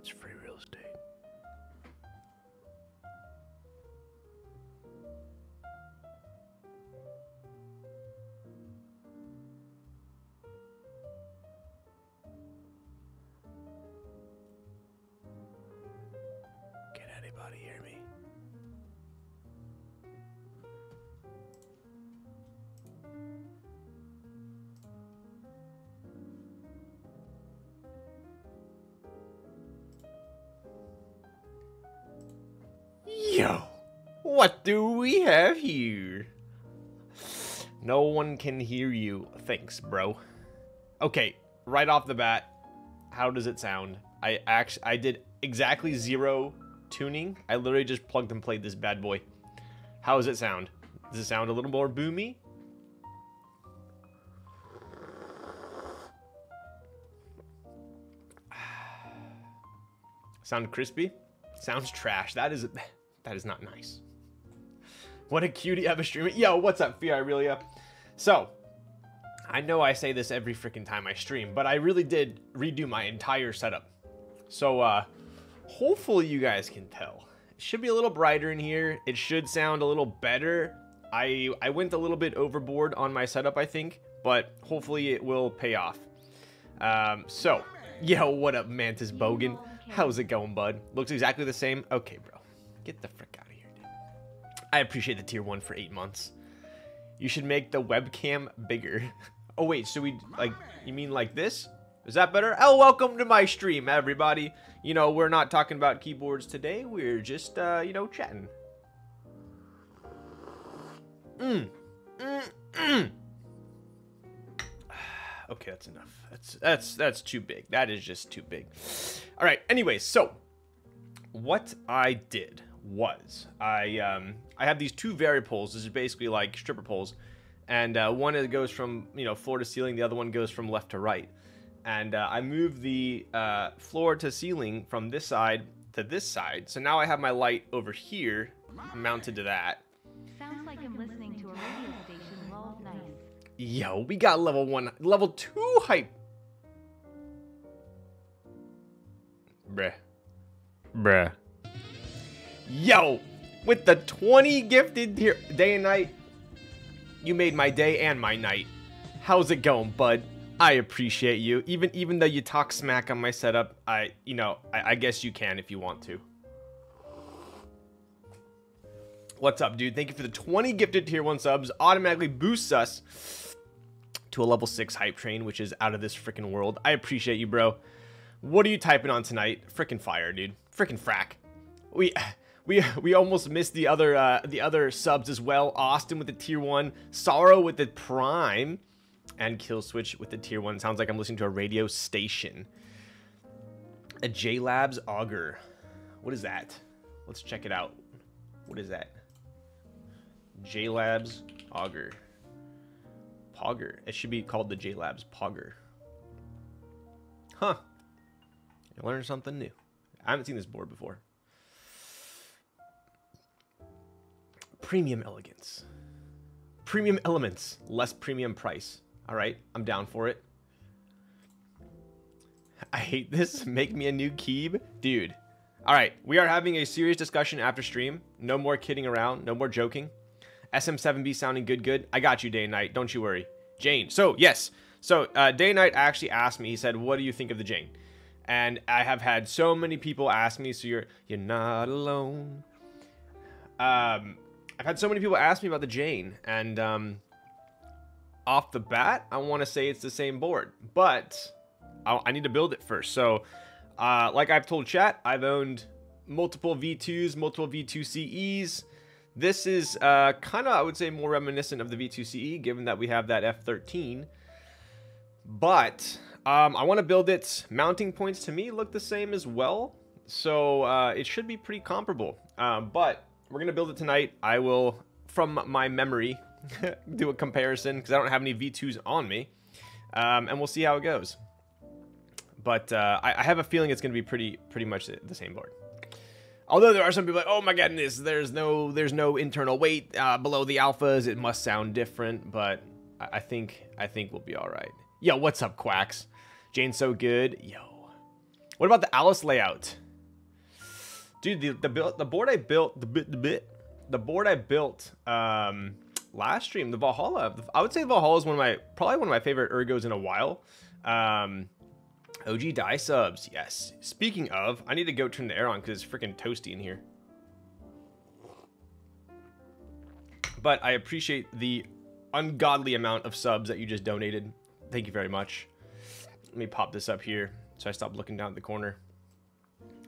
It's free real estate. Can anybody hear me? Yo, what do we have here? No one can hear you. Thanks, bro. Okay, right off the bat, how does it sound? I did exactly 0 tuning. I literally just plugged and played this bad boy. How does it sound? Does it sound a little more boomy? Sound crispy? Sounds trash. That is not nice. What a cutie of a streamer. Yo, what's up, Fear Aurelia? So, I know I say this every freaking time I stream, but I really did redo my entire setup. So, hopefully you guys can tell. It should be a little brighter in here. It should sound a little better. I went a little bit overboard on my setup, I think, but hopefully it will pay off. So, yo, what up, Mantis Bogan? How's it going, bud? Looks exactly the same. Okay, bro. Get the frick out of here, dude. I appreciate the tier 1 for 8 months. You should make the webcam bigger. Oh, wait. So we, like, you mean like this? Is that better? Oh, welcome to my stream, everybody. You know, we're not talking about keyboards today. We're just, you know, chatting. Okay, that's enough. That's too big. That is just too big. All right. Anyways, so what I did was I have these 2 variables. This is basically like stripper poles, and one that goes from floor to ceiling. The other one goes from left to right. And I moved the floor to ceiling from this side to this side. So now I have my light over here mounted to that. Sounds like I'm listening to a radio station. Lol, nice. Yo, we got level 1, level 2 hype. Bruh. Yo, with the 20 gifted here, day and night, you made my day and my night. How's it going, bud? I appreciate you. Even though you talk smack on my setup, I guess you can if you want to. What's up, dude? Thank you for the 20 gifted tier 1 subs. Automatically boosts us to a level 6 hype train, which is out of this freaking world. I appreciate you, bro. What are you typing on tonight? Freaking fire, dude. Freaking frack. We almost missed the other subs as well. Austin with the tier 1, Sorrow with the prime, and Kill Switch with the tier 1. Sounds like I'm listening to a radio station. A J-Labs Auger. What is that? Let's check it out. What is that? J-Labs Auger. Pogger. It should be called the J-Labs Pogger. Huh. You learned something new. I haven't seen this board before. Premium elegance. Premium elements. Less premium price. Alright, I'm down for it. I hate this. Make me a new Keeb. Dude. Alright, we are having a serious discussion after stream. No more kidding around. No more joking. SM7B sounding good. I got you, day and night. Don't you worry. Jane. So, yes. So, day and night actually asked me. He said, what do you think of the Jane? And I have had so many people ask me, so you're not alone. I've had so many people ask me about the Jane. And off the bat, I want to say it's the same board. But I need to build it first. So, like I've told chat, I've owned multiple V2s, multiple V2CEs. This is kind of, I would say, more reminiscent of the V2CE, given that we have that F13. But I want to build it. Mounting points to me look the same as well. So it should be pretty comparable. But we're going to build it tonight. I will, from my memory, do a comparison because I don't have any V2s on me. And we'll see how it goes. But I have a feeling it's going to be pretty much the same board. Although there are some people like, oh my goodness, there's no internal weight below the alphas. It must sound different, but I think we'll be all right. Yo, what's up, Quacks? Jane's so good. Yo, What about the Alice layout? Dude, the board I built, the board I built last stream, the Valhalla. I would say the Valhalla is probably one of my favorite ergos in a while. OG Dyesubs, yes. Speaking of, I need to go turn the air on because it's freaking toasty in here. But I appreciate the ungodly amount of subs that you just donated. Thank you very much. Let me pop this up here so I stop looking down at the corner.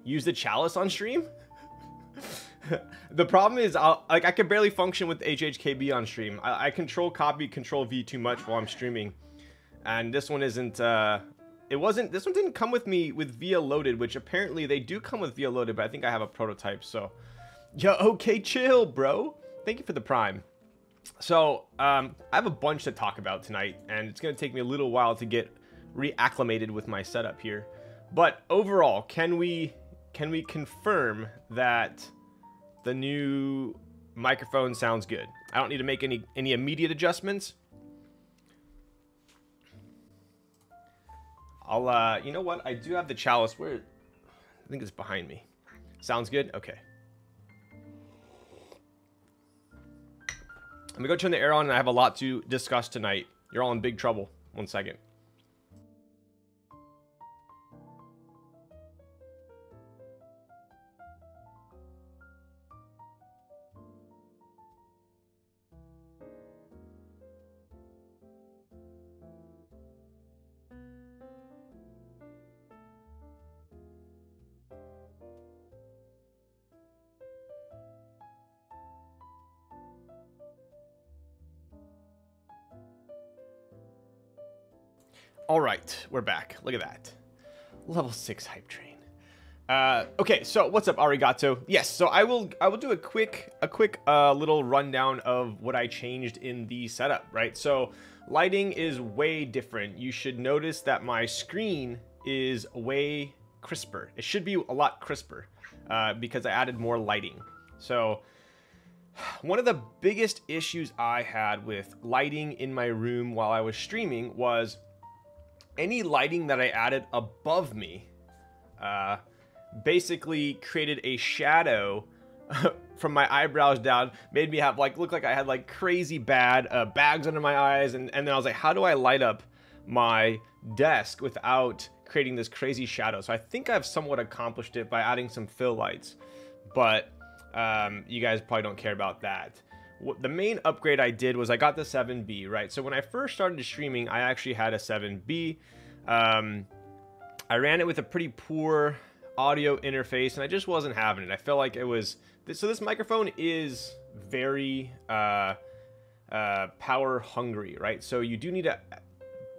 Use the chalice on stream? The problem is I can barely function with HHKB on stream. I control copy, control V too much while I'm streaming. And this one isn't this one didn't come with me with VIA loaded, which apparently they do come with VIA loaded, but I think I have a prototype, so yeah, okay, chill, bro. Thank you for the prime. So I have a bunch to talk about tonight, and it's gonna take me a little while to get reacclimated with my setup here. But overall, can we confirm that the new microphone sounds good? I don't need to make any immediate adjustments. I'll you know what? I do have the chalice. Where? I think it's behind me. Sounds good? Okay. I'm gonna go turn the air on, and I have a lot to discuss tonight. You're all in big trouble. 1 second. All right, we're back. Look at that. Level 6 hype train. Okay, so what's up, Arigato? Yes, so I will do a quick little rundown of what I changed in the setup, right? So lighting is way different. You should notice that my screen is way crisper. It should be a lot crisper because I added more lighting. So one of the biggest issues I had with lighting in my room while I was streaming was any lighting that I added above me basically created a shadow from my eyebrows down, made me have look like I had crazy bad bags under my eyes, and then I was like, how do I light up my desk without creating this crazy shadow? So I think I've somewhat accomplished it by adding some fill lights, but you guys probably don't care about that. The main upgrade I did was I got the 7B, right? So when I first started streaming, I actually had a 7B. I ran it with a pretty poor audio interface, and I just wasn't having it. I felt like it was... So this microphone is very power hungry, right? So you do need to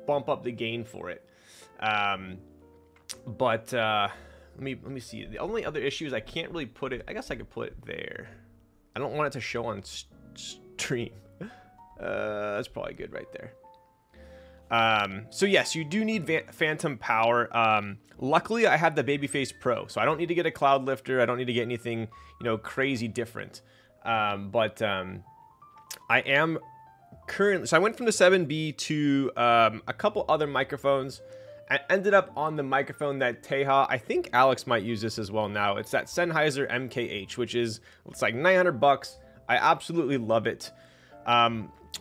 bump up the gain for it. Let me see. The only other issue is I can't really put it... I guess I could put it there. I don't want it to show on stream. That's probably good right there. So yes, you do need phantom power. Luckily I have the Babyface Pro, so I don't need to get a cloud lifter. I don't need to get anything, you know, crazy different. I am currently, so I went from the 7B to a couple other microphones. I ended up on the microphone that Teja, I think Alex might use this as well now. It's that Sennheiser MKH, which is, it's like 900 bucks. I absolutely love it.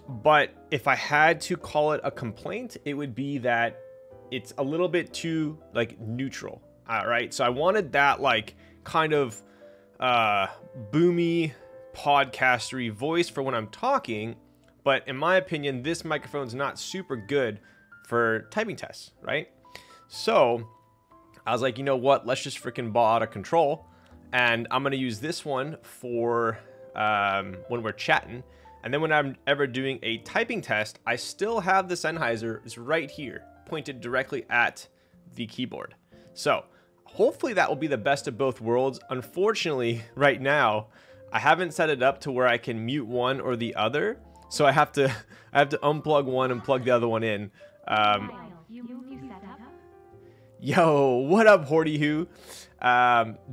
But if I had to call it a complaint, it would be that it's a little bit too neutral. All right. So I wanted that kind of boomy podcastery voice for when I'm talking. But in my opinion, this microphone's not super good for typing tests, right? So I was like, you know what? Let's just freaking ball out of control. And I'm going to use this one for when we're chatting. And then when I'm ever doing a typing test, I still have the Sennheiser is right here, pointed directly at the keyboard. So hopefully that will be the best of both worlds. Unfortunately, right now, I haven't set it up to where I can mute one or the other. So I have to unplug one and plug the other one in. Yo, what up, Horty-Hoo?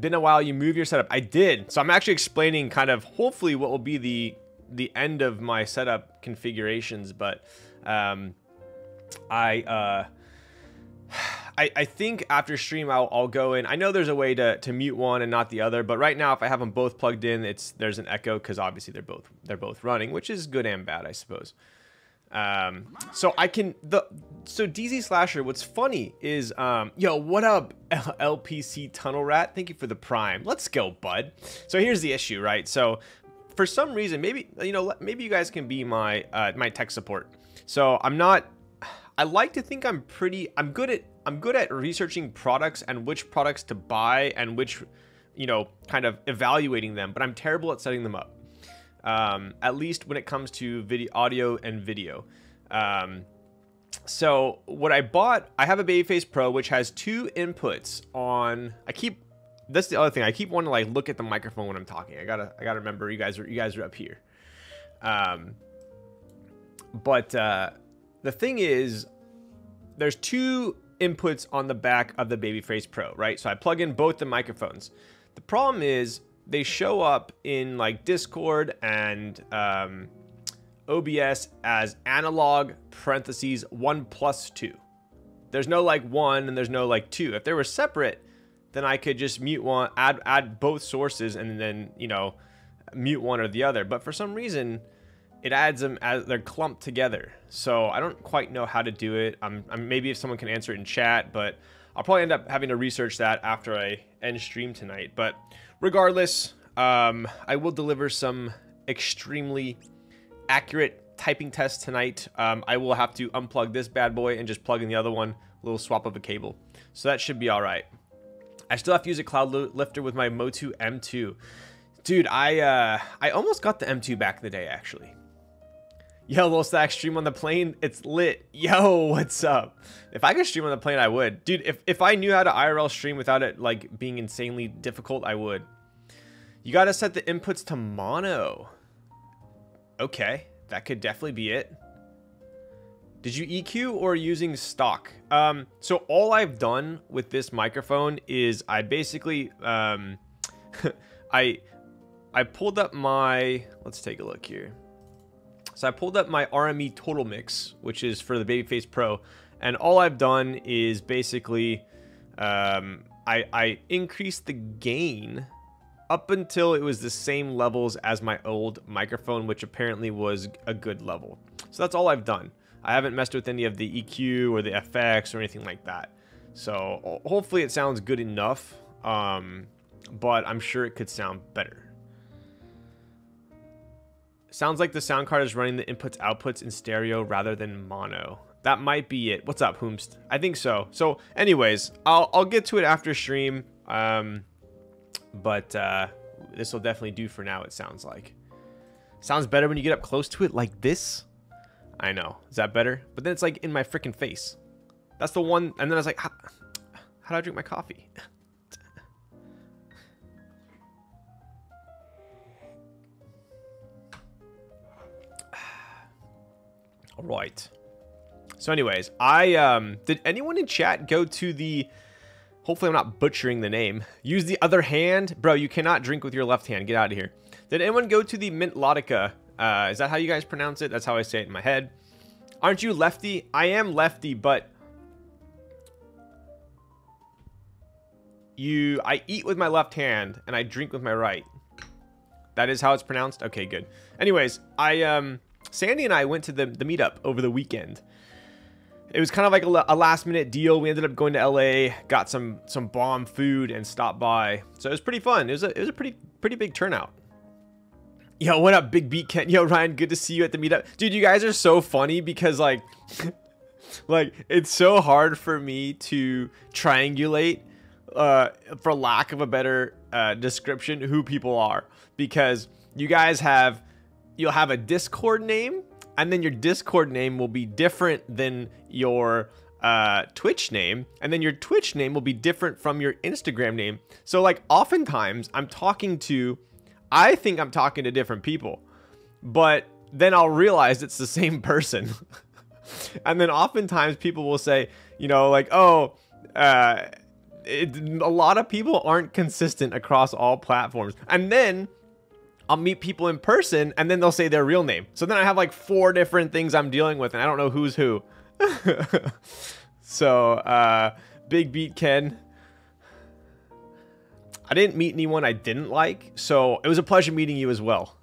Been a while, you move your setup. I did. So I'm actually explaining kind of hopefully what will be the end of my setup configurations, but I I think after stream I'll go in. I know there's a way to mute one and not the other, but right now if I have them both plugged in, there's an echo because obviously they're both running, which is good and bad, I suppose. So DZ Slasher, what's funny is yo, what up LPC Tunnel Rat? Thank you for the prime. Let's go, bud. So here's the issue, right? So for some reason, maybe you guys can be my my tech support. So I like to think I'm good at researching products and which products to buy and which, kind of evaluating them, but I'm terrible at setting them up. At least when it comes to audio and video. So what I bought, I have a Babyface Pro, which has 2 inputs on, that's the other thing. I keep wanting to like look at the microphone when I'm talking. I gotta remember you guys are up here. But the thing is, there's 2 inputs on the back of the Babyface Pro, right? So I plug in both the microphones. The problem is they show up in like Discord and OBS as analog parentheses 1+2. There's no like 1 and there's no like 2. If they were separate, then I could just mute one, add both sources and then, mute one or the other. But for some reason, it adds them as they're clumped together. So I don't quite know how to do it. Maybe if someone can answer it in chat, but I'll probably end up having to research that after I end stream tonight. But regardless, I will deliver some extremely accurate typing tests tonight. I will have to unplug this bad boy and just plug in the other one, a little swap of a cable. So that should be all right. I still have to use a cloud lifter with my Motu M2. Dude, I almost got the M2 back in the day, actually. Yo, Lil Stack, stream on the plane, it's lit. Yo, what's up? If I could stream on the plane, I would. Dude, if I knew how to IRL stream without it like being insanely difficult, I would. You gotta set the inputs to mono. Okay, that could definitely be it. Did you EQ or using stock? So all I've done with this microphone is I basically, I pulled up my, let's take a look here. So I pulled up my RME Total Mix, which is for the Babyface Pro. And all I've done is basically, I increased the gain up until it was the same levels as my old microphone, which apparently was a good level. So that's all I've done. I haven't messed with any of the EQ or the FX or anything like that. So hopefully it sounds good enough, but I'm sure it could sound better. Sounds like the sound card is running the inputs outputs in stereo rather than mono. That might be it. What's up, Hoomst? I think so. So anyways, I'll get to it after stream. But this will definitely do for now, it sounds like. Sounds better when you get up close to it like this. I know. Is that better? But then it's like in my freaking face. That's the one. And then I was like, how do I drink my coffee? All right. So anyways, did anyone in chat go to the, hopefully I'm not butchering the name, use the other hand? Bro, you cannot drink with your left hand. Get out of here. Did anyone go to the Mint Lotica? Is that how you guys pronounce it? That's how I say it in my head. Aren't you lefty? I am lefty, but I eat with my left hand and I drink with my right. That is how it's pronounced? Okay, good. Anyways, Sandy and I went to the meetup over the weekend. It was kind of like a last minute deal. We ended up going to LA, got some bomb food and stopped by. So it was pretty fun. It was a pretty big turnout. Yo, what up, Big Beat Kent? Yo, Ryan, good to see you at the meetup. Dude, you guys are so funny because like it's so hard for me to triangulate, for lack of a better description, who people are, because you guys you'll have a Discord name, and then your Discord name will be different than your Twitch name, and then your Twitch name will be different from your Instagram name. So like oftentimes I think I'm talking to different people, but then I'll realize it's the same person. And then oftentimes people will say, like, oh, a lot of people aren't consistent across all platforms. And then I'll meet people in person and then they'll say their real name. So then I have like 4 different things I'm dealing with and I don't know who's who. So, Big beat Ken. I didn't meet anyone I didn't like, so it was a pleasure meeting you as well.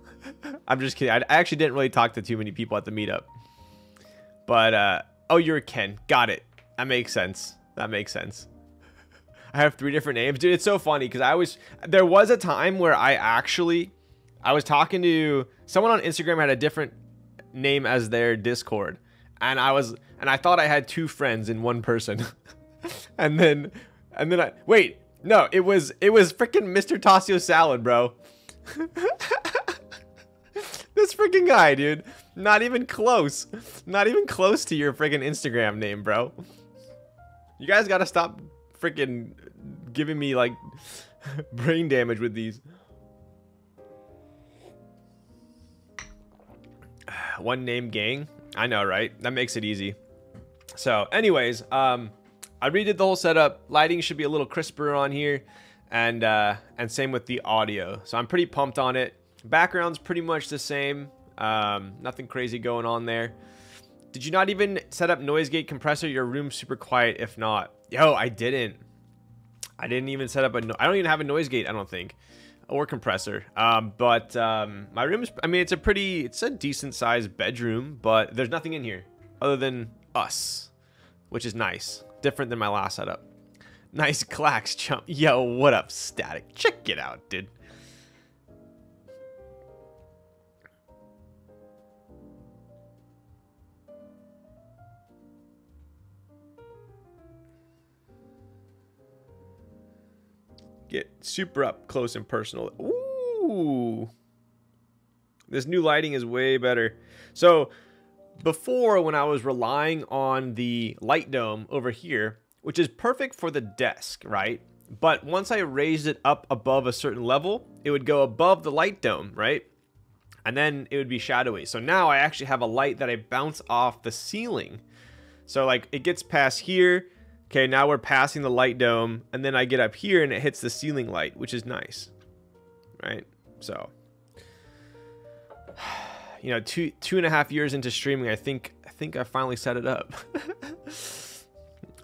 I'm just kidding. I actually didn't really talk to too many people at the meetup. But, oh, you're Ken. Got it. That makes sense. That makes sense. I have 3 different names. Dude, it's so funny because there was a time where I was talking to someone on Instagram had a different name as their Discord. And I thought I had 2 friends in one person. and then wait, no, it was freaking Mr. Tasio Salad, bro. This freaking guy, dude. Not even close. Not even close to your freaking Instagram name, bro. You guys gotta stop freaking giving me, like, brain damage with these. One name gang. I know, right? That makes it easy. So, anyways, I redid the whole setup. Lighting should be a little crisper on here. And same with the audio. So, I'm pretty pumped on it. Background's pretty much the same. Nothing crazy going on there. Did you not even set up noise gate compressor? Your room's super quiet if not. Yo, I didn't. I didn't even set up I don't even have a noise gate, I don't think. Or compressor. But my room's, I mean, it's a decent sized bedroom, but there's nothing in here other than us, which is nice. Different than my last setup. Nice clacks jump. Yo, what up, Static? Check it out, dude. Get super up close and personal. Ooh. This new lighting is way better. So before, when I was relying on the light dome over here, which is perfect for the desk, right? But once I raised it up above a certain level, it would go above the light dome, right? And then it would be shadowy. So now I actually have a light that I bounce off the ceiling. So like it gets past here. Okay, now we're passing the light dome, and then I get up here and it hits the ceiling light, which is nice, right? So, you know, two and a half years into streaming, I think I finally set it up.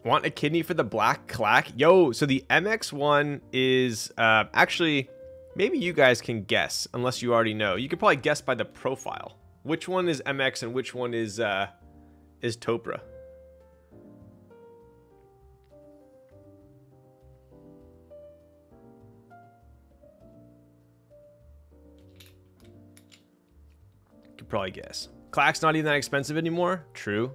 Want a kidney for the black clack? Yo, so the MX one is actually, maybe you guys can guess, unless you already know. You could probably guess by the profile. Which one is MX and which one is Topra? Probably guess. Clack's not even that expensive anymore. True.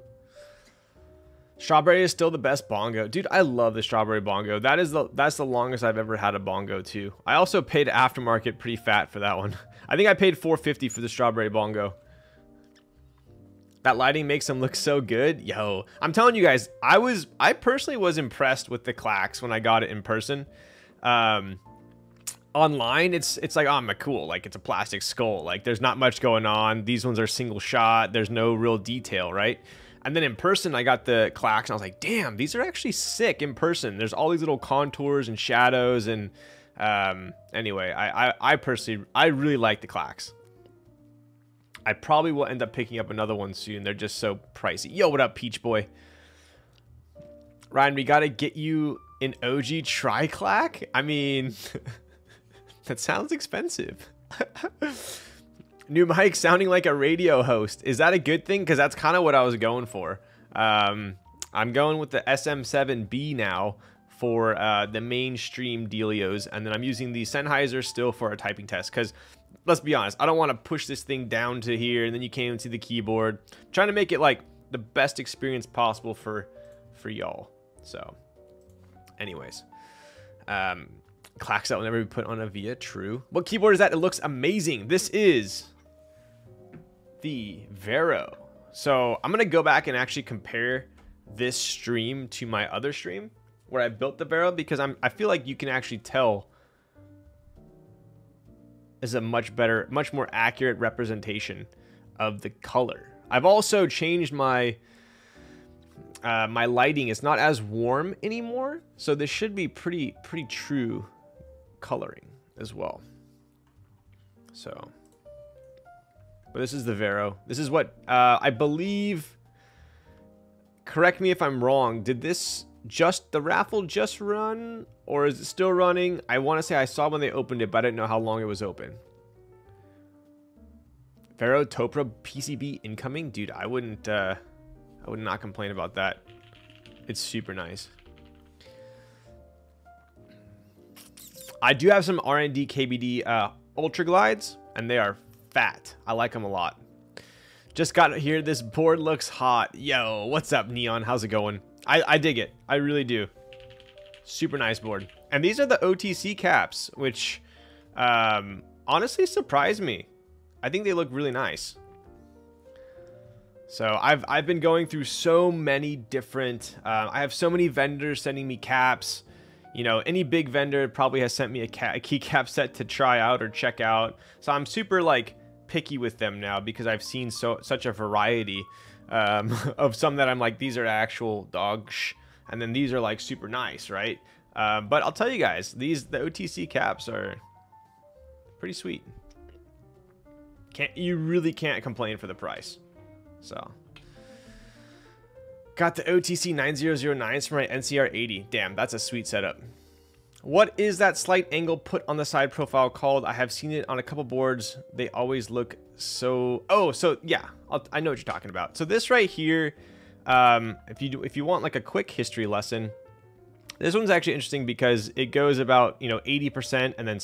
Strawberry is still the best bongo. Dude, I love the strawberry bongo. That's the longest I've ever had a bongo too. I also paid aftermarket pretty fat for that one. I think I paid $4.50 for the strawberry bongo. That lighting makes them look so good. Yo, I'm telling you guys, I personally was impressed with the clacks when I got it in person. Online, it's like, oh, I'm cool. Like, it's a plastic skull. Like, there's not much going on. These ones are single shot. There's no real detail, right? And then in person, I got the clacks, and I was like, damn, these are actually sick in person. There's all these little contours and shadows, and anyway, I personally, I really like the clacks. I probably will end up picking up another one soon. They're just so pricey. Yo, what up, Peach Boy? Ryan, we gotta get you an OG tri-clack? I mean... That sounds expensive. New mic sounding like a radio host. Is that a good thing? Because that's kind of what I was going for. I'm going with the SM7B now for the mainstream dealios. And then I'm using the Sennheiser still for a typing test. Because let's be honest, I don't want to push this thing down to here. And then you can't even see the keyboard. I'm trying to make it like the best experience possible for y'all. So anyways. Clacks that will never be put on a Via. True. What keyboard is that? It looks amazing. This is the Vero. So I'm going to go back and actually compare this stream to my other stream where I built the Vero, because I feel like you can actually tell is a much better, much more accurate representation of the color. I've also changed my my lighting. It's not as warm anymore, so this should be pretty true coloring as well. So, but this is the Vero. This is what I believe. Correct me if I'm wrong. Did this just the raffle just run, or is it still running? I want to say I saw when they opened it, but I didn't know how long it was open. Pharaoh Topra PCB incoming, dude. I would not complain about that. It's super nice. I do have some R&D KBD Ultra Glides, and they are fat. I like them a lot. Just got here. This board looks hot. Yo, what's up, Neon? How's it going? I dig it. I really do. Super nice board. And these are the OTC caps, which honestly surprised me. I think they look really nice. So I've been going through so many different... I have so many vendors sending me caps. You know, any big vendor probably has sent me a keycap set to try out or check out. So I'm super, like, picky with them now because I've seen such a variety of some that I'm like, these are actual dog and then these are like super nice, right? But I'll tell you guys, the OTC caps are pretty sweet. You really can't complain for the price. So got the OTC 9009s for my NCR 80. Damn, that's a sweet setup. What is that slight angle put on the side profile called? I have seen it on a couple boards. They always look so... Oh, so yeah, I know what you're talking about. So this right here, if you want like a quick history lesson, this one's actually interesting because it goes about, you know, 80% and then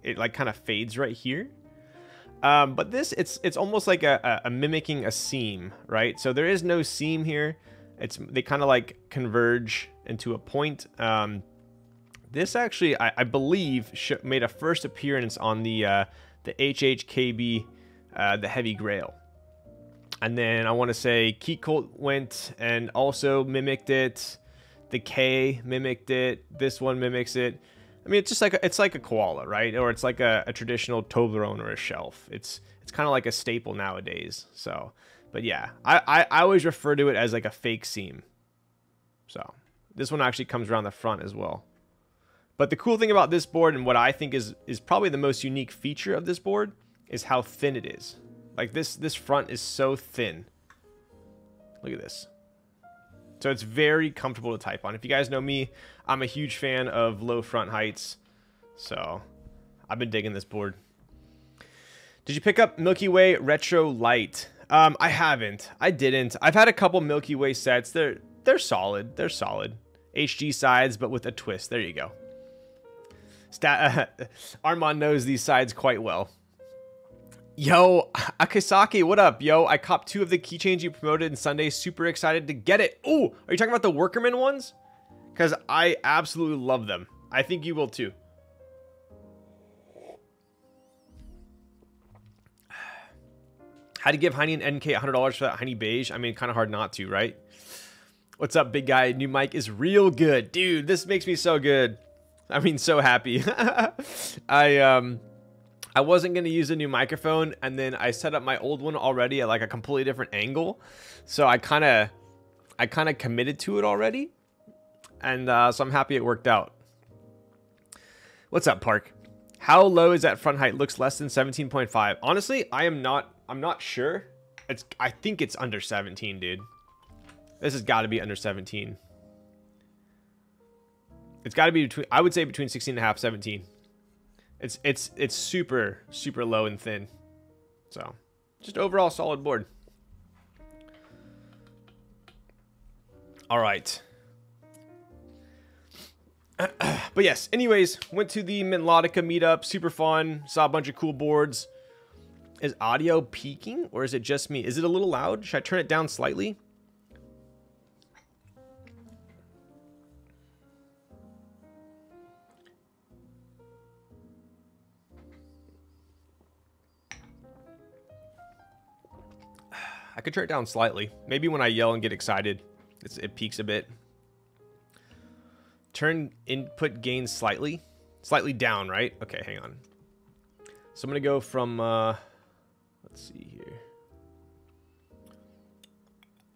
it like kind of fades right here. But this, it's almost like a mimicking a seam, right? So there is no seam here. They kind of like converge into a point. This actually, I believe, made a first appearance on the HHKB, the Heavy Grail. And then I want to say Keycolt went and also mimicked it. The K mimicked it. This one mimics it. I mean, it's just like it's like a koala, right? Or it's like a traditional Toblerone or a shelf. It's kind of like a staple nowadays. So, but yeah, I always refer to it as like a fake seam. So this one actually comes around the front as well. But the cool thing about this board, and what I think is probably the most unique feature of this board, is how thin it is. Like this front is so thin. Look at this. So it's very comfortable to type on. If you guys know me, I'm a huge fan of low front heights. So I've been digging this board. Did you pick up Milky Way Retro Light? I haven't. I didn't. I've had a couple Milky Way sets. They're solid. They're solid. HG sides, but with a twist. There you go. Armand knows these sides quite well. Yo, Akisaki, what up, yo? I copped 2 of the keychains you promoted on Sunday. Super excited to get it. Oh, are you talking about the Workerman ones? Because I absolutely love them. I think you will too. How to give Heine and NK $100 for that Heine beige? I mean, kind of hard not to, right? What's up, big guy? New mic is real good. Dude, this makes me so good. I mean, so happy. I wasn't going to use a new microphone, and then I set up my old one already at like a completely different angle. So I kind of committed to it already. And so I'm happy it worked out. What's up, Park? How low is that front height? Looks less than 17.5. Honestly, I'm not sure. I think it's under 17, dude. This has got to be under 17. It's got to be between, I would say between 16 and a half, 17. It's super, super low and thin. So, just overall solid board. All right. But yes, anyways, went to the Melodica meetup. Super fun. Saw a bunch of cool boards. Is audio peaking or is it just me? Is it a little loud? Should I turn it down slightly? I could turn it down slightly. Maybe when I yell and get excited, it peaks a bit. Turn input gain slightly. Slightly down, right? Okay, hang on. So I'm going to go from... let's see here.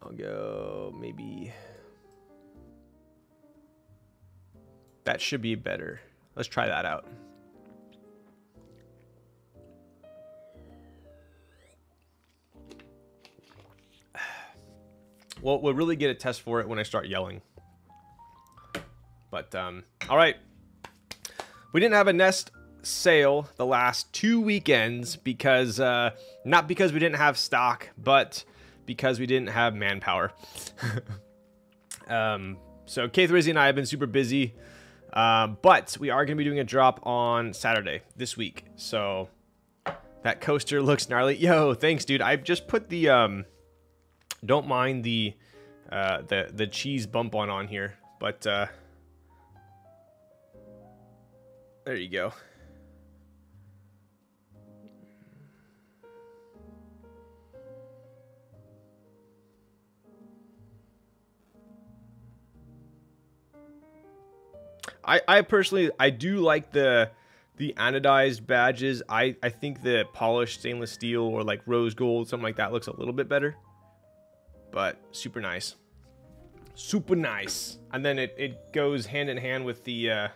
I'll go maybe... That should be better. Let's try that out. Well, we'll really get a test for it when I start yelling. But, all right. We didn't have a nest sale the last 2 weekends because, not because we didn't have stock, but because we didn't have manpower. So K3 and I have been super busy, but we are going to be doing a drop on Saturday this week. So that coaster looks gnarly. Yo, thanks, dude. I just put the, don't mind the cheese bump on here, but, there you go. I personally, I do like the anodized badges. I think the polished stainless steel or like rose gold, something like that looks a little bit better. But super nice. Super nice. And then it goes hand in hand with the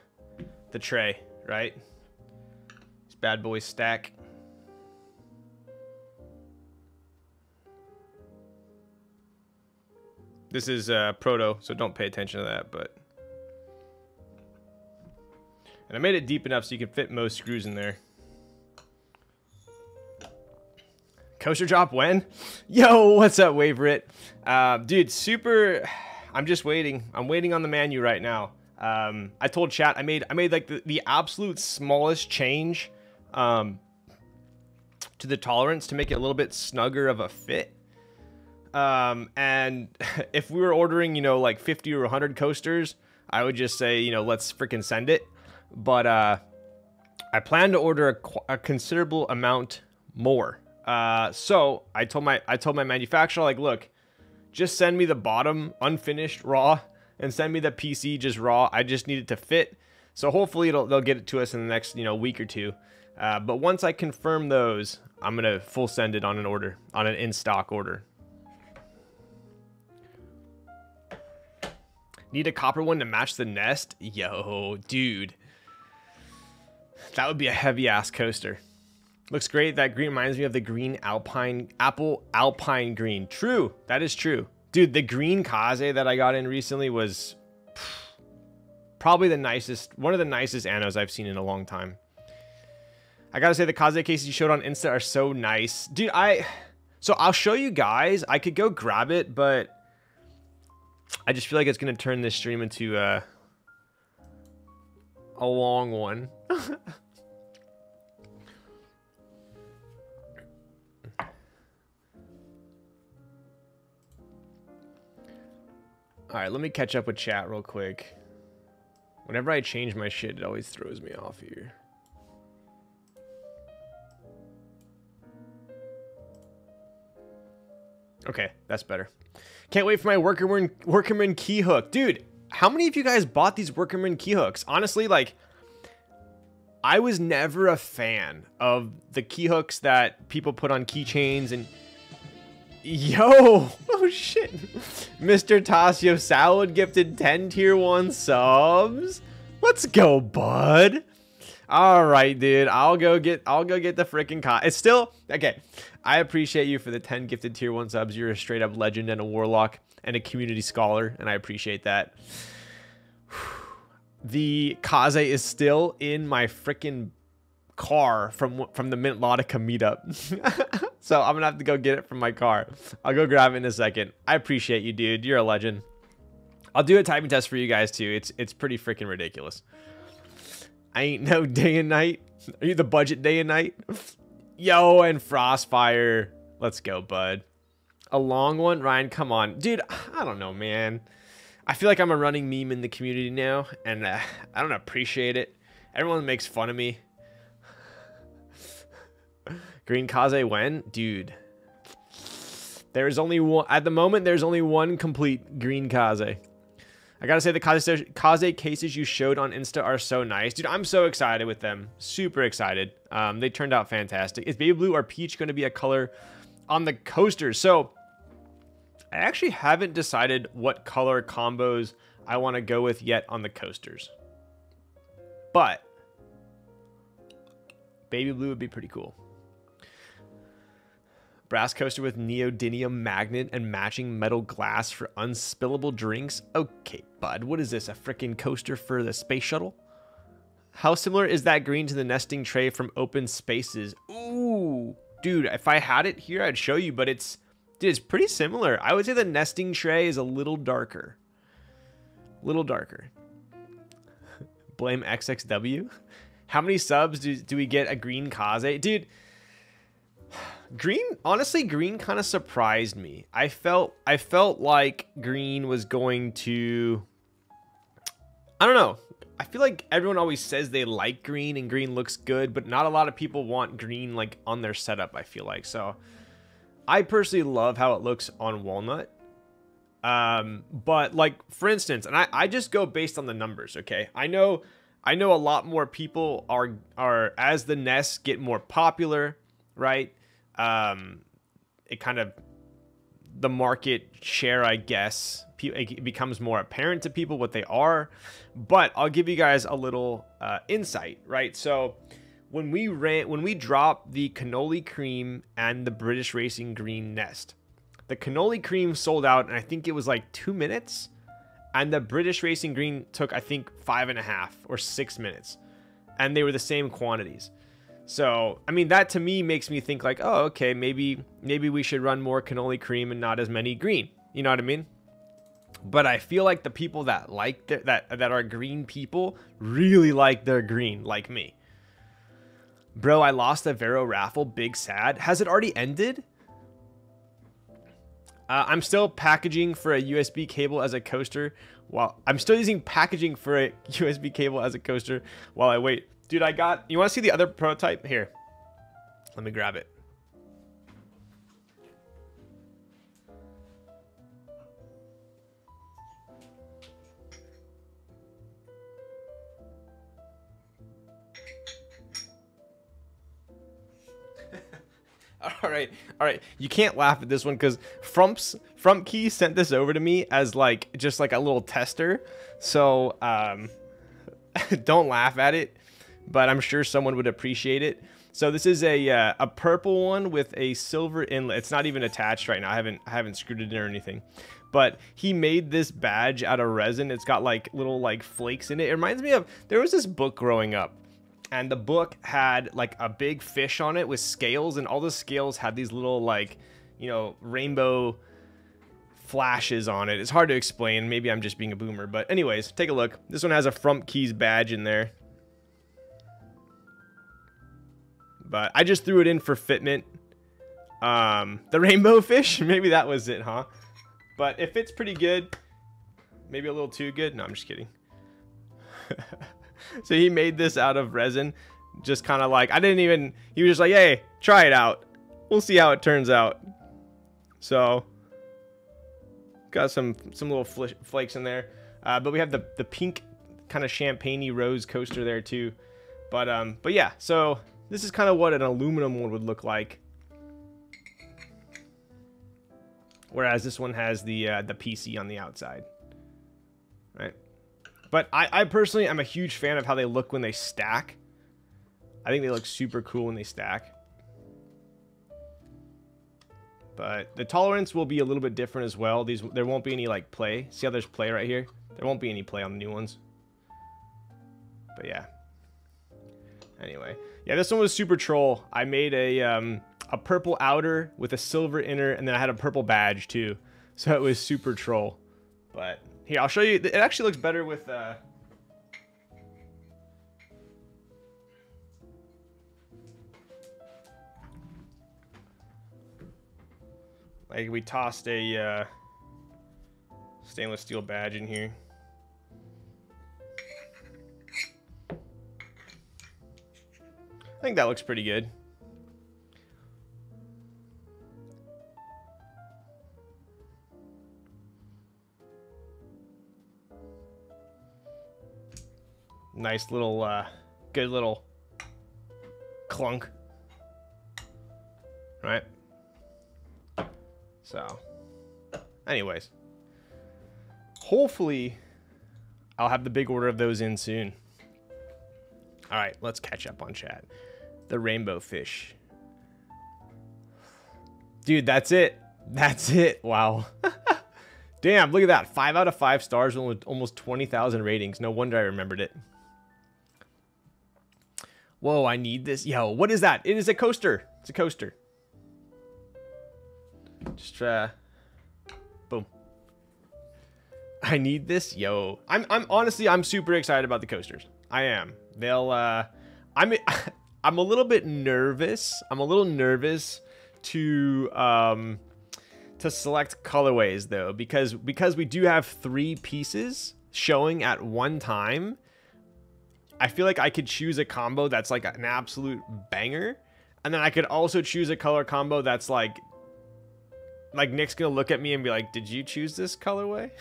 tray, right? These bad boys stack. This is proto, so don't pay attention to that, but... And I made it deep enough so you can fit most screws in there. Coaster drop when? Yo, what's up, Waverit? Dude, super... I'm just waiting. I'm waiting on the menu right now. I told chat I made like the absolute smallest change to the tolerance to make it a little bit snugger of a fit. And if we were ordering, you know, like 50 or 100 coasters, I would just say, you know, let's freaking send it. But I plan to order a considerable amount more. So I told my manufacturer, like, look, just send me the bottom unfinished raw and send me the PC just raw. I just need it to fit. So hopefully they'll get it to us in the next, you know, week or two. But once I confirm those, I'm gonna full send it on an order, on an in-stock order. Need a copper one to match the nest? Yo, dude. That would be a heavy ass coaster. Looks great. That green reminds me of the green Alpine green. True. That is true. Dude, the green Kaze that I got in recently was probably the nicest, one of the nicest anos I've seen in a long time. I gotta say the Kaze cases you showed on Insta are so nice. Dude, so I'll show you guys. I could go grab it, but I just feel like it's gonna turn this stream into a long one. All right, let me catch up with chat real quick. Whenever I change my shit, it always throws me off here. Okay, that's better. Can't wait for my Workerman key hook. Dude, how many of you guys bought these Workerman key hooks? Honestly, like, I was never a fan of the key hooks that people put on keychains and... Yo! Oh, shit. Mr. Tasio Salad gifted 10 tier 1 subs. Let's go, bud. All right, dude. I'll go get the freaking It's still... Okay. I appreciate you for the 10 gifted tier 1 subs. You're a straight up legend and a warlock and a community scholar, and I appreciate that. The Kaze is still in my freaking car from the Mintlotica meetup. So I'm gonna have to go get it from my car. I'll go grab it in a second. I appreciate you, dude. You're a legend. I'll do a typing test for you guys too. It's pretty freaking ridiculous. I ain't no day and night. Are you the budget day and night? Yo, and Frostfire. Let's go, bud. A long one? Ryan, come on. Dude, I don't know, man. I feel like I'm a running meme in the community now, and I don't appreciate it. Everyone makes fun of me. Green Kaze when? Dude. There's only one... At the moment, there's only one complete green Kaze. I gotta say, the Kaze cases you showed on Insta are so nice. Dude, I'm so excited with them. Super excited. They turned out fantastic. Is baby blue or peach going to be a color on the coasters? So, I actually haven't decided what color combos I want to go with yet on the coasters. But, baby blue would be pretty cool. Brass coaster with neodymium magnet and matching metal glass for unspillable drinks. Okay, bud. What is this? A freaking coaster for the space shuttle? How similar is that green to the nesting tray from Open Spaces? Ooh, dude, if I had it here, I'd show you, but it's pretty similar. I would say the nesting tray is a little darker. Little darker. Blame XXW. How many subs do we get a green Kaze? Dude, green, honestly, green kind of surprised me. I felt like green was going to, I don't know. I feel like everyone always says they like green and green looks good, but not a lot of people want green like on their setup, I feel like. So I personally love how it looks on walnut. But like, for instance, and I just go based on the numbers. Okay. I know a lot more people are as the nests get more popular, right? It kind of, the market share, I guess, it becomes more apparent to people what they are. But I'll give you guys a little insight, right? So when we dropped the cannoli cream and the British Racing Green nest, the cannoli cream sold out, and I think it was like 2 minutes, and the British Racing Green took, I think, 5.5 or 6 minutes, and they were the same quantities. So, I mean, that to me makes me think like, oh, okay, maybe we should run more cannoli cream and not as many green. You know what I mean? But I feel like the people that like that are green people really like their green, like me. Bro, I lost the Vero raffle. Big sad. Has it already ended? I'm still packaging for a USB cable as a coaster. I'm still using packaging for a USB cable as a coaster while I wait. Dude, you want to see the other prototype? Here. Let me grab it. All right. You can't laugh at this one because Frumpkey sent this over to me as like just like a little tester. So don't laugh at it, but I'm sure someone would appreciate it. So this is a purple one with a silver inlet. It's not even attached right now. I haven't screwed it in or anything. But he made this badge out of resin. It's got like little like flakes in it. It reminds me of, there was this book growing up, and the book had like a big fish on it with scales, and all the scales had these little like, you know, rainbow flashes on it. It's hard to explain. Maybe I'm just being a boomer, but anyways, take a look. This one has a Frumpkey's badge in there. But I just threw it in for fitment. The rainbow fish, maybe that was it, huh? But it fits pretty good. Maybe a little too good. No, I'm just kidding. So he made this out of resin. Just kind of like, he was just like, hey, try it out. We'll see how it turns out. So, got some little flakes in there. But we have the pink kind of champagne-y rose coaster there too. But yeah, so this is kind of what an aluminum one would look like. Whereas this one has the PC on the outside, right? But I personally am a huge fan of how they look when they stack. I think they look super cool when they stack. But the tolerance will be a little bit different as well. There won't be any like play. See how there's play right here? There won't be any play on the new ones. But yeah. Anyway, yeah, this one was super troll. I made a purple outer with a silver inner, and then I had a purple badge too. So it was super troll. But here, I'll show you. It actually looks better with like we tossed a stainless steel badge in here. I think that looks pretty good. Nice little, good little clunk. Right? So, anyways. Hopefully, I'll have the big order of those in soon. Alright, let's catch up on chat. The rainbow fish. Dude, that's it. That's it. Wow. Damn, look at that. 5 out of 5 stars with almost 20,000 ratings. No wonder I remembered it. Whoa, I need this. Yo, what is that? It is a coaster. It's a coaster. Just boom. I need this. Yo, I'm honestly, I'm super excited about the coasters. I am. They'll I'm a little bit nervous. I'm a little nervous to select colorways though, because we do have 3 pieces showing at one time. I feel like I could choose a combo that's like an absolute banger, and then I could also choose a color combo that's like Nick's gonna look at me and be like, did you choose this colorway?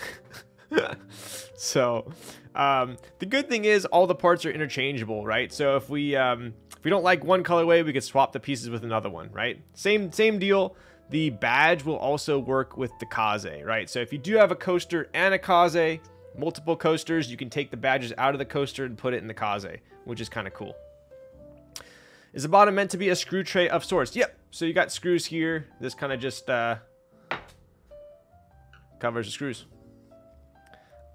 So the good thing is all the parts are interchangeable, right? So if we don't like one colorway, we could swap the pieces with another one, right? Same deal. The badge will also work with the kaze, right? So if you do have a coaster and a kaze, multiple coasters, you can take the badges out of the coaster and put it in the kaze, which is kind of cool. Is the bottom meant to be a screw tray of sorts? Yep. So you got screws here. This kind of just covers the screws.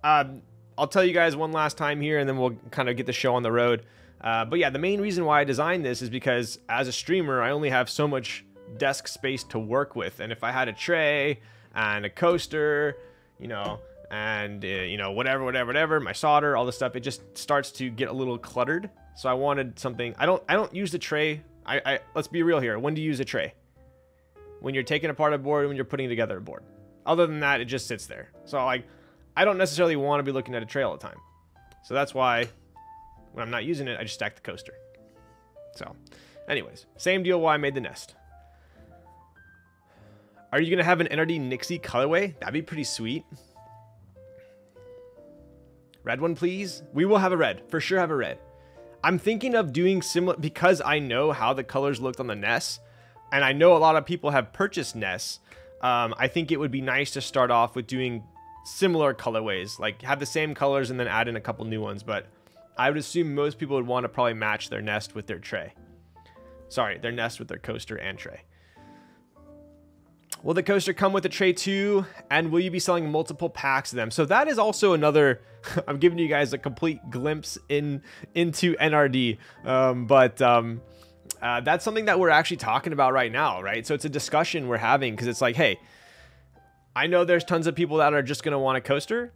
I'll tell you guys one last time here, and then we'll kind of get the show on the road. But yeah, the main reason why I designed this is because as a streamer, I only have so much desk space to work with. And if I had a tray and a coaster, you know, and you know, whatever, my solder, all this stuff, it just starts to get a little cluttered. So I wanted something. I don't use the tray. Let's be real here. When do you use a tray? When you're taking apart a board, when you're putting together a board. Other than that, it just sits there. So like, I don't necessarily want to be looking at a tray all the time. So that's why when I'm not using it, I just stack the coaster. So anyways, same deal why I made the nest. Are you going to have an NRD Nixie colorway? That'd be pretty sweet. Red one, please. We will have a red. For sure have a red. I'm thinking of doing similar because I know how the colors looked on the nests. And I know a lot of people have purchased nests. I think it would be nice to start off with doing similar colorways. Like have the same colors and then add in a couple new ones. But I would assume most people would want to probably match their nest with their tray. Sorry, their nest with their coaster and tray. Will the coaster come with a tray too? And will you be selling multiple packs of them? So that is also another, I'm giving you guys a complete glimpse into NRD. That's something that we're actually talking about right now, right? So it's a discussion we're having because it's like, hey, I know there's tons of people that are just going to want a coaster,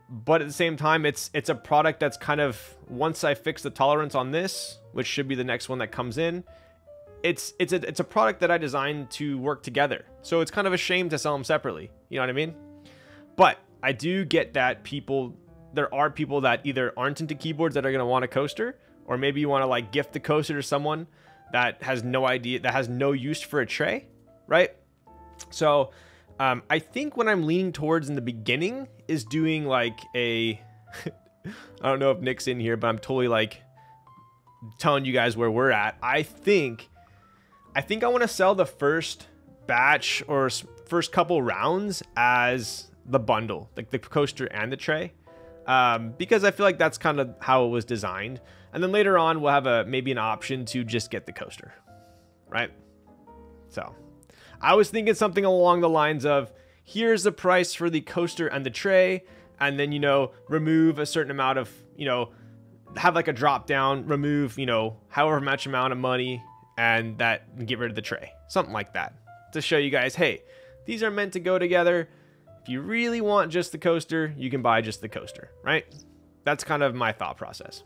but at the same time, it's a product that's kind of, once I fix the tolerance on this, which should be the next one that comes in, it's a product that I designed to work together. So it's kind of a shame to sell them separately. You know what I mean? But I do get that there are people that either aren't into keyboards that are going to want a coaster, or maybe you want to like gift the coaster to someone that has no idea, that has no use for a tray, right? So I think what I'm leaning towards in the beginning is doing like a, I don't know if Nick's in here, but I'm totally like telling you guys where we're at. I think I want to sell the first batch or first couple rounds as the bundle, like the coaster and the tray, because I feel like that's kind of how it was designed. And then later on, we'll have maybe an option to just get the coaster, right? So I was thinking something along the lines of, here's the price for the coaster and the tray, and then, you know, remove a certain amount of, you know, have like a drop down, remove, you know, however much amount of money, and get rid of the tray. Something like that. To show you guys, hey, these are meant to go together. If you really want just the coaster, you can buy just the coaster, right? That's kind of my thought process.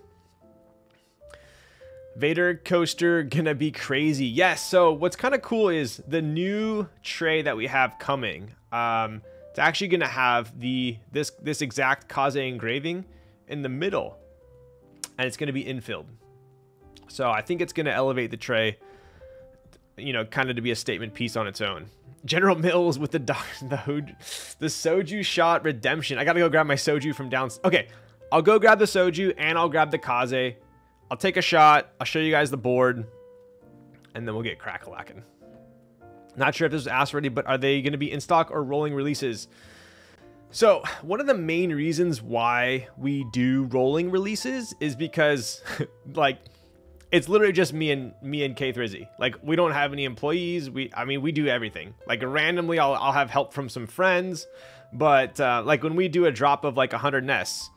Vader coaster gonna be crazy. Yes, so what's kind of cool is the new tray that we have coming. It's actually gonna have this exact kaze engraving in the middle, and it's gonna be infilled. So I think it's gonna elevate the tray, you know, kind of to be a statement piece on its own. General Mills with the soju shot redemption. I gotta go grab my soju from down. Okay, I'll go grab the soju and I'll grab the kaze. I'll take a shot. I'll show you guys the board, and then we'll get crack-a-lacking. Not sure if this was asked already, but are they going to be in stock or rolling releases? So one of the main reasons why we do rolling releases is because, like, it's literally just me and K Thrizzy. Like, we don't have any employees. I mean, we do everything. Like, randomly, I'll have help from some friends, but like when we do a drop of like 100 nests,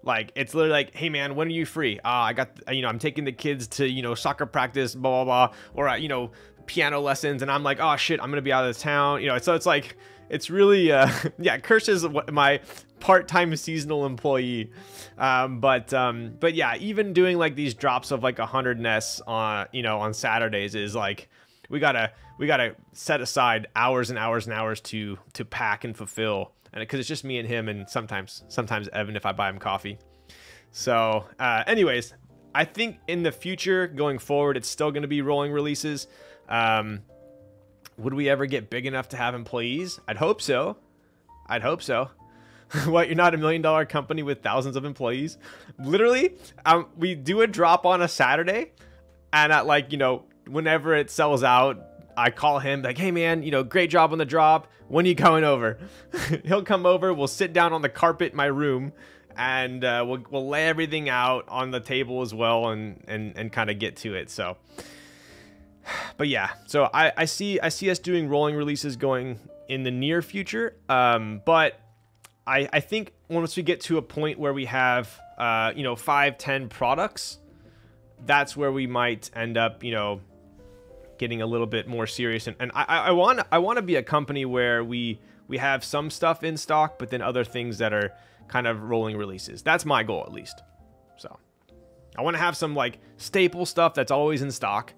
like it's literally like, hey man, when are you free? I got, I'm taking the kids to, soccer practice, blah blah blah, or piano lessons, and I'm like, oh shit, I'm gonna be out of town. So it's like, it's really yeah, Kirsch is my part-time seasonal employee. But yeah, even doing like these drops of like 100 nests on Saturdays is like, we gotta set aside hours and hours and hours to pack and fulfill, and because it's just me and him, and sometimes Evan if I buy him coffee. So anyways, I think in the future going forward, it's still going to be rolling releases. Would we ever get big enough to have employees? I'd hope so. What, you're not $1 million company with thousands of employees? Literally, we do a drop on a Saturday, and at like, whenever it sells out, I call him like, hey man, great job on the drop. When are you coming over? He'll come over. We'll sit down on the carpet in my room, and we'll lay everything out on the table as well, and kind of get to it. So, but yeah, so I see us doing rolling releases going in the near future. But I think once we get to a point where we have 5-10 products, that's where we might end up getting a little bit more serious. And I want to be a company where we have some stuff in stock, but then other things that are kind of rolling releases. That's my goal, at least. So I want to have some like staple stuff that's always in stock,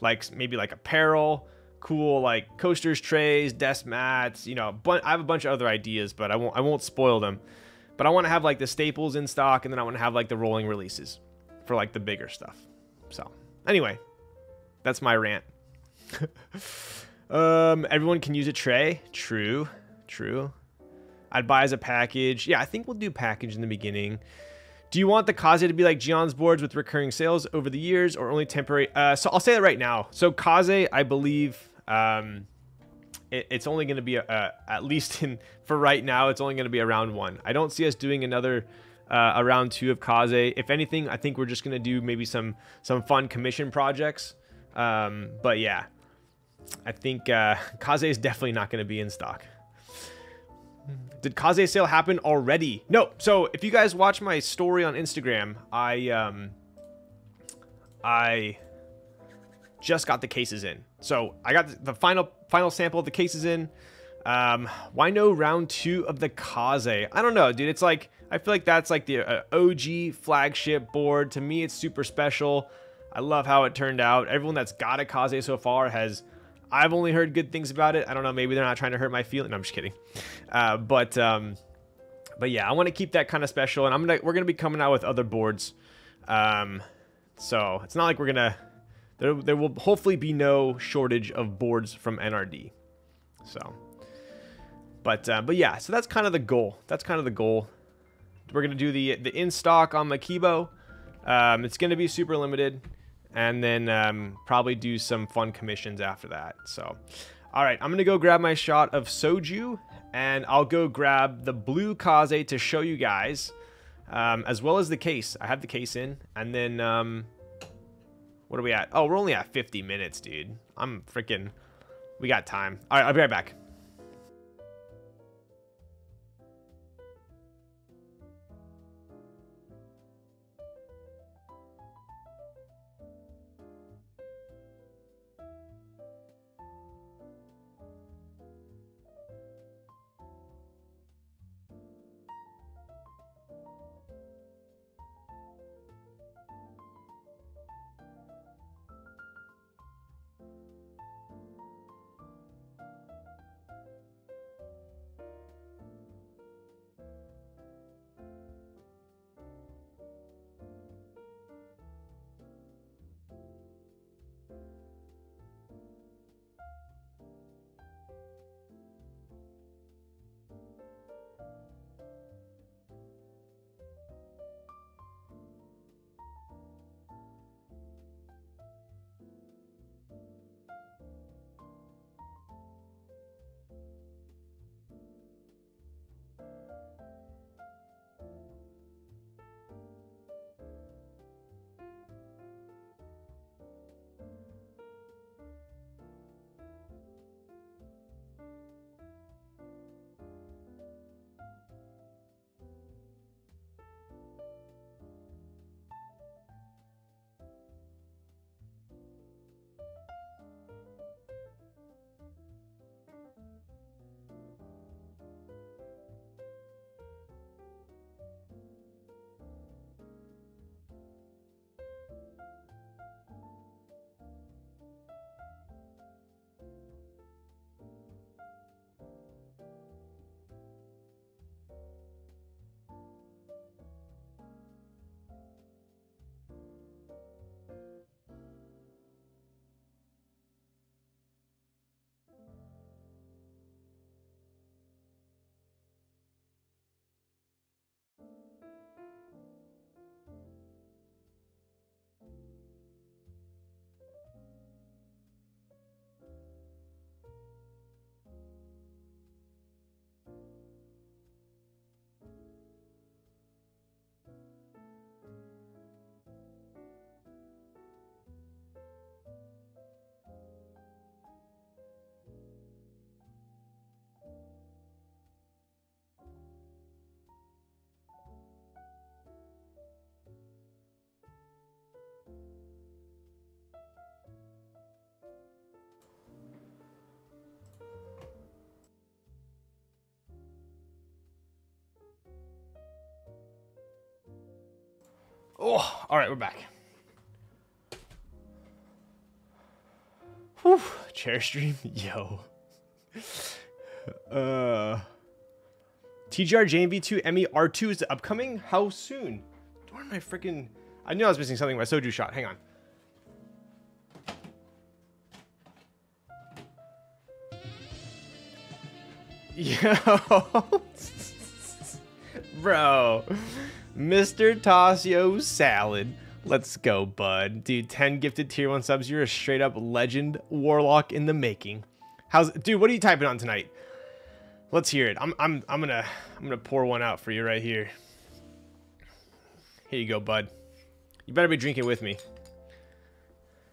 like maybe like apparel, cool like coasters, trays, desk mats. But I have a bunch of other ideas, but I won't spoil them. But I want to have like the staples in stock, and then I want to have like the rolling releases for like the bigger stuff. So anyway, that's my rant. Everyone can use a tray. True. I'd buy as a package. Yeah, I think we'll do package in the beginning. Do you want the Kaze to be like Gion's boards with recurring sales over the years, or only temporary? So I'll say that right now. So Kaze, I believe, it's only going to be at least for right now, it's only going to be a round 1. I don't see us doing another a round 2 of Kaze. If anything, I think we're just going to do maybe some fun commission projects. But yeah, I think Kaze is definitely not going to be in stock. Did Kaze sale happen already? No. So if you guys watch my story on Instagram, I just got the cases in. So I got the final sample of the cases in. Why no round 2 of the Kaze? I don't know, dude. It's like, I feel like that's like the OG flagship board. To me, it's super special. I love how it turned out. Everyone that's got a Kaze so far I've only heard good things about it. I don't know, maybe they're not trying to hurt my feelings. No, I'm just kidding. But yeah, I want to keep that kind of special, and we're gonna be coming out with other boards. So it's not like there will hopefully be no shortage of boards from NRD. So, but yeah, so that's kind of the goal. We're gonna do the in stock on the Kibo. It's gonna be super limited. And then probably do some fun commissions after that. So, all right, I'm going to go grab my shot of soju, and I'll go grab the blue Kaze to show you guys, as well as the case. I have the case in, and then, what are we at? Oh, we're only at 50 minutes, dude. We got time. All right, I'll be right back. Oh, all right, we're back. Whew, chair stream, yo. TGR JMV2 Emmy R2 is upcoming? How soon? Where am I freaking... I knew I was missing something in my soju shot. Hang on. Yo. Bro. Mr. Tasio Salad. Let's go, bud. Dude, 10 gifted tier 1 subs. You're a straight up legend warlock in the making. Dude, what are you typing on tonight? Let's hear it. I'm gonna pour one out for you right here. Here you go, bud. You better be drinking with me.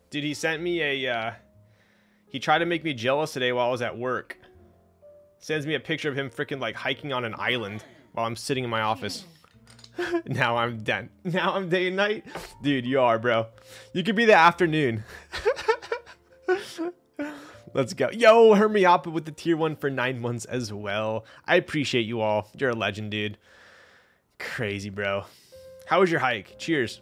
Dude, he sent me a he tried to make me jealous today while I was at work. Sends me a picture of him freaking like hiking on an island while I'm sitting in my office. Now I'm done. Now I'm day and night. Dude, you are, bro. You could be the afternoon. Let's go. Yo, Hermiapa with the tier 1 for 9 months as well. I appreciate you all. You're a legend, dude. Crazy, bro. How was your hike? Cheers.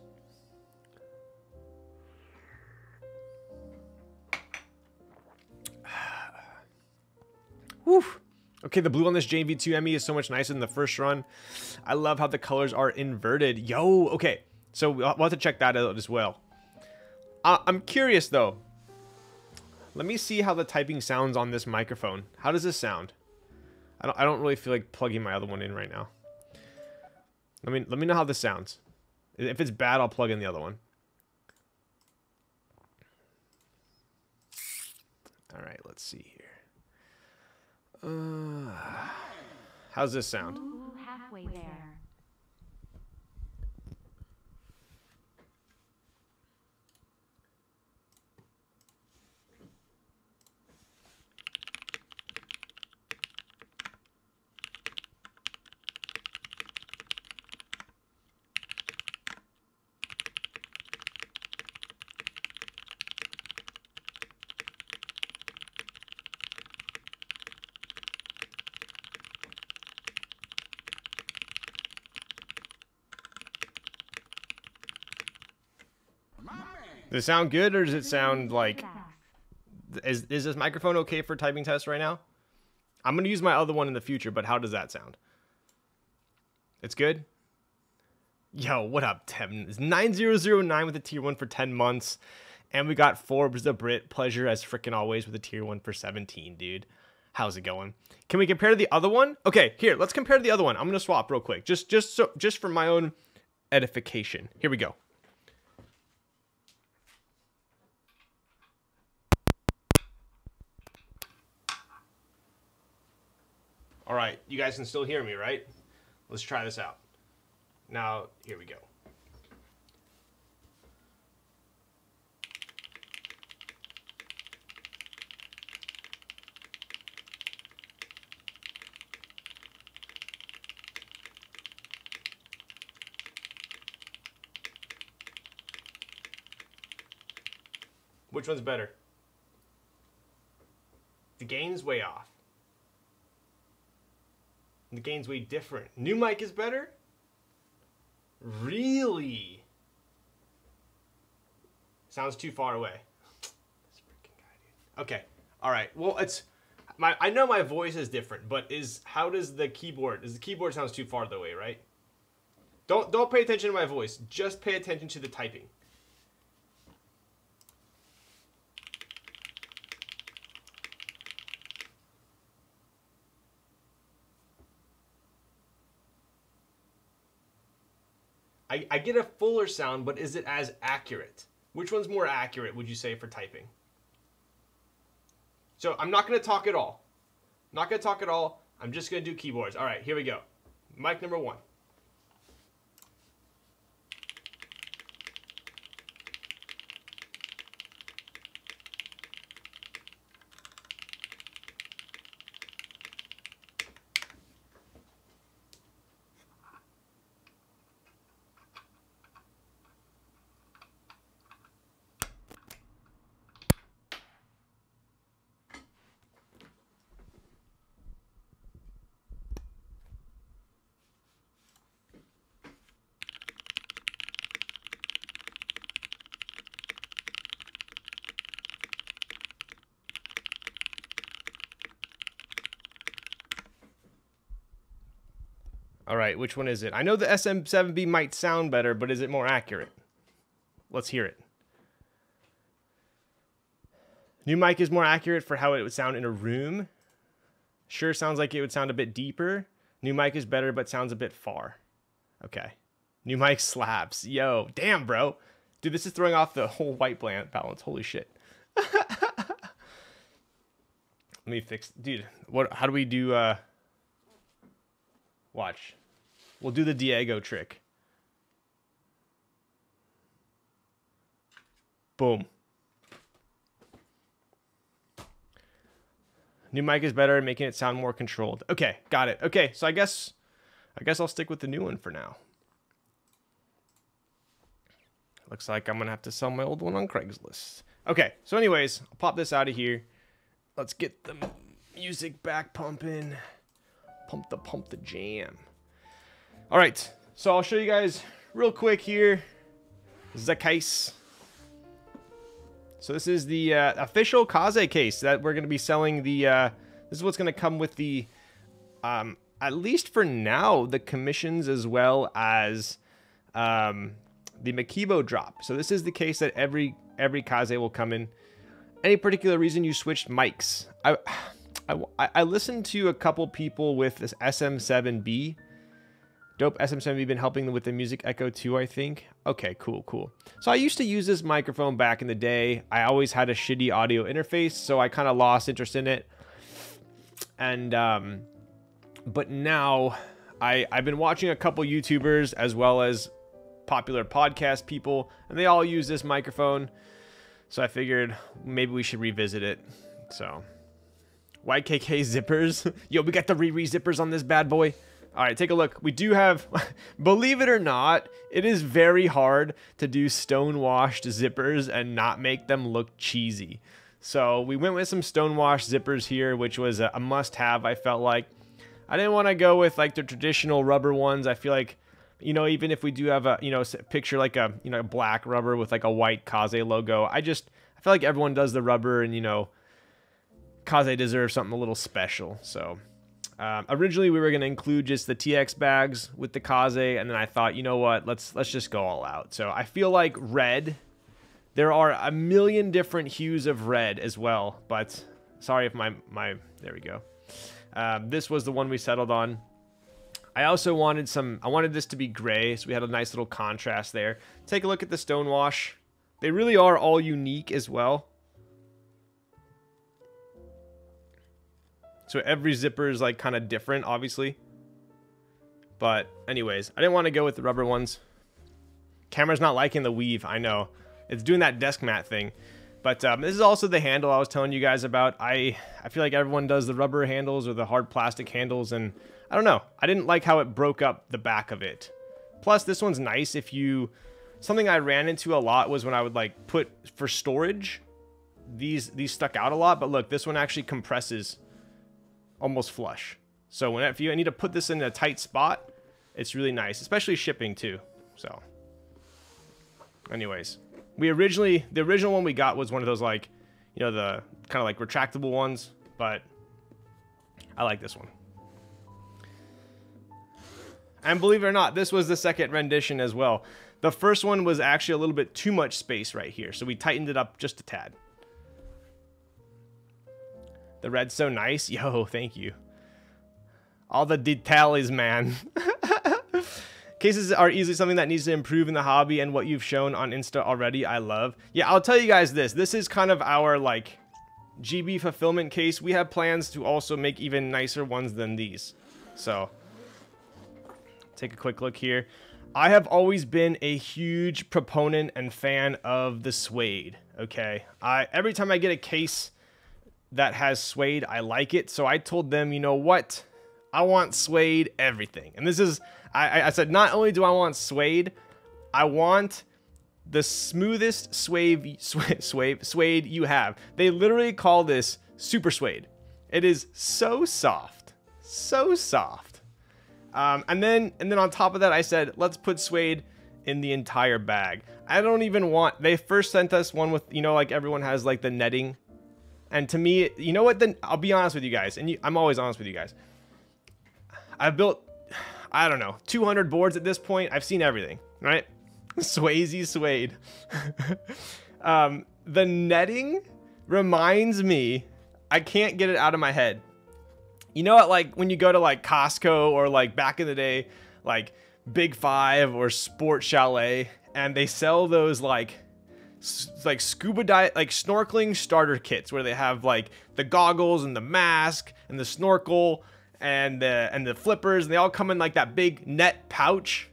Whew. Okay, the blue on this JV2 Emmy is so much nicer than the first run. I love how the colors are inverted. Yo, okay. So we'll have to check that out as well. I'm curious, though. Let me see how the typing sounds on this microphone. How does this sound? I don't really feel like plugging my other one in right now. Let me know how this sounds. If it's bad, I'll plug in the other one. All right, let's see here. How's this sound? Ooh, halfway there. Does it sound good, or does it sound like... Is this microphone okay for typing tests right now? I'm going to use my other one in the future, but how does that sound? It's good? Yo, what up, Tim? It's 9009 with a tier 1 for 10 months. And we got Forbes the Brit. Pleasure as freaking always with a tier 1 for 17, dude. How's it going? Can we compare to the other one? Okay, here, let's compare to the other one. I'm going to swap real quick. Just for my own edification. Here we go. All right, you guys can still hear me, right? Let's try this out. Now, here we go. Which one's better? The gain's way off. The gain's way different. New mic is better? Really? Sounds too far away. This freaking guy, dude. Okay. All right. Well, I know my voice is different, but how does the keyboard? The keyboard sounds too far away, right? Don't pay attention to my voice. Just pay attention to the typing. I get a fuller sound, but is it as accurate? Which one's more accurate, would you say, for typing? So I'm not going to talk at all. Not going to talk at all. I'm just going to do keyboards. All right, here we go. Mic number 1. All right, which one is it? I know the SM7B might sound better, but is it more accurate? Let's hear it. New mic is more accurate for how it would sound in a room. Sure sounds like it would sound a bit deeper. New mic is better, but sounds a bit far. Okay. New mic slaps. Yo, damn, bro. Dude, this is throwing off the whole white balance. Holy shit. Let me fix... Dude, how do we do... Watch. We'll do the Diego trick. Boom. New mic is better at making it sound more controlled. Okay, got it. Okay, so I guess I'll stick with the new one for now. Looks like I'm gonna have to sell my old one on Craigslist. Okay, so anyways, I'll pop this out of here. Let's get the music back pumping. Pump the jam. All right, so I'll show you guys real quick here. This is a case. So this is the official Kaze case that we're going to be selling. This is what's going to come with the, at least for now, the commissions as well as the Makibo drop. So this is the case that every Kaze will come in. Any particular reason you switched mics? I listened to a couple people with this SM7B. Dope. SM7B been helping them with the Music Echo 2, I think. Okay, cool. So I used to use this microphone back in the day. I always had a shitty audio interface, so I kind of lost interest in it. And but now I've been watching a couple YouTubers as well as popular podcast people, and they all use this microphone. So I figured maybe we should revisit it. So YKK zippers. Yo, we got the Riri zippers on this bad boy. All right, take a look. We do have, believe it or not, it is very hard to do stone-washed zippers and not make them look cheesy. So we went with some stone-washed zippers here, which was a must-have, I felt like. I didn't want to go with like the traditional rubber ones. I feel like, you know, even if we do have a, you know, picture like a, you know, black rubber with like a white Kaze logo, I feel like everyone does the rubber and, you know, Kaze deserves something a little special, so... originally we were going to include just the TX bags with the Kaze, and then I thought, you know what, let's just go all out. So I feel like red, there are a million different hues of red as well, but sorry if my there we go. This was the one we settled on. I also wanted I wanted this to be gray, so we had a nice little contrast there. Take a look at the stonewash. They really are all unique as well. So every zipper is like kind of different, obviously. But anyways, I didn't want to go with the rubber ones. Camera's not liking the weave, I know. It's doing that desk mat thing. But this is also the handle I was telling you guys about. I feel like everyone does the rubber handles or the hard plastic handles, and I don't know. I didn't like how it broke up the back of it. Plus, this one's nice if you... Something I ran into a lot was when I would like put for storage. These stuck out a lot, but look, this one actually compresses almost flush. So if you need to put this in a tight spot, it's really nice, especially shipping too. So anyways, the original one we got was one of those, like, you know, the kind of like retractable ones, but I like this one. And believe it or not, this was the second rendition as well. The first one was actually a little bit too much space right here, so we tightened it up just a tad. The red's so nice. Yo, thank you. All the details, man. Cases are easily something that needs to improve in the hobby, and what you've shown on Insta already, I love. Yeah, I'll tell you guys this. This is kind of our, like, GB fulfillment case. We have plans to also make even nicer ones than these. So, take a quick look here. I have always been a huge proponent and fan of the suede, okay? Every time I get a case that has suede, I like it. So I told them, you know what? I want suede everything. And this is, I said, not only do I want suede, I want the smoothest suede you have. They literally call this super suede. It is so soft, so soft. And then on top of that, I said, let's put suede in the entire bag. I don't even want, they first sent us one with, you know, like everyone has like the netting. And to me, you know what? Then I'll be honest with you guys, and I'm always honest with you guys. I I don't know, 200 boards at this point. I've seen everything, right? Swayze Suede. The netting reminds me, I can't get it out of my head. You know what, like when you go to like Costco or like back in the day, like Big Five or Sport Chalet, and they sell those like scuba dive, like snorkeling starter kits where they have like the goggles and the mask and the snorkel and the flippers, and they all come in like that big net pouch.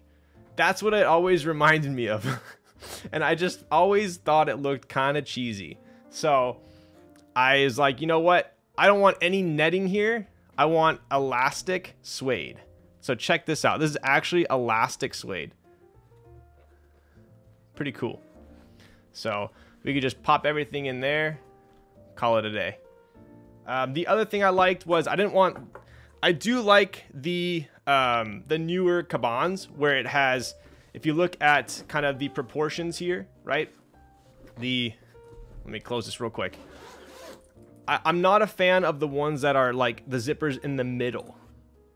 That's what it always reminded me of. And I just always thought it looked kind of cheesy. So I was like, you know what? I don't want any netting here. I want elastic suede. So check this out. This is actually elastic suede. Pretty cool. So we could just pop everything in there, call it a day. The other thing I liked was I do like the newer cabans where it has, if you look at kind of the proportions here, right? Let me close this real quick. I'm not a fan of the ones that are like the zippers in the middle,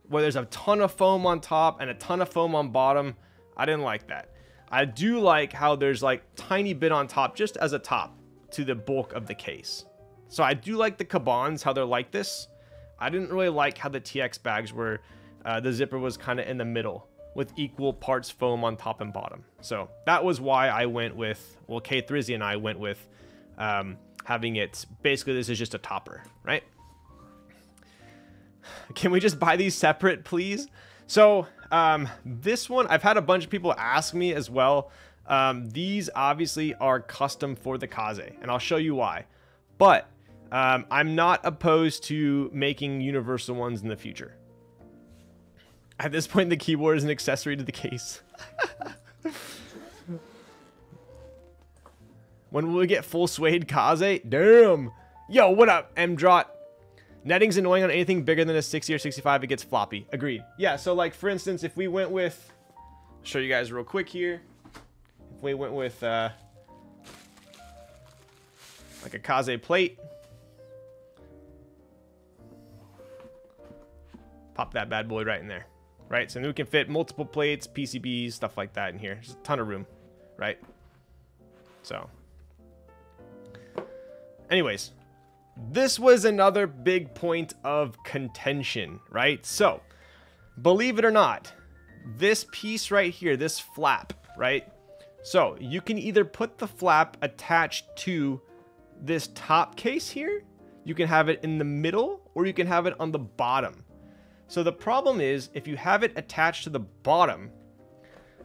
where there's a ton of foam on top and a ton of foam on bottom. I didn't like that. I do like how there's like tiny bit on top, just as a top to the bulk of the case. So I do like the cabans, how they're like this. I didn't really like how the TX bags were, the zipper was kind of in the middle with equal parts foam on top and bottom. So that was why I went with, well, K3Z and I went with having it, basically this is just a topper, right? Can we just buy these separate, please? So this one, I've had a bunch of people ask me as well. These obviously are custom for the Kaze, and I'll show you why. But I'm not opposed to making universal ones in the future. At this point, the keyboard is an accessory to the case. When will we get full suede Kaze? Damn. Yo, what up, M-Drot? Netting's annoying on anything bigger than a 60 or 65. It gets floppy. Agreed. Yeah, so like, for instance, if we went with... I'll show you guys real quick here. If we went with like a Kaze plate. Pop that bad boy right in there. Right? So then we can fit multiple plates, PCBs, stuff like that in here. There's a ton of room. Right? So... anyways, this was another big point of contention, right? So, believe it or not, this piece right here, this flap, right? So, you can either put the flap attached to this top case here, you can have it in the middle, or you can have it on the bottom. So, the problem is, if you have it attached to the bottom,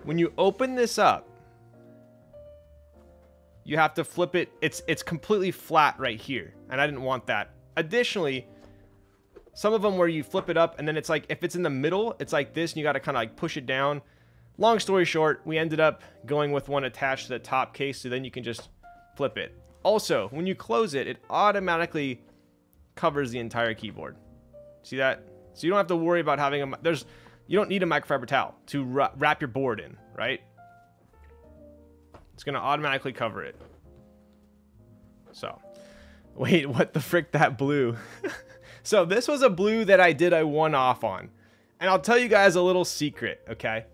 when you open this up, you have to flip it. It's completely flat right here, and I didn't want that. Additionally, some of them where you flip it up and then it's like, if it's in the middle, it's like this, and you got to kind of like push it down. Long story short, we ended up going with one attached to the top case, so then you can just flip it. Also, when you close it, it automatically covers the entire keyboard. See that? So you don't have to worry about having you don't need a microfiber towel to wrap your board in, right? It's going to automatically cover it. So, wait, what the frick, that blue? So this was a blue that I did a one-off on. And I'll tell you guys a little secret, okay?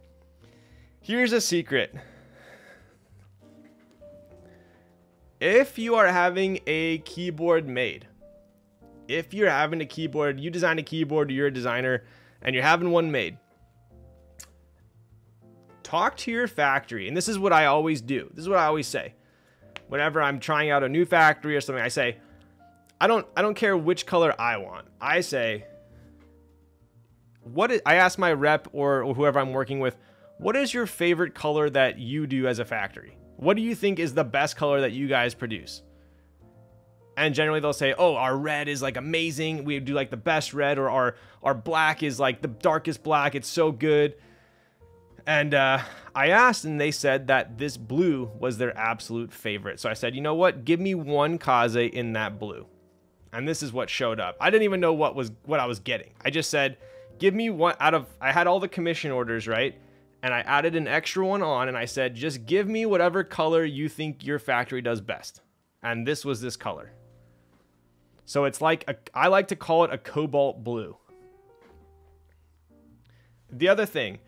Here's a secret. If you are having a keyboard made, if you're having a keyboard, you designed a keyboard, you're a designer, and you're having one made, talk to your factory. And this is what I always do. This is what I always say. Whenever I'm trying out a new factory or something, I say, I don't care which color I want. I say, I ask my rep or whoever I'm working with, what is your favorite color that you do as a factory? What do you think is the best color that you guys produce? And generally they'll say, oh, our red is like amazing. We do like the best red, or our black is like the darkest black. It's so good. And I asked, and they said that this blue was their absolute favorite. So I said, you know what? Give me one Kaze in that blue. And this is what showed up. I didn't even know what I was getting. I just said, give me one I had all the commission orders, right? And I added an extra one on, and I said, just give me whatever color you think your factory does best. And this was this color. So it's like, I like to call it a cobalt blue. The other thing,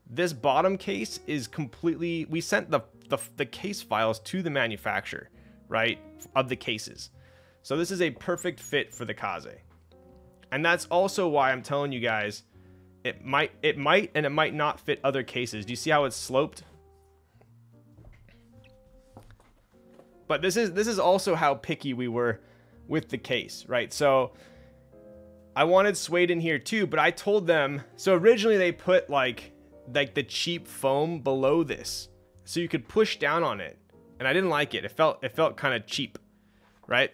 this bottom case is completely, we sent the case files to the manufacturer, right, of the cases. So this is a perfect fit for the Kaze. And that's also why I'm telling you guys, it might and it might not fit other cases. Do you see how it's sloped? But this is also how picky we were with the case, right? So I wanted suede in here too, but I told them, so originally they put like the cheap foam below this so you could push down on it, and I didn't like it. It felt kind of cheap, right?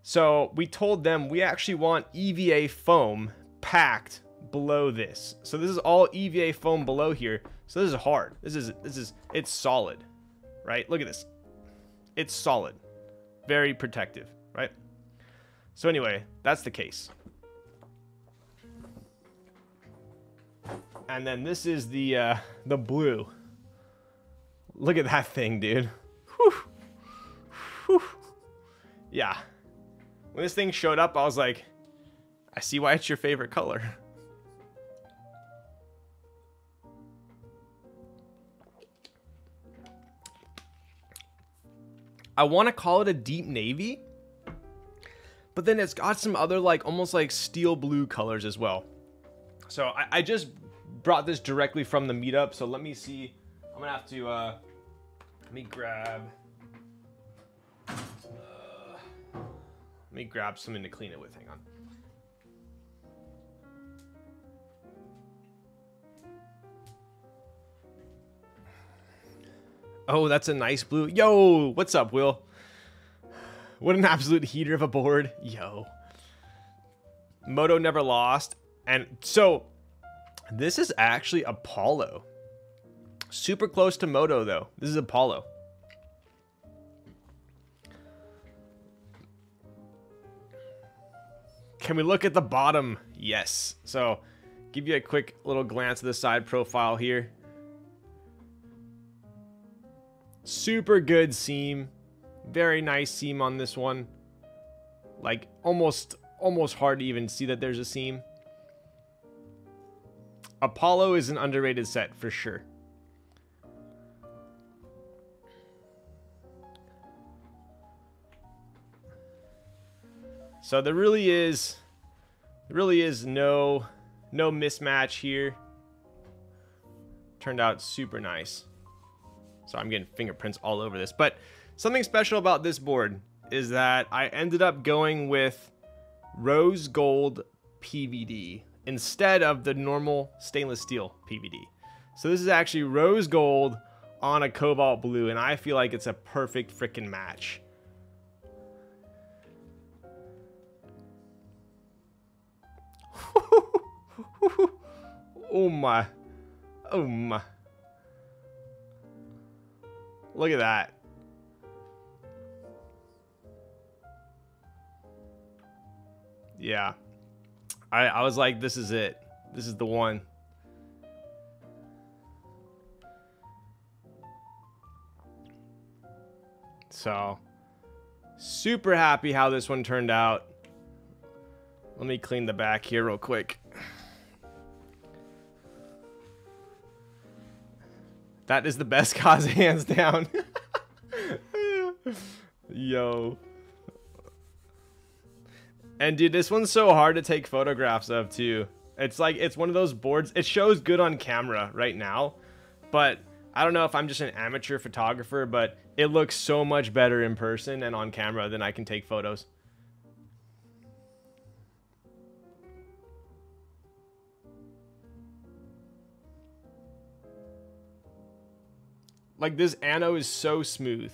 So we told them we actually want EVA foam packed below this. So this is all EVA foam below here. So this is hard. It's solid, right? Look at this. It's solid, very protective, right? So anyway, that's the case. And then this is the blue. Look at that thing, dude. Whew. Whew. Yeah. When this thing showed up, I was like, I see why it's your favorite color. I want to call it a deep navy, but then it's got some other like almost like steel blue colors as well. So I just brought this directly from the meetup. So let me see. I'm gonna have to let me grab something to clean it with. Hang on. Oh, that's a nice blue. Yo, what's up, Will? What an absolute heater of a board. Yo. Moto never lost. And so this is actually Apollo. Super close to Moto, though. This is Apollo. Can we look at the bottom? Yes. So give you a quick little glance at the side profile here. Super good seam. Very nice seam on this one. Like almost hard to even see that there's a seam. Apollo is an underrated set for sure. So there really is no mismatch here. Turned out super nice. So I'm getting fingerprints all over this. But something special about this board is that I ended up going with rose gold PVD instead of the normal stainless steel PVD. So this is actually rose gold on a cobalt blue, and I feel like it's a perfect freaking match. Oh my. Oh my. Look at that. Yeah. I was like, this is it. This is the one. So, super happy how this one turned out. Let me clean the back here real quick. That is the best Kaze, hands down. Yo. And dude, this one's so hard to take photographs of too. It's like, it's one of those boards. It shows good on camera right now, but I don't know if I'm just an amateur photographer, but it looks so much better in person and on camera than I can take photos. Like, this ano is so smooth.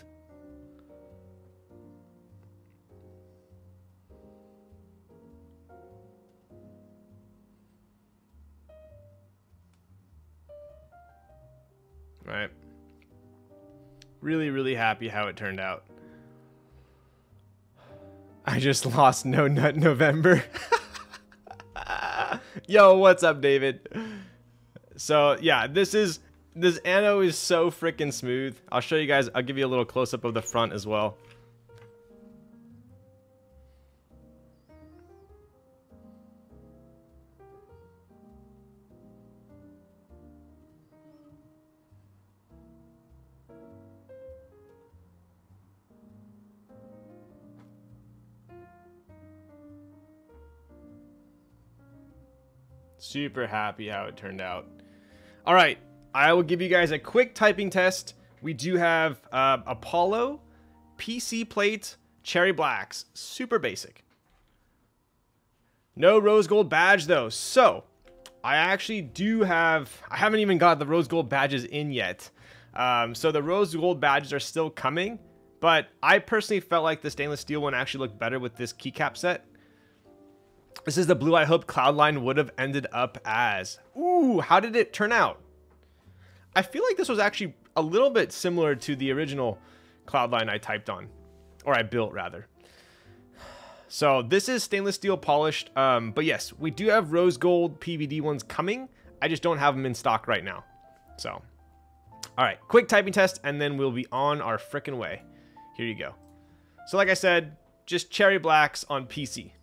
Right. Really, really happy how it turned out. I just lost No Nut November. Yo, what's up, David? So, yeah, this ano is so freaking smooth. I'll show you guys. I'll give you a little close-up of the front as well. Super happy how it turned out. All right, I will give you guys a quick typing test. We do have Apollo, PC plate, cherry blacks. Super basic. No rose gold badge though. So I actually do have, I haven't even got the rose gold badges in yet. So the rose gold badges are still coming, but I personally felt like the stainless steel one actually looked better with this keycap set. This is the blue I hope Cloudline would have ended up as. Ooh, how did it turn out? I feel like this was actually a little bit similar to the original Cloudline I typed on, or I built rather. So this is stainless steel polished, but yes, we do have rose gold PVD ones coming. I just don't have them in stock right now. So, all right, quick typing test, and then we'll be on our frickin' way. Here you go. So like I said, just cherry blacks on PC.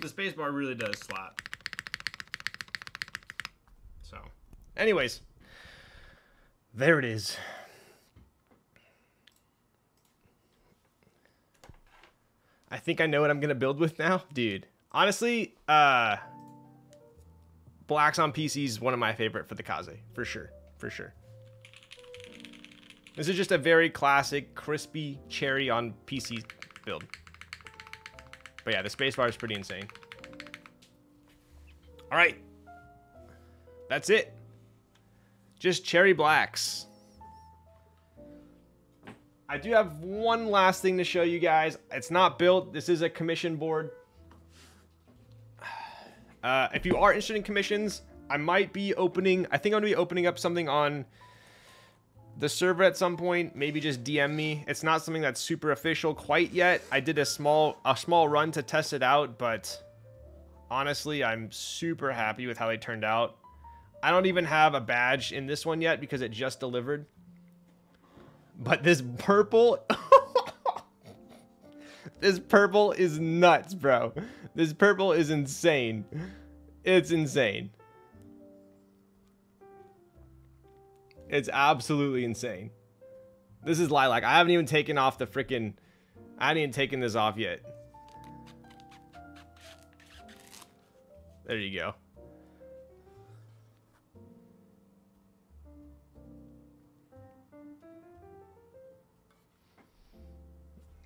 The spacebar really does slap. So, anyways, there it is. I think I know what I'm gonna build with now, dude. Honestly, blacks on PC is one of my favorite for the Kaze, for sure, for sure. This is just a very classic, crispy cherry on PC build. But yeah, the spacebar is pretty insane. All right. That's it. Just cherry blacks. I do have one last thing to show you guys. It's not built. This is a commission board. If you are interested in commissions, I might be opening, I think I'm going to be opening up something on the server at some point. Maybe just DM me. It's not something that's super official quite yet. I did a small run to test it out, but honestly, I'm super happy with how they turned out. I don't even have a badge in this one yet because it just delivered. But this purple, this purple is nuts, bro. This purple is insane. It's insane. It's absolutely insane. This is lilac. I haven't even taken off the freaking... I haven't even taken this off yet. There you go.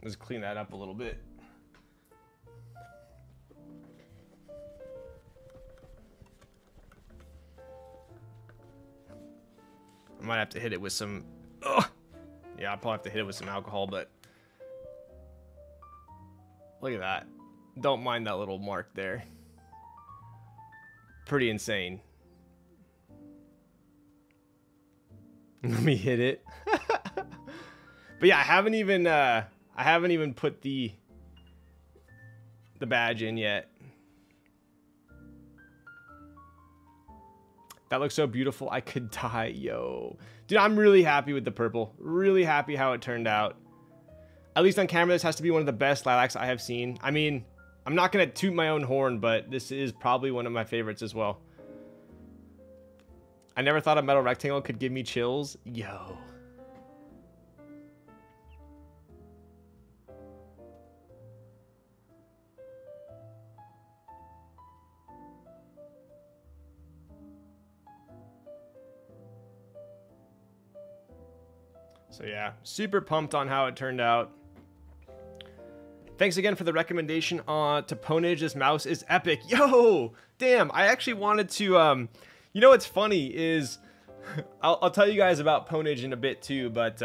Let's clean that up a little bit. I might have to hit it with some... Ugh. Yeah, I'll probably have to hit it with some alcohol, but... Look at that. Don't mind that little mark there. Pretty insane. Let me hit it. But yeah, I haven't even put the badge in yet. That looks so beautiful. I could die, yo. Dude, I'm really happy with the purple. Really happy how it turned out. At least on camera, this has to be one of the best lilacs I have seen. I mean, I'm not going to toot my own horn, but this is probably one of my favorites as well. I never thought a metal rectangle could give me chills. Yo. So yeah, super pumped on how it turned out. Thanks again for the recommendation on to Ponage. This mouse is epic. Yo, damn, I actually wanted to, you know what's funny is, I'll tell you guys about Ponage in a bit too, but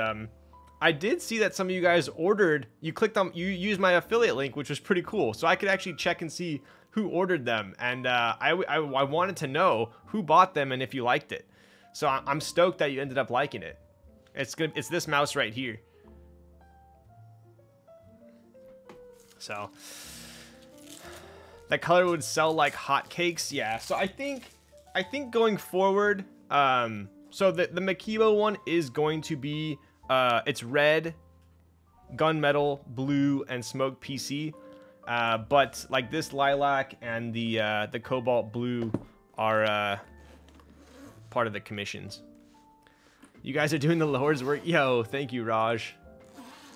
I did see that some of you guys ordered, you used my affiliate link, which was pretty cool. So I could actually check and see who ordered them. And I wanted to know who bought them and if you liked it. So I'm stoked that you ended up liking it. It's this mouse right here. So that color would sell like hotcakes. Yeah. So I think going forward, so the Makebo one is going to be, it's red, gunmetal, blue, and smoke PC. But like this lilac and the cobalt blue are part of the commissions. You guys are doing the Lord's work. Yo, thank you, Raj.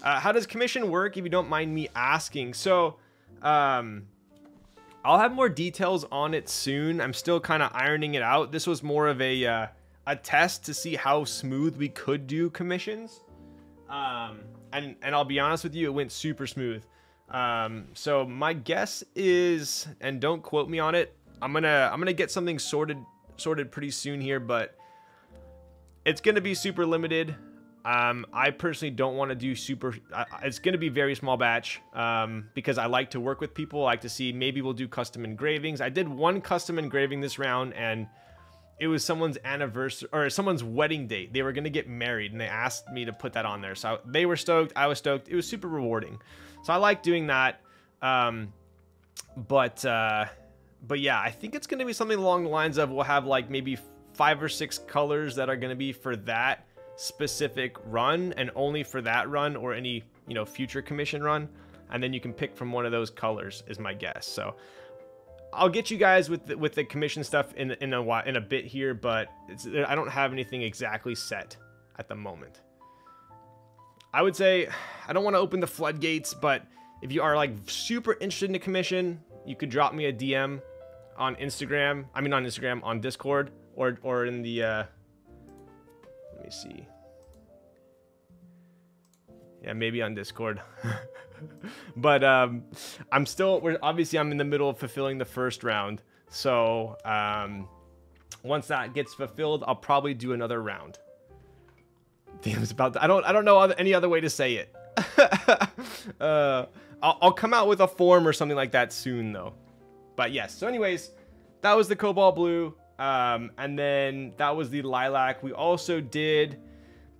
How does commission work, if you don't mind me asking? So, I'll have more details on it soon. I'm still kind of ironing it out. This was more of a test to see how smooth we could do commissions. And I'll be honest with you, it went super smooth. So my guess is, and don't quote me on it, I'm gonna get something sorted pretty soon here, but it's gonna be super limited. I personally don't want to do it's going to be very small batch, because I like to work with people. I like to see, maybe we'll do custom engravings. I did one custom engraving this round, and it was someone's anniversary or someone's wedding date. They were going to get married, and they asked me to put that on there. So they were stoked. I was stoked. It was super rewarding. So I like doing that. But yeah, I think it's going to be something along the lines of, we'll have like maybe 5 or 6 colors that are going to be for that specific run, and only for that run, or any, you know, future commission run, and then you can pick from one of those colors, is my guess. So I'll get you guys with the commission stuff in a bit here, but I don't have anything exactly set at the moment. I would say I don't want to open the floodgates, but if you are like super interested in a commission, you could drop me a DM on Instagram. I mean, on Instagram, on Discord, or in the let me see. Yeah, maybe on Discord. But I'm in the middle of fulfilling the first round. So once that gets fulfilled, I'll probably do another round. Damn, it's about I don't know any other way to say it. I'll come out with a form or something like that soon though. But yes, so anyways, that was the cobalt blue. And then that was the lilac. We also did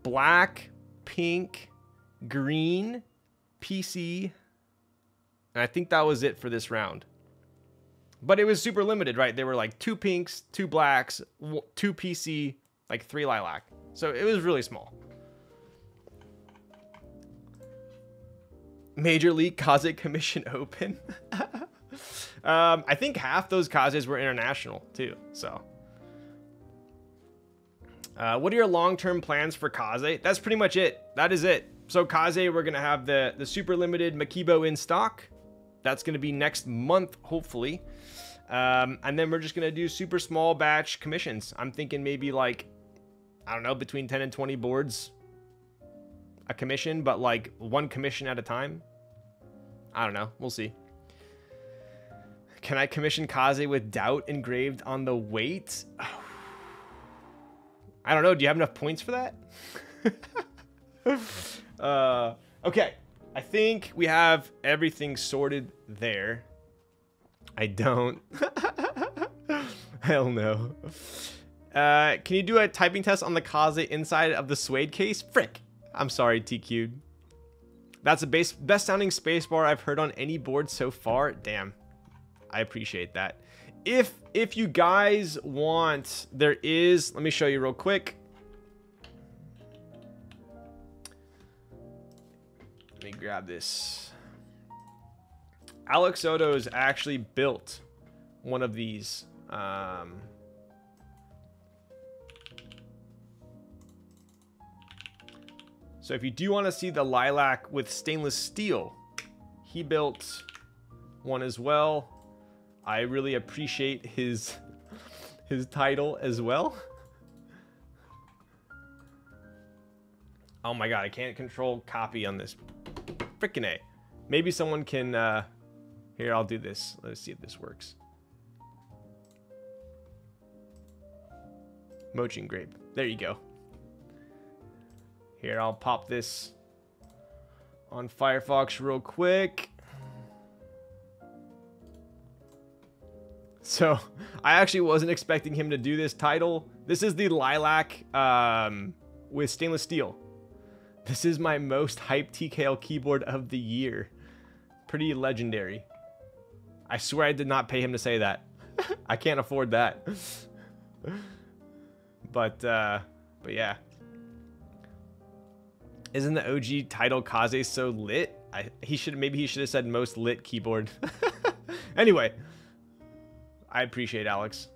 black, pink, green, PC, and I think that was it for this round. But it was super limited, right? There were like 2 pinks, 2 blacks, 2 PC, like 3 lilac. So it was really small. Major League Kaze Commission Open. I think half those Kazes were international too. So, what are your long-term plans for Kaze? That's pretty much it. That is it. So Kaze, we're gonna have the super limited Makebo in stock. That's gonna be next month, hopefully. And then we're just gonna do super small batch commissions. I'm thinking maybe like, I don't know, between 10 and 20 boards a commission, but like 1 commission at a time. I don't know. We'll see. Can I commission Kaze with doubt engraved on the weight? Oh. I don't know. Do you have enough points for that? Okay. I think we have everything sorted there. I don't. Hell no. Can you do a typing test on the Kaze inside of the suede case? Frick. I'm sorry, TQ. That's the best sounding spacebar I've heard on any board so far. Damn. I appreciate that. If you guys want, there is, let me show you real quick. Let me grab this. Alex Soto has actually built one of these. So if you do want to see the lilac with stainless steel, he built one as well. I really appreciate his title as well. Oh my god, I can't control copy on this. Frickin' A. Maybe someone can, here, I'll do this. Let's see if this works. Mochi and grape. There you go. Here, I'll pop this on Firefox real quick. So, I actually wasn't expecting him to do this title. This is the Lilac with stainless steel. This is my most hyped TKL keyboard of the year. Pretty legendary. I swear I did not pay him to say that. I can't afford that. But yeah. Isn't the OG title Kaze so lit? Maybe he should have said most lit keyboard. Anyway, I appreciate Alex.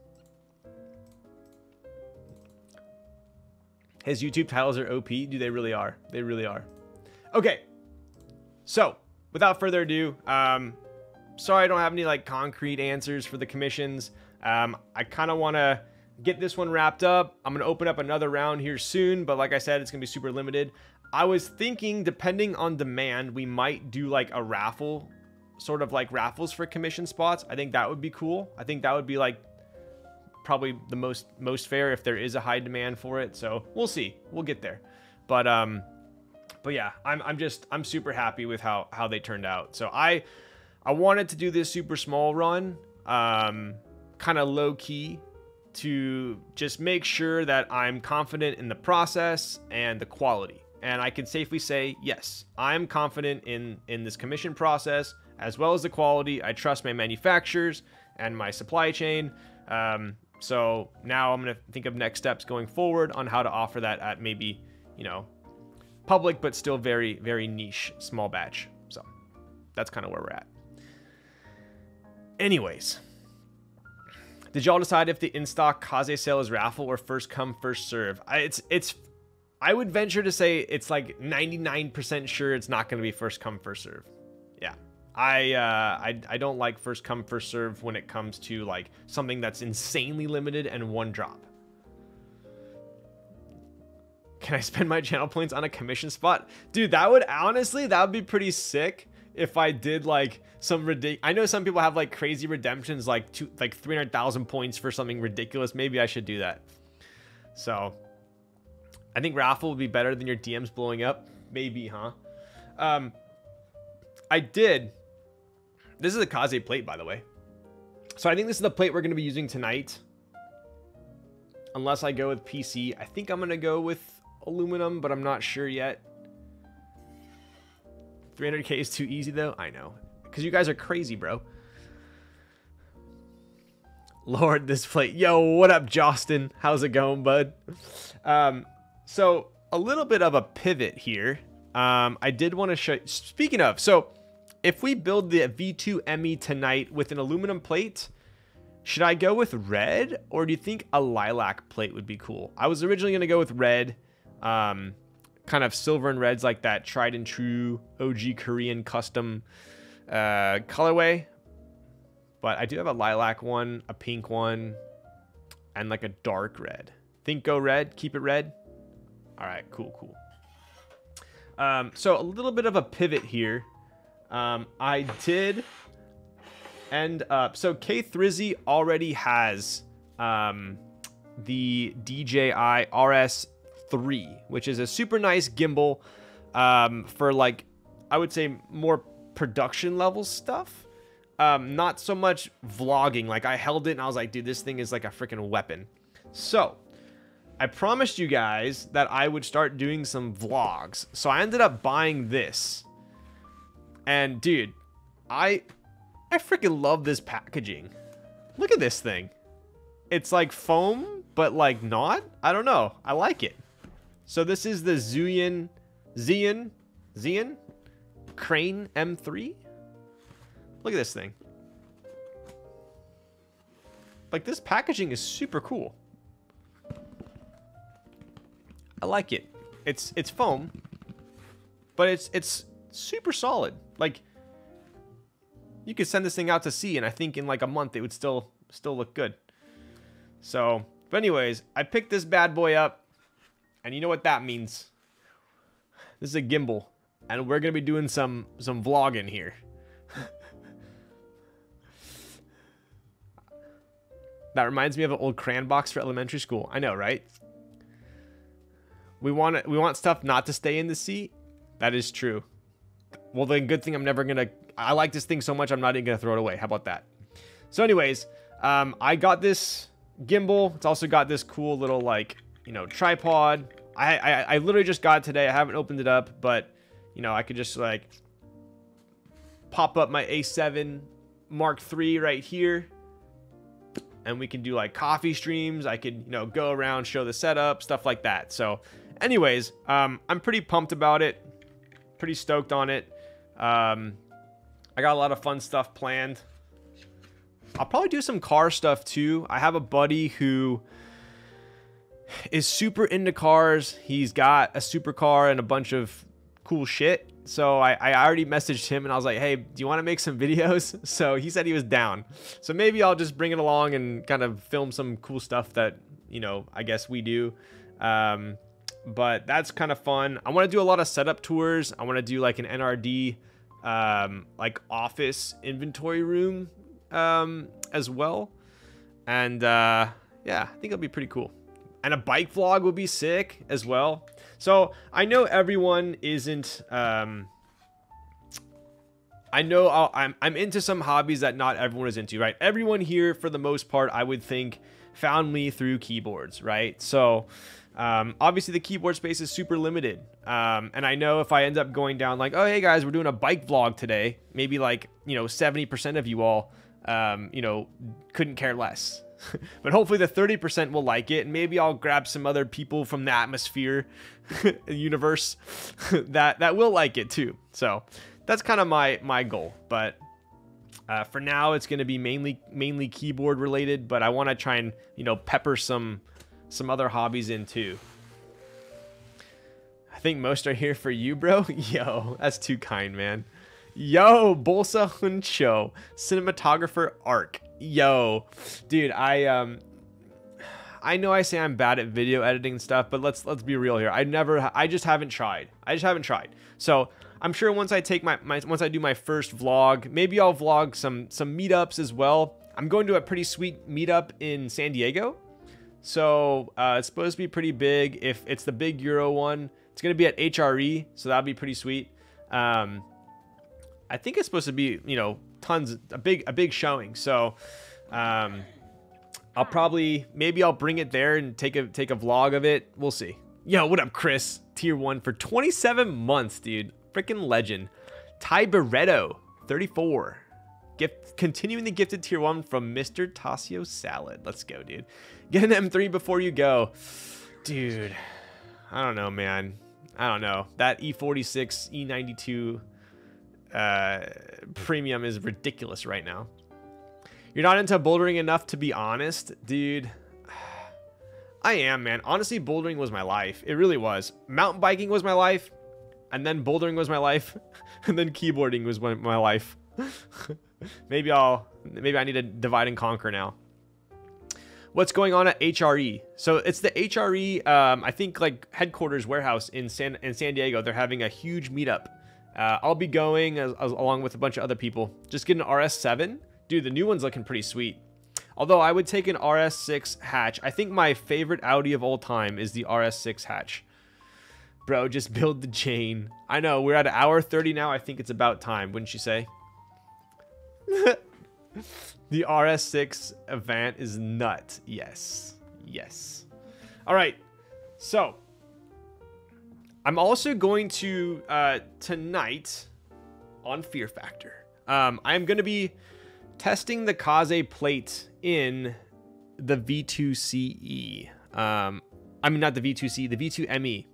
His YouTube titles are OP. Dude, they really are. They really are. Okay. So, without further ado, sorry I don't have any like concrete answers for the commissions. I kind of want to get this one wrapped up. I'm going to open up another round here soon, but like I said, it's going to be super limited. I was thinking, depending on demand, we might do like a raffle, sort of like raffles for commission spots. I think that would be cool. I think that would be like probably the most fair if there is a high demand for it. So we'll see. We'll get there. But yeah, I'm super happy with how they turned out. So I wanted to do this super small run, kind of low key, to just make sure that I'm confident in the process and the quality. And I can safely say, yes, I'm confident in this commission process as well as the quality. I trust my manufacturers and my supply chain. So now I'm going to think of next steps going forward on how to offer that at maybe, you know, public, but still very, very niche, small batch. So that's kind of where we're at. Anyways, did y'all decide if the in-stock Kaze sale is raffle or first come, first serve? I would venture to say it's like 99% sure it's not going to be first come, first serve. Yeah. I don't like first come, first serve when it comes to like something that's insanely limited and one drop. Can I spend my channel points on a commission spot? Dude, that would be pretty sick if I did like some ridiculous. I know some people have like crazy redemptions, like 300,000 points for something ridiculous. Maybe I should do that. So I think raffle would be better than your DMs blowing up. Maybe, huh? This is a Kaze plate, by the way. So I think this is the plate we're going to be using tonight. Unless I go with PC. I think I'm going to go with aluminum, but I'm not sure yet. 300k is too easy, though. I know. Because you guys are crazy, bro. Lord, this plate. Yo, what up, Justin? How's it going, bud? So a little bit of a pivot here. I did want to show. Speaking of, so if we build the V2 ME tonight with an aluminum plate, should I go with red, or do you think a lilac plate would be cool? I was originally going to go with red, kind of silver and reds, like that tried and true OG Korean custom colorway. But I do have a lilac one, a pink one, and like a dark red. Think go red, keep it red. All right, cool. So a little bit of a pivot here. I did end up, so K3 already has the DJI RS3, which is a super nice gimbal for like, I would say more production level stuff. Not so much vlogging. Like I held it and I was like, dude, this thing is like a freaking weapon. So I promised you guys that I would start doing some vlogs. So I ended up buying this. And dude, I freaking love this packaging. Look at this thing. It's like foam, but like not. I don't know. I like it. So this is the Xeon Crane M3. Look at this thing. Like this packaging is super cool. I like it. It's foam, but it's super solid. Like you could send this thing out to sea, and I think in like a month it would still look good. So, but anyways, I picked this bad boy up, and you know what that means. This is a gimbal. and we're gonna be doing some vlogging here. That reminds me of an old crayon box for elementary school. I know, right? We want stuff not to stay in the seat. That is true. Well, then good thing I'm never gonna. I like this thing so much I'm not even gonna throw it away. How about that? So, anyways, I got this gimbal. It's also got this cool little like tripod. I literally just got it today. I haven't opened it up, but I could just like pop up my A7 Mark III right here. And we can do like coffee streams. I could, go around, show the setup, stuff like that. So anyways, I'm pretty pumped about it. Pretty stoked on it. I got a lot of fun stuff planned. I'll probably do some car stuff too. I have a buddy who is super into cars. He's got a supercar and a bunch of cool shit. So I already messaged him and I was like, hey, do you want to make some videos? So he said he was down. So maybe I'll just bring it along and kind of film some cool stuff that, I guess we do. But that's kind of fun. I want to do a lot of setup tours. I want to do like an NRD, like office inventory room, as well. And, yeah, I think it'll be pretty cool. And a bike vlog would be sick as well. So I know everyone isn't. I know I'm into some hobbies that not everyone is into, right? Everyone here, for the most part, I would think, found me through keyboards, right? So obviously the keyboard space is super limited. And I know if I end up going down like, oh, hey guys, we're doing a bike vlog today, maybe like 70% of you all, couldn't care less. But hopefully the 30% will like it, and maybe I'll grab some other people from the atmosphere universe that will like it too. So that's kind of my goal. But for now, it's going to be mainly keyboard related. But I want to try and pepper some other hobbies in too. I think most are here for you, bro. Yo, that's too kind, man. Yo, Bolsa Huncho, cinematographer Arc. Yo, dude, I know I say I'm bad at video editing and stuff, but let's be real here. I just haven't tried. So I'm sure once I take once I do my first vlog, maybe I'll vlog some meetups as well. I'm going to a pretty sweet meetup in San Diego. So it's supposed to be pretty big. If it's the big Euro one, it's going to be at HRE. So that'll be pretty sweet. I think it's supposed to be, tons, a big showing. So, I'll probably, maybe I'll bring it there and take a vlog of it. We'll see. Yo, what up, Chris? Tier 1 for 27 months, dude. Freaking legend. Ty Barretto, 34. Continuing the gifted tier 1 from Mr. Tasio Salad. Let's go, dude. Get an M3 before you go. Dude, I don't know, man. I don't know. That E46, E92 premium is ridiculous right now. You're not into bouldering enough to be honest, dude. I am, man. Honestly, bouldering was my life. It really was. Mountain biking was my life, and then bouldering was my life, and then keyboarding was my life. maybe I need to divide and conquer now. What's going on at HRE? So it's the HRE, I think like headquarters warehouse in San Diego. They're having a huge meetup. I'll be going along with a bunch of other people. Just get an RS7. Dude, the new one's looking pretty sweet. Although I would take an RS6 hatch. I think my favorite Audi of all time is the RS6 hatch. Bro, just build the chain. I know, we're at an hour 30 now. I think it's about time, wouldn't you say? The RS6 Avant is nut. Yes. Yes. All right. So, I'm also going to, tonight, on Fear Factor, I'm going to be testing the Kaze plate in the V2CE. I mean, not the V2C, the V2ME.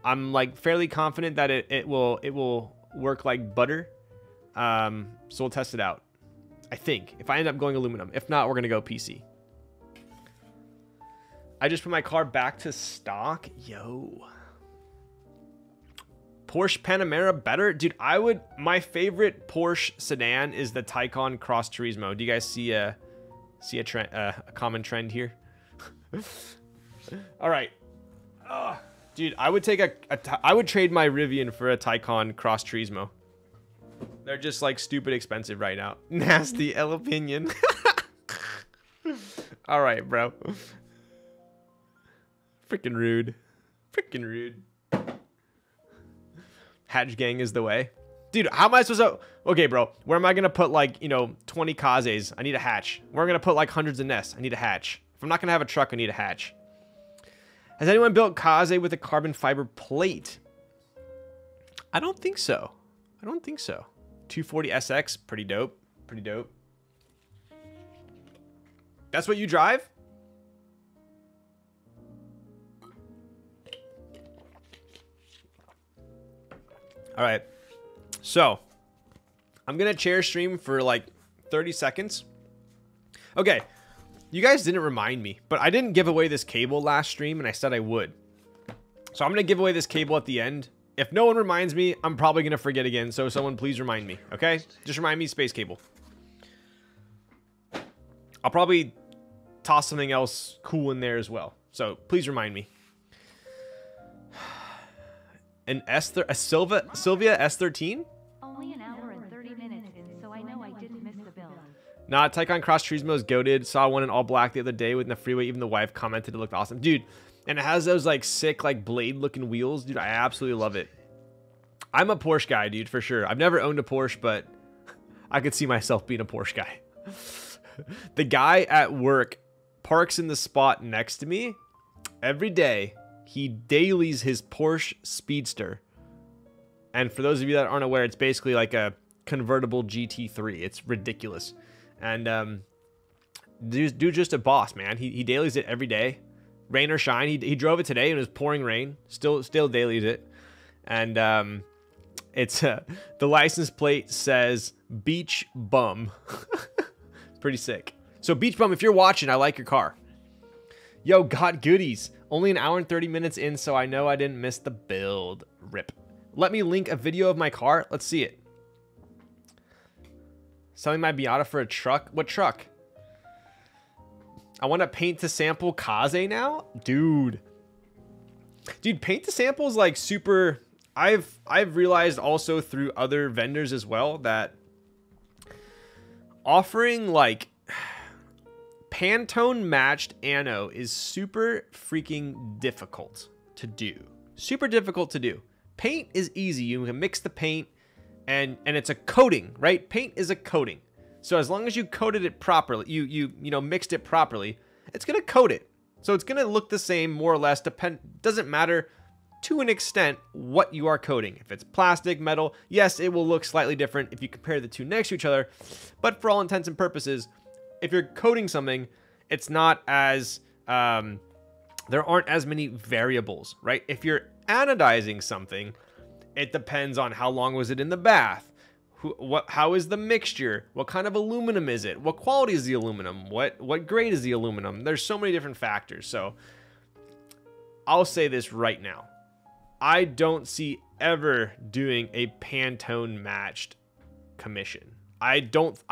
I'm like fairly confident that it will work like butter. So we'll test it out. I think if I end up going aluminum, if not, we're going to go PC. I just put my car back to stock. Yo. Porsche Panamera better? Dude, my favorite Porsche sedan is the Taycan Cross Turismo. Do you guys see a trend, a common trend here? All right. Dude, I would take I would trade my Rivian for a Taycan Cross Turismo. They're just like stupid expensive right now. Nasty L opinion. All right, bro. Freaking rude. Freaking rude. Hatch gang is the way. Dude, how am I supposed to... Okay, bro. Where am I going to put, like, you know, 20 Kazes? I need a hatch. Where am I going to put, like, hundreds of nests? I need a hatch. If I'm not going to have a truck, I need a hatch. Has anyone built Kaze with a carbon fiber plate? I don't think so. I don't think so. 240SX. Pretty dope. Pretty dope. That's what you drive? All right. So, I'm going to chair stream for like 30 seconds. Okay. You guys didn't remind me, but I didn't give away this cable last stream, and I said I would. So I'm going to give away this cable at the end. If no one reminds me, I'm probably going to forget again. So someone please remind me, okay? Just remind me, space cable. I'll probably toss something else cool in there as well. So please remind me. A Sylvia S13? Only an hour and 30 minutes in, so I know I didn't miss the build. Nah, Taycan Cross Turismo is goated. Saw one in all black the other day within the freeway. Even the wife commented it looked awesome. Dude, and it has those like sick like blade looking wheels. Dude, I absolutely love it. I'm a Porsche guy, dude, for sure. I've never owned a Porsche, but I could see myself being a Porsche guy. The guy at work parks in the spot next to me every day. He dailies his Porsche Speedster. And for those of you that aren't aware, it's basically like a convertible GT3. It's ridiculous. And dude just a boss, man. He dailies it every day. Rain or shine. He drove it today and it was pouring rain. Still dailies it. And it's the license plate says Beach Bum. Pretty sick. So Beach Bum, if you're watching, I like your car. Yo, got goodies. Only an hour and 30 minutes in, so I know I didn't miss the build. Rip. Let me link a video of my car. Let's see it. Selling my Miata for a truck? What truck? I want to paint to sample Kaze now? Dude, paint to sample is like super... I've realized also through other vendors as well that offering like Pantone matched ano is super freaking difficult to do. Super difficult to do. Paint is easy. You can mix the paint and it's a coating, right? Paint is a coating. So as long as you coated it properly, you know, mixed it properly, it's going to coat it. So it's going to look the same more or less. Doesn't matter to an extent what you are coating. If it's plastic, metal, yes, it will look slightly different if you compare the two next to each other. But for all intents and purposes, if you're coating something, it's not as, there aren't as many variables, right? If you're anodizing something, it depends on how long was it in the bath, how is the mixture, what kind of aluminum is it, what quality is the aluminum, what grade is the aluminum. There's so many different factors. So I'll say this right now. I don't see ever doing a Pantone matched commission. I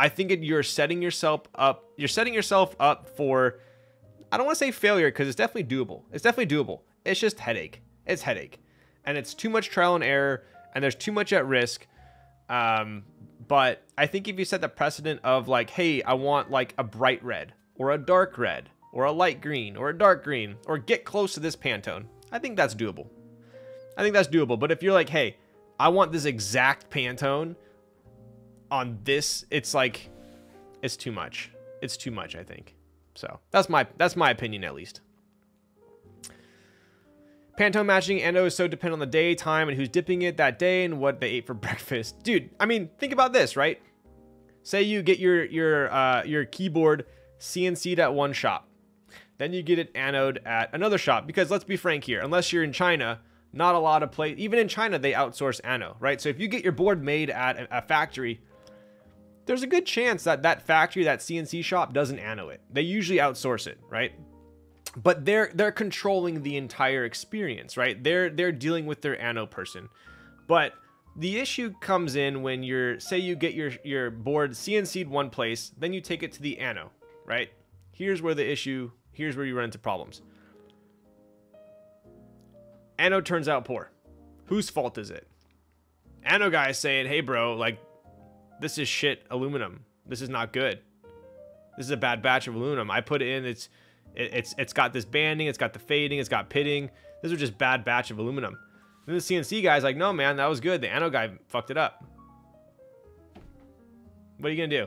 think you're setting yourself up for, I don't want to say failure because it's definitely doable. It's definitely doable. It's just headache. It's headache. And it's too much trial and error and there's too much at risk. But I think if you set the precedent of like, hey, I want like a bright red or a dark red or a light green or a dark green or get close to this Pantone, I think that's doable. I think that's doable. But if you're like, hey, I want this exact Pantone on this, it's like, it's too much. It's too much, I think. So that's my opinion at least. Pantone matching ano is so dependent on the day, time, and who's dipping it that day and what they ate for breakfast. Dude, I mean, think about this, right? Say you get your keyboard CNC'd at one shop. Then you get it anode at another shop. Because let's be frank here, unless you're in China, not a lot of places, even in China, they outsource ano, right? So if you get your board made at a factory, there's a good chance that that factory, that CNC shop doesn't ano it. They usually outsource it, right? But they're controlling the entire experience, right? They're dealing with their ano person. But the issue comes in when say you get your board CNC'd one place, then you take it to the ano, right? Here's where you run into problems. Anode turns out poor. Whose fault is it? Anode guy is saying, hey bro, like, this is shit aluminum. This is not good. This is a bad batch of aluminum. I put it in, it's got this banding, it's got the fading, it's got pitting. This was just bad batch of aluminum. Then the CNC guy's like, no man, that was good. The anode guy fucked it up. What are you gonna do?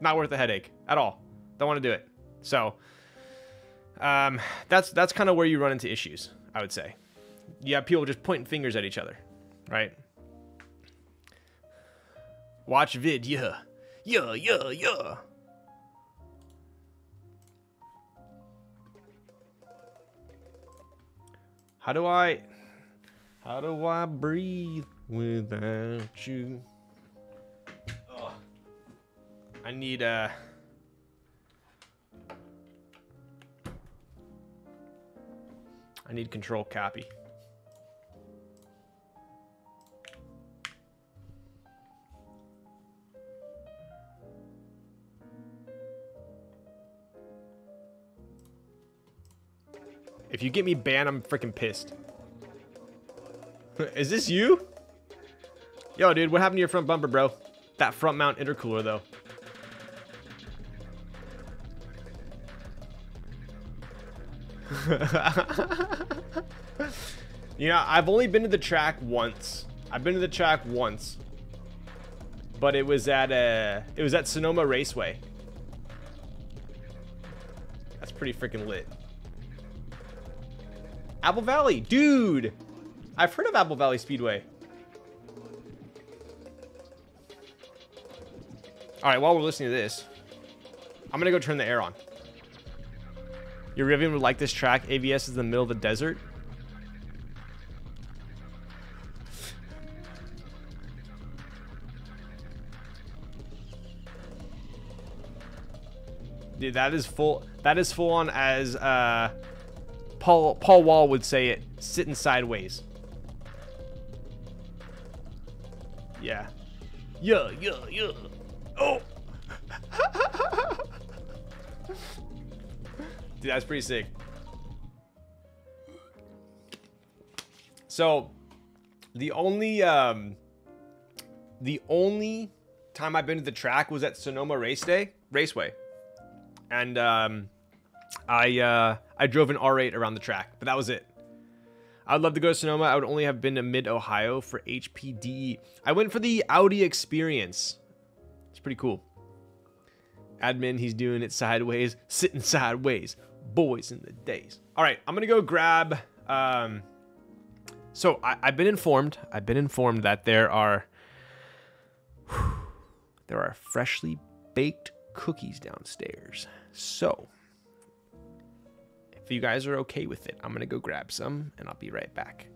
Not worth the headache at all. Don't want to do it. So that's kind of where you run into issues, I would say. You have people just pointing fingers at each other, right? Watch vid, yeah. Yeah, yeah, yeah. How do I breathe without you? Ugh. I need control copy. If you get me banned, I'm freaking pissed. Is this you? Yo, dude, what happened to your front bumper, bro? That front mount intercooler, though. You know, I've only been to the track once. But it was at Sonoma Raceway. That's pretty freaking lit. Apple Valley, dude. I've heard of Apple Valley Speedway. All right, while we're listening to this, I'm gonna go turn the air on. Your Rivian would like this track. AVS is in the middle of the desert. Dude, that is full on, as Paul Wall would say it, sitting sideways. Yeah. Yeah. Oh. Dude, that's pretty sick. So, the only time I've been to the track was at Sonoma Raceway. And I drove an R8 around the track, but that was it. I'd love to go to Sonoma. I would only have been to Mid-Ohio for HPDE. I went for the Audi experience. It's pretty cool. Admin, he's doing it sideways, sitting sideways. Boys in the days. All right, I'm gonna go grab. So I've been informed. That there are freshly baked cookies downstairs. So if you guys are okay with it, I'm gonna go grab some, and I'll be right back.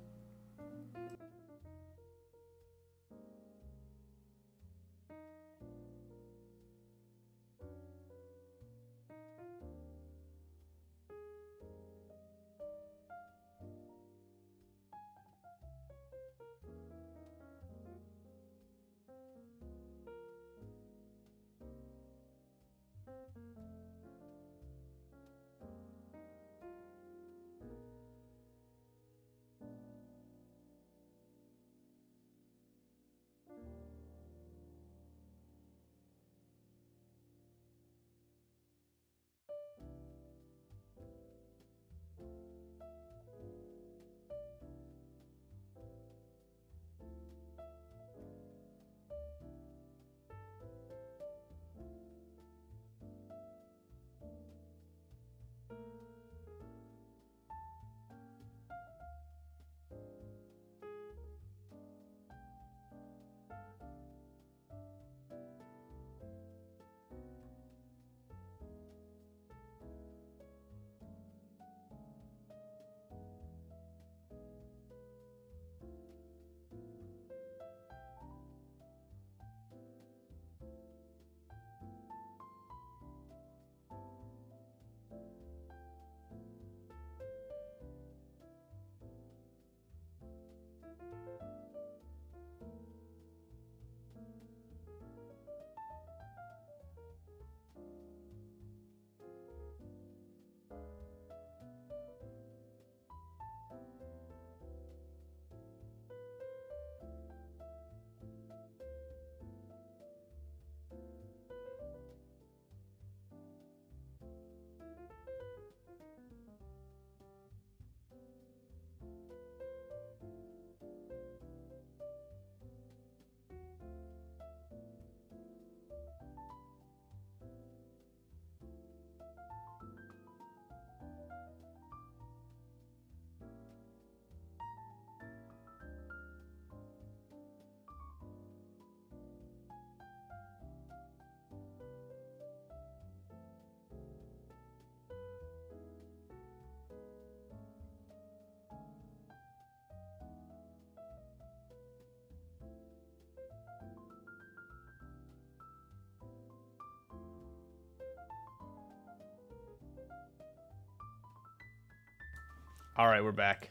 All right, we're back.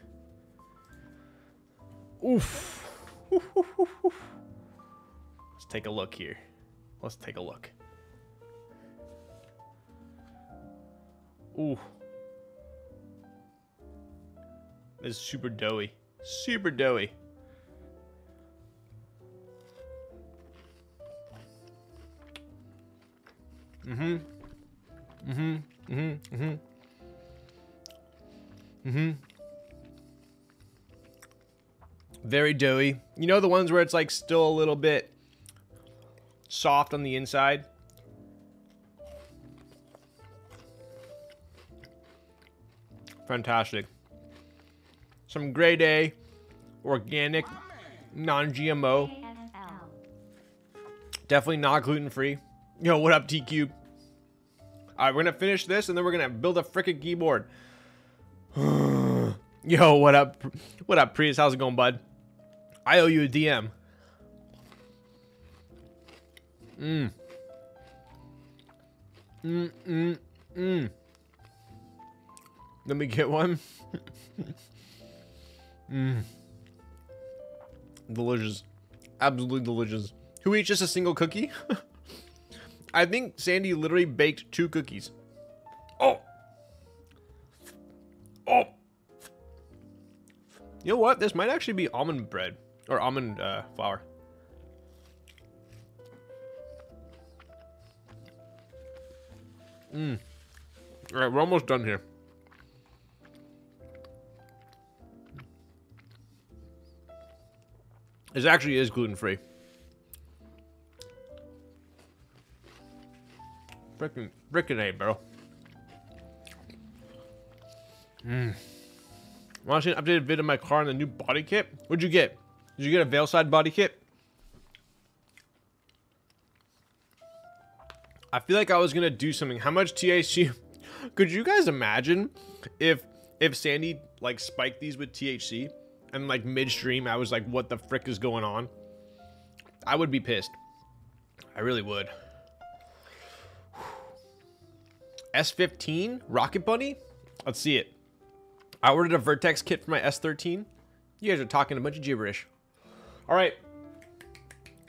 Oof. Let's take a look here. Let's take a look. Ooh. This is super doughy. Super doughy. Mm-hmm. Mm-hmm. Mm-hmm. Mm-hmm. Mm-hmm. Very doughy. You know the ones where it's like still a little bit soft on the inside? Fantastic. Some grade A, organic, non-GMO. Definitely not gluten-free. Yo, what up, T-Cube? Alright, we're gonna finish this and then we're gonna build a frickin' keyboard. Yo, what up? What up, Prius? How's it going, bud? I owe you a DM. Let me get one. Delicious. Absolutely delicious. Who eats just a single cookie? I think Sandy literally baked 2 cookies. Oh. Oh. You know what? This might actually be almond bread. Or almond flour. Alright, we're almost done here. This actually is gluten-free. Frickin' A, bro. Want to see an updated vid of my car and the new body kit? What'd you get? Did you get a Veilside body kit? I feel like I was gonna do something. How much THC? Could you guys imagine if Sandy like spiked these with THC and like midstream I was like, what the frick is going on? I would be pissed. I really would. S15 Rocket Bunny? Let's see it. I ordered a Vertex kit for my S13. You guys are talking a bunch of gibberish. All right.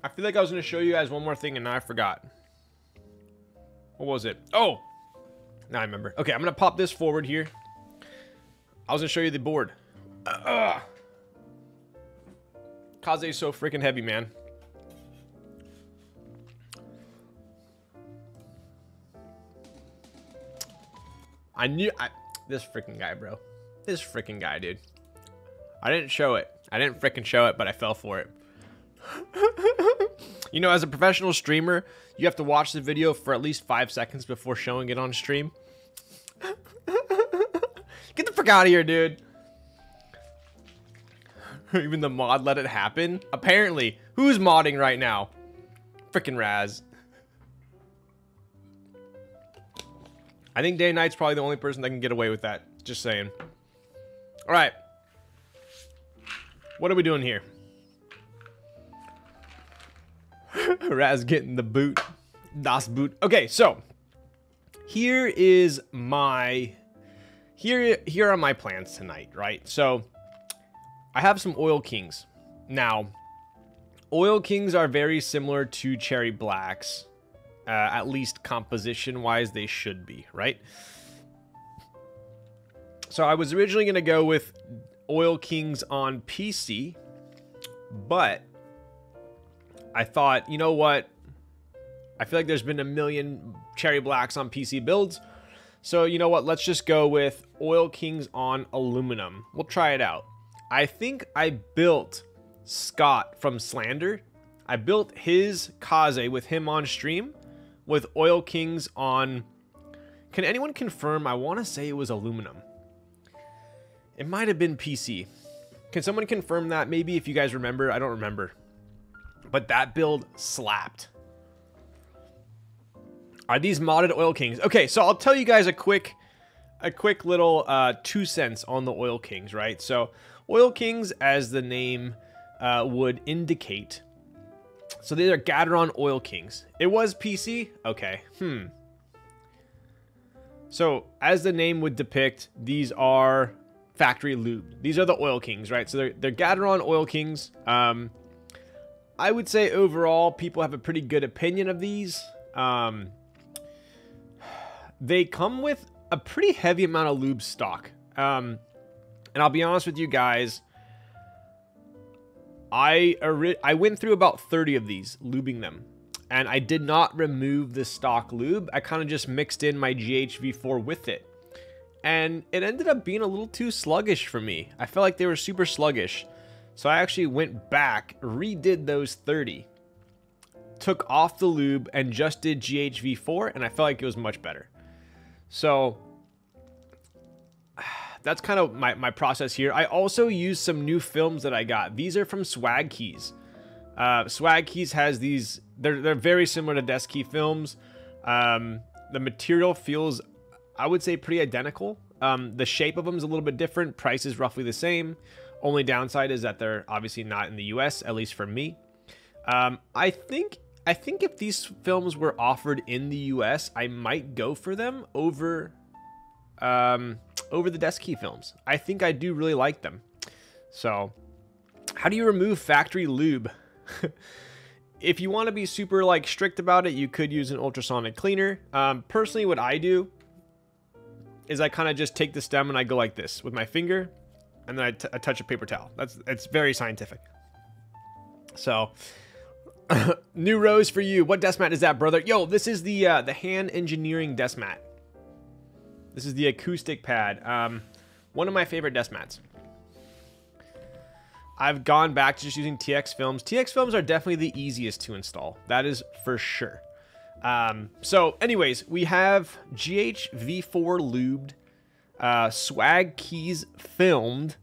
I feel like I was going to show you guys one more thing and now I forgot. What was it? Oh, now I remember. Okay, I'm going to pop this forward here. I was going to show you the board. Kaze is so freaking heavy, man. This freaking guy, bro. This freaking guy, dude. I didn't show it. I didn't freaking show it, but I fell for it. You know, as a professional streamer, you have to watch the video for at least 5 seconds before showing it on stream. Get the frick out of here, dude. Even the mod let it happen? Apparently. Who's modding right now? Frickin' Raz. I think Day and Night's probably the only person that can get away with that. Just saying. Alright. What are we doing here? Raz getting the boot. Das Boot. Okay, so. Here is my... Here are my plans tonight, right? So, I have some Oil Kings. Now, Oil Kings are very similar to Cherry Blacks. At least composition-wise, they should be, right? So I was originally going to go with Oil Kings on PC, but I thought, you know what? I feel like there's been a million Cherry Blacks on PC builds. So you know what? Let's just go with Oil Kings on aluminum. We'll try it out. I think I built Scott from Slander. I built his Kaze with him on stream with Oil Kings on... Can anyone confirm? I want to say it was aluminum. It might have been PC. Can someone confirm that? Maybe if you guys remember. I don't remember. But that build slapped. Are these modded Oil Kings? Okay, so I'll tell you guys a quick little 2 cents on the Oil Kings, right? So Oil Kings, as the name would indicate. So these are Gateron Oil Kings. It was PC? Okay. So as the name would depict, these are factory lube. These are the Oil Kings, right? So they're Gateron Oil Kings. I would say overall, people have a pretty good opinion of these. They come with a pretty heavy amount of lube stock. And I'll be honest with you guys, I went through about 30 of these, lubing them. And I did not remove the stock lube. I kind of just mixed in my GHV4 with it. And it ended up being a little too sluggish for me. I felt like they were super sluggish. So I actually went back, redid those 30. Took off the lube and just did GHV4. And I felt like it was much better. So that's kind of my process here. I also used some new films that I got. These are from Swag Keys. Swag Keys has these, they're very similar to Desk Key films. The material feels, I would say, pretty identical. The shape of them is a little bit different. Price is roughly the same. Only downside is that they're obviously not in the US, at least for me. I think if these films were offered in the US, I might go for them over the Desk Key films. I think I do really like them. So, how do you remove factory lube? If you want to be super like strict about it, you could use an ultrasonic cleaner. Personally, what I do is I kind of just take the stem and I go like this with my finger, and then I touch a paper towel. It's very scientific. So, new rose for you. What desk mat is that, brother? Yo, this is the hand engineering desk mat. This is the acoustic pad. One of my favorite desk mats. I've gone back to just using TX films. TX films are definitely the easiest to install. That is for sure. So anyways, we have GHV4 lubed, Swag Keys filmed,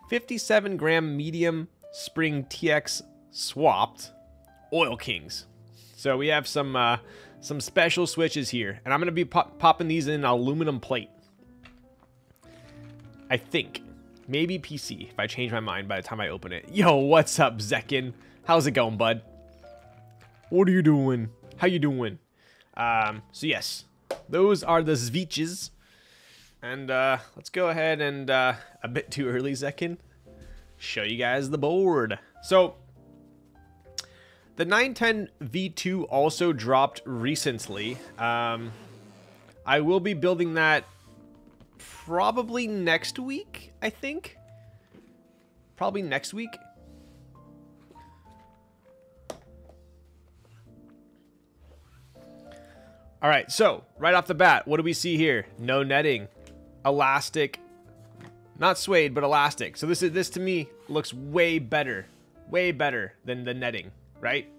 57 gram medium spring TX swapped, Oil Kings. So we have some special switches here, and I'm going to be popping these in an aluminum plate. I think. Maybe PC, if I change my mind by the time I open it. Yo, what's up, Zekin? How's it going, bud? What are you doing? How you doing? So yes, those are the switches. And let's go ahead and, a bit too early, Zekin, show you guys the board. So, the 910 V2 also dropped recently. I will be building that probably next week, I think. Probably next week. All right, so right off the bat, what do we see here? No netting, elastic, not suede, but elastic. So this to me looks way better than the netting, right?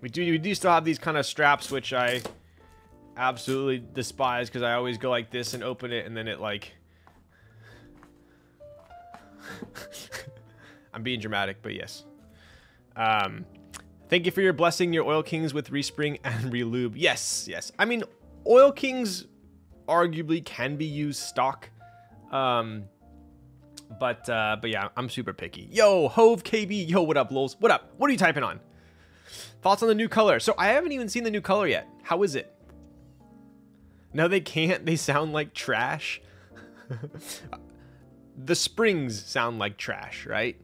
We do still have these kind of straps, which I absolutely despise because I always go like this and open it, and then it like I'm being dramatic, but yes. Thank you for your blessing, your Oil Kings with respring and relube. Yes. I mean, Oil Kings arguably can be used stock. But yeah, I'm super picky. Yo, Hove KB. Yo, what up, lols? What up? What are you typing on? Thoughts on the new color? So I haven't even seen the new color yet. How is it? No, they can't. They sound like trash. The springs sound like trash, right?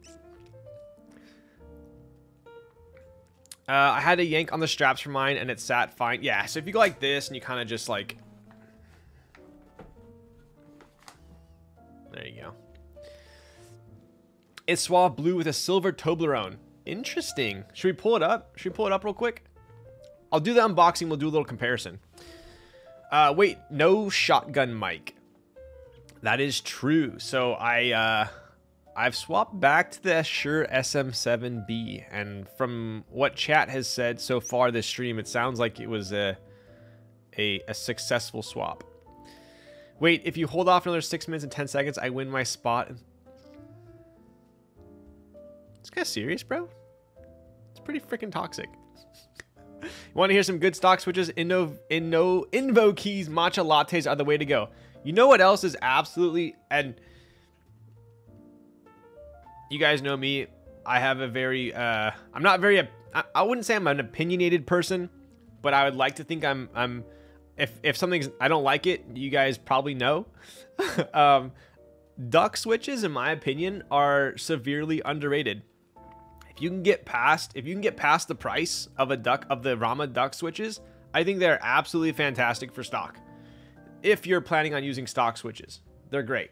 I had to yank on the straps for mine, and it sat fine. Yeah, so if you go like this, and you kind of just like... There you go. It's suave blue with a silver Toblerone. Interesting. Should we pull it up? Should we pull it up real quick? I'll do the unboxing. We'll do a little comparison. Wait, no shotgun mic. That is true. So I've swapped back to the Shure SM7B, and from what chat has said so far this stream, it sounds like it was a successful swap. Wait, if you hold off another 6 minutes and 10 seconds, I win my spot. It's kind of serious, bro. It's pretty freaking toxic. You want to hear some good stock switches? Invo Keys matcha lattes are the way to go. You know what else is absolutely, and you guys know me, I have a very I'm not very, I wouldn't say I'm an opinionated person, but I would like to think I'm if something's, I don't like it, you guys probably know. Duck switches, in my opinion, are severely underrated. If you can get past the price of the Rama duck switches, I think they're absolutely fantastic for stock. If you're planning on using stock switches, they're great,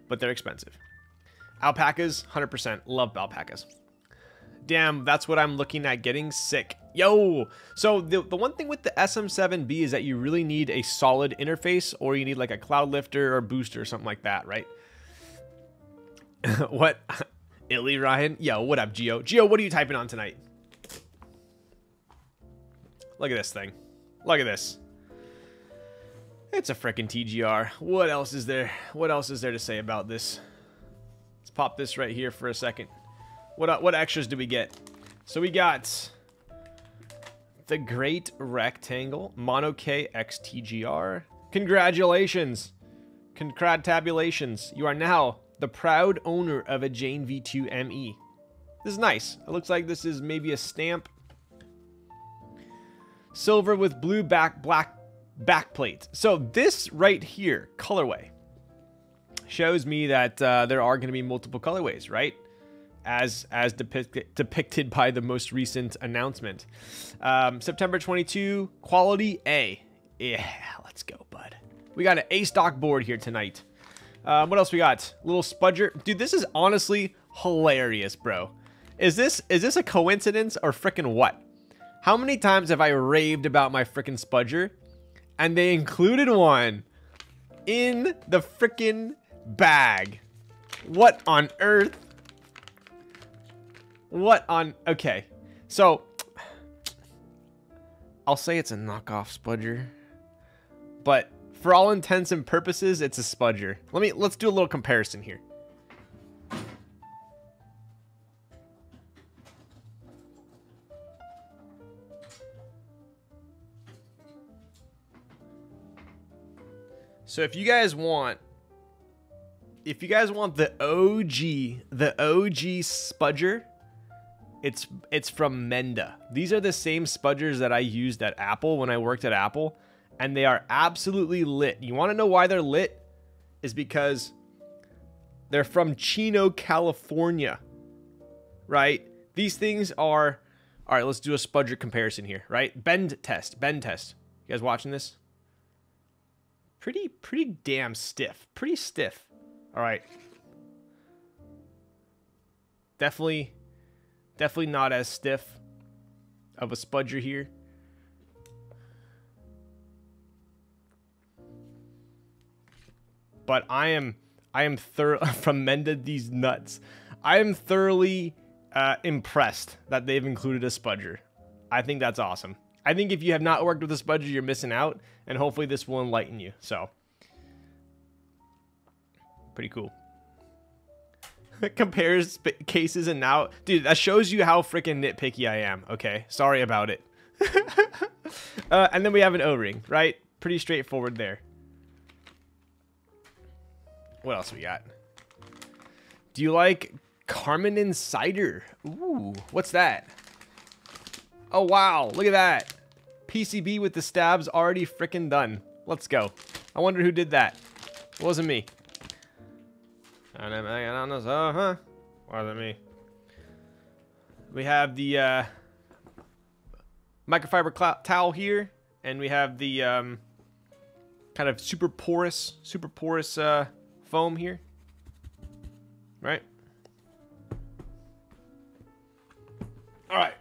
but they're expensive. Alpacas, 100%. Love alpacas. Damn, that's what I'm looking at getting. Sick. Yo! So the one thing with the SM7B is that you really need a solid interface, or you need like a cloud lifter or booster or something like that, right? What? Illy Ryan? Yo, what up, Gio? Gio, what are you typing on tonight? Look at this thing. Look at this. It's a frickin' TGR. What else is there? What else is there to say about this? Let's pop this right here for a second. What extras do we get? So we got the Great Rectangle Monokei X TGR. Congratulations. Congratulations. You are now the proud owner of a Jane V2 ME. This is nice. It looks like this is maybe a stamp. Silver with blue black backplate. So this right here, colorway, shows me that there are going to be multiple colorways, right? As depicted by the most recent announcement. September 22, quality A. Yeah, let's go, bud. We got an A stock board here tonight. What else we got? Little spudger. Dude, this is honestly hilarious, bro. Is this a coincidence or frickin' what? How many times have I raved about my frickin' spudger? And they included one in the frickin' bag. What on earth? What on... Okay. So, I'll say it's a knockoff spudger. But for all intents and purposes, it's a spudger. Let's do a little comparison here. So if you guys want the OG spudger, it's from Menda. These are the same spudgers that I used at Apple when I worked at Apple, and they are absolutely lit. You want to know why they're lit? Is because they're from Chino, California, right? These things are... All right, let's do a spudger comparison here, right? Bend test. You guys watching this? Pretty damn stiff. Pretty stiff. All right. Definitely not as stiff of a spudger here. But I am from Menda these nuts. I am thoroughly impressed that they've included a spudger. I think that's awesome. I think if you have not worked with a spudger, you're missing out, and hopefully this will enlighten you. So, pretty cool. Compares cases and now... Dude, that shows you how freaking nitpicky I am, okay? Sorry about it. And then we have an O-ring, right? Pretty straightforward there. What else we got? Do you like Carmen Insider? Ooh, what's that? Oh, wow. Look at that. PCB with the stabs already freaking done. Let's go. I wonder who did that. It wasn't me. Wasn't me. We have the microfiber towel here, and we have the kind of super porous foam here, right? All right.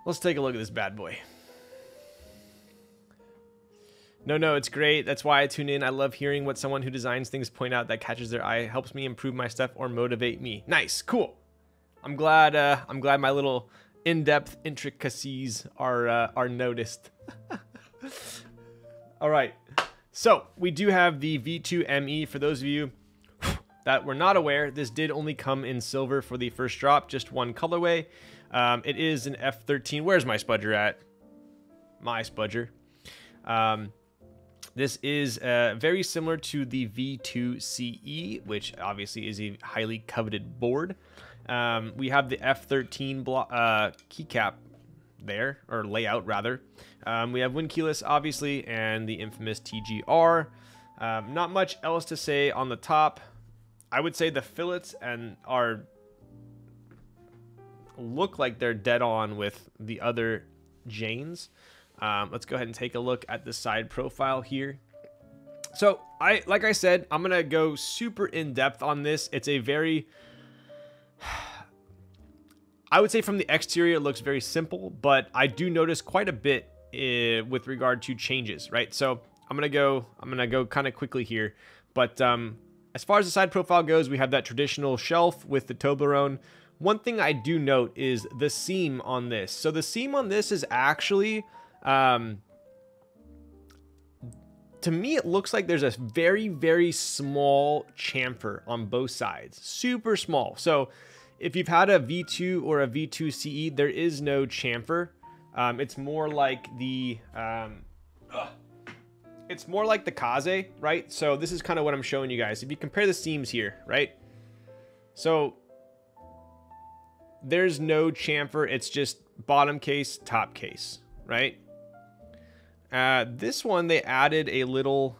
Let's take a look at this bad boy. No, it's great. That's why I tune in. I love hearing what someone who designs things point out that catches their eye, helps me improve my stuff or motivate me. Nice, cool. I'm glad my little in-depth intricacies are noticed. All right. So, we do have the V2 ME. For those of you that were not aware, this did only come in silver for the first drop, just one colorway. It is an F13. Where's my spudger at? My spudger. This is very similar to the V2 CE, which obviously is a highly coveted board. We have the F13 keycap there, or layout rather. We have wind keyless, obviously, and the infamous TGR. Not much else to say on the top. I would say the fillets look like they're dead on with the other Janes. Let's go ahead and take a look at the side profile here. So like I said, I'm gonna go super in depth on this. It's a very, I would say from the exterior, it looks very simple, but I do notice quite a bit with regard to changes, right? So I'm gonna go kind of quickly here, but as far as the side profile goes, we have that traditional shelf with the Toblerone. One thing I do note is the seam on this. So the seam on this is actually, to me, it looks like there's a very, very small chamfer on both sides. Super small. So if you've had a V2 or a V2 CE, there is no chamfer. It's more like the... It's more like the Kaze, right? So this is kind of what I'm showing you guys. If you compare the seams here, right? So there's no chamfer. It's just bottom case, top case, right? This one, they added a little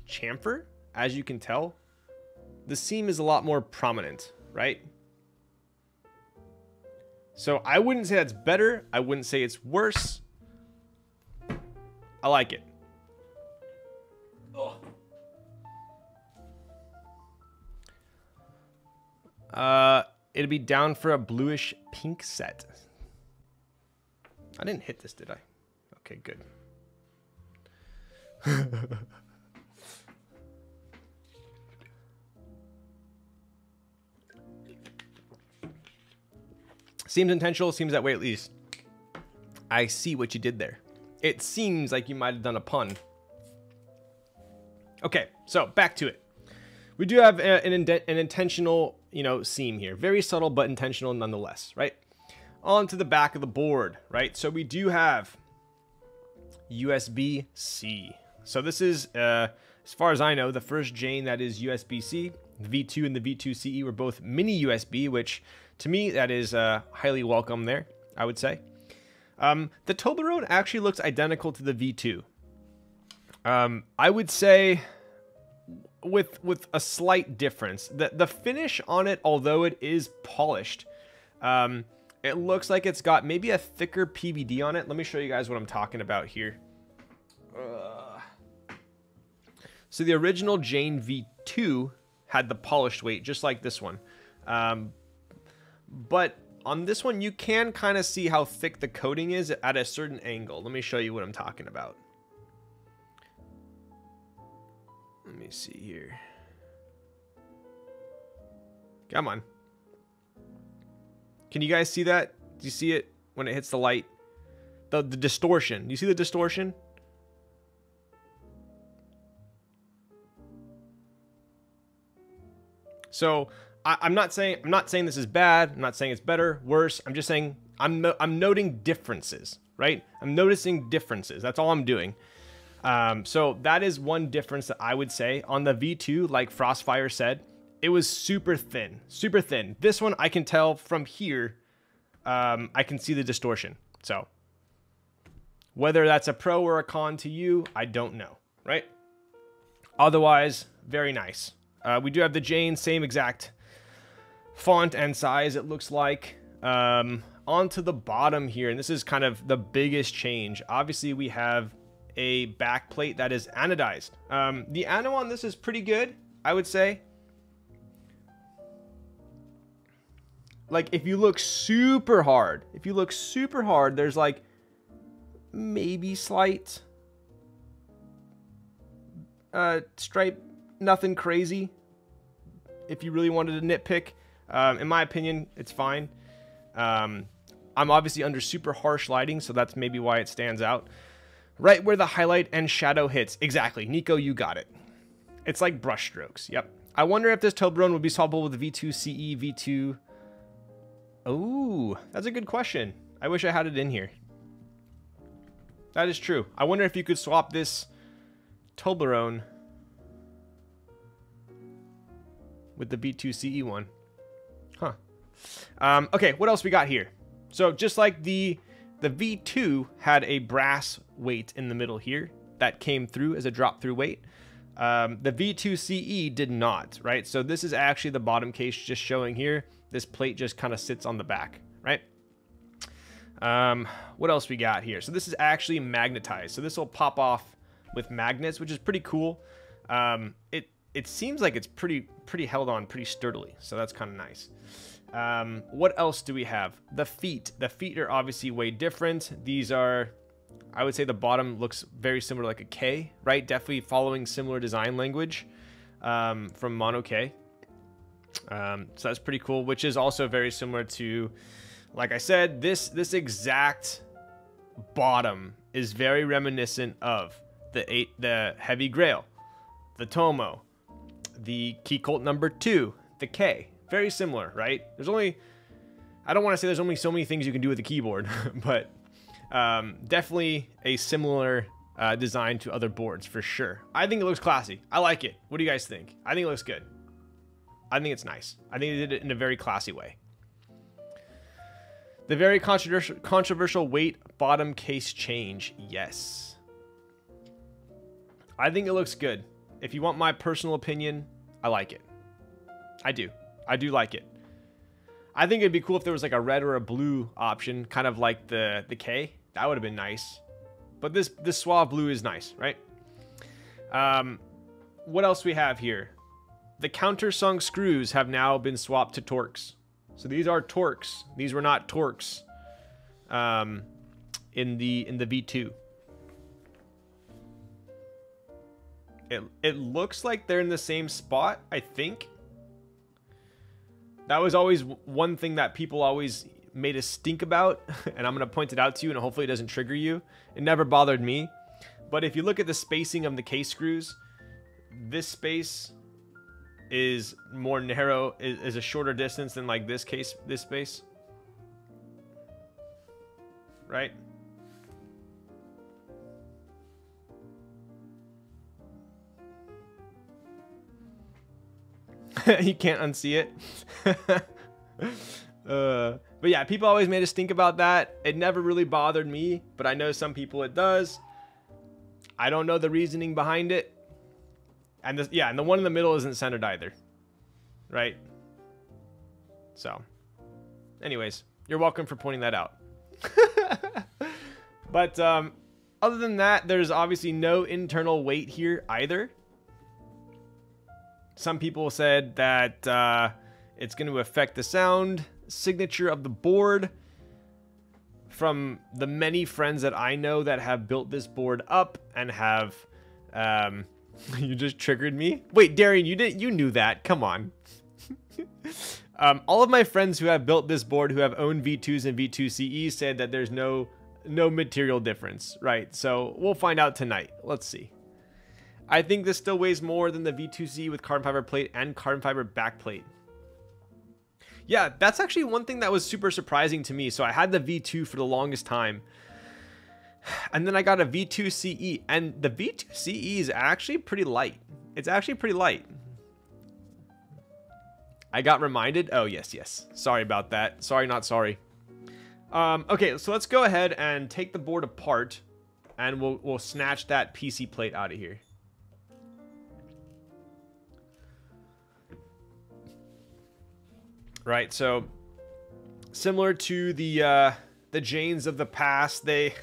chamfer, as you can tell. The seam is a lot more prominent, right? So I wouldn't say that's better. I wouldn't say it's worse. I like it. It'd be down for a bluish pink set. I didn't hit this, did I? Okay, good. Seems intentional, seems that way at least. I see what you did there. It seems like you might have done a pun. Okay, so back to it. We do have an intentional, seam here. Very subtle, but intentional nonetheless, right? On to the back of the board, right? So we do have USB-C. So this is, as far as I know, the first Jane that is USB-C. The V2 and the V2 CE were both mini USB, which to me, that is highly welcome there, I would say. The Toblerone actually looks identical to the V2. I would say with a slight difference. The finish on it, although it is polished, it looks like it's got maybe a thicker PVD on it. Let me show you guys what I'm talking about here. So the original Jane V2 had the polished weight, just like this one. But on this one, you can kind of see how thick the coating is at a certain angle. Let me show you what I'm talking about. Let me see here. Come on. Can you guys see that? Do you see it when it hits the light? The distortion. Do you see the distortion? So I'm not saying this is bad. I'm not saying it's better, worse. I'm just saying I'm noting differences, right? I'm noticing differences. That's all I'm doing. So that is one difference that I would say on the V2, like Frostfire said, it was super thin, super thin. This one, I can tell from here, I can see the distortion. So whether that's a pro or a con to you, I don't know, right? Otherwise, very nice. We do have the Jane, same exact font and size, it looks like. Onto the bottom here, and this is kind of the biggest change. Obviously, we have a back plate that is anodized. The ano on this is pretty good, I would say. Like, if you look super hard, there's like maybe slight stripe, nothing crazy. If you really wanted to nitpick, in my opinion, it's fine. I'm obviously under super harsh lighting, so that's maybe why it stands out. Right where the highlight and shadow hits. Exactly. Nico, you got it. It's like brush strokes. Yep. I wonder if this Toblerone would be solvable with the V2 CE, V2... Oh, that's a good question. I wish I had it in here. That is true. I wonder if you could swap this Toblerone with the V2 CE one. Huh. Okay, what else we got here? So just like the The V2 had a brass weight in the middle here that came through as a drop through weight. The V2 CE did not, right? So this is actually the bottom case just showing here. This plate just kind of sits on the back, right? What else we got here? So this is actually magnetized. So this will pop off with magnets, which is pretty cool. It seems like it's pretty held on pretty sturdily. So that's kind of nice. What else do we have? The feet. The feet are obviously way different. These are, I would say the bottom looks very similar like a K, right? Definitely following similar design language from Monokei. So that's pretty cool, which is also very similar to, like I said, this exact bottom is very reminiscent of the Heavy Grail, the Tomo, the Key Colt number 2, the K. Very similar, right? There's only, I don't want to say there's only so many things you can do with the keyboard, but definitely a similar design to other boards for sure. I think it looks classy. I like it. What do you guys think? I think it looks good. I think it's nice. I think they did it in a very classy way. The very controversial weight bottom case change. Yes. I think it looks good. If you want my personal opinion, I like it. I do. I do like it. I think it'd be cool if there was like a red or a blue option, kind of like the K. That would have been nice. But this suave blue is nice, right? What else we have here? The countersunk screws have now been swapped to Torx. So these are Torx. These were not Torx in the V2. It looks like they're in the same spot, I think. That was always one thing that people always made a stink about, and I'm going to point it out to you, and hopefully it doesn't trigger you. It never bothered me. But if you look at the spacing of the case screws, this space is more narrow, is a shorter distance than like this space. Right? You can't unsee it. But yeah, people always made us think about that. It never really bothered me, but I know some people it does. I don't know the reasoning behind it. And this, yeah, and the one in the middle isn't centered either. Right? So, anyways, you're welcome for pointing that out. But other than that, there's obviously no internal weight here either. Some people said that it's going to affect the sound signature of the board. From the many friends that I know that have built this board up and have... you just triggered me? Wait, Darian, you knew that. Come on. All of my friends who have built this board, who have owned V2s and V2 CEs, said that there's no material difference, right? So we'll find out tonight. Let's see. I think this still weighs more than the V2C with carbon fiber plate and carbon fiber back plate. Yeah, that's actually one thing that was super surprising to me. So I had the V2 for the longest time. And then I got a V2 CE. And the V2 CE is actually pretty light. It's actually pretty light. I got reminded. Oh, yes. Sorry about that. Sorry, not sorry. Okay, so let's go ahead and take the board apart. And we'll snatch that PC plate out of here. Right, so similar to the Janes of the past, they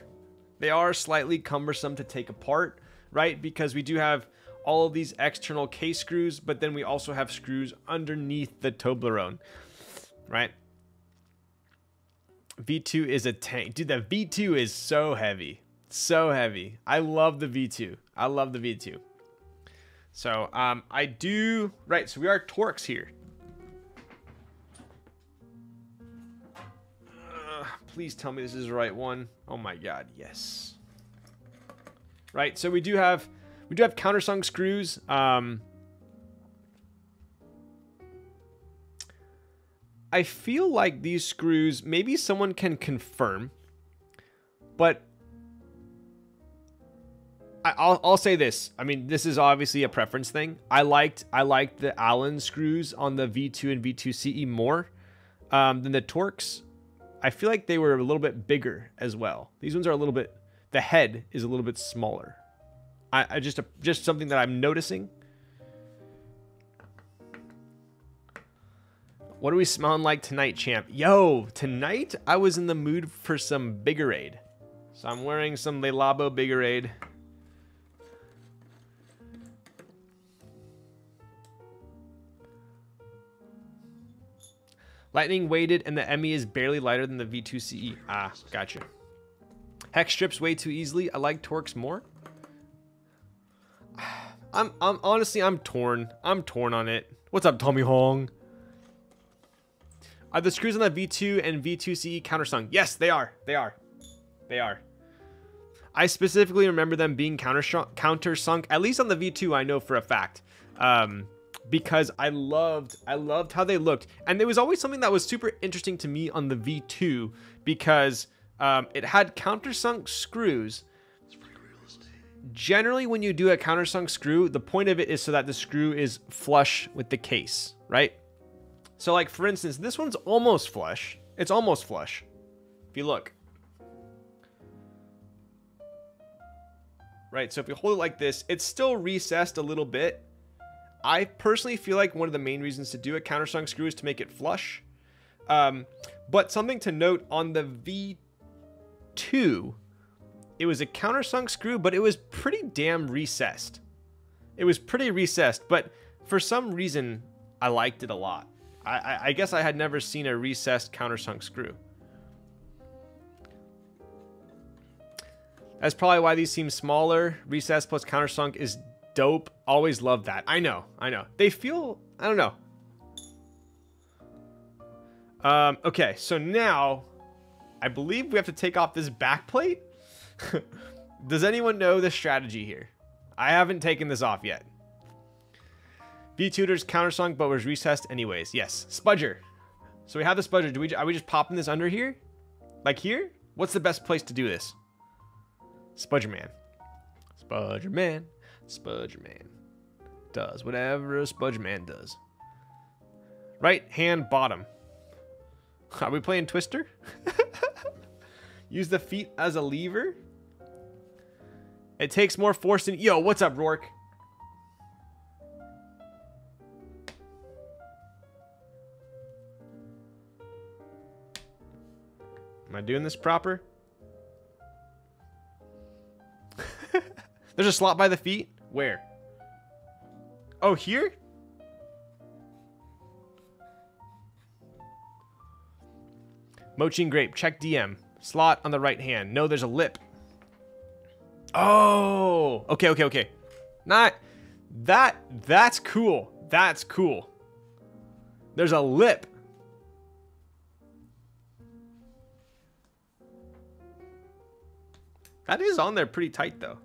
are slightly cumbersome to take apart, right? Because we do have all of these external case screws, but then we also have screws underneath the Toblerone, right? V2 is a tank. Dude, the V2 is so heavy. So heavy. I love the V2. I love the V2. So, I do... Right, so we are Torx here. Please tell me this is the right one. Oh my god, yes. Right, so we do have countersunk screws. I feel like these screws, maybe someone can confirm, but I'll say this. I mean, this is obviously a preference thing. I liked the Allen screws on the V2 and V2 CE more than the Torx. I feel like they were a little bit bigger as well. These ones are a little bit, the head is a little bit smaller. I just something that I'm noticing. What are we smelling like tonight, champ? Yo, tonight I was in the mood for some Biggerade. So I'm wearing some Le Labo Biggerade. Lightning weighted and the ME is barely lighter than the V2CE. Ah, gotcha. Hex strips way too easily. I like Torx more. I'm honestly, I'm torn. I'm torn on it. What's up, Tommy Hong? Are the screws on the V2 and V2CE countersunk? Yes, they are. They are. They are. I specifically remember them being countersunk, at least on the V2, I know for a fact. Because I loved how they looked. And there was always something that was super interesting to me on the V2 because it had countersunk screws. Generally, when you do a countersunk screw, the point of it is so that the screw is flush with the case, right? So like, for instance, this one's almost flush. It's almost flush. If you look. Right, so if you hold it like this, it's still recessed a little bit. I personally feel like one of the main reasons to do a countersunk screw is to make it flush. But something to note on the V2, it was a countersunk screw, but it was pretty damn recessed. It was pretty recessed, but for some reason, I liked it a lot. I guess I had never seen a recessed countersunk screw. That's probably why these seem smaller. Recessed plus countersunk is dope. Always love that. I know. They feel, I don't know. Okay, so now I believe we have to take off this back plate. Does anyone know the strategy here? I haven't taken this off yet. V-Tutor's countersunk but was recessed anyways. Yes, spudger. So we have the spudger. Are we just popping this under here? Like here? What's the best place to do this? Spudger man. Spudger man. Spudger man. Does whatever a spudger man does. Right hand bottom. Are we playing Twister? Use the feet as a lever. It takes more force than... Yo, what's up, Rourke? Am I doing this proper? There's a slot by the feet? Where? Oh, here? Mochi and grape. Check DM. Slot on the right hand. No, there's a lip. Oh! Okay. Not... That's cool. That's cool. There's a lip. That is on there pretty tight, though.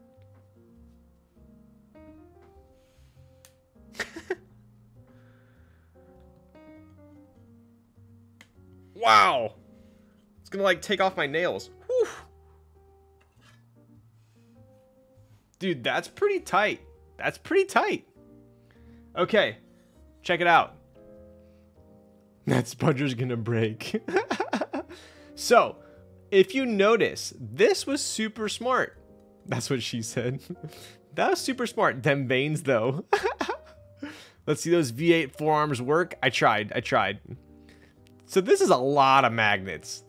Wow. It's gonna like take off my nails. Whew. Dude, that's pretty tight. That's pretty tight. Okay, check it out. That spudger's gonna break. So, if you notice, this was super smart. That's what she said. That was super smart. Them veins, though. Let's see those V8 forearms work. I tried. So this is a lot of magnets.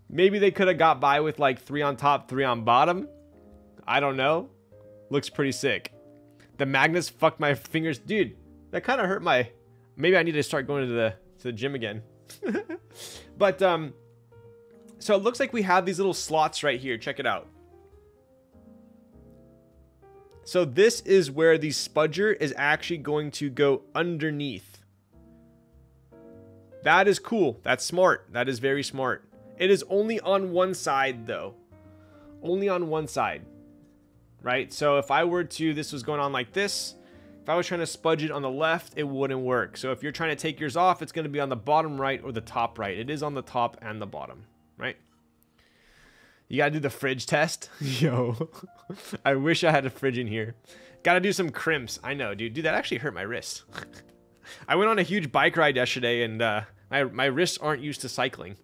Maybe they could have got by with like 3 on top, 3 on bottom. I don't know. Looks pretty sick. The magnets fucked my fingers. Dude, that kind of hurt my... Maybe I need to start going to the gym again. But, so it looks like we have these little slots right here. Check it out. So this is where the spudger is actually going to go underneath. That is cool. That's smart. That is very smart. It is only on one side, though. Only on one side. Right? So if I were to... This was going on like this. If I was trying to spudge it on the left, it wouldn't work. So if you're trying to take yours off, it's going to be on the bottom right or the top right. It is on the top and the bottom. Right? You gotta do the fridge test. Yo. I wish I had a fridge in here. Gotta do some crimps. I know, dude. Dude, that actually hurt my wrist. I went on a huge bike ride yesterday, and My wrists aren't used to cycling.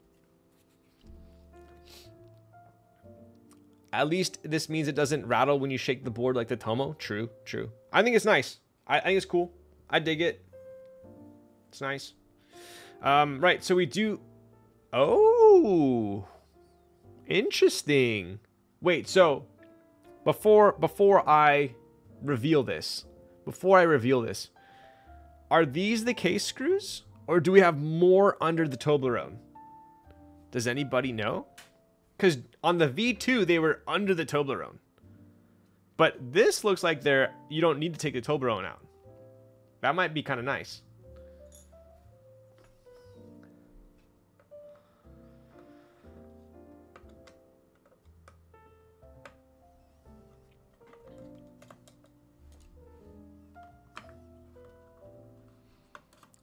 At least this means it doesn't rattle when you shake the board like the Tomo. True, true. I think it's nice. I think it's cool. I dig it. It's nice. Right, so we do... Oh! Interesting. Wait, so... Before I reveal this... Are these the case screws? Or do we have more under the Toblerone? Does anybody know? Because on the V2, they were under the Toblerone. But this looks like you don't need to take the Toblerone out. That might be kind of nice.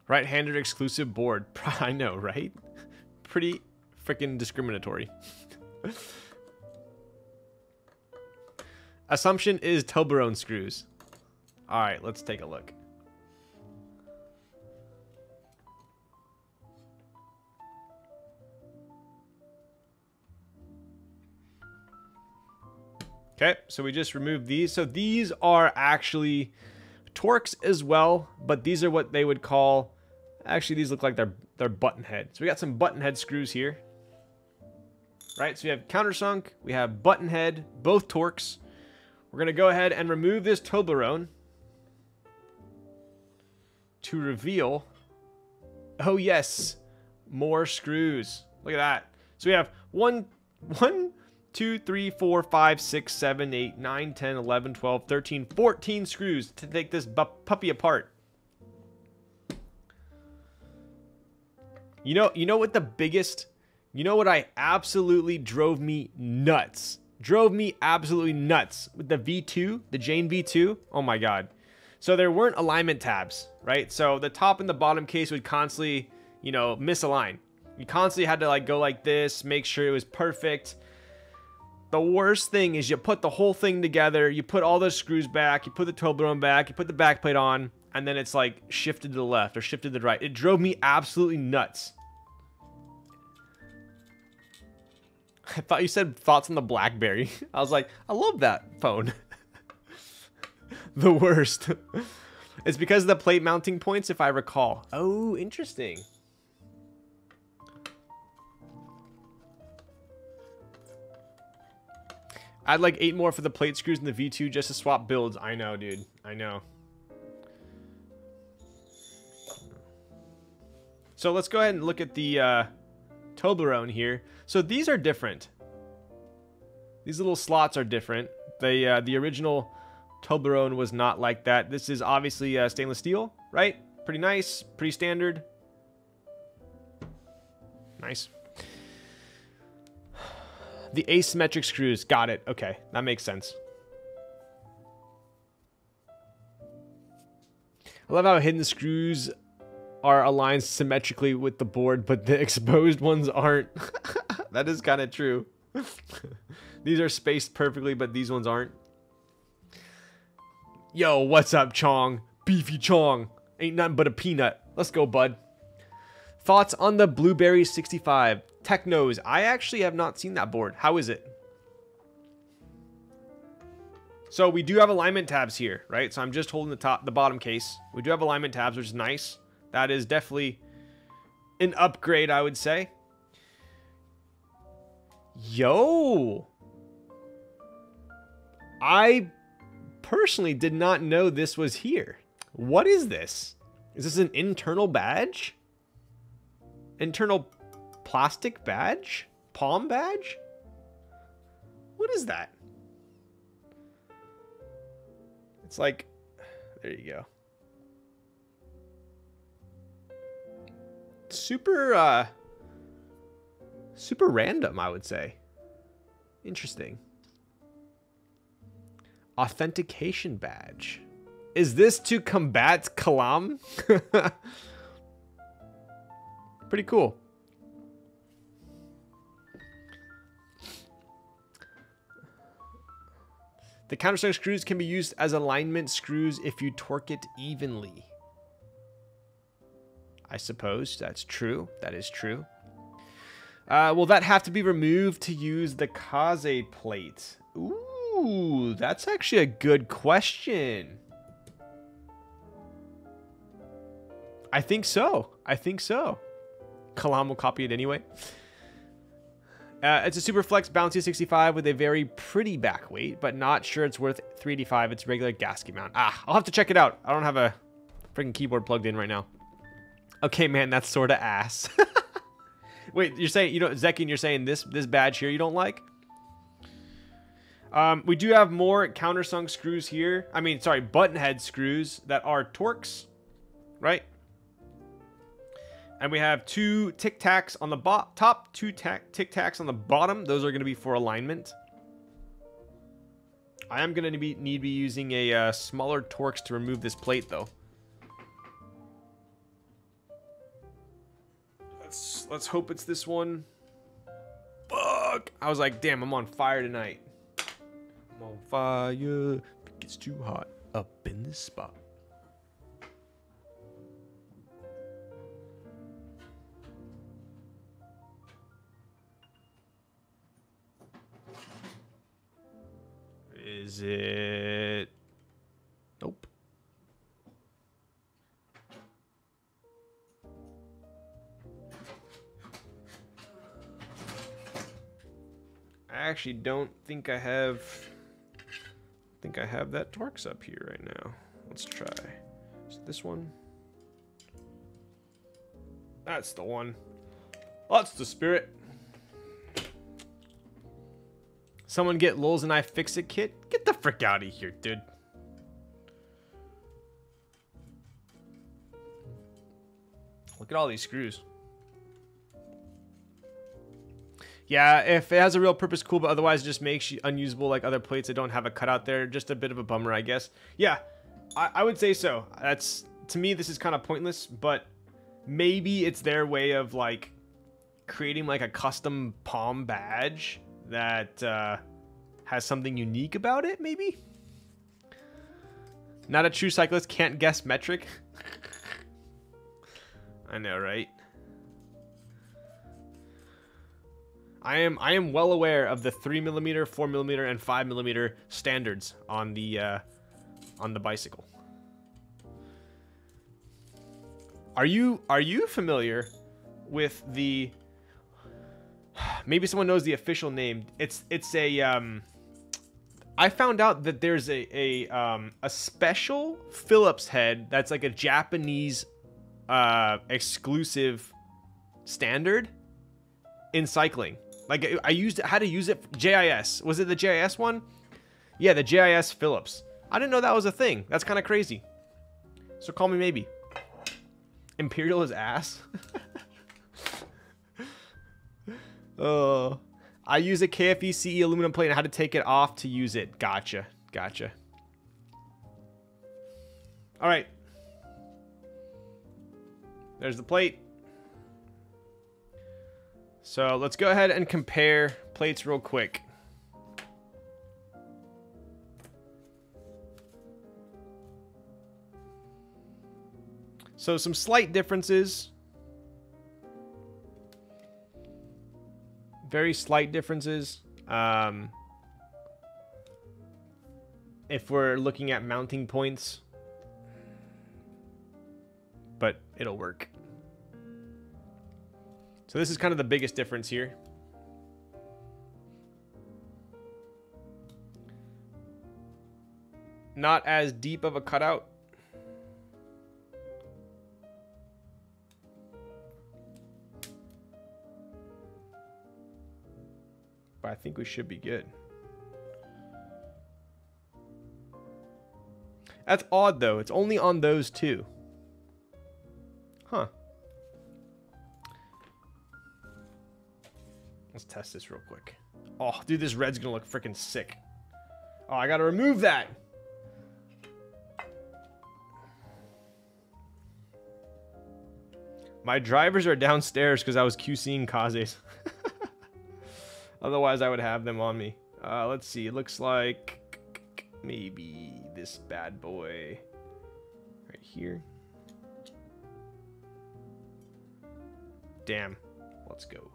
Right-handed exclusive board. I know, right? Pretty freaking discriminatory. Assumption is Toblerone screws. All right, let's take a look. Okay, so we just removed these. So these are actually Torx as well, but these are what they would call... Actually, these look like they're button head. So we got some button head screws here. Right, so we have countersunk, we have button head, both Torx. We're going to go ahead and remove this Toblerone to reveal... Oh yes, more screws. Look at that. So we have 1, 2, 3, 4, 5, 6, 7, 8, 9, 10, 11, 12, 13, 14 screws to take this puppy apart. You know what the biggest... You know what I absolutely drove me nuts? Drove me absolutely nuts with the V2, the Jane V2. Oh my god. So there weren't alignment tabs, right? So the top and the bottom case would constantly, you know, misalign. You constantly had to like go like this, make sure it was perfect. The worst thing is you put the whole thing together, you put all those screws back, you put the Toblerone back, you put the back plate on, and then it's like shifted to the left or shifted to the right. It drove me absolutely nuts. I thought you said thoughts on the BlackBerry. I was like, I love that phone. The worst. It's because of the plate mounting points, if I recall. Oh, interesting. I'd like 8 more for the plate screws in the V2 just to swap builds. I know, dude. I know. So let's go ahead and look at the Toblerone here. So these are different. These little slots are different. The original Toblerone was not like that. This is obviously stainless steel, right? Pretty nice, pretty standard. Nice. The asymmetric screws, got it. Okay, that makes sense. I love how hidden screws are aligned symmetrically with the board, but the exposed ones aren't. That is kind of true. These are spaced perfectly, but these ones aren't. Yo, what's up, Chong? Beefy Chong. Ain't nothing but a peanut. Let's go, bud. Thoughts on the Blueberry 65? Technos. I actually have not seen that board. How is it? So we do have alignment tabs here, right? So I'm just holding the bottom case. We do have alignment tabs, which is nice. That is definitely an upgrade, I would say. Yo! I personally did not know this was here. What is this? Is this an internal badge? Internal plastic badge? Palm badge? What is that? It's like, there you go. Super random, I would say. Interesting. Authentication badge. Is this to combat Kalam? Pretty cool. The countersunk screws can be used as alignment screws if you torque it evenly. I suppose that's true. That is true. Will that have to be removed to use the Kaze plate? Ooh, that's actually a good question. I think so. I think so. Kalam will copy it anyway. It's a super flex bouncy 65 with a very pretty back weight, but not sure it's worth 385. It's regular gasket mount. I'll have to check it out. I don't have a freaking keyboard plugged in right now. Okay, man, that's sort of ass. Wait, you're saying, you know, Zekin, you're saying this badge here you don't like? We do have more countersunk screws here. I mean, sorry, button head screws that are Torx, right? And we have 2 Tic Tacs on the top, 2 Tic Tacs on the bottom. Those are going to be for alignment. I am going to need to be using a smaller Torx to remove this plate, though. Let's hope it's this one. Fuck! I was like, damn, I'm on fire tonight. I'm on fire. It gets too hot up in this spot. Is it? Nope. I actually don't think I have that Torx up here right now. Let's try. Is it this one? That's the one. That's the spirit. Someone get Lulz and I Fix It kit? Get the frick out of here, dude. Look at all these screws. Yeah, if it has a real purpose, cool, but otherwise it just makes you unusable like other plates that don't have a cutout there. Just a bit of a bummer, I guess. Yeah, I would say so. That's, to me, this is kind of pointless, but maybe it's their way of like creating like a custom palm badge that has something unique about it, maybe? Not a true cyclist can't guess metric. I know, right? I am well aware of the 3mm, 4mm, and 5mm standards on the bicycle. Are you familiar with the? Maybe someone knows the official name. It's a I found out that there's a special Phillips head that's like a Japanese exclusive standard in cycling. Like I used how to use it. JIS, was it the JIS one? Yeah, the JIS Phillips. I didn't know that was a thing. That's kind of crazy. So call me maybe. Imperial is ass. I use a KFE CE aluminum plate and how to take it off to use it. Gotcha. Gotcha. All right. There's the plate. So let's go ahead and compare plates real quick. So some slight differences. Very slight differences. If we're looking at mounting points. But it'll work. So this is kind of the biggest difference here. Not as deep of a cutout. But I think we should be good. That's odd though. It's only on those two. Huh. Let's test this real quick. Oh, dude, this red's gonna look freaking sick. Oh, I gotta remove that. My drivers are downstairs because I was QCing Kaze's. Otherwise, I would have them on me. Let's see. It looks like maybe this bad boy right here. Damn. Let's go.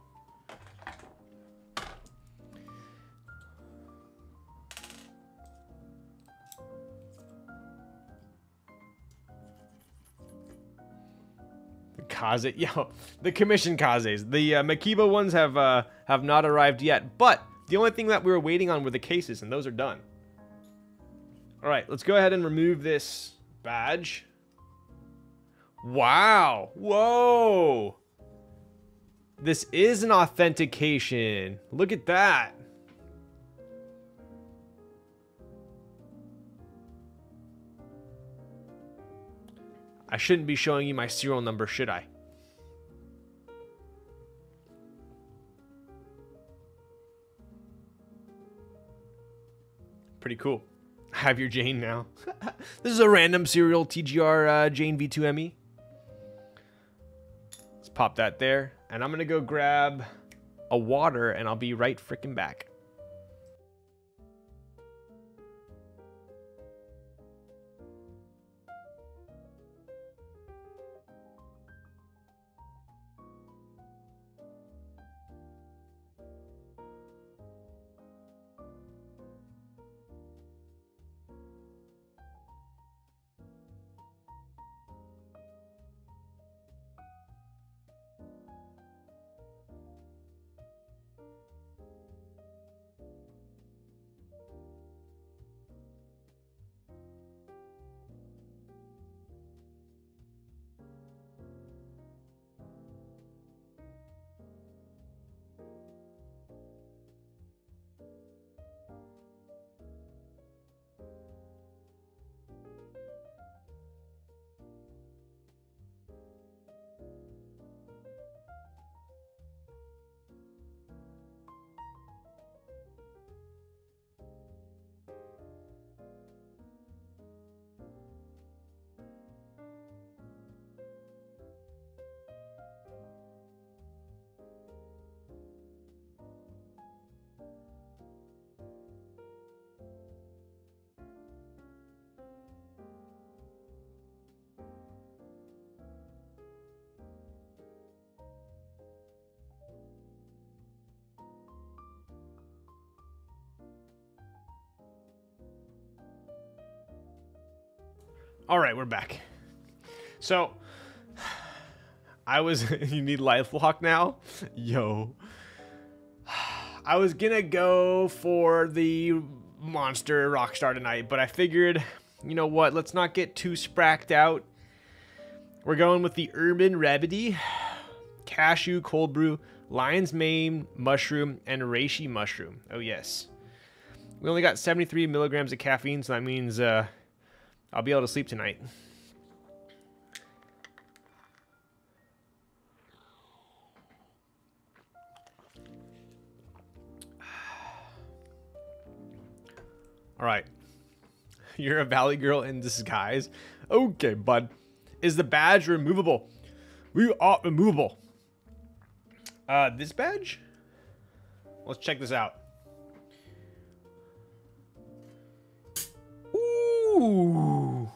Kaze, yo, the commission Kazes. The Makiba ones have not arrived yet, but the only thing that we were waiting on were the cases, and those are done. All right, let's go ahead and remove this badge. Wow, whoa. This is an authentication. Look at that. I shouldn't be showing you my serial number, should I? Pretty cool. I have your Jane now. This is a random serial TGR Jane V2ME. Let's pop that there. And I'm going to go grab a water and I'll be right freaking back. All right, we're back. So, I was... You need lifelock now? Yo. I was gonna go for the monster rockstar tonight, but I figured, you know what? Let's not get too spracked out. We're going with the Urban Remedy, Cashew Cold Brew, Lion's Mane Mushroom, and Reishi Mushroom. Oh, yes. We only got 73 milligrams of caffeine, so that means... I'll be able to sleep tonight. All right. You're a valley girl in disguise. Okay, bud. Is the badge removable? We are removable. This badge? Let's check this out. Ooh.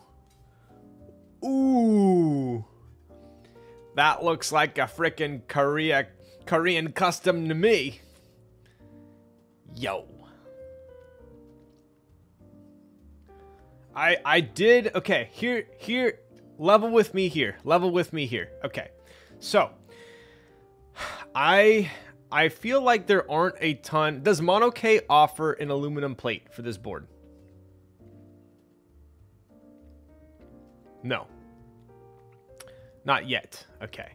Ooh. That looks like a frickin' Korean custom to me. Yo. I did, okay, here, level with me here. Level with me here. Okay. So, I feel like there aren't a ton. Does Monokei offer an aluminum plate for this board? No. Not yet. Okay.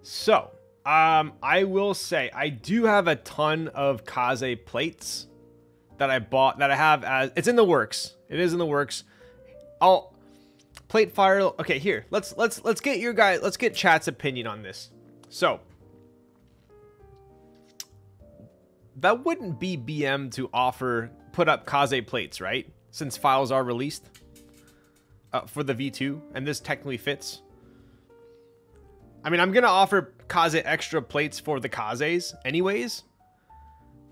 So, I will say I do have a ton of Kaze plates that I bought that I have as it's in the works. It is in the works. I'll plate fire. Okay, here. Let's get your guy. Let's get chat's opinion on this. So, that wouldn't be BM to put up Kaze plates, right? Since files are released. For the V2, and this technically fits. I mean, I'm gonna offer Kaze extra plates for the Kazes anyways.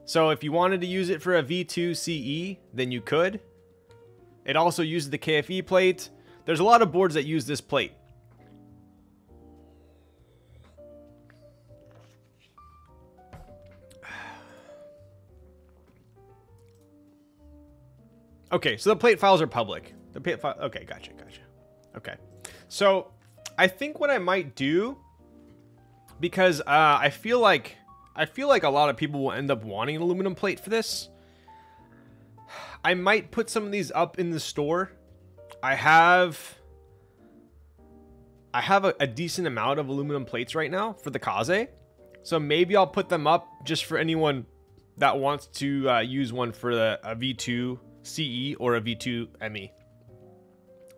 So if you wanted to use it for a V2 CE, then you could. It also uses the KFE plate. There's a lot of boards that use this plate. Okay, so the plate files are public. The plate file. Okay, gotcha. Okay, so I think what I might do, because I feel like a lot of people will end up wanting an aluminum plate for this. I might put some of these up in the store. I have a decent amount of aluminum plates right now for the Kaze. So maybe I'll put them up just for anyone that wants to use one for a V2 CE or a V2 ME.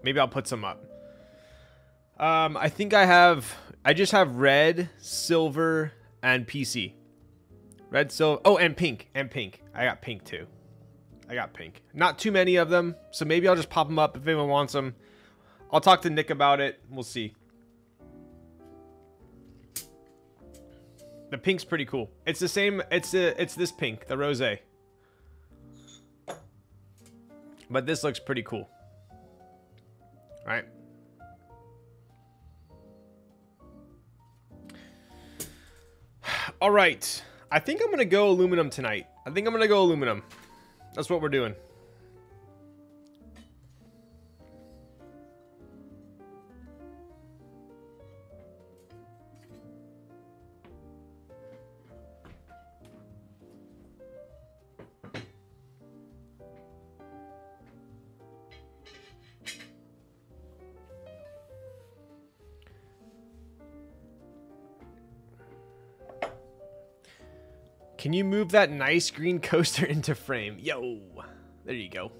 Maybe I'll put some up. I think I just have red, silver, and PC. Red, silver, oh, and pink. I got pink too. Not too many of them, so maybe I'll just pop them up if anyone wants them. I'll talk to Nick about it. We'll see. The pink's pretty cool. It's the same. It's this pink, the rosé. But this looks pretty cool. All right. All right. I think I'm gonna go aluminum tonight. That's what we're doing. Can you move that nice green coaster into frame? Yo, there you go.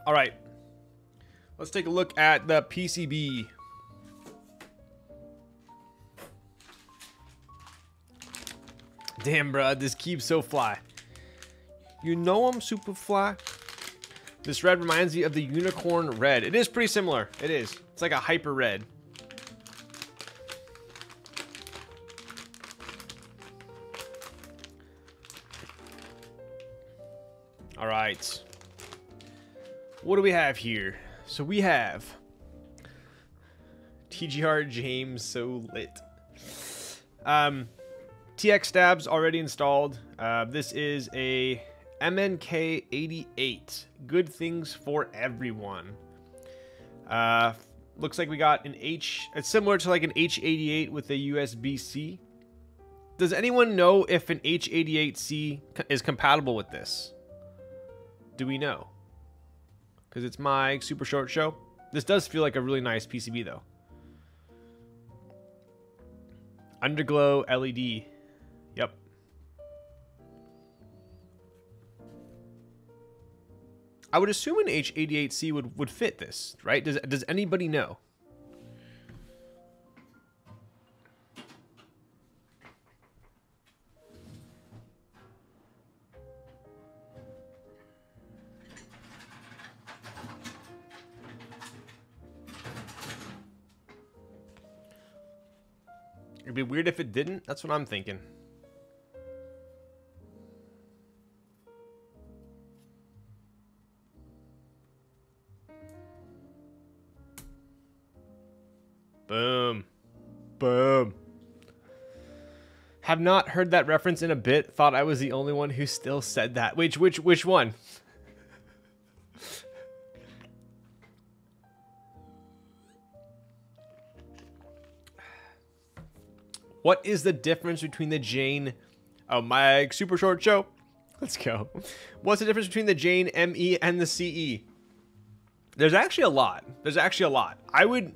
All right, let's take a look at the PCB. Damn, bro, this keeps so fly. You know I'm super fly. This red reminds me of the unicorn red. It is pretty similar. It is. It's like a hyper red. All right. What do we have here? So we have TGR James so lit. TX stabs already installed. This is a MNK 88. Good things for everyone. Looks like we got an H. It's similar to like an H88 with a USB-C. Does anyone know if an H88C is compatible with this? Do we know? Because it's my super short show. This does feel like a really nice PCB though. Underglow LED. Yep. I would assume an H88C would fit this, right? Does anybody know? It'd be weird if it didn't. That's what I'm thinking. Boom. Boom. Have not heard that reference in a bit. Thought I was the only one who still said that. Which one? What is the difference between the Jane... Oh, my super short show? Let's go. What's the difference between the Jane ME and the CE? There's actually a lot. I would...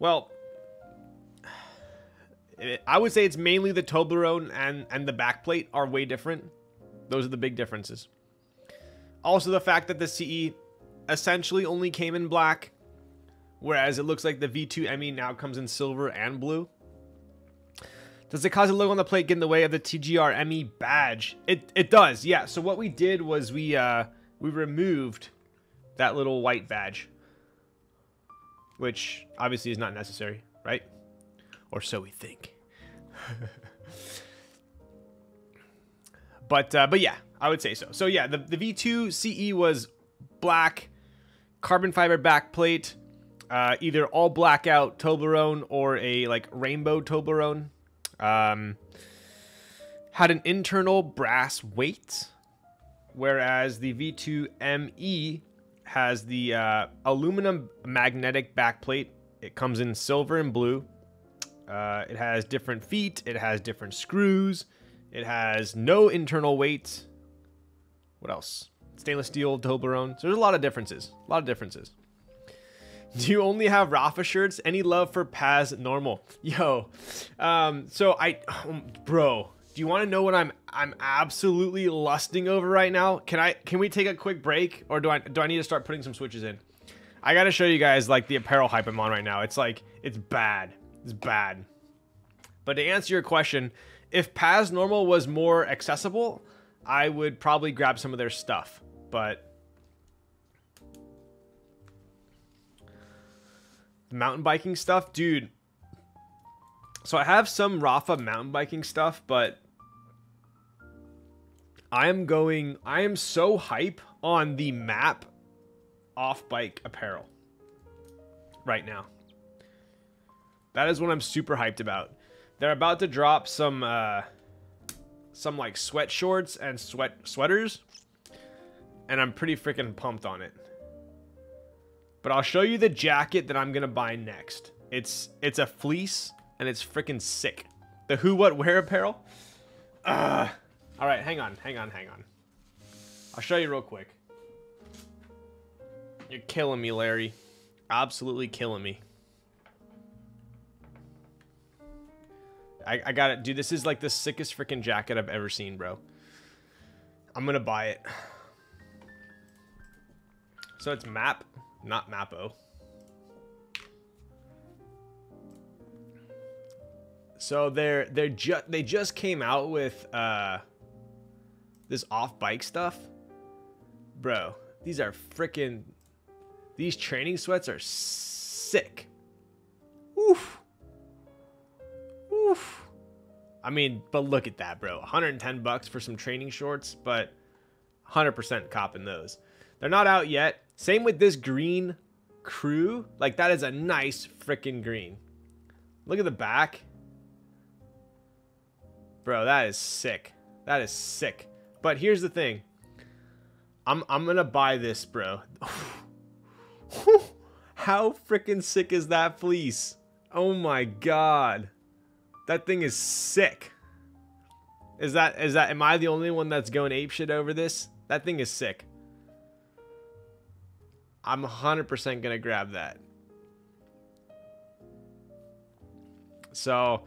Well, I would say it's mainly the Toblerone and the backplate are way different. Those are the big differences. Also, the fact that the CE essentially only came in black, whereas it looks like the V2 ME now comes in silver and blue. Does the Kaze logo on the plate get in the way of the TGR ME badge? It does, yeah. So what we did was we removed that little white badge, which obviously is not necessary, right? Or so we think. But yeah, I would say so. So yeah, the V2 CE was black, carbon fiber backplate, either all blackout Toblerone or a like rainbow Toblerone. Had an internal brass weight, whereas the V2 ME has the aluminum magnetic backplate. It comes in silver and blue. It has different feet. It has different screws. It has no internal weight. What else? Stainless steel Toblerone. So there's a lot of differences. A lot of differences. Do you only have Rafa shirts? Any love for Paz Normal? Yo, bro, do you want to know what I'm absolutely lusting over right now? Can we take a quick break, or do I need to start putting some switches in? I gotta show you guys like the apparel hype I'm on right now. It's like it's bad. It's bad. But to answer your question, if Paz Normal was more accessible, I would probably grab some of their stuff. But mountain biking stuff, dude. So I have some Rafa mountain biking stuff, but I am so hype on the map off bike apparel right now. That is what I'm super hyped about. They're about to drop some like sweat shorts and sweaters, and I'm pretty freaking pumped on it. But I'll show you the jacket that I'm gonna buy next. It's a fleece and it's freaking sick. The who, what, where apparel. All right, hang on. I'll show you real quick. You're killing me, Larry. Absolutely killing me. I got it, dude. This is like the sickest freaking jacket I've ever seen, bro. I'm gonna buy it. So it's MAP, not Mappo. So they just came out with this off bike stuff, bro. These are freaking. These training sweats are sick. Oof. Oof. I mean, but look at that, bro. 110 bucks for some training shorts, but 100% copping those. They're not out yet. Same with this green crew. Like, that is a nice freaking green. Look at the back. Bro, that is sick. That is sick. But here's the thing. I'm gonna buy this, bro. How freaking sick is that fleece? Oh my god. That thing is sick. Am I the only one that's going apeshit over this? That thing is sick. I'm 100% gonna grab that. So,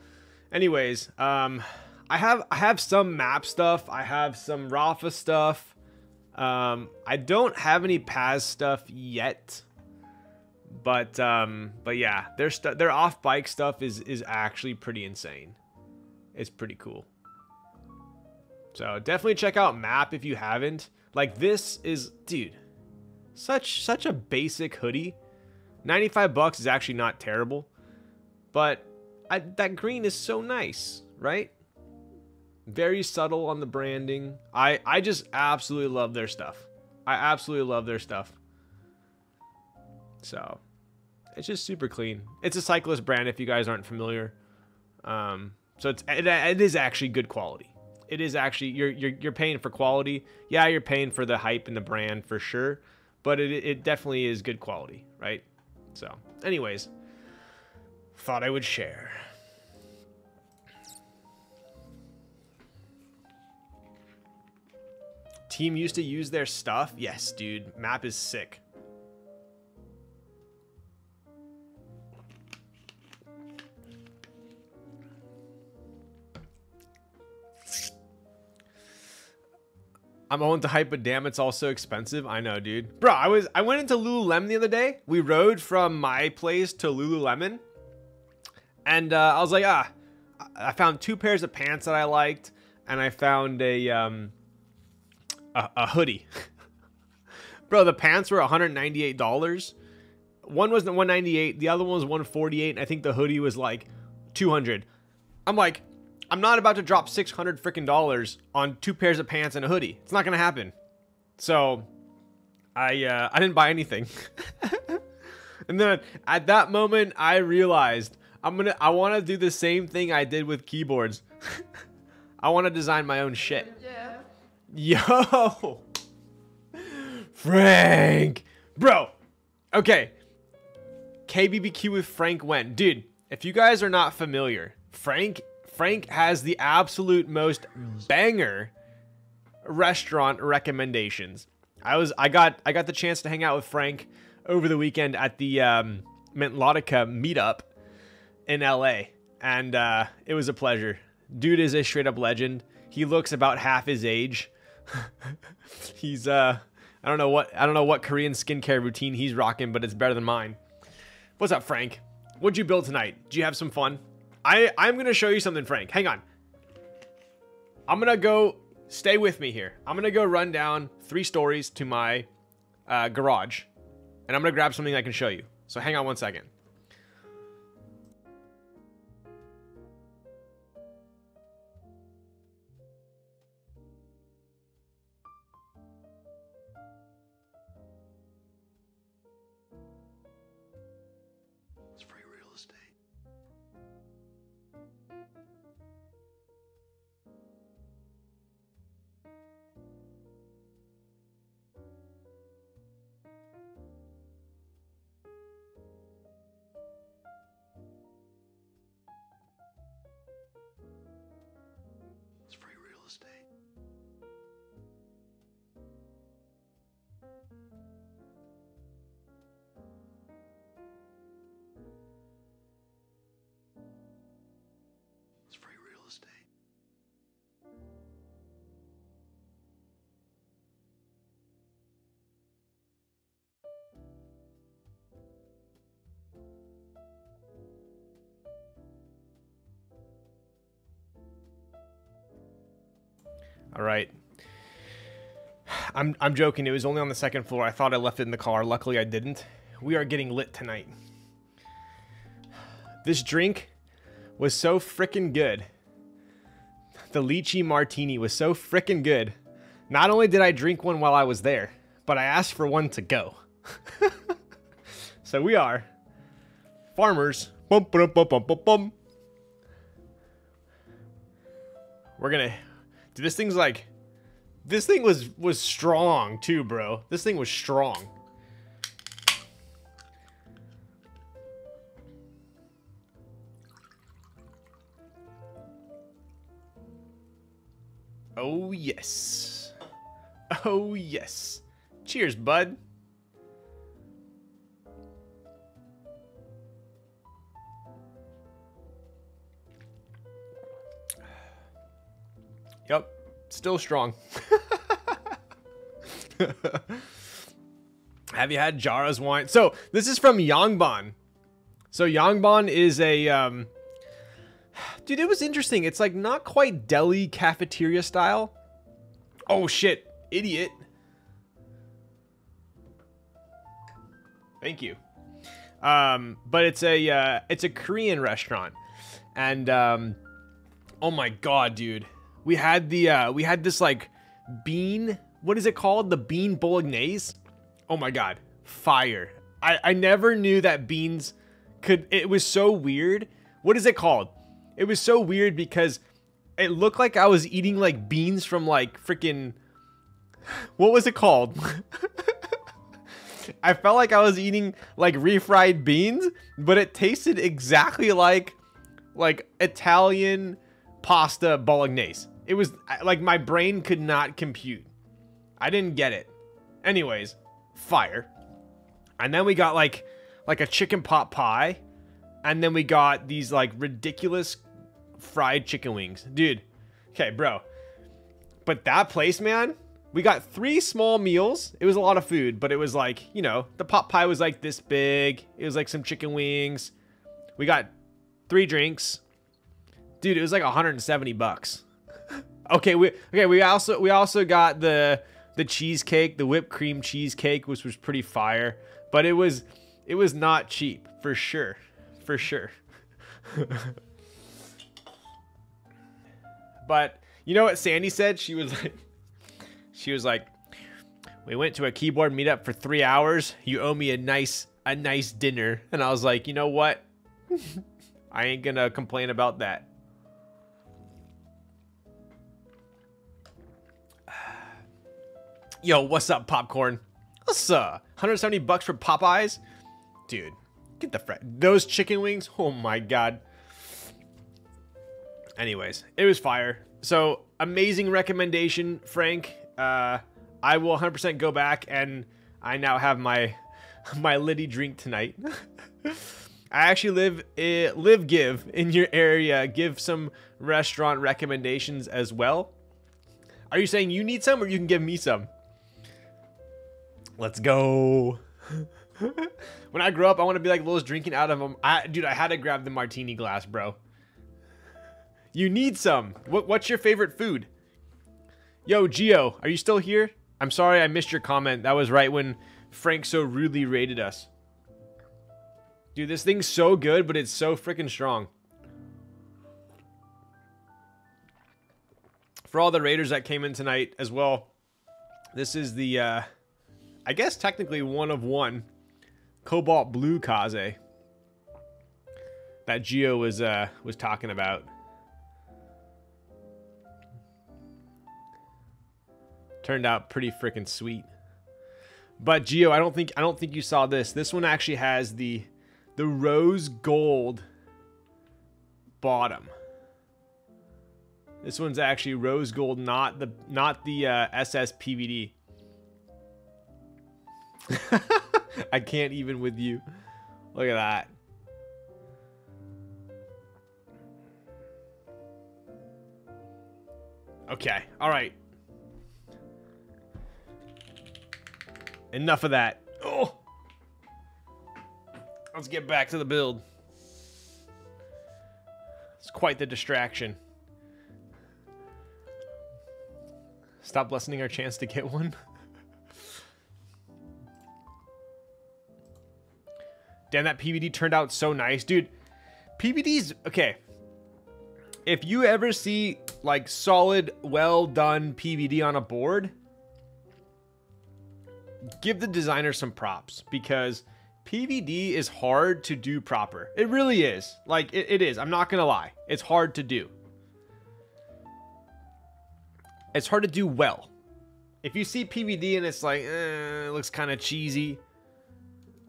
anyways, I have some map stuff. I have some Rafa stuff. I don't have any Paz stuff yet. But yeah, their off bike stuff is actually pretty insane. It's pretty cool. So definitely check out Map if you haven't. Like, this is, dude, such a basic hoodie. 95 bucks is actually not terrible, but that green is so nice, right? Very subtle on the branding. I just absolutely love their stuff. I absolutely love their stuff. So it's just super clean. It's a cyclist brand if you guys aren't familiar. So it is actually good quality. It is actually, you're paying for quality. Yeah, you're paying for the hype and the brand for sure, but it definitely is good quality, right? So anyways, thought I would share. Team used to use their stuff. Yes, dude. Map is sick. I'm on to hype, but damn, it's also expensive. I know, dude. Bro, I went into Lululemon the other day. We rode from my place to Lululemon, and I was like, I found 2 pairs of pants that I liked, and I found a hoodie. Bro, the pants were $198. One was $198, the other one was $148, and I think the hoodie was like $200. I'm like, I'm not about to drop $600 freaking dollars on 2 pairs of pants and a hoodie. It's not gonna happen. So I didn't buy anything. And then at that moment, I realized I want to do the same thing I did with keyboards. I want to design my own shit. Yo, Frank, bro. Okay, KBBQ with Frank when, dude. If you guys are not familiar, Frank has the absolute most banger restaurant recommendations. I got the chance to hang out with Frank over the weekend at the Mentlautica meetup in LA, and it was a pleasure. Dude is a straight up legend. He looks about half his age. He's I don't know what Korean skincare routine he's rocking, but it's better than mine. What's up, Frank? What'd you build tonight? Did you have some fun? I'm gonna show you something, Frank. Hang on. I'm gonna go. Stay with me here. I'm gonna go run down 3 stories to my garage, and I'm gonna grab something I can show you. So hang on 1 second. It's free real estate. It's free real estate. It's free real estate. All right. I'm joking. It was only on the 2nd floor. I thought I left it in the car. Luckily, I didn't. We are getting lit tonight. This drink was so freaking good. The lychee martini was so freaking good. Not only did I drink one while I was there, but I asked for one to go. So we are farmers. Bum, bum, bum, bum, bum, bum. We're gonna... Dude, this thing's like... This thing was strong too, bro. This thing was strong. Oh, yes. Oh, yes. Cheers, bud. Yep. Still strong. Have you had Jara's wine? So, this is from Yangban. So, Yangban is a... Dude, it was interesting. It's like not quite deli cafeteria style. Oh shit, idiot. Thank you. But it's a Korean restaurant, and oh my god, dude, we had this like bean. What is it called? The bean bolognese. Oh my god, fire! I never knew that beans could. It was so weird. What is it called? It was so weird because it looked like I was eating like beans from like freaking, what was it called? I felt like I was eating like refried beans, but it tasted exactly like Italian pasta bolognese. It was like my brain could not compute. I didn't get it. Anyways, fire. And then we got like a chicken pot pie, and then we got these like ridiculous fried chicken wings, dude. Okay, bro, but that place, man, we got 3 small meals. It was a lot of food, but it was like, you know, the pot pie was like this big. It was like some chicken wings. We got 3 drinks, dude. It was like $170. Okay, we also got the cheesecake, the whipped cream cheesecake, which was pretty fire, but it was not cheap, for sure. But you know what Sandy said? She was like, we went to a keyboard meetup for 3 hours. You owe me a nice dinner. And I was like, you know what? I ain't gonna complain about that. Yo, what's up, popcorn? What's up? 170 bucks for Popeyes? Dude, get the those chicken wings. Oh my god. Anyways, it was fire. So, amazing recommendation, Frank. I will 100% go back, and I now have my Liddy drink tonight. I actually give in your area. Give some restaurant recommendations as well. Are you saying you need some, or you can give me some? Let's go. When I grow up, I want to be like Lil's drinking out of them. Dude, I had to grab the martini glass, bro. You need some. What's your favorite food? Yo, Gio, are you still here? I'm sorry I missed your comment. That was right when Frank so rudely rated us. Dude, this thing's so good, but it's so freaking strong. For all the raiders that came in tonight as well, this is the, I guess technically one of one Cobalt Blue Kaze that Gio was talking about. Turned out pretty freaking sweet. But Gio, I don't think you saw this. This one actually has the rose gold bottom. This one's actually rose gold, not the SS PVD. I can't even with you. Look at that. Okay, all right. Enough of that. Oh, let's get back to the build. It's quite the distraction. Stop lessening our chance to get one. Damn, that PVD turned out so nice, dude. PVD's okay. If you ever see like solid, well done PVD on a board, give the designer some props, because PVD is hard to do proper. It really is. Like, it is. I'm not gonna lie. It's hard to do. It's hard to do well. If you see PVD and it's like, it looks kind of cheesy,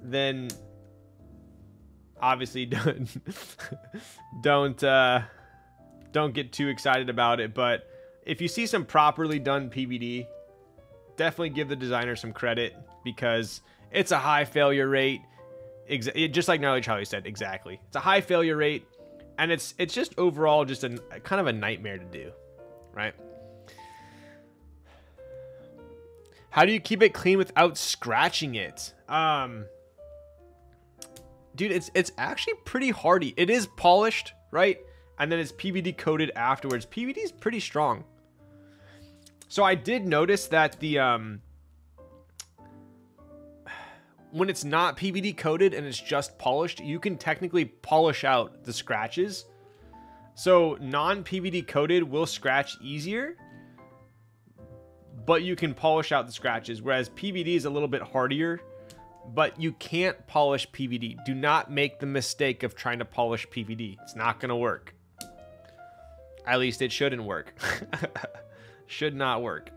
then obviously don't get too excited about it. But if you see some properly done PVD, definitely give the designer some credit, because it's a high failure rate. Just like Gnarly Charlie said, exactly. It's a high failure rate, and it's just overall just a kind of a nightmare to do, right? How do you keep it clean without scratching it? Dude, it's actually pretty hardy. It is polished, right? And then it's PVD coated afterwards. PVD is pretty strong. So I did notice that the when it's not PVD coated and it's just polished, you can technically polish out the scratches. So non-PVD coated will scratch easier, but you can polish out the scratches, whereas PVD is a little bit hardier, but you can't polish PVD. Do not make the mistake of trying to polish PVD. It's not going to work. At least it shouldn't work. Should not work.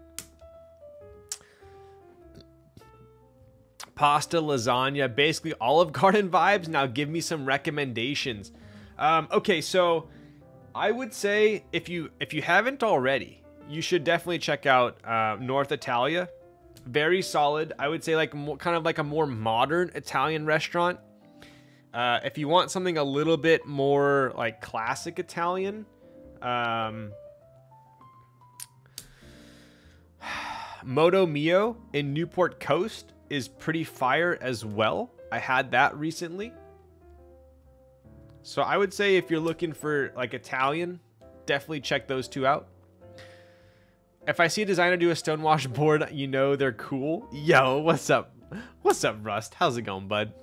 Pasta, lasagna, basically Olive Garden vibes. Now give me some recommendations. Okay, so I would say if you haven't already, you should definitely check out North Italia. Very solid. I would say like kind of like a more modern Italian restaurant. If you want something a little bit more like classic Italian, Moto Mio in Newport Coast is pretty fire as well. I had that recently. So I would say if you're looking for like Italian, definitely check those two out. If I see a designer do a stonewash board, you know they're cool. Yo, what's up? What's up, Rust? How's it going, bud?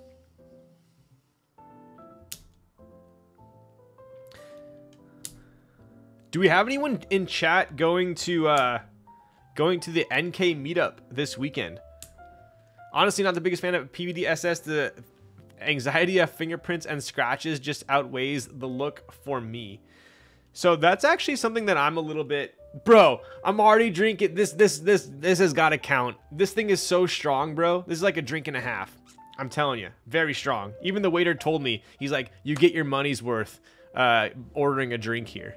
Do we have anyone in chat going to the NK meetup this weekend? Honestly, not the biggest fan of PVDSS. The anxiety of fingerprints and scratches just outweighs the look for me. So that's actually something that I'm a little bit... Bro, I'm already drinking. This has got to count. This thing is so strong, bro. This is like a drink and a half. I'm telling you, very strong. Even the waiter told me, he's like, you get your money's worth ordering a drink here.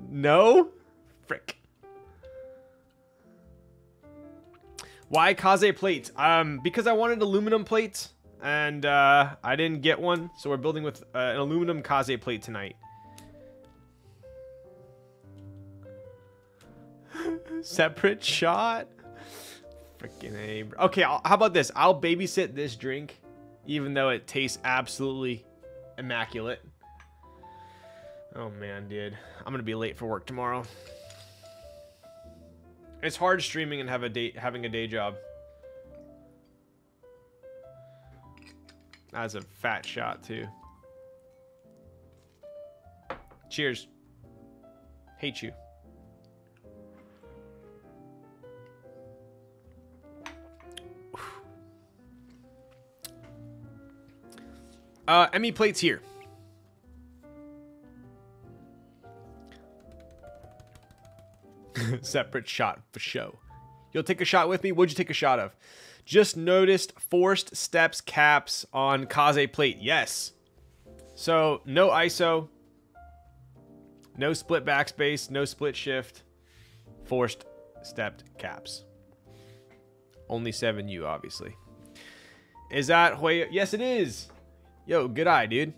No? Frick. Why Kaze plates? Because I wanted aluminum plates, and I didn't get one, so we're building with an aluminum Kaze plate tonight. Separate shot? Freaking A. Okay, how about this? I'll babysit this drink, even though it tastes absolutely immaculate. Oh man, dude. I'm gonna be late for work tomorrow. It's hard streaming and having a day job. That's a fat shot too. Cheers. Hate you. Emmy plates here. Separate shot for show. You'll take a shot with me? What'd you take a shot of? Just noticed forced steps caps on Kaze plate. Yes. So no ISO, no split backspace, no split shift, forced stepped caps. Only 7U, obviously. Is that Hoya? Yes, it is. Yo, good eye, dude.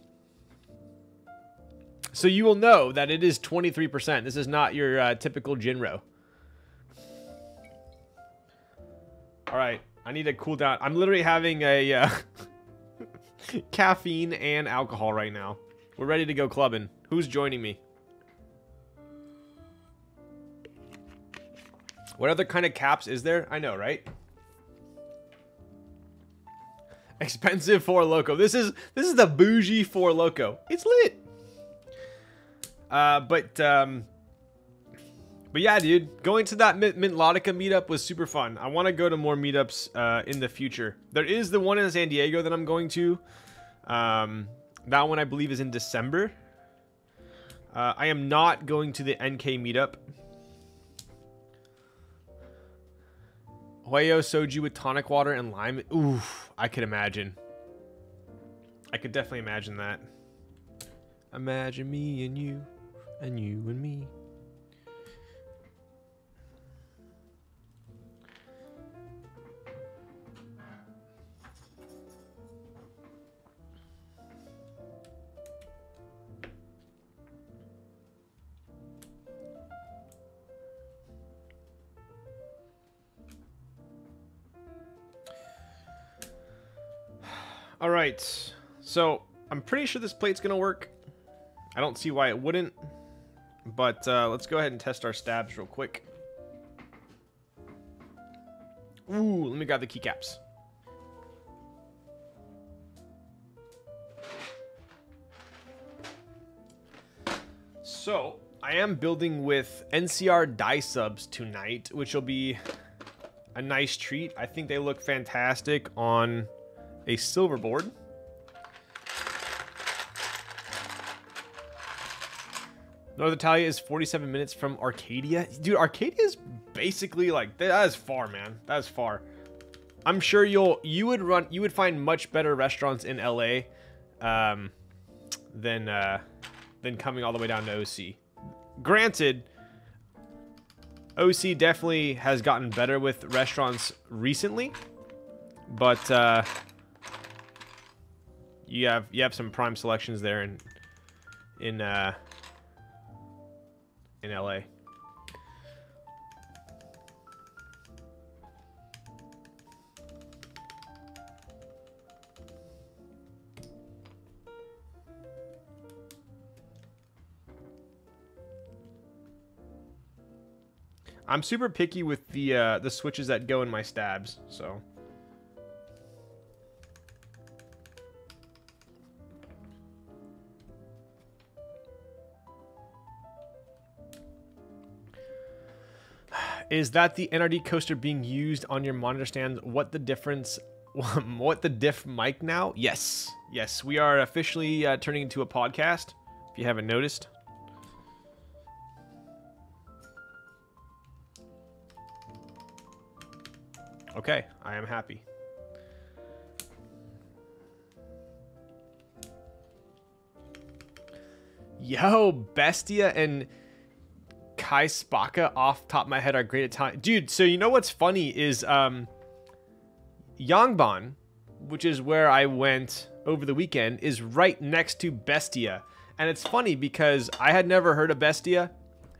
So you will know that it is 23%. This is not your typical Jinro. All right, I need to cool down. I'm literally having a caffeine and alcohol right now. We're ready to go clubbing. Who's joining me? What other kind of caps is there? I know, right? Expensive Four Loko. This is the bougie Four Loko. It's lit. But yeah, dude, going to that Mintlotica meetup was super fun. I want to go to more meetups in the future. There is the one in San Diego that I'm going to. That one I believe is in December. I am not going to the NK meetup. Hueyo soju with tonic water and lime. Oof, I could imagine. I could definitely imagine that. Imagine me and you and me. All right, so I'm pretty sure this plate's gonna work. I don't see why it wouldn't, but let's go ahead and test our stabs real quick. Ooh, let me grab the keycaps. So I am building with NCR Dyesubs tonight, which will be a nice treat. I think they look fantastic on a silver board. North Italia is 47 minutes from Arcadia. Dude, Arcadia is basically like, that is far, man. That is far. I'm sure you would find much better restaurants in LA than coming all the way down to OC. Granted, OC definitely has gotten better with restaurants recently, but you have some prime selections there in LA. I'm super picky with the switches that go in my stabs, so. Is that the NRD coaster being used on your monitor stand? What the difference? What the diff mic now? Yes. Yes, we are officially turning into a podcast, if you haven't noticed. Okay, I am happy. Yo, Bestia and Kai Spaka off top of my head are great at time. Dude, so you know what's funny is Yangban, which is where I went over the weekend, is right next to Bestia. And it's funny because I had never heard of Bestia,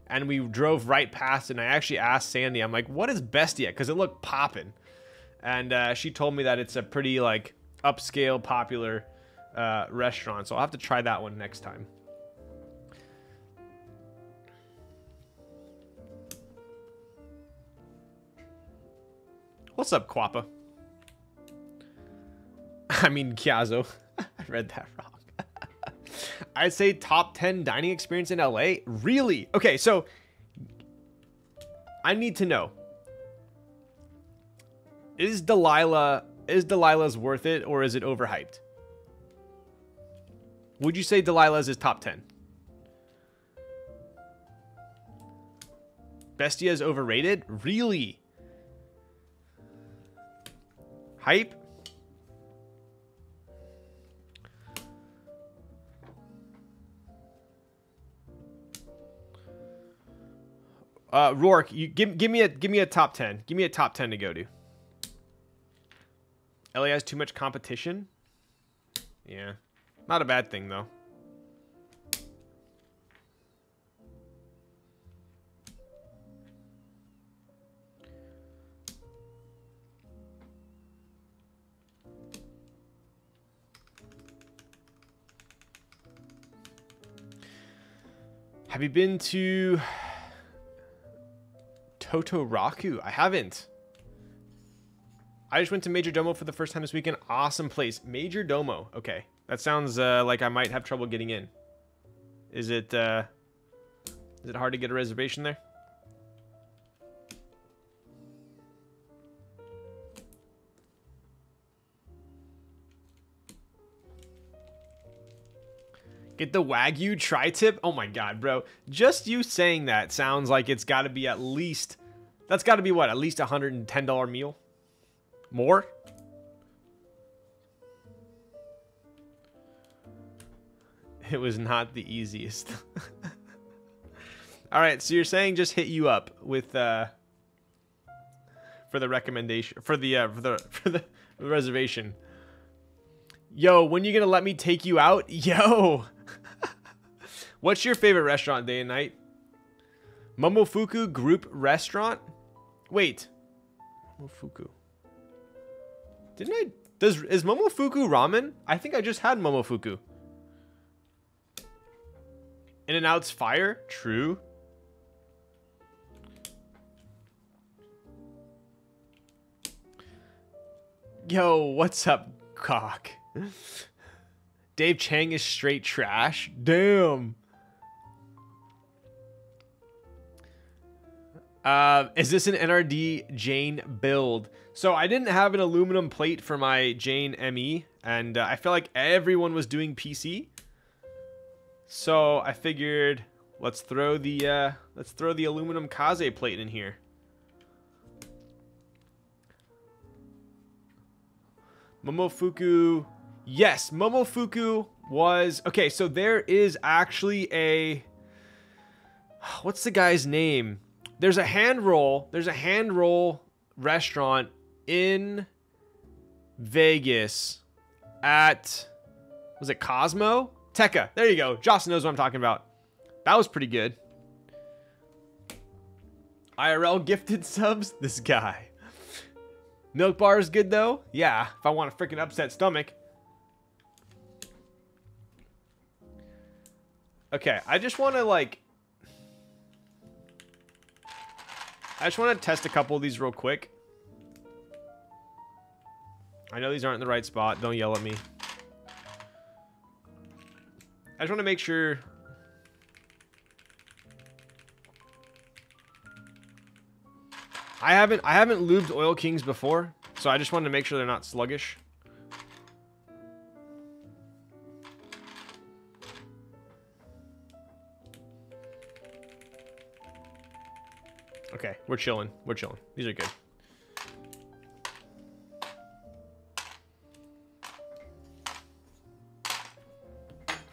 and we drove right past, and I actually asked Sandy, I'm like, what is Bestia? Because it looked poppin'. And she told me that it's a pretty, like, upscale, popular restaurant. So I'll have to try that one next time. What's up, Quappa? I mean, Kiazo. I read that wrong. I'd say top 10 dining experience in LA. Really? Okay, so I need to know. Is Delilah's worth it, or is it overhyped? Would you say Delilah's is top 10? Bestia is overrated? Really? Hype? Rourke, you give me a top 10. Give me a top 10 to go to. LA has too much competition? Yeah. Not a bad thing, though. Have you been to Totoroku? I haven't. I just went to Major Domo for the first time this weekend. Awesome place. Major Domo. Okay. That sounds like I might have trouble getting in. Is it hard to get a reservation there? Get the Wagyu tri-tip? Oh my god, bro. Just you saying that sounds like it's got to be at least... That's got to be what? At least a $110 meal? More? It was not the easiest. All right, so you're saying just hit you up with for the recommendation for the reservation. Yo, when you gonna let me take you out? Yo. What's your favorite restaurant day and night? Momofuku Group Restaurant? Wait. Momofuku. Didn't I? Is Momofuku ramen? I think I just had Momofuku. In-N-Out's fire? True. Yo, what's up, cock? Dave Chang is straight trash? Damn. Is this an NRD Jane build? So I didn't have an aluminum plate for my Jane ME, and I felt like everyone was doing PC. So I figured let's throw the aluminum Kaze plate in here. Momofuku. Yes, Momofuku was okay, so there is actually a what's the guy's name? There's a hand roll restaurant in Vegas at, was it Cosmo? Tekka. There you go. Jocelyn knows what I'm talking about. That was pretty good. IRL gifted subs? This guy. Milk bar is good though? Yeah, if I want a freaking upset stomach. Okay, I just want to test a couple of these real quick. I know these aren't in the right spot. Don't yell at me. I just want to make sure. I haven't lubed Oil Kings before, so I just wanted to make sure they're not sluggish. Okay, we're chilling. We're chilling. These are good.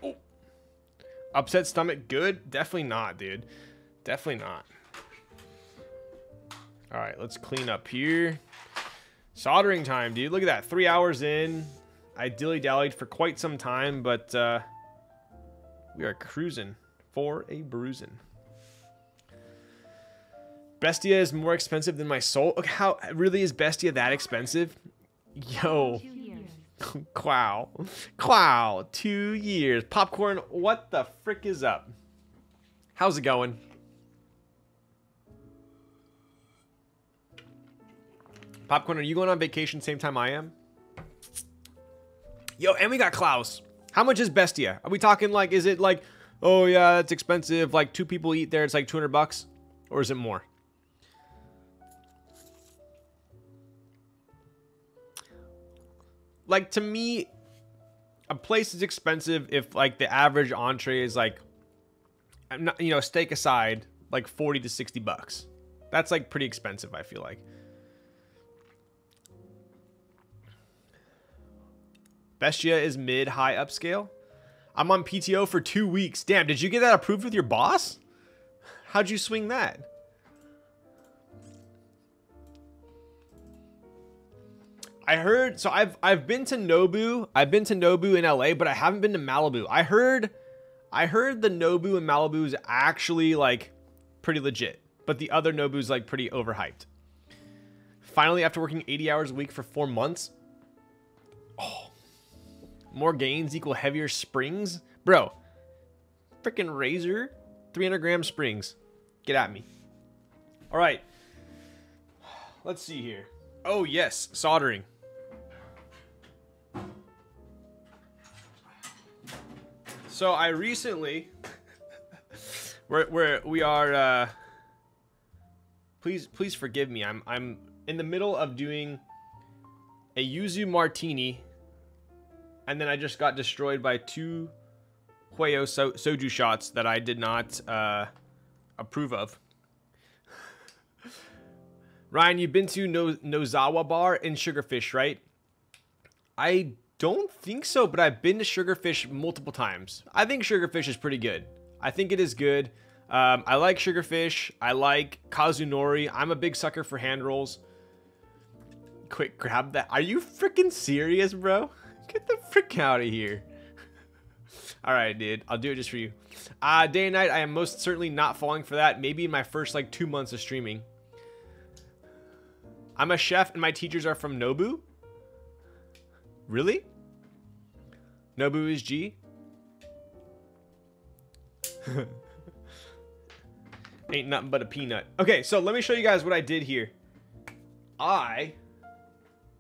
Oh. Upset stomach good? Definitely not, dude. Definitely not. All right, let's clean up here. Soldering time, dude. Look at that. 3 hours in. I dilly-dallied for quite some time, but we are cruising for a bruising. Bestia is more expensive than my soul. Look, how really is Bestia that expensive? Yo. 2 years. Wow. Wow. 2 years. Popcorn, what the frick is up? How's it going? Popcorn, are you going on vacation same time I am? Yo, and we got Klaus. How much is Bestia? Are we talking like, is it like, oh yeah, it's expensive, like 2 people eat there, it's like 200 bucks? Or is it more? Like, to me, a place is expensive if, like, the average entree is, like, you know, steak aside, like 40 to 60 bucks. That's, like, pretty expensive, I feel like. Bestia is mid-high upscale. I'm on PTO for 2 weeks. Damn, did you get that approved with your boss? How'd you swing that? I heard, so I've been to Nobu. I've been to Nobu in LA, but I haven't been to Malibu. I heard the Nobu in Malibu is actually like pretty legit, but the other Nobu's like pretty overhyped. Finally, after working 80 hours a week for 4 months, oh, more gains equal heavier springs, bro. Freaking Razor, 300-gram springs. Get at me. All right, let's see here. Oh yes, soldering. So I recently, we are. Please forgive me. I'm in the middle of doing a yuzu martini, and then I just got destroyed by 2 Hueyo soju shots that I did not approve of. Ryan, you've been to Nozawa Bar in Sugarfish, right? I don't think so, but I've been to Sugarfish multiple times. I think Sugarfish is pretty good. I think it is good. I like Sugarfish. I like Kazunori. I'm a big sucker for hand rolls. Quick, grab that. Are you freaking serious, bro? Get the frick out of here. All right, dude. I'll do it just for you. Day and night, I am most certainly not falling for that. Maybe in my first, like, 2 months of streaming. I'm a chef and my teachers are from Nobu? Really? Nobu is G? Ain't nothing but a peanut. Okay, so let me show you guys what I did here. I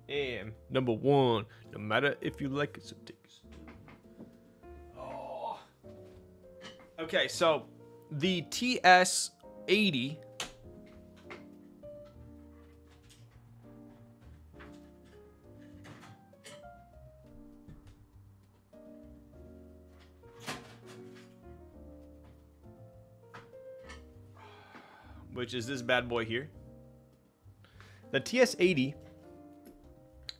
am #1, no matter if you like it, so take it. Oh. Okay, so the TS80 which is this bad boy here. The TS80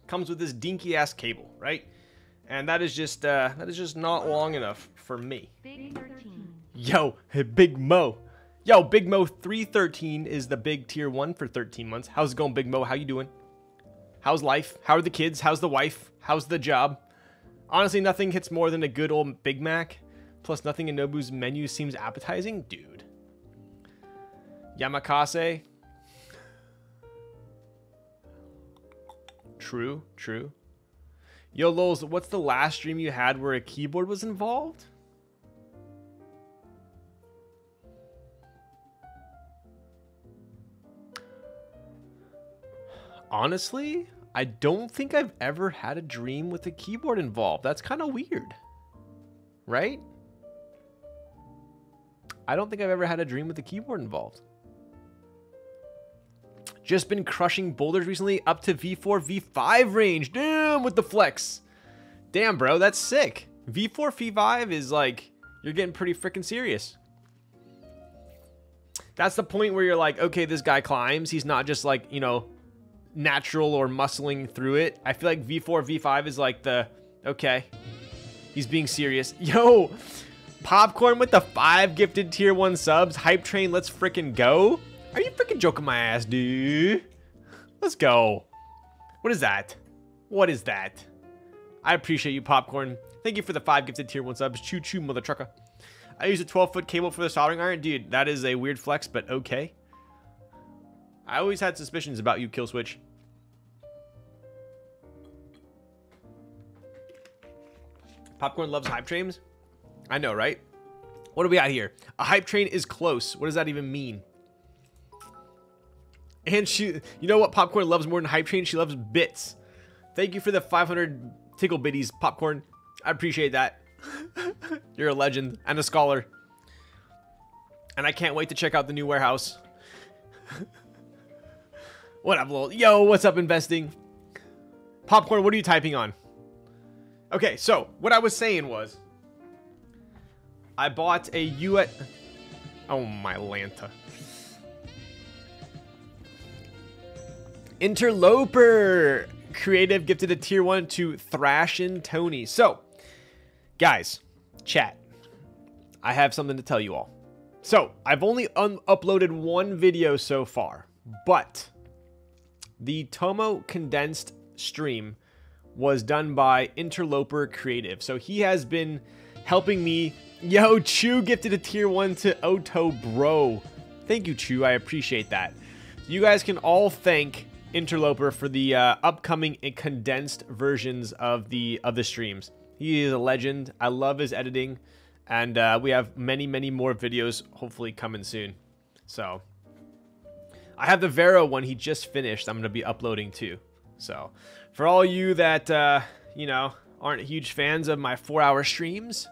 comes with this dinky ass cable, right? And that is just not long enough for me. Big 13. Yo, Big Mo. Yo, Big Mo 313 is the big tier 1 for 13 months. How's it going, Big Mo? How you doing? How's life? How are the kids? How's the wife? How's the job? Honestly, nothing hits more than a good old Big Mac. Plus, nothing in Nobu's menu seems appetizing. Dude. Yamakase. True, true. Yo, Lols, what's the last stream you had where a keyboard was involved? Honestly, I don't think I've ever had a dream with a keyboard involved. That's kind of weird. Right? I don't think I've ever had a dream with a keyboard involved. Just been crushing boulders recently up to V4, V5 range. Damn, with the flex. Damn, bro, that's sick. V4, V5 is like, you're getting pretty freaking serious. That's the point where you're like, okay, this guy climbs. He's not just like, you know, natural or muscling through it. I feel like V4, V5 is like the, okay, he's being serious. Yo, Popcorn with the 5 gifted tier 1 subs. Hype train, let's freaking go. Are you freaking joking my ass, dude? Let's go. What is that? What is that? I appreciate you, Popcorn. Thank you for the 5 gifted tier 1 subs. Choo choo, mother trucker. I use a 12-foot cable for the soldering iron. Dude, that is a weird flex, but okay. I always had suspicions about you, Killswitch. Popcorn loves hype trains. I know, right? What do we got here? A hype train is close. What does that even mean? And she, you know what Popcorn loves more than hype train? She loves bits. Thank you for the 500 tickle bitties, Popcorn. I appreciate that. You're a legend and a scholar. And I can't wait to check out the new warehouse. What up, lol? Yo, what's up, investing? Popcorn, what are you typing on? Okay, so what I was saying was, I bought a US. Oh my Lanta. Interloper creative gifted a tier 1 to Thrashin' Tony. So, guys, chat. I have something to tell you all. So, I've only uploaded one video so far, but the Tomo condensed stream was done by Interloper Creative. So he has been helping me. Yo, Chu gifted a tier 1 to Oto Bro. Thank you, Chu. I appreciate that. You guys can all thank Interloper for the upcoming condensed versions of the streams. He is a legend. I love his editing, and we have many more videos hopefully coming soon. So I have the Vero one he just finished. I'm going to be uploading too. So for all you that you know, aren't huge fans of my 4-hour streams,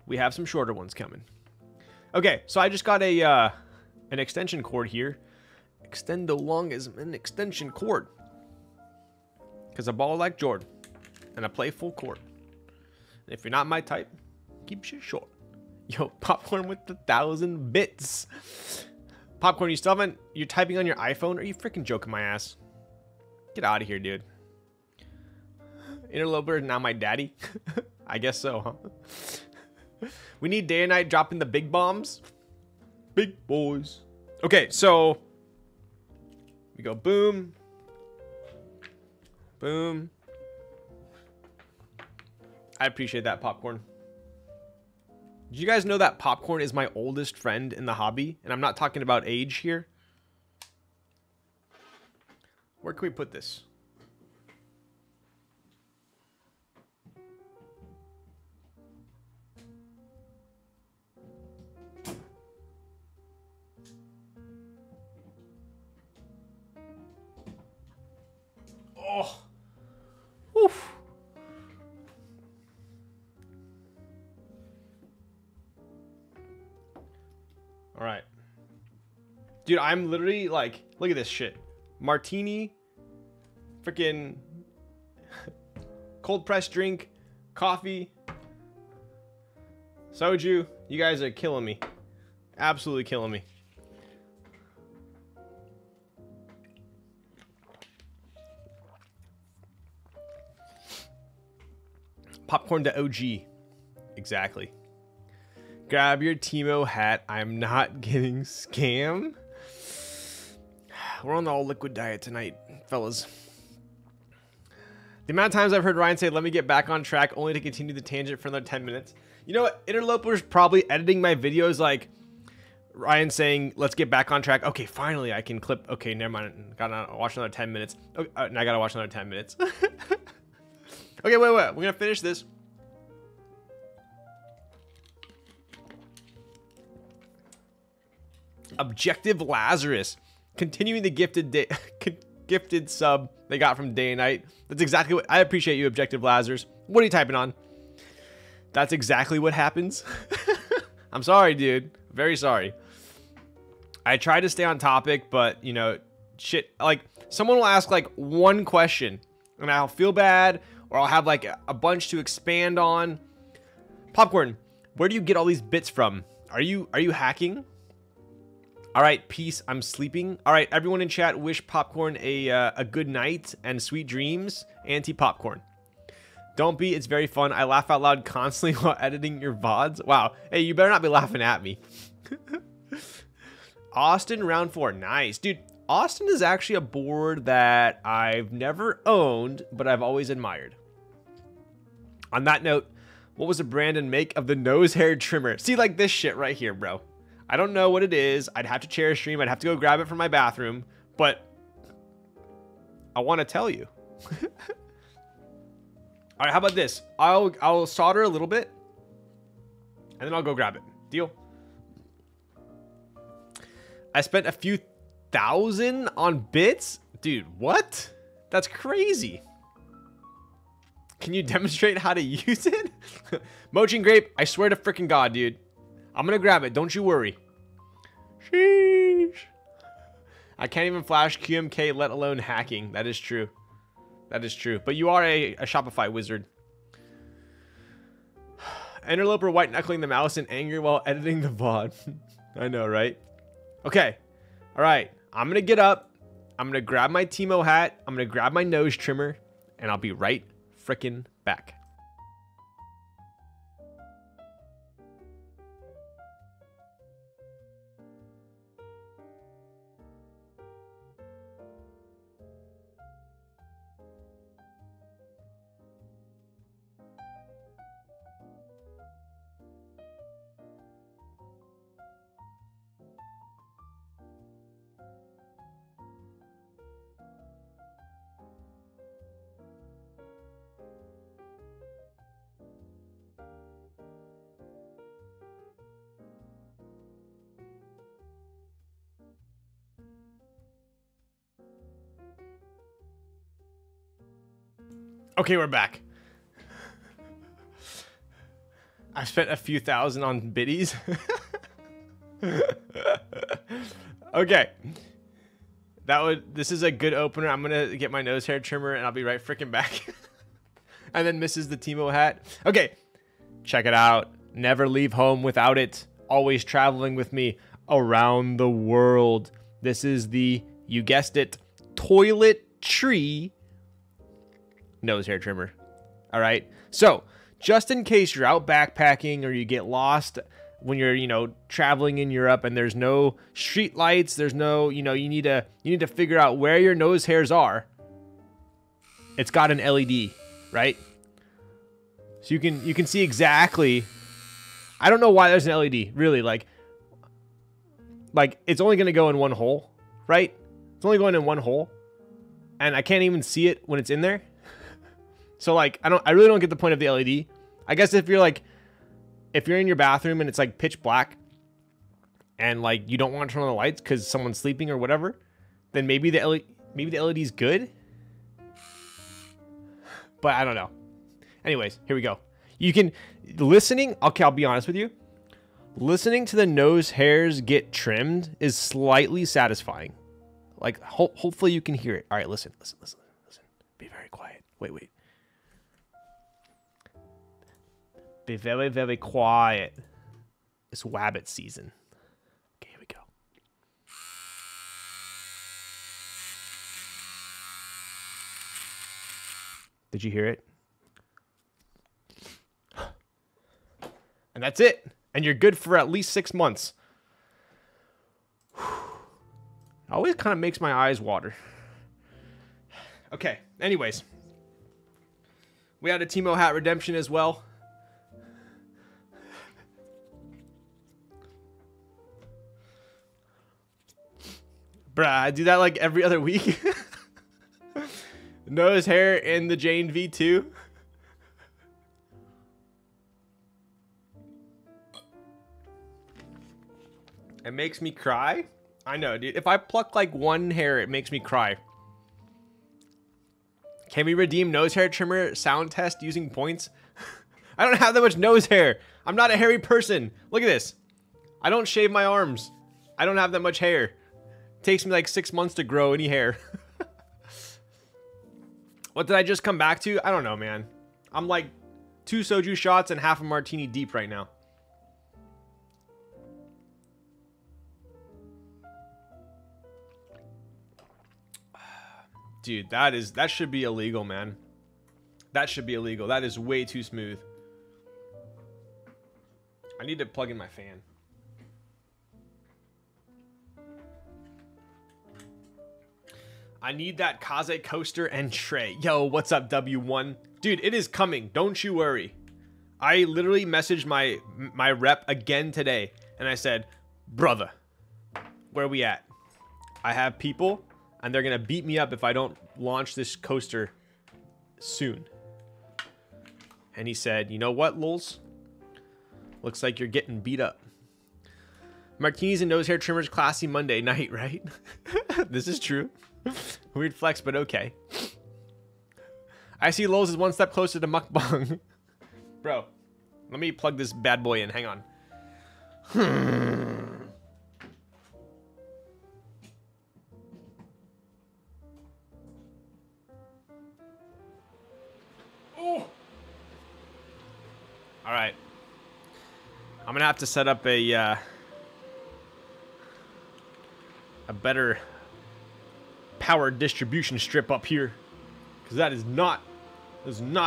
we have some shorter ones coming. Okay, so I just got a an extension cord here. Extendo long is an extension cord. Because I ball like Jordan. And I play full court. And if you're not my type, keep shit short. Yo, Popcorn with the 1,000 bits. Popcorn, you still haven't... You're typing on your iPhone? Are you freaking joking my ass? Get out of here, dude. Interloper is now my daddy? I guess so, huh? We need day and night dropping the big bombs. Big boys. Okay, so... We go boom. Boom. I appreciate that, Popcorn. Did you guys know that Popcorn is my oldest friend in the hobby? And I'm not talking about age here. Where can we put this? Oh. Oof. All right. Dude, I'm literally like, look at this shit. Martini, freaking cold pressed drink, coffee, soju. You guys are killing me. Absolutely killing me. Popcorn to OG. Exactly. Grab your Timo hat. I'm not getting scammed. We're on the all liquid diet tonight, fellas. The amount of times I've heard Ryan say, let me get back on track, only to continue the tangent for another 10 minutes. You know what? Interloper's probably editing my videos like Ryan saying, let's get back on track. Okay, finally I can clip. Okay, never mind. Gotta watch another 10 minutes. Okay, now I gotta watch another 10 minutes. Okay, wait. We're gonna finish this. Objective Lazarus, continuing the gifted sub they got from Day and Night. That's exactly what I appreciate you, Objective Lazarus. What are you typing on? That's exactly what happens. I'm sorry, dude. Very sorry. I try to stay on topic, but you know, shit. Like, someone will ask like one question and I'll feel bad, or I'll have like a bunch to expand on. Popcorn, where do you get all these bits from? Are you hacking? All right, peace. I'm sleeping. All right, everyone in chat, wish Popcorn a good night and sweet dreams. Anti-Popcorn. Don't be. It's very fun. I laugh out loud constantly while editing your VODs. Wow. Hey, you better not be laughing at me. Austin, round 4. Nice. Dude, Austin is actually a board that I've never owned, but I've always admired. On that note, what was the brand and make of the nose hair trimmer? See, like this shit right here, bro. I don't know what it is. I'd have to chair stream. I'd have to go grab it from my bathroom, but I want to tell you. All right, how about this? I'll solder a little bit, and then I'll go grab it. Deal? I spent a few thousand on bits? Dude, what? That's crazy. Can you demonstrate how to use it? Moching Grape, I swear to freaking God, dude. I'm going to grab it. Don't you worry. Sheesh. I can't even flash QMK, let alone hacking. That is true. That is true. But you are a Shopify wizard. Interloper white knuckling the mouse in anger while editing the VOD. I know, right? Okay. All right. I'm going to get up. I'm going to grab my Timo hat. I'm going to grab my nose trimmer. And I'll be right frickin' back. Okay, we're back. I spent a few thousand on biddies. Okay. This is a good opener. I'm gonna get my nose hair trimmer and I'll be right freaking back. And then misses the Timo hat. Okay. Check it out. Never leave home without it. Always traveling with me around the world. This is the, you guessed it, toilet tree nose hair trimmer. All right. So just in case you're out backpacking or you get lost when you're, traveling in Europe and there's no street lights, there's no, you need to figure out where your nose hairs are. It's got an LED, right? So you can see exactly. I don't know why there's an LED, really. Like it's only going to go in one hole, right? It's only going in one hole. And I can't even see it when it's in there. So I really don't get the point of the LED. I guess if you're in your bathroom and it's like pitch black and you don't want to turn on the lights because someone's sleeping or whatever, then maybe the LED is good. But I don't know. Anyways, here we go. You can I'll be honest with you. Listening to the nose hairs get trimmed is slightly satisfying. Hopefully you can hear it. All right, listen. Be very quiet. Wait. Be very, very quiet. It's Wabbit season. Okay, here we go. Did you hear it? And that's it. And you're good for at least 6 months. It always kind of makes my eyes water. Okay, anyways. We had a Timo hat redemption as well. Bruh, I do that every other week. Nose hair in the Jane V2. It makes me cry. I know, dude. If I pluck one hair, it makes me cry. Can we redeem nose hair trimmer sound test using points? I don't have that much nose hair. I'm not a hairy person. Look at this. I don't shave my arms. I don't have that much hair. Takes me like 6 months to grow any hair. What did I just come back to? I don't know, man. I'm like 2 soju shots and half a martini deep right now. Dude, that should be illegal, man. That should be illegal. That is way too smooth. I need to plug in my fan. I need that Kaze coaster and tray. Yo, what's up, W1? Dude, it is coming. Don't you worry. I literally messaged my rep again today, and I said, brother, where we at? I have people, and they're going to beat me up if I don't launch this coaster soon. And he said, you know what, Lulz? Looks like you're getting beat up. Martinis and nose hair trimmers classy Monday night, right? This is true. Weird flex, but okay. I see Lulz is one step closer to mukbang. Bro, let me plug this bad boy in. Hang on. Oh. All right. I'm gonna have to set up a better power distribution strip up here, because that is not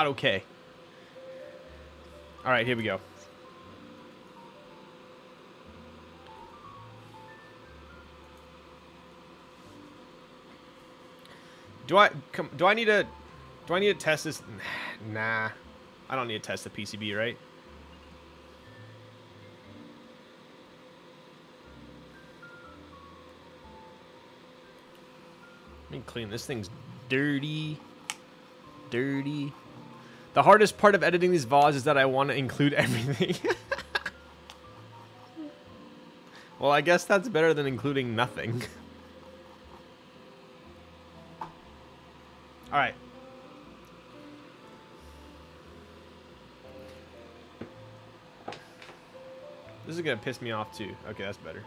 okay. All right, here we go. Do I need to test this? Nah, I don't need to test the PCB, right? Let me clean this. Thing's dirty. The hardest part of editing these VODs is that I want to include everything. Well, I guess that's better than including nothing. All right. This is going to piss me off too. Okay, that's better.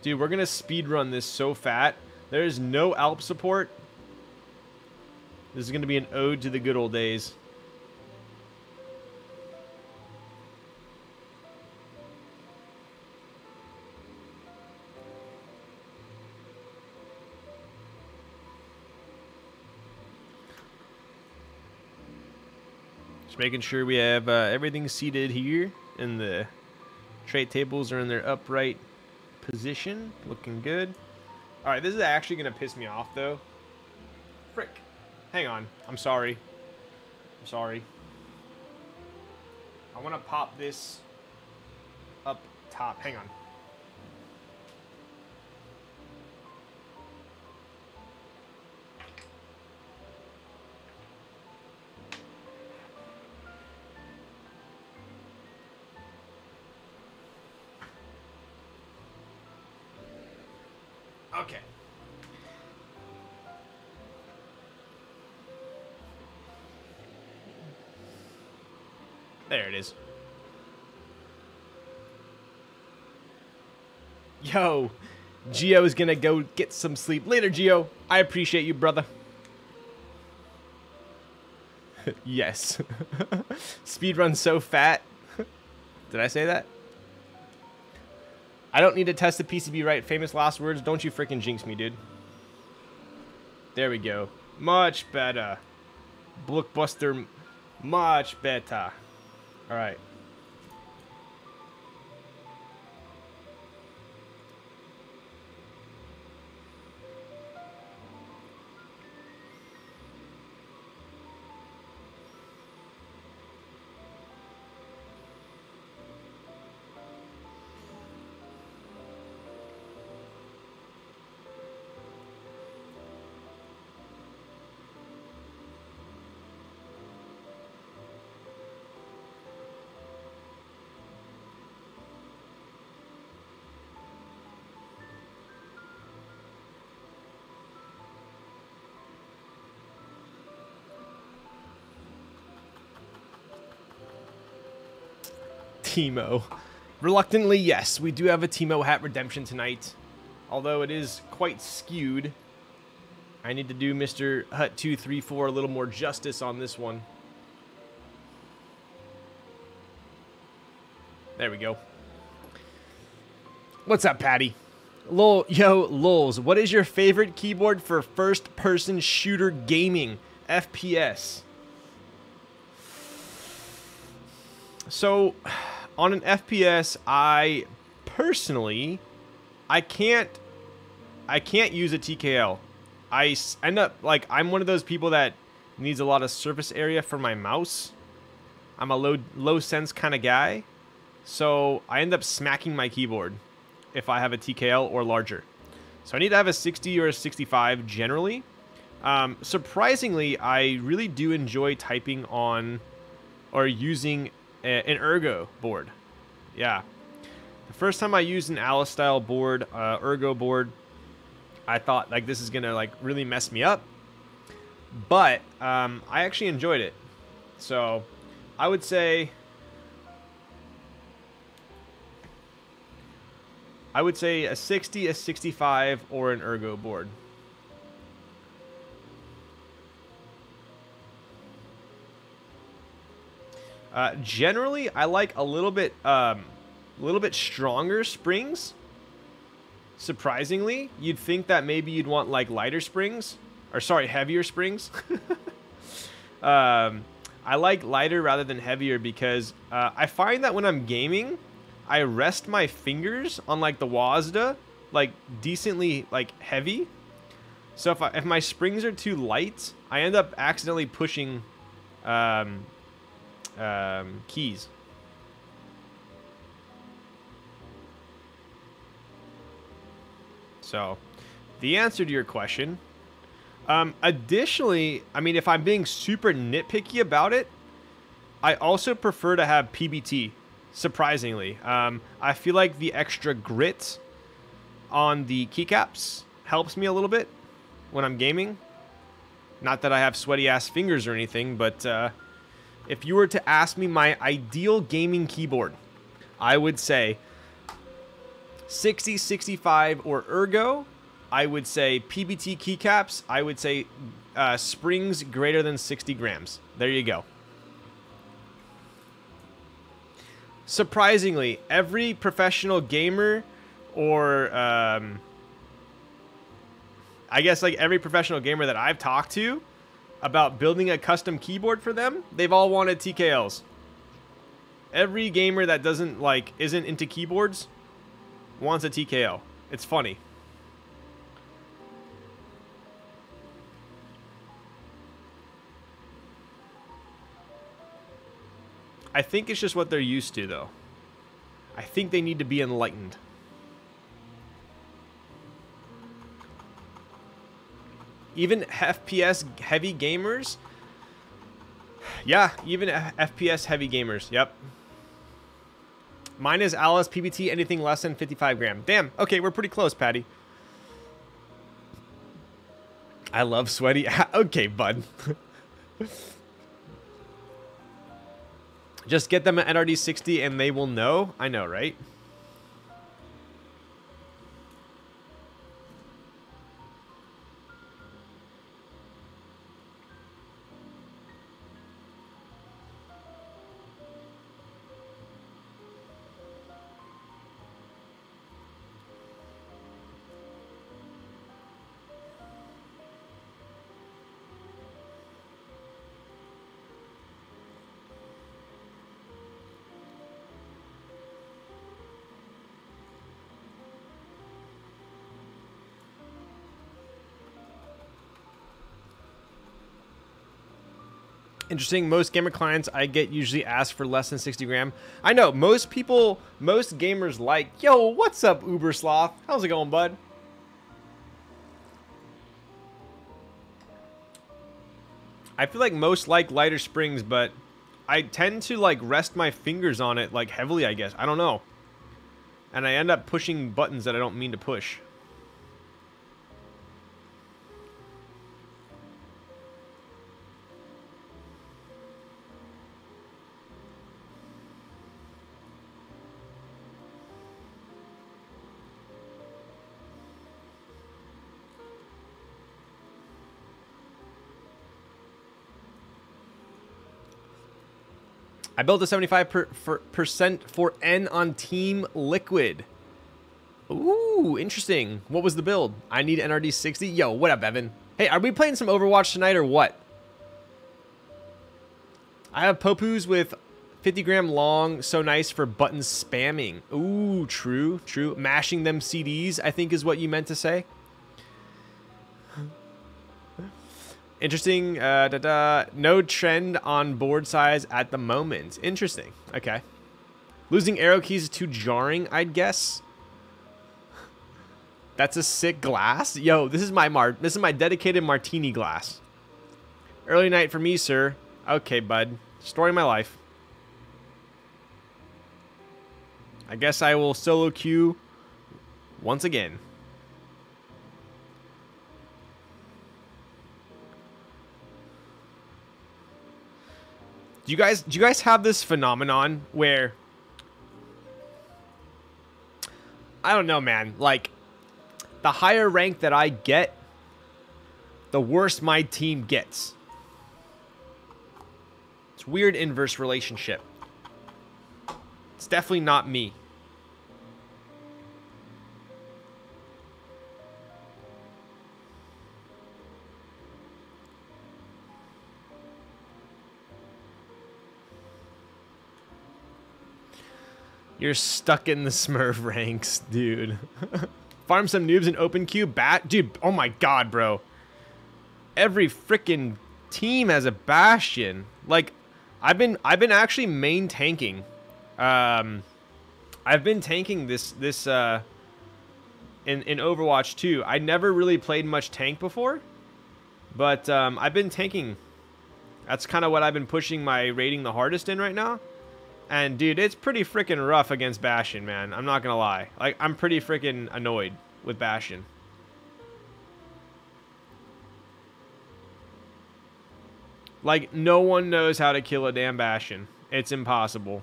Dude, we're going to speed run this so fat. There is no ALP support. This is going to be an ode to the good old days. Just making sure we have everything seated here, and the tray tables are in their upright position. Looking good. All right, this is actually going to piss me off, though. Frick. Hang on. I'm sorry. I want to pop this up top. Hang on. Okay. There it is. Yo, Gio is gonna go get some sleep later, Gio. I appreciate you, brother. Yes. Speedrun so fat. Did I say that? I don't need to test the PCB right. Famous last words. Don't you freaking jinx me, dude. There we go. Much better. Blockbuster. Much better. All right. Timo. Reluctantly, yes, we do have a Teemo hat redemption tonight. Although it is quite skewed. I need to do Mr. Hut 234 a little more justice on this one. There we go. What's up, Patty? Yo, Lols, what is your favorite keyboard for first-person shooter gaming? FPS. So, on an FPS, I personally, I can't use a TKL. I end up, like, I'm one of those people that needs a lot of surface area for my mouse. I'm a low sense kind of guy. So I end up smacking my keyboard if I have a TKL or larger. So I need to have a 60 or a 65 generally. Surprisingly, I really do enjoy typing on or using an Ergo board. Yeah. The first time I used an Alice style board, Ergo board, I thought like this is gonna like really mess me up. But I actually enjoyed it. So I would say a 60, a 65, or an Ergo board. Generally, I like a little bit stronger springs. Surprisingly, you'd think that maybe you'd want like lighter springs, or sorry, heavier springs. I like lighter rather than heavier because I find that when I'm gaming, I rest my fingers on like the WASD, like decently like heavy. So if my springs are too light, I end up accidentally pushing keys. So the answer to your question, additionally, I mean, if I'm being super nitpicky about it, I also prefer to have PBT. Surprisingly, I feel like the extra grit on the keycaps helps me a little bit when I'm gaming. Not that I have sweaty ass fingers or anything, but if you were to ask me my ideal gaming keyboard, I would say 60, 65, or Ergo. I would say PBT keycaps. I would say springs greater than 60 grams. There you go. Surprisingly, every professional gamer, or I guess like every professional gamer that I've talked to about building a custom keyboard for them, they've all wanted TKLs. Every gamer that isn't into keyboards wants a TKL. It's funny. I think it's just what they're used to, though. I think they need to be enlightened. Even FPS heavy gamers. Yeah, even FPS heavy gamers. Yep. Mine is Alice PBT, anything less than 55 gram. Damn. Okay, we're pretty close, Patty. I love sweaty. Okay, bud. Just get them at NRD 60 and they will know. I know, right? Interesting. Most gamer clients I get usually ask for less than 60 gram. I know most gamers like, yo, what's up, Uber Sloth? How's it going, bud? I feel like most like lighter springs, but I tend to like rest my fingers on it like heavily, I guess. I don't know. And I end up pushing buttons that I don't mean to push. I built a 75% for N on Team Liquid. Ooh, interesting. What was the build? I need NRD 60. Yo, what up, Evan? Hey, are we playing some Overwatch tonight or what? I have Popus with 50-gram long. So nice for button spamming. Ooh, true, true. Mashing them CDs, I think is what you meant to say. Interesting. No trend on board size at the moment. Interesting. Okay. Losing arrow keys is too jarring, I'd guess. That's a sick glass. Yo, this is my dedicated martini glass. Early night for me, sir. Okay, bud. Story of my life. I guess I will solo queue once again. Do you guys have this phenomenon where, I don't know, man, like the higher rank that I get, the worse my team gets. It's weird inverse relationship. It's definitely not me. You're stuck in the Smurf ranks, dude. Farm some noobs in open queue. Dude, oh my god, bro. Every freaking team has a Bastion. Like, I've been actually main tanking. I've been tanking this in Overwatch 2. I never really played much tank before, but I've been tanking. That's kind of what I've been pushing my rating the hardest in right now. And dude, it's pretty freaking rough against Bastion, man. I'm not gonna lie. Like, I'm pretty freaking annoyed with Bastion. Like, no one knows how to kill a damn Bastion. It's impossible.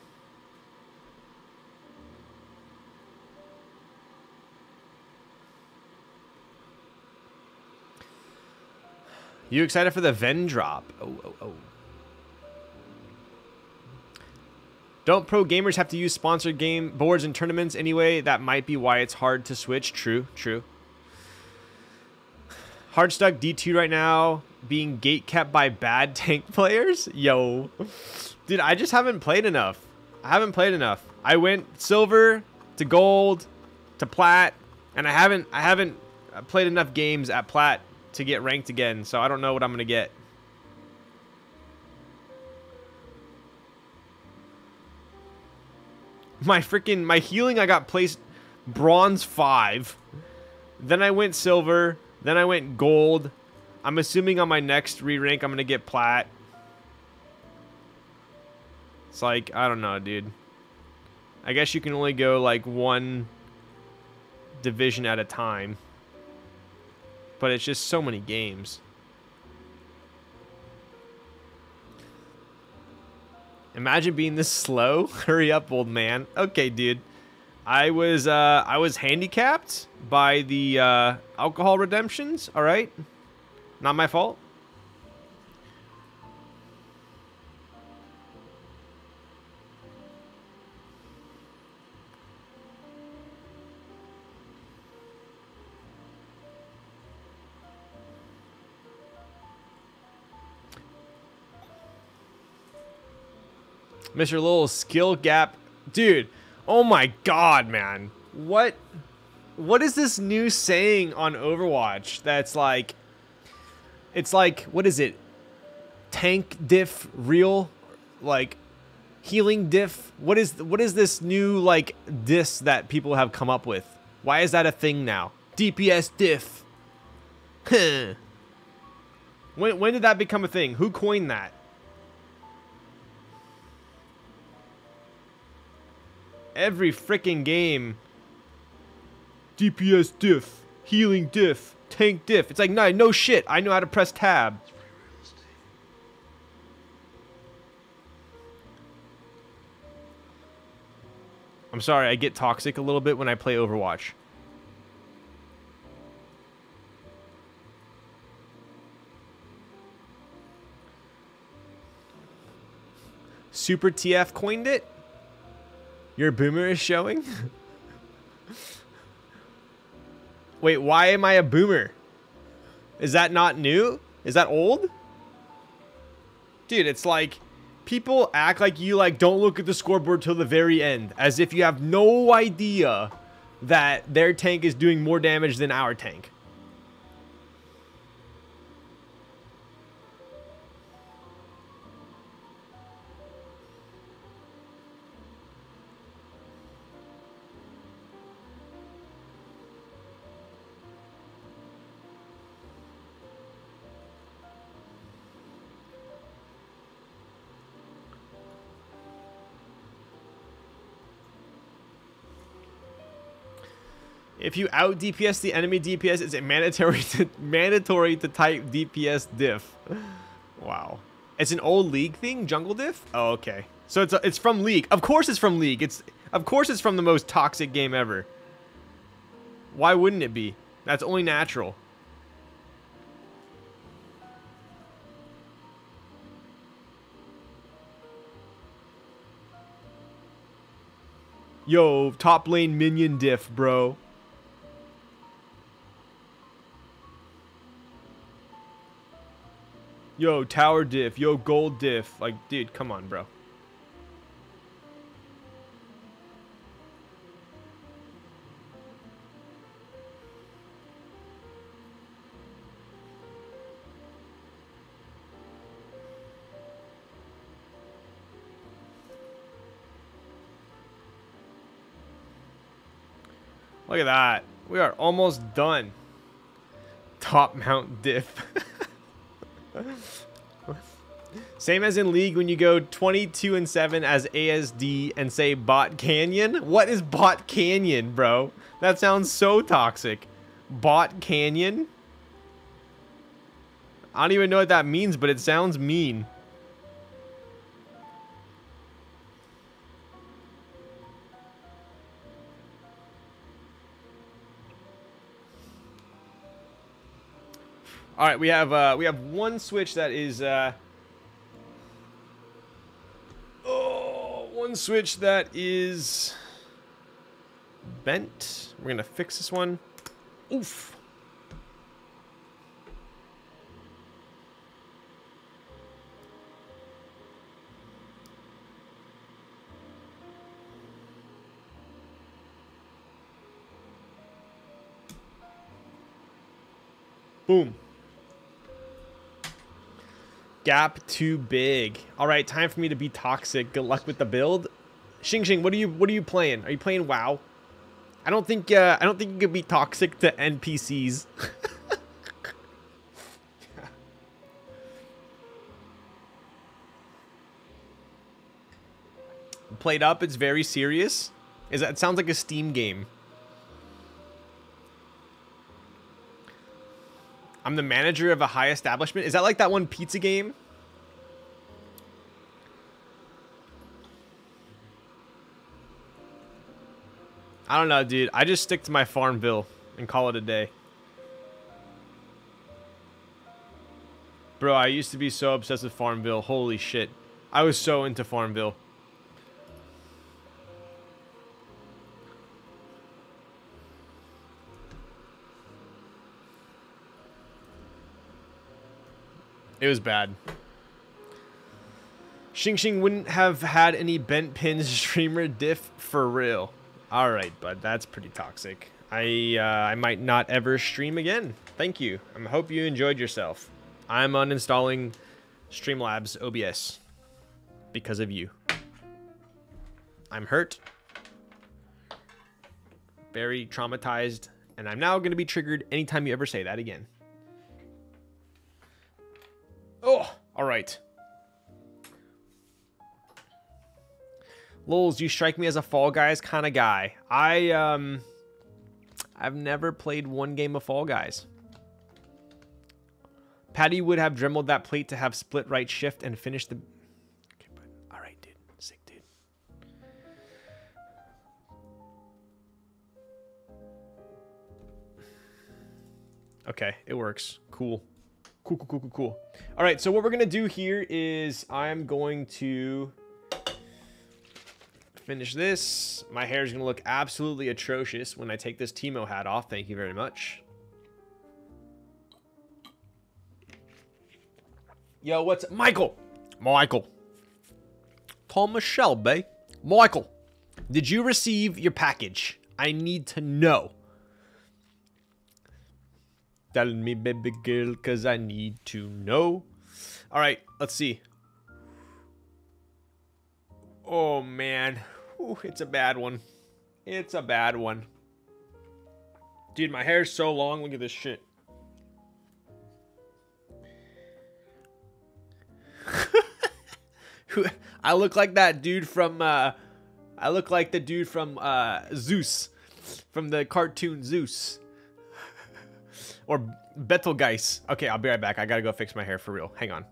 You excited for the Ven drop? Oh. Don't pro gamers have to use sponsored game boards and tournaments anyway? That might be why it's hard to switch. True. Hard stuck D2 right now, being gate kept by bad tank players? Yo. Dude, I just haven't played enough. I went silver to gold to plat, and I haven't played enough games at plat to get ranked again, so I don't know what I'm going to get. My healing, I got placed bronze 5. Then I went silver. Then I went gold. I'm assuming on my next re-rank, I'm going to get plat. It's like, I don't know, dude. I guess you can only go like one division at a time. But it's just so many games. Imagine being this slow. Hurry up, old man. Okay, dude. I was handicapped by the alcohol redemptions. All right, not my fault. Mr. Little skill gap. Dude, oh my god, man. What is this new saying on Overwatch that's like, it's like, what is it? Tank diff real? Like, healing diff? What is this new, like, diss that people have come up with? Why is that a thing now? DPS diff. Huh. When did that become a thing? Who coined that? Every freaking game. DPS diff, healing diff, tank diff. It's like, no shit. I know how to press tab. I'm sorry, I get toxic a little bit when I play Overwatch. Super TF coined it? Your boomer is showing? Wait, why am I a boomer? Is that not new? Is that old? Dude, it's like people act like you like don't look at the scoreboard till the very end, as if you have no idea that their tank is doing more damage than our tank. If you out DPS the enemy DPS, it's mandatory to type DPS diff. Wow. It's an old League thing, jungle diff? Oh, okay. So it's from League. Of course it's from League. Of course it's from the most toxic game ever. Why wouldn't it be? That's only natural. Yo, top lane minion diff, bro. Yo, tower diff. Yo, gold diff. Like, dude, come on, bro. Look at that. We are almost done. Top mount diff. Same as in League when you go 22-7 as ASD and say Bot Canyon. What is Bot Canyon, bro? That sounds so toxic. Bot Canyon? I don't even know what that means, but it sounds mean. All right, we have one switch that is one switch that is bent. We're gonna fix this one. Oof. Boom. Gap too big. All right, time for me to be toxic. Good luck with the build. Xing Xing, what are you playing? Are you playing WoW? I don't think you could be toxic to NPCs. Played up, it's very serious. It sounds like a Steam game. I'm the manager of a high establishment. Is that like that one pizza game? I don't know, dude. I just stick to my Farmville and call it a day. Bro, I used to be so obsessed with Farmville. Holy shit. I was so into Farmville. It was bad. Xing Xing wouldn't have had any bent pins streamer diff for real. All right, bud. That's pretty toxic. I might not ever stream again. Thank you. I hope you enjoyed yourself. I'm uninstalling Streamlabs OBS because of you. I'm hurt. Very traumatized. And I'm now going to be triggered anytime you ever say that again. Oh, all right. Lols, you strike me as a Fall Guys kind of guy. I've never played one game of Fall Guys. Patty would have dremeled that plate to have split right shift and finish the... Okay, but... All right, dude. Sick, dude. Okay, it works. Cool. Cool. All right, so what we're going to do here is I'm going to finish this. My hair is going to look absolutely atrocious when I take this Timo hat off. Thank you very much. Yo, what's... Michael! Michael. Thomas Shelby. Michael, did you receive your package? I need to know. Tell me, baby girl, because I need to know. All right, let's see. Oh, man. Ooh, it's a bad one. It's a bad one. Dude, my hair's so long. Look at this shit. I look like that dude from... I look like the dude from Zeus. From the cartoon Zeus. Or Betelgeuse. Okay, I'll be right back. I gotta go fix my hair for real. Hang on.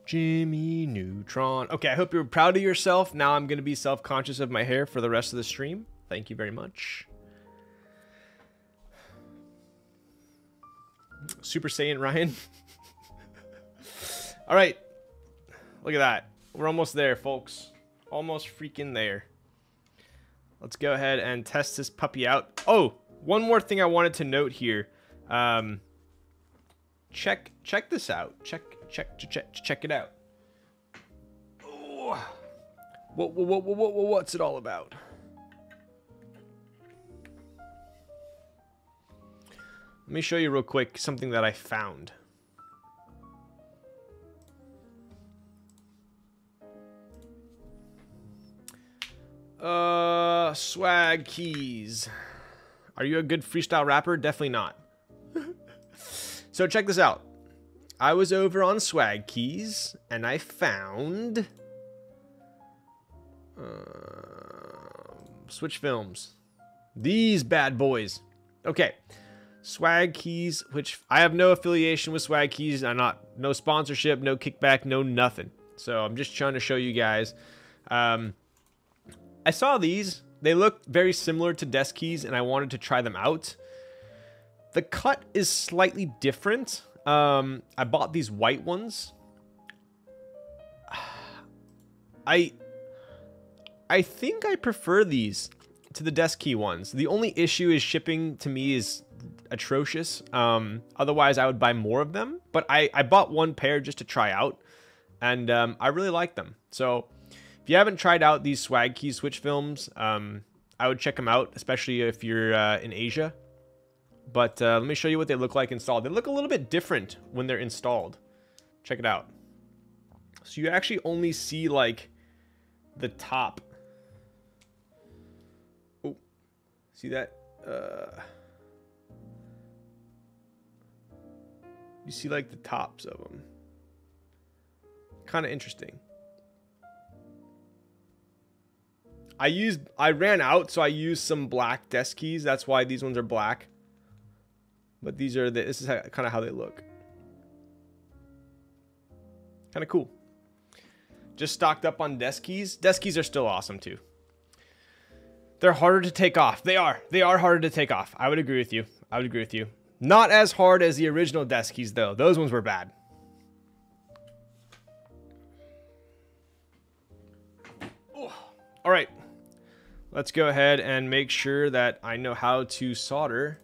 Jimmy Neutron. Okay, I hope you're proud of yourself. Now I'm going to be self-conscious of my hair for the rest of the stream. Thank you very much. Super Saiyan Ryan. All right. Look at that. We're almost there, folks. Almost freaking there. Let's go ahead and test this puppy out. Oh, one more thing I wanted to note here. Check this out. Check it out. Oh. What's it all about? Let me show you real quick something that I found. Swag keys. Are you a good freestyle rapper? Definitely not. So check this out. I was over on Swag Keys and I found Switch Films. These bad boys. Okay. Swag Keys, which I have no affiliation with Swag Keys. No sponsorship, no kickback, no nothing. So I'm just trying to show you guys. I saw these. They look very similar to desk keys and I wanted to try them out. The cut is slightly different. I bought these white ones. I think I prefer these to the desk key ones. The only issue is shipping to me is atrocious. Otherwise I would buy more of them, but I bought one pair just to try out and I really like them. So if you haven't tried out these Swag Keys Switch Films, I would check them out, especially if you're in Asia. But let me show you what they look like installed. They look a little bit different when they're installed. Check it out. So you actually only see like the top. Oh, see that? You see like the tops of them. Kind of interesting. I ran out, so I used some black desk keys. That's why these ones are black. But this is kind of how they look. Kind of cool. Just stocked up on desk keys. Desk keys are still awesome too. They're harder to take off. They are harder to take off. I would agree with you. Not as hard as the original desk keys though. Those ones were bad. Oh. All right. Let's go ahead and make sure that I know how to solder.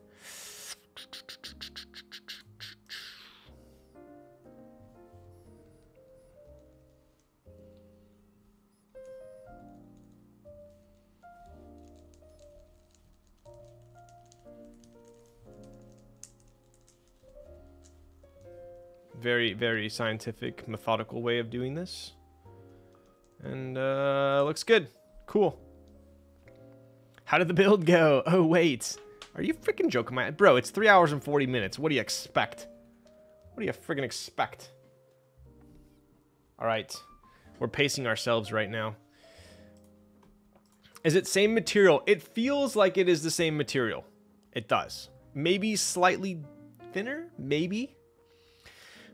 Very, very scientific, methodical way of doing this. And looks good. Cool. How did the build go? Oh, wait. Are you freaking joking? Bro, it's 3 hours and 40 minutes. What do you expect? What do you freaking expect? All right. We're pacing ourselves right now. Is it same material? It feels like it is the same material. It does. Maybe slightly thinner? Maybe.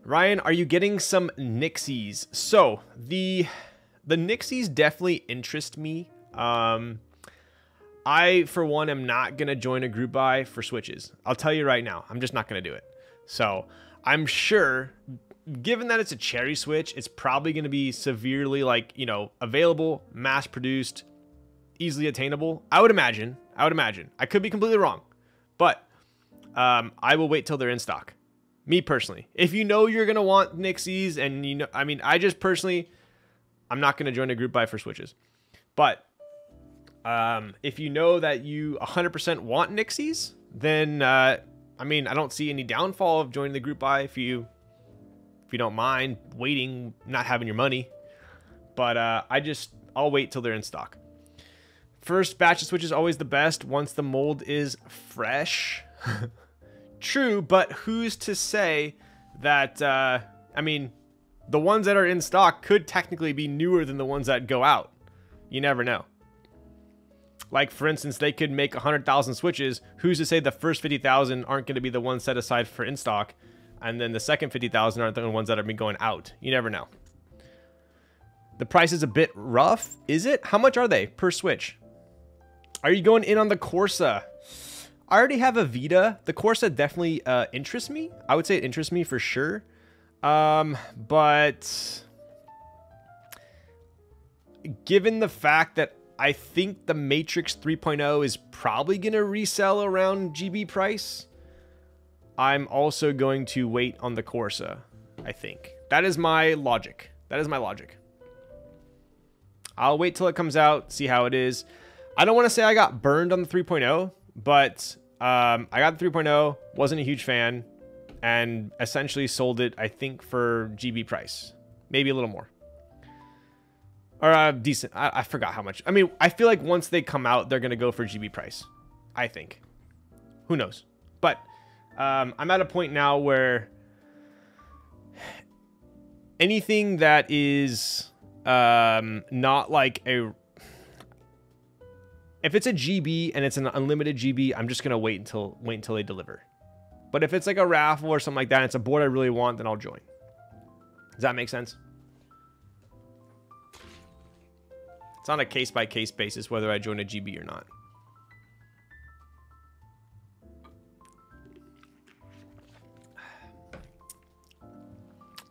Ryan, are you getting some Nixies? So, the Nixies definitely interest me. I, for one, am not going to join a group buy for Switches. I'll tell you right now. I'm just not going to do it. So, I'm sure, given that it's a cherry Switch, it's probably going to be severely, like, you know, available, mass-produced, easily attainable. I would imagine. I could be completely wrong. But I will wait till they're in stock. Me personally. If you know you're going to want Nixies and you know, I mean, I just personally, I'm not going to join a group buy for Switches. But if you know that you 100% want Nixies, then I mean, I don't see any downfall of joining the group buy if you don't mind waiting, not having your money. But I'll wait till they're in stock. First batch of Switch is always the best once the mold is fresh. True, but who's to say that, I mean, the ones that are in stock could technically be newer than the ones that go out. You never know. Like, for instance, they could make 100,000 Switches. Who's to say the first 50,000 aren't going to be the ones set aside for in stock, and then the second 50,000 aren't the ones that are going out? You never know. The price is a bit rough, is it? How much are they per Switch? Are you going in on the Corsa? I already have a Vita. The Corsa definitely interests me. I would say it interests me for sure. But given the fact that I think the Matrix 3.0 is probably going to resell around GB price, I'm also going to wait on the Corsa, I think. That is my logic. I'll wait till it comes out, see how it is. I don't want to say I got burned on the 3.0, but I got the 3.0, wasn't a huge fan, and essentially sold it, I think, for GB price. Maybe a little more. Or decent. I forgot how much. I mean, I feel like once they come out, they're going to go for GB price. I think. Who knows? But I'm at a point now where anything that is not like a... If it's a GB and it's an unlimited GB, I'm just going to wait until they deliver. But if it's like a raffle or something like that, and it's a board I really want, then I'll join. Does that make sense? It's on a case-by-case basis whether I join a GB or not.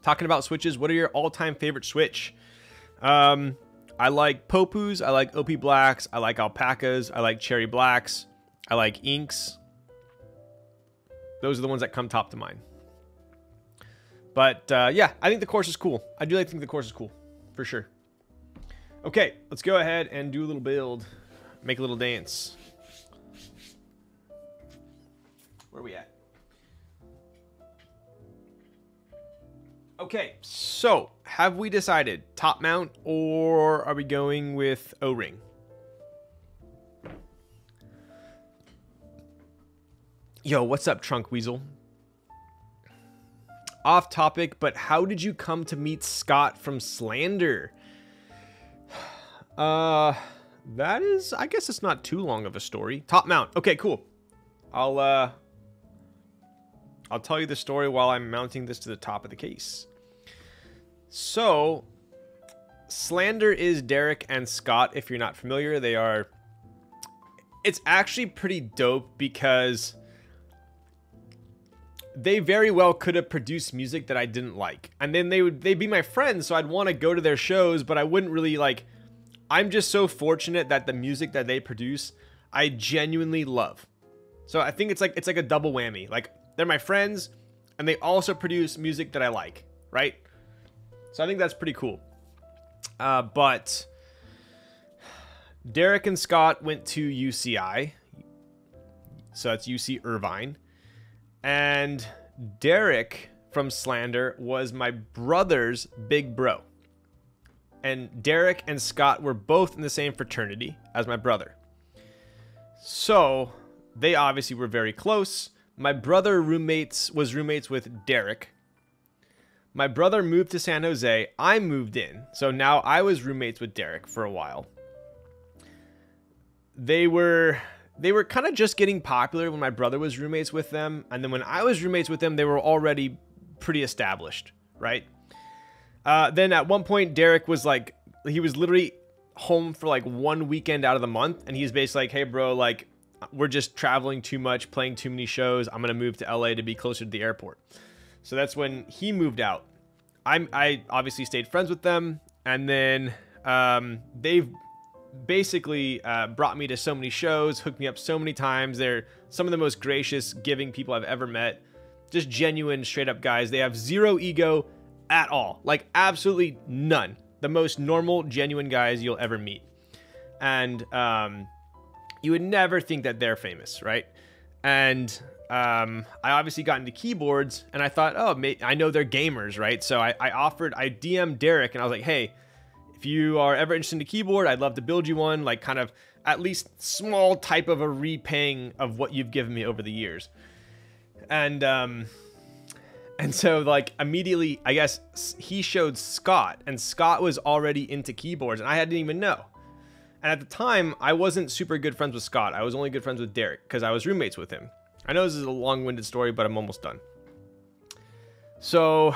Talking about Switches, what are your all-time favorite Switch? I like Popus, I like OP Blacks, I like Alpacas, I like Cherry Blacks, I like Inks. Those are the ones that come top to mind. But yeah, I think the course is cool. I do think the course is cool, for sure. Okay, let's go ahead and do a little build. Make a little dance. Where are we at? Okay, so have we decided top mount or are we going with O-ring? Yo, what's up, Trunk Weasel? Off topic, but how did you come to meet Scott from Slander? That is, I guess it's not too long of a story. Top mount. Okay, cool. I'll tell you the story while I'm mounting this to the top of the case. So, Slander is Derek and Scott. If you're not familiar, they are... It's actually pretty dope because they very well could have produced music that I didn't like. And then they'd be my friends, so I'd want to go to their shows, but I wouldn't really like... I'm just so fortunate that the music that they produce, I genuinely love. So I think it's like a double whammy. Like, they're my friends, and they also produce music that I like, right? So I think that's pretty cool. But Derek and Scott went to UCI. So that's UC Irvine. And Derek, from Slander was my brother's big bro. And Derek and Scott were both in the same fraternity as my brother. So they obviously were very close. My brother was roommates with Derek. My brother moved to San Jose. I moved in. So now I was roommates with Derek for a while. They were kind of just getting popular when my brother was roommates with them. And then when I was roommates with them, they were already pretty established, right? Then at one point, Derek was like, he was literally home for like 1 weekend out of the month. And he's basically like, hey, bro, like, we're just traveling too much, playing too many shows. I'm going to move to LA to be closer to the airport. So that's when he moved out. I obviously stayed friends with them. And then they've basically brought me to so many shows, hooked me up so many times. They're some of the most gracious, giving people I've ever met. Just genuine, straight up guys. They have zero ego at all. Like, absolutely none. The most normal, genuine guys you'll ever meet. And you would never think that they're famous, right? And I obviously got into keyboards, and I thought, oh, I know they're gamers, right? So I DM'd Derek, and I was like, hey, if you are ever interested in a keyboard, I'd love to build you one, like kind of at least small type of a repaying of what you've given me over the years. And so like immediately, I guess he showed Scott, and Scott was already into keyboards, and I didn't even know. And at the time, I wasn't super good friends with Scott. I was only good friends with Derek because I was roommates with him. I know this is a long-winded story, but I'm almost done. So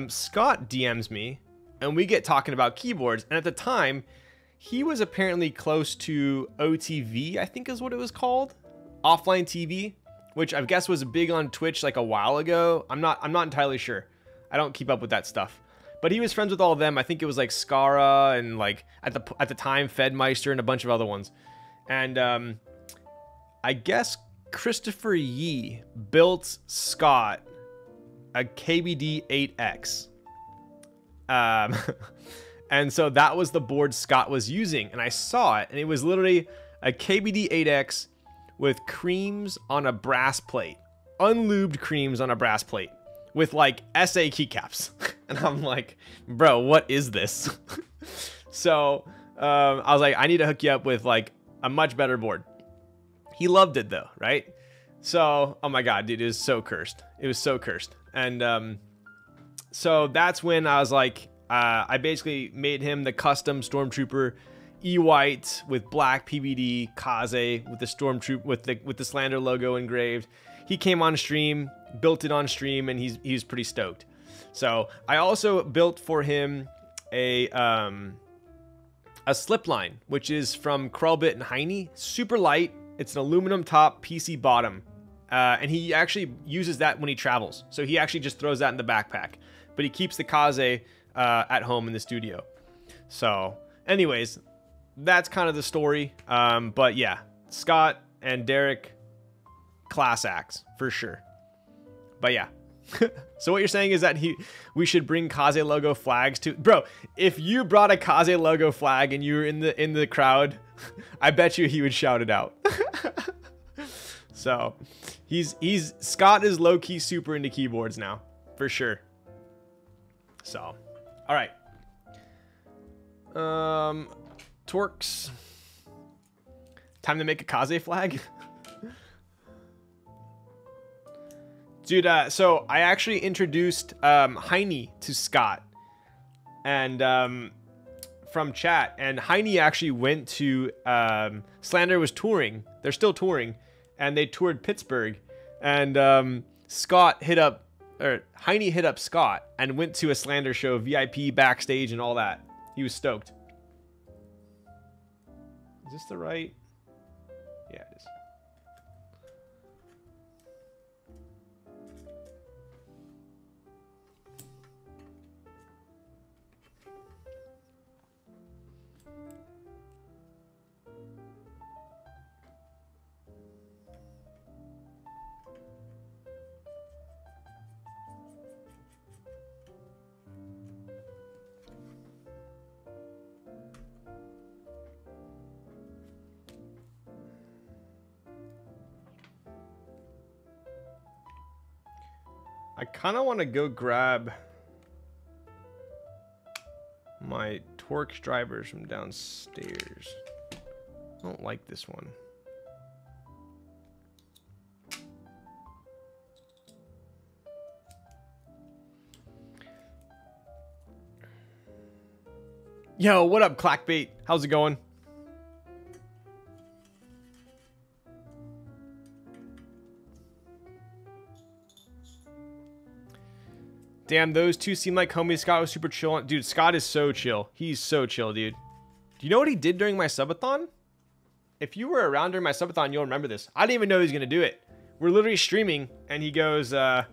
Scott DMs me, and we get talking about keyboards. And at the time, he was apparently close to OTV, I think is what it was called. Offline TV, which I guess was big on Twitch like a while ago. I'm not entirely sure. I don't keep up with that stuff. But he was friends with all of them. I think it was like Skara and like at the time Fedmeister and a bunch of other ones. And I guess Christopher Yee built Scott a KBD 8X. And so that was the board Scott was using, and I saw it, and it was literally a KBD 8X with creams on a brass plate, unlubed creams on a brass plate with like SA keycaps. And I'm like, bro, what is this? So I was like, I need to hook you up with like a much better board. He loved it though, right? So, oh my God, dude, it was so cursed. It was so cursed. And so that's when I was like, I basically made him the custom Stormtrooper E-White with black PVD Kaze with the Stormtrooper with the Slander logo engraved. He came on stream, built it on stream, and he's pretty stoked. So I also built for him a slip line, which is from Krellbit and Heine. Super light. It's an aluminum top, PC bottom. And he actually uses that when he travels. So he actually just throws that in the backpack. But he keeps the Kaze at home in the studio. So anyways, that's kind of the story. But yeah, Scott and Derek, class acts for sure. But yeah. So what you're saying is that we should bring Kaze logo flags to, bro. If you brought a Kaze logo flag and you were in the crowd, I bet you he would shout it out. So Scott is low key super into keyboards now, for sure. So, all right. Torques. Time to make a Kaze flag. Dude, so I actually introduced Heine to Scott, and from chat, and Heine actually went to Slander was touring. They're still touring, and they toured Pittsburgh, and Heine hit up Scott and went to a Slander show, VIP backstage and all that. He was stoked. Is this the right? Yeah, it is. I kind of want to go grab my Torx drivers from downstairs. I don't like this one. Yo, what up, Clackbait? How's it going? Damn, those two seem like homies. Scott was super chill. Dude, Scott is so chill. He's so chill, dude. Do you know what he did during my subathon? If you were around during my subathon, you'll remember this. I didn't even know he was going to do it. We're literally streaming, and he goes, the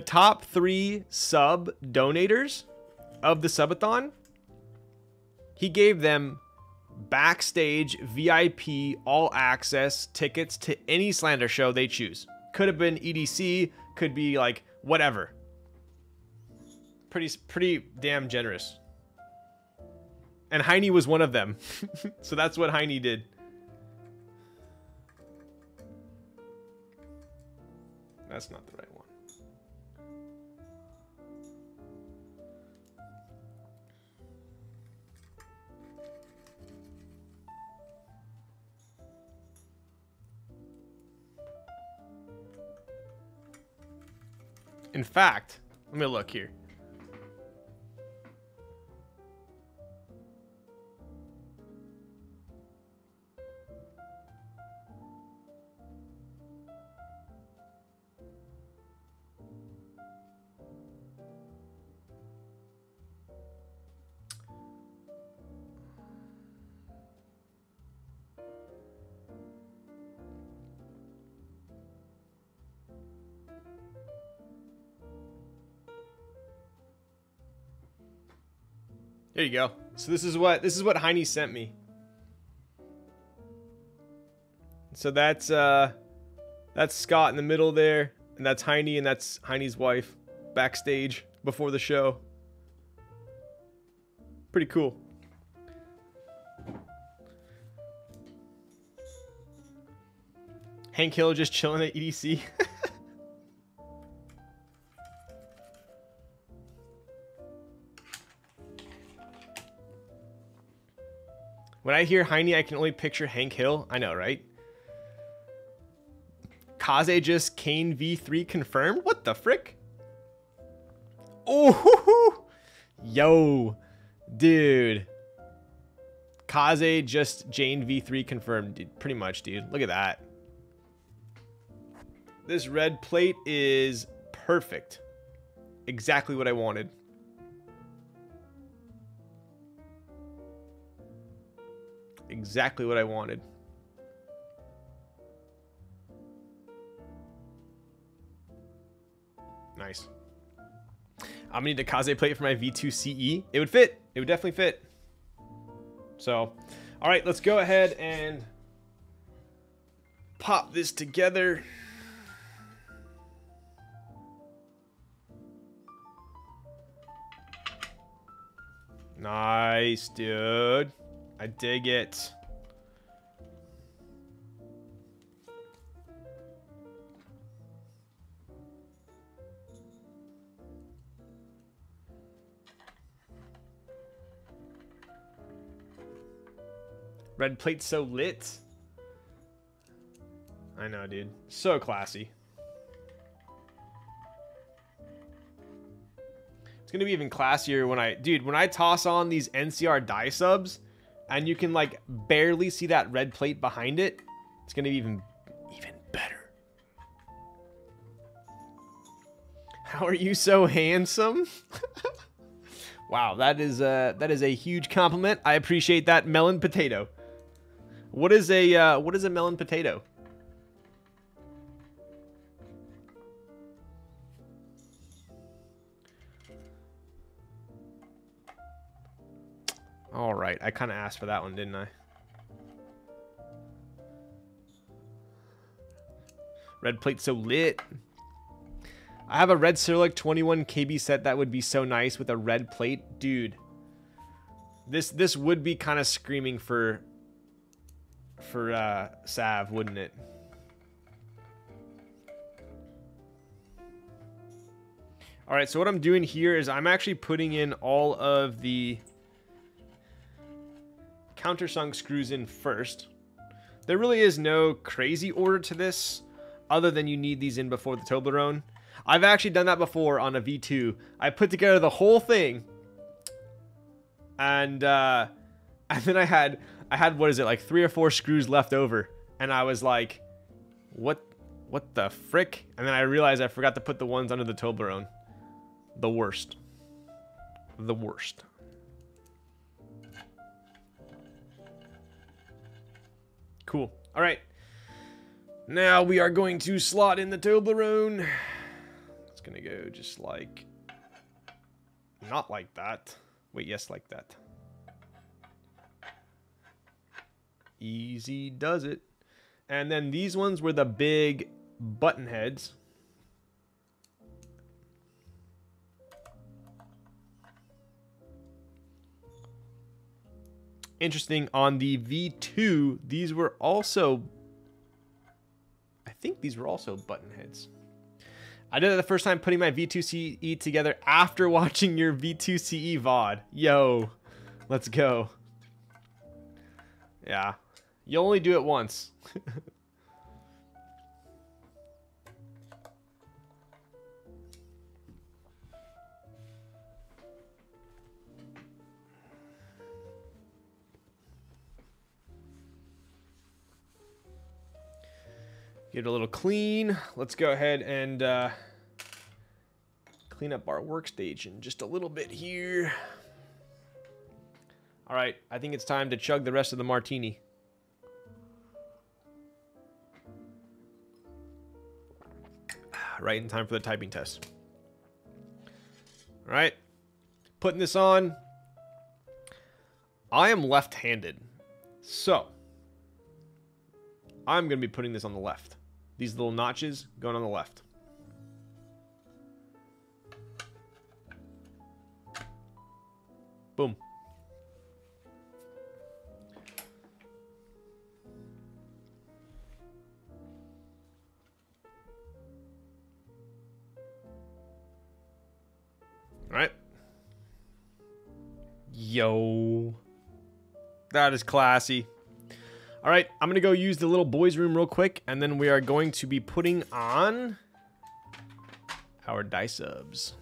top 3 sub donators of the subathon, he gave them backstage VIP all access tickets to any slander show they choose. Could have been EDC, could be like whatever. Pretty damn generous. And Heine was one of them. So that's what Heine did. That's not the right one. In fact, let me look here. There you go. So this is what Heine sent me. So that's Scott in the middle there, and that's Heine, and that's Heine's wife backstage before the show. Pretty cool. Hank Hill just chilling at EDC. When I hear Heine, I can only picture Hank Hill. I know, right? Kaze just Kane V3 confirmed? What the frick? Oh, yo, dude. Kaze just Jane V3 confirmed. Dude, pretty much, dude. Look at that. This red plate is perfect. Exactly what I wanted. Exactly what I wanted. Nice. I'm gonna need a Kaze plate for my V2 CE. It would fit. It would definitely fit. So, all right, let's go ahead and pop this together. Nice, dude. I dig it. Red plate's so lit. I know, dude. So classy. It's gonna be even classier when I toss on these NCR Dyesubs, and you can like barely see that red plate behind it. It's gonna be even better. How are you so handsome? Wow, that is a huge compliment. I appreciate that, melon potato. What is a melon potato? All right, I kind of asked for that one, didn't I? Red plate so lit. I have a red Cyrillic 21 KB set that would be so nice with a red plate, dude. This would be kind of screaming for Sav, wouldn't it? All right, so what I'm doing here is I'm actually putting in all of the countersunk screws in first. There really is no crazy order to this, other than you need these in before the Toblerone. I've actually done that before on a V2. I put together the whole thing, and then I had what is it, like 3 or 4 screws left over, and I was like, what the frick? And then I realized I forgot to put the ones under the Toblerone. The worst. The worst. Cool. All right. Now we are going to slot in the Toblerone. It's going to go just like... not like that. Wait, yes, like that. Easy does it. And then these ones were the big button heads. Interesting, on the V2, these were also... I think these were also button heads. I did it the first time putting my V2CE together after watching your V2CE VOD. Yo, let's go. Yeah, you only do it once. Get it a little clean. Let's go ahead and clean up our workstation just a little bit here. All right, I think it's time to chug the rest of the martini. Right in time for the typing test. All right, putting this on. I am left-handed, so I'm going to be putting this on the left. These little notches going on the left. Boom. All right. Yo. That is classy. All right, I'm going to go use the little boys' room real quick, and then we are going to be putting on our Dyesubs.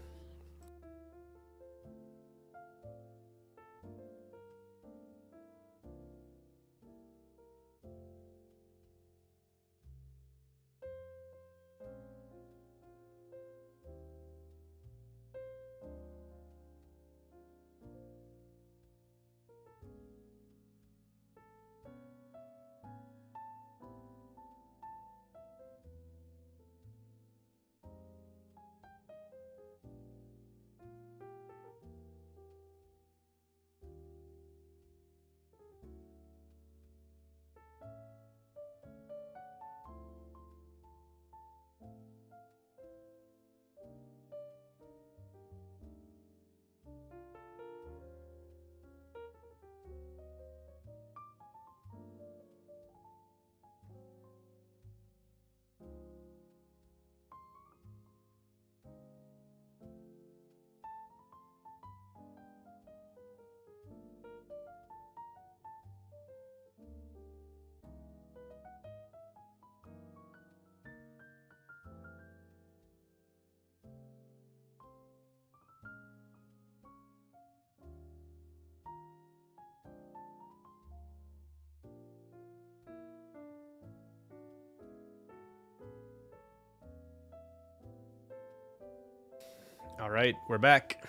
All right, we're back.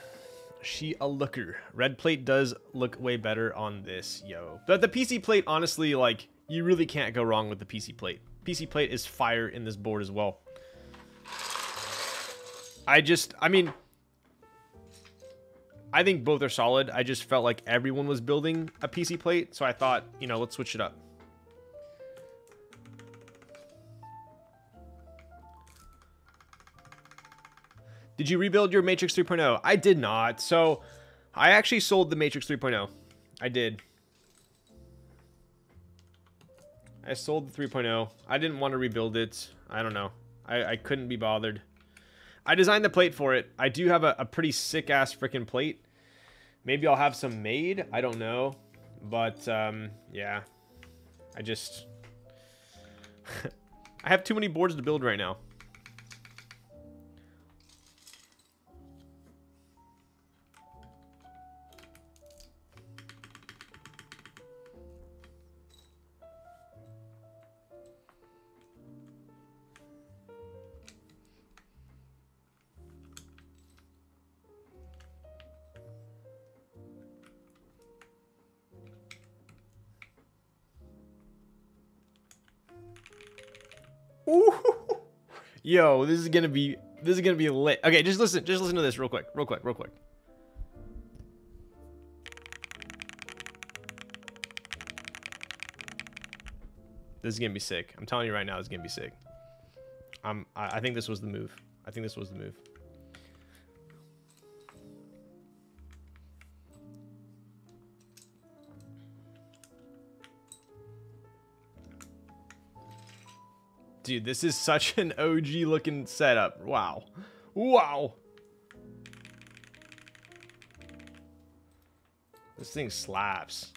She a looker. Red plate does look way better on this, yo. But the PC plate, honestly, like, you really can't go wrong with the PC plate. PC plate is fire in this board as well. I mean, I think both are solid. I just felt like everyone was building a PC plate, so I thought, you know, let's switch it up. Did you rebuild your Matrix 3.0? I did not. So I actually sold the Matrix 3.0. I did. I sold the 3.0. I didn't want to rebuild it. I don't know. I couldn't be bothered. I designed the plate for it. I do have a pretty sick ass freaking plate. Maybe I'll have some made. I don't know. But yeah. I just I have too many boards to build right now. Ooh. Yo, this is gonna be lit. Okay, just listen to this real quick. This is gonna be sick. I'm telling you right now, this is gonna be sick. I think this was the move. Dude, this is such an OG looking setup. Wow. This thing slaps.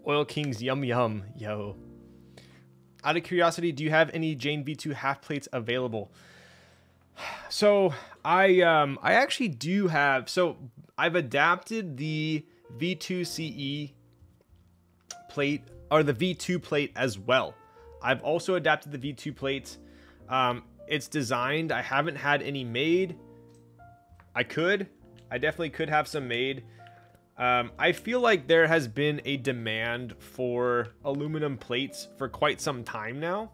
Oil Kings, yum yum, yo. Out of curiosity, do you have any Jane V2 half plates available? So I actually do have. So I've adapted the V2 CE plate, or the V2 plate as well. I've also adapted the V2 plate. It's designed. I haven't had any made. I definitely could have some made. I feel like there has been a demand for aluminum plates for quite some time now.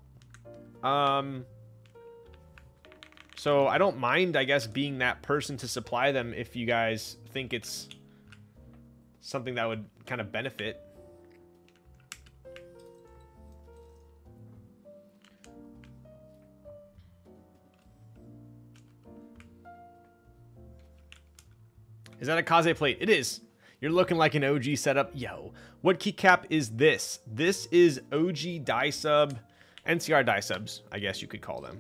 So I don't mind, I guess, being that person to supply them if you guys think it's something that would kind of benefit. Is that a Kaze plate? It is. You're looking like an OG setup. Yo, what keycap is this? This is OG Dyesub, NCR Dyesubs, I guess you could call them.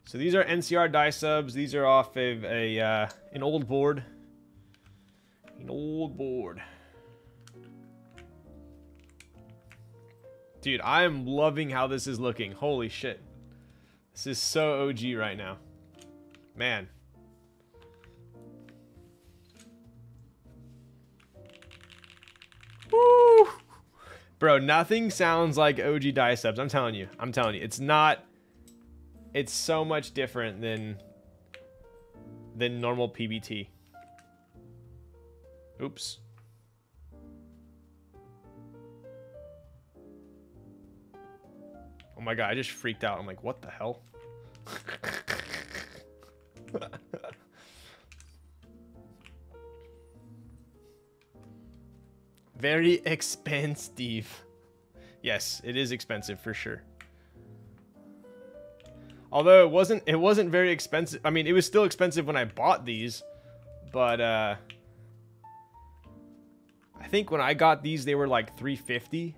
So these are NCR Dyesubs. These are off of an old board. Dude, I am loving how this is looking. Holy shit. This is so OG right now. Man. Woo! Bro, nothing sounds like OG Dyesubs. I'm telling you. It's not. It's so much different than normal PBT. Oops. Oh my god, I just freaked out. I'm like, what the hell? Very expensive. Yes, it is expensive for sure. Although it wasn't very expensive. I mean, it was still expensive when I bought these, but I think when I got these they were like $350,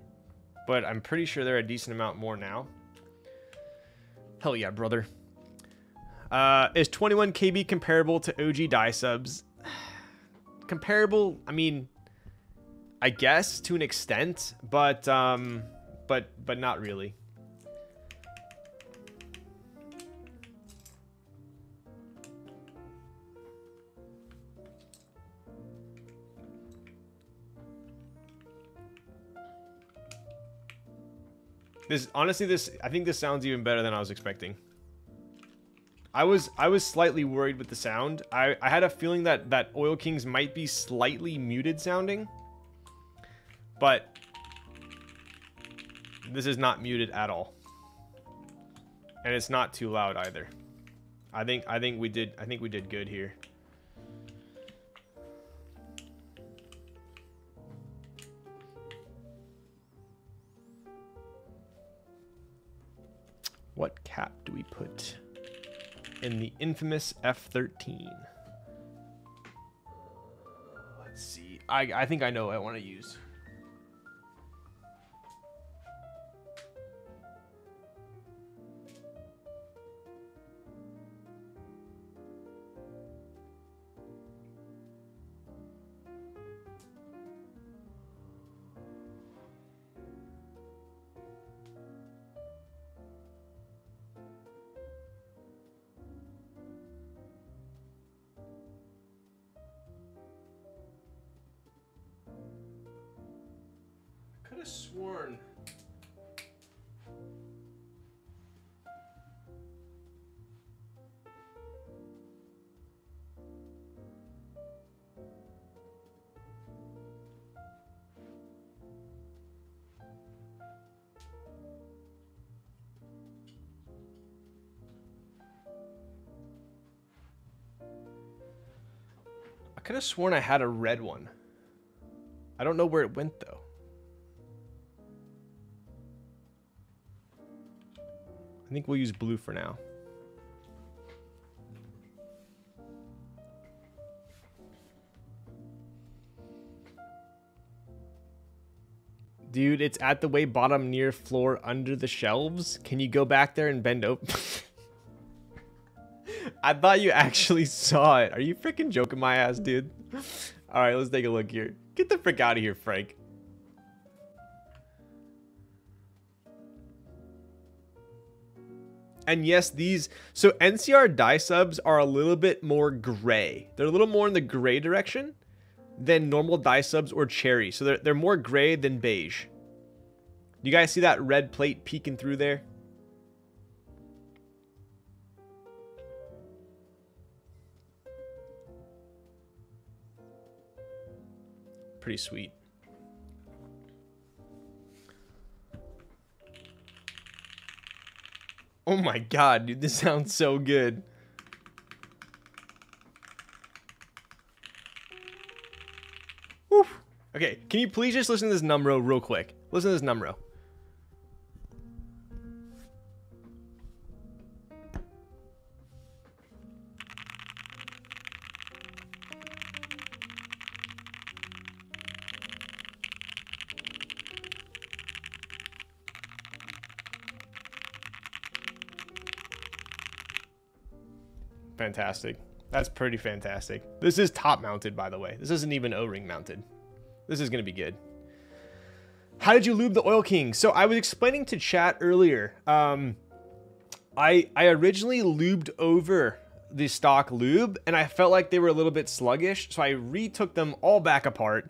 but I'm pretty sure they're a decent amount more now. Hell yeah, brother. Is 21 KB comparable to OG Dyesubs? Comparable, I mean, I guess to an extent, but not really. Honestly, I think this sounds even better than I was expecting. I was slightly worried with the sound. I had a feeling that Oil Kings might be slightly muted sounding, but this is not muted at all, and it's not too loud either. I think we did good here. What cap do we put in the infamous F13? Let's see. I think I know what I want to use. I could have sworn. I could have sworn I had a red one. I don't know where it went though. I think we'll use blue for now. Dude, it's at the way bottom near floor under the shelves. Can you go back there and bend over? I thought you actually saw it. Are you freaking joking my ass, dude? All right, let's take a look here. Get the frick out of here, Frank. And yes, these, so NCR Dyesubs are a little bit more gray. They're a little more in the gray direction than normal Dyesubs or cherry. So they're more gray than beige. You guys see that red plate peeking through there? Pretty sweet. Oh my god, dude, this sounds so good. Woo. Okay, can you please just listen to this numro real quick? Listen to this numro. Fantastic. That's pretty fantastic. This is top mounted, by the way. This isn't even O-ring mounted. This is going to be good. How did you lube the Oil King? So I was explaining to chat earlier. I originally lubed over the stock lube and I felt like they were a little bit sluggish. So I retook them all back apart.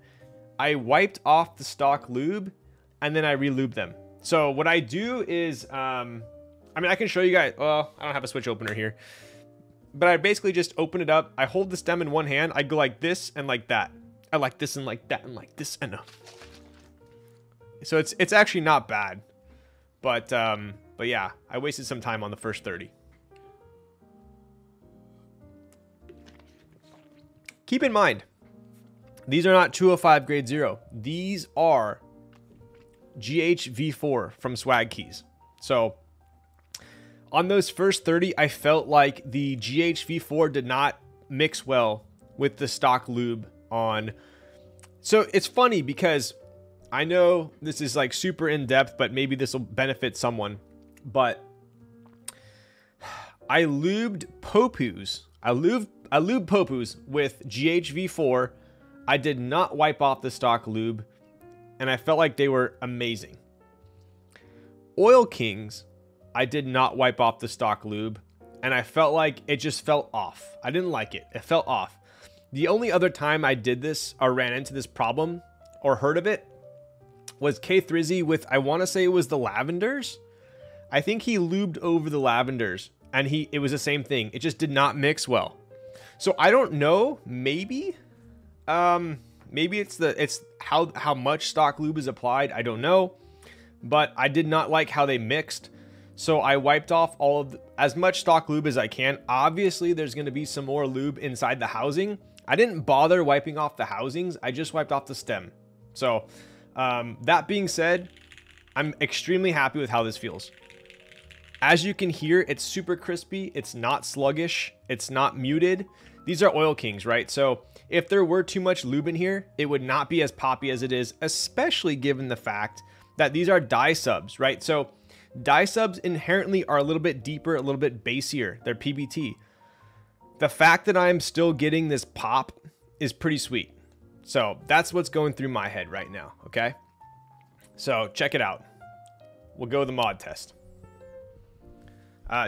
I wiped off the stock lube and then I re-lubed them. So what I do is, I mean, I can show you guys. Well, I don't have a switch opener here. But I basically just open it up. I hold the stem in one hand. I go like this and like that. I like this and like that and like this and so it's actually not bad. But yeah, I wasted some time on the first 30. Keep in mind, these are not 205 grade 0. These are GHV4 from Swag Keys. So on those first 30, I felt like the GHV4 did not mix well with the stock lube on. So it's funny because I know this is like super in depth, but maybe this will benefit someone. But I lubed Popus. I lubed Popus with GHV4. I did not wipe off the stock lube, and I felt like they were amazing. Oil Kings, I did not wipe off the stock lube, and I felt like it just felt off. I didn't like it. It felt off. The only other time I did this or ran into this problem or heard of it was K3Z with, I want to say it was the lavenders. I think he lubed over the lavenders, and it was the same thing. It just did not mix well. So I don't know. Maybe it's how much stock lube is applied. I don't know, but I did not like how they mixed. So I wiped off all of as much stock lube as I can. Obviously, there's going to be some more lube inside the housing. I didn't bother wiping off the housings. I just wiped off the stem. So that being said, I'm extremely happy with how this feels. As you can hear, it's super crispy. It's not sluggish. It's not muted. These are Oil Kings, right? So if there were too much lube in here, it would not be as poppy as it is, especially given the fact that these are Dyesubs, right? So Dyesubs inherently are a little bit deeper, a little bit bassier. They're PBT. The fact that I'm still getting this pop is pretty sweet. So that's what's going through my head right now, okay? So check it out. We'll go with the mod test.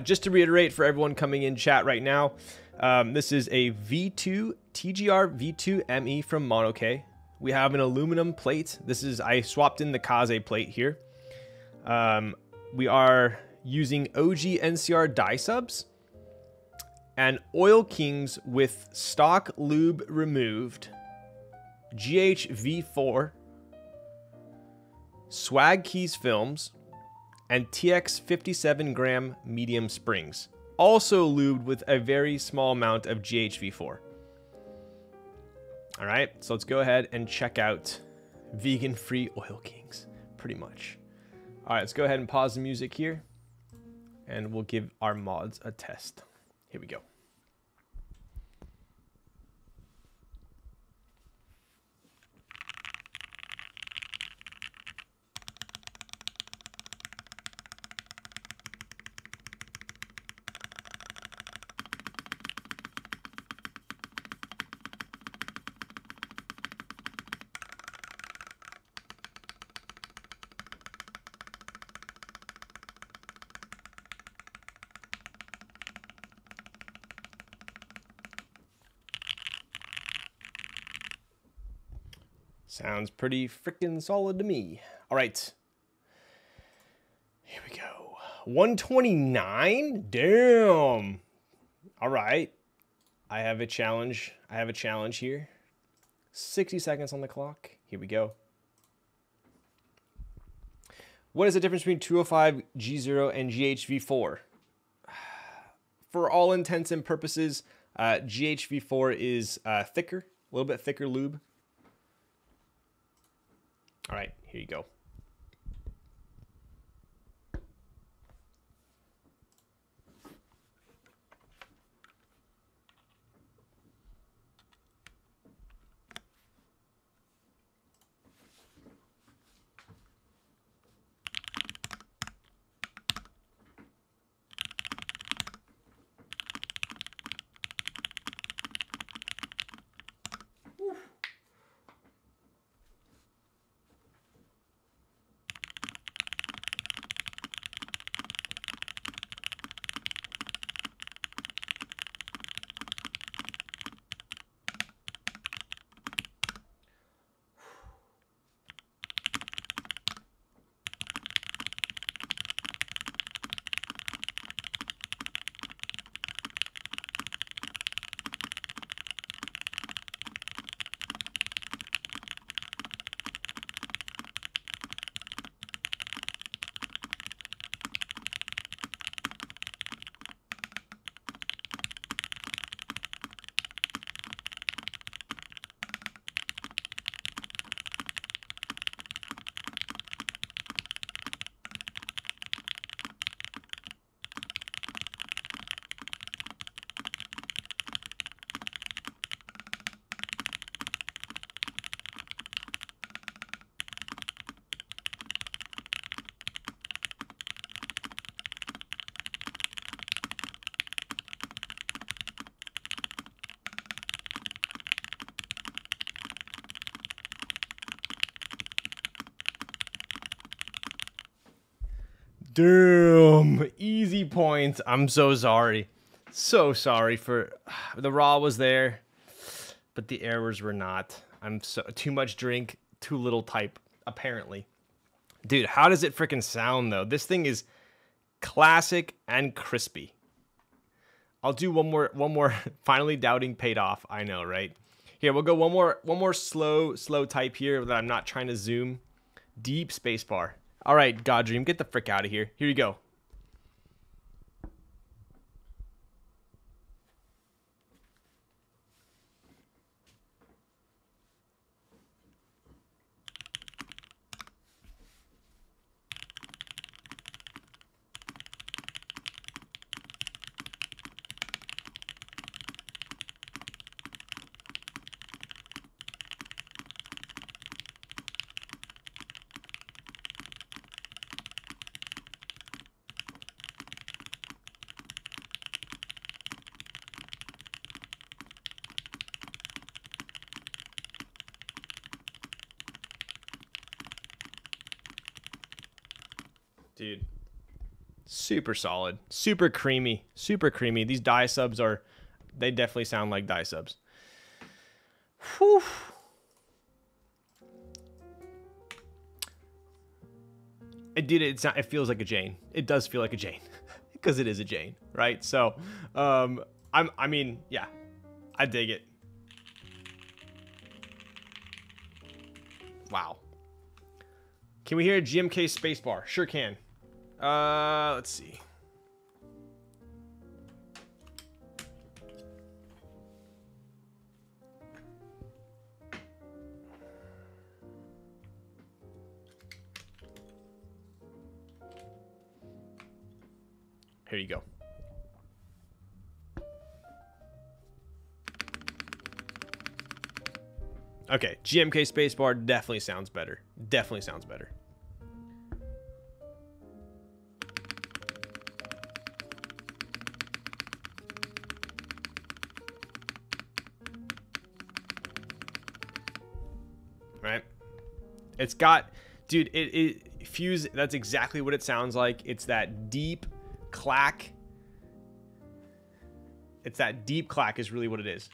Just to reiterate for everyone coming in chat right now, this is a V2 TGR V2 ME from Monokei. We have an aluminum plate. I swapped in the Kaze plate here. We are using OG NCR Dyesubs and Oil Kings with stock lube removed, GH-V4, Swag Keys films, and TX 57 gram medium springs, also lubed with a very small amount of GH-V4. All right, so let's go ahead and check out vegan-free Oil Kings, pretty much. All right, let's go ahead and pause the music here, and we'll give our mods a test. Here we go. Sounds pretty freaking solid to me. All right. Here we go. 129? Damn. All right. I have a challenge. Here. 60 seconds on the clock. Here we go. What is the difference between 205 G0 and GH-V4? For all intents and purposes, GH-V4 is thicker, a little bit thicker lube. All right, here you go. Damn, easy points. I'm so sorry. So sorry for the raw was there, but the errors were not. I'm so too much drink, too little type, apparently. Dude, how does it freaking sound though? This thing is classic and crispy. I'll do one more. Finally doubting paid off. I know, right? Here, we'll go one more slow type here that I'm not trying to zoom. Deep spacebar. All right, God Dream, get the frick out of here. Here you go. Dude. Super solid. Super creamy. Super creamy. These Dyesubs are... They definitely sound like Dyesubs. Whew. Dude, it feels like a Jane. It does feel like a Jane. Because it is a Jane, right? So, I mean, yeah. I dig it. Wow. Can we hear a GMK spacebar? Sure can. Let's see. Here you go. Okay, GMK spacebar definitely sounds better. Definitely sounds better. Right? It's got, dude, it fuse, that's exactly what it sounds like. It's that deep clack. It's that deep clack is really what it is.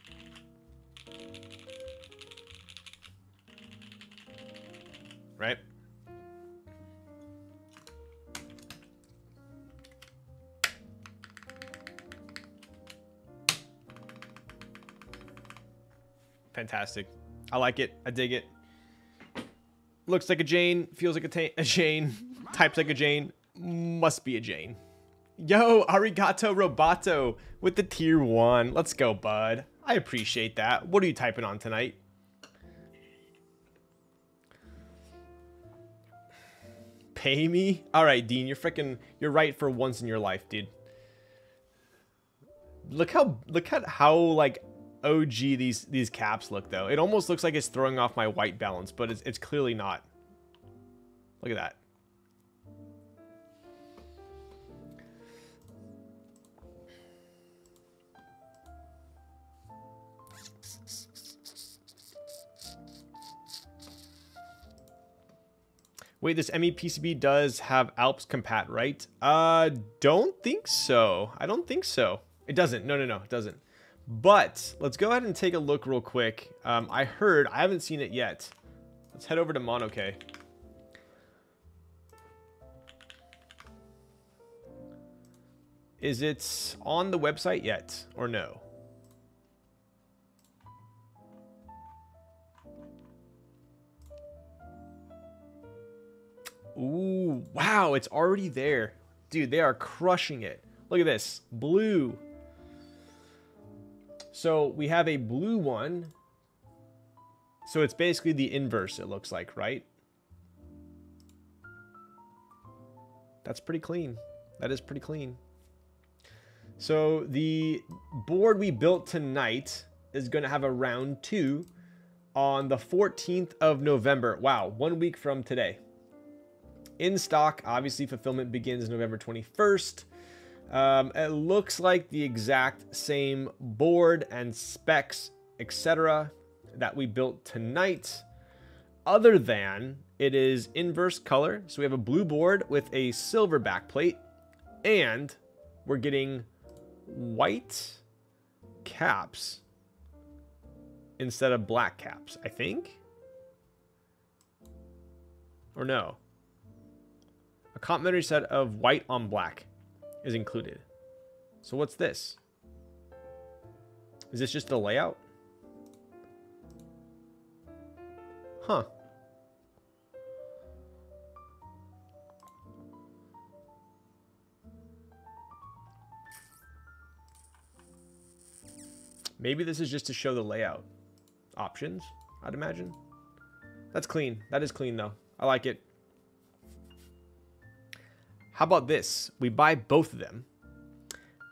Right? Fantastic. I like it. I dig it. Looks like a Jane. Feels like a Jane. Types like a Jane. Must be a Jane. Yo, arigato roboto with the tier 1. Let's go, bud. I appreciate that. What are you typing on tonight? Pay me? All right, Dean, you're right for once in your life, dude. Look at how like OG these caps look though. It almost looks like it's throwing off my white balance, but it's clearly not. Look at that. Wait, this ME PCB does have Alps compat, right? Don't think so. I don't think so. It doesn't. No, it doesn't. But let's go ahead and take a look real quick. I haven't seen it yet. Let's head over to Monokei. Is it on the website yet or no? Ooh, wow, it's already there. Dude, they are crushing it. Look at this. Blue. So we have a blue one. So it's basically the inverse, it looks like, right? That's pretty clean. That is pretty clean. So the board we built tonight is going to have a round 2 on the 14th of November. Wow, 1 week from today. In stock, obviously fulfillment begins November 21st. It looks like the exact same board and specs, etc. that we built tonight, other than it is inverse color. So we have a blue board with a silver backplate, and we're getting white caps instead of black caps, I think. Or no. A complimentary set of white on black is included. So what's this? Is this just a layout? Huh. Maybe this is just to show the layout options, I'd imagine. That's clean. That is clean though. I like it. How about this? We buy both of them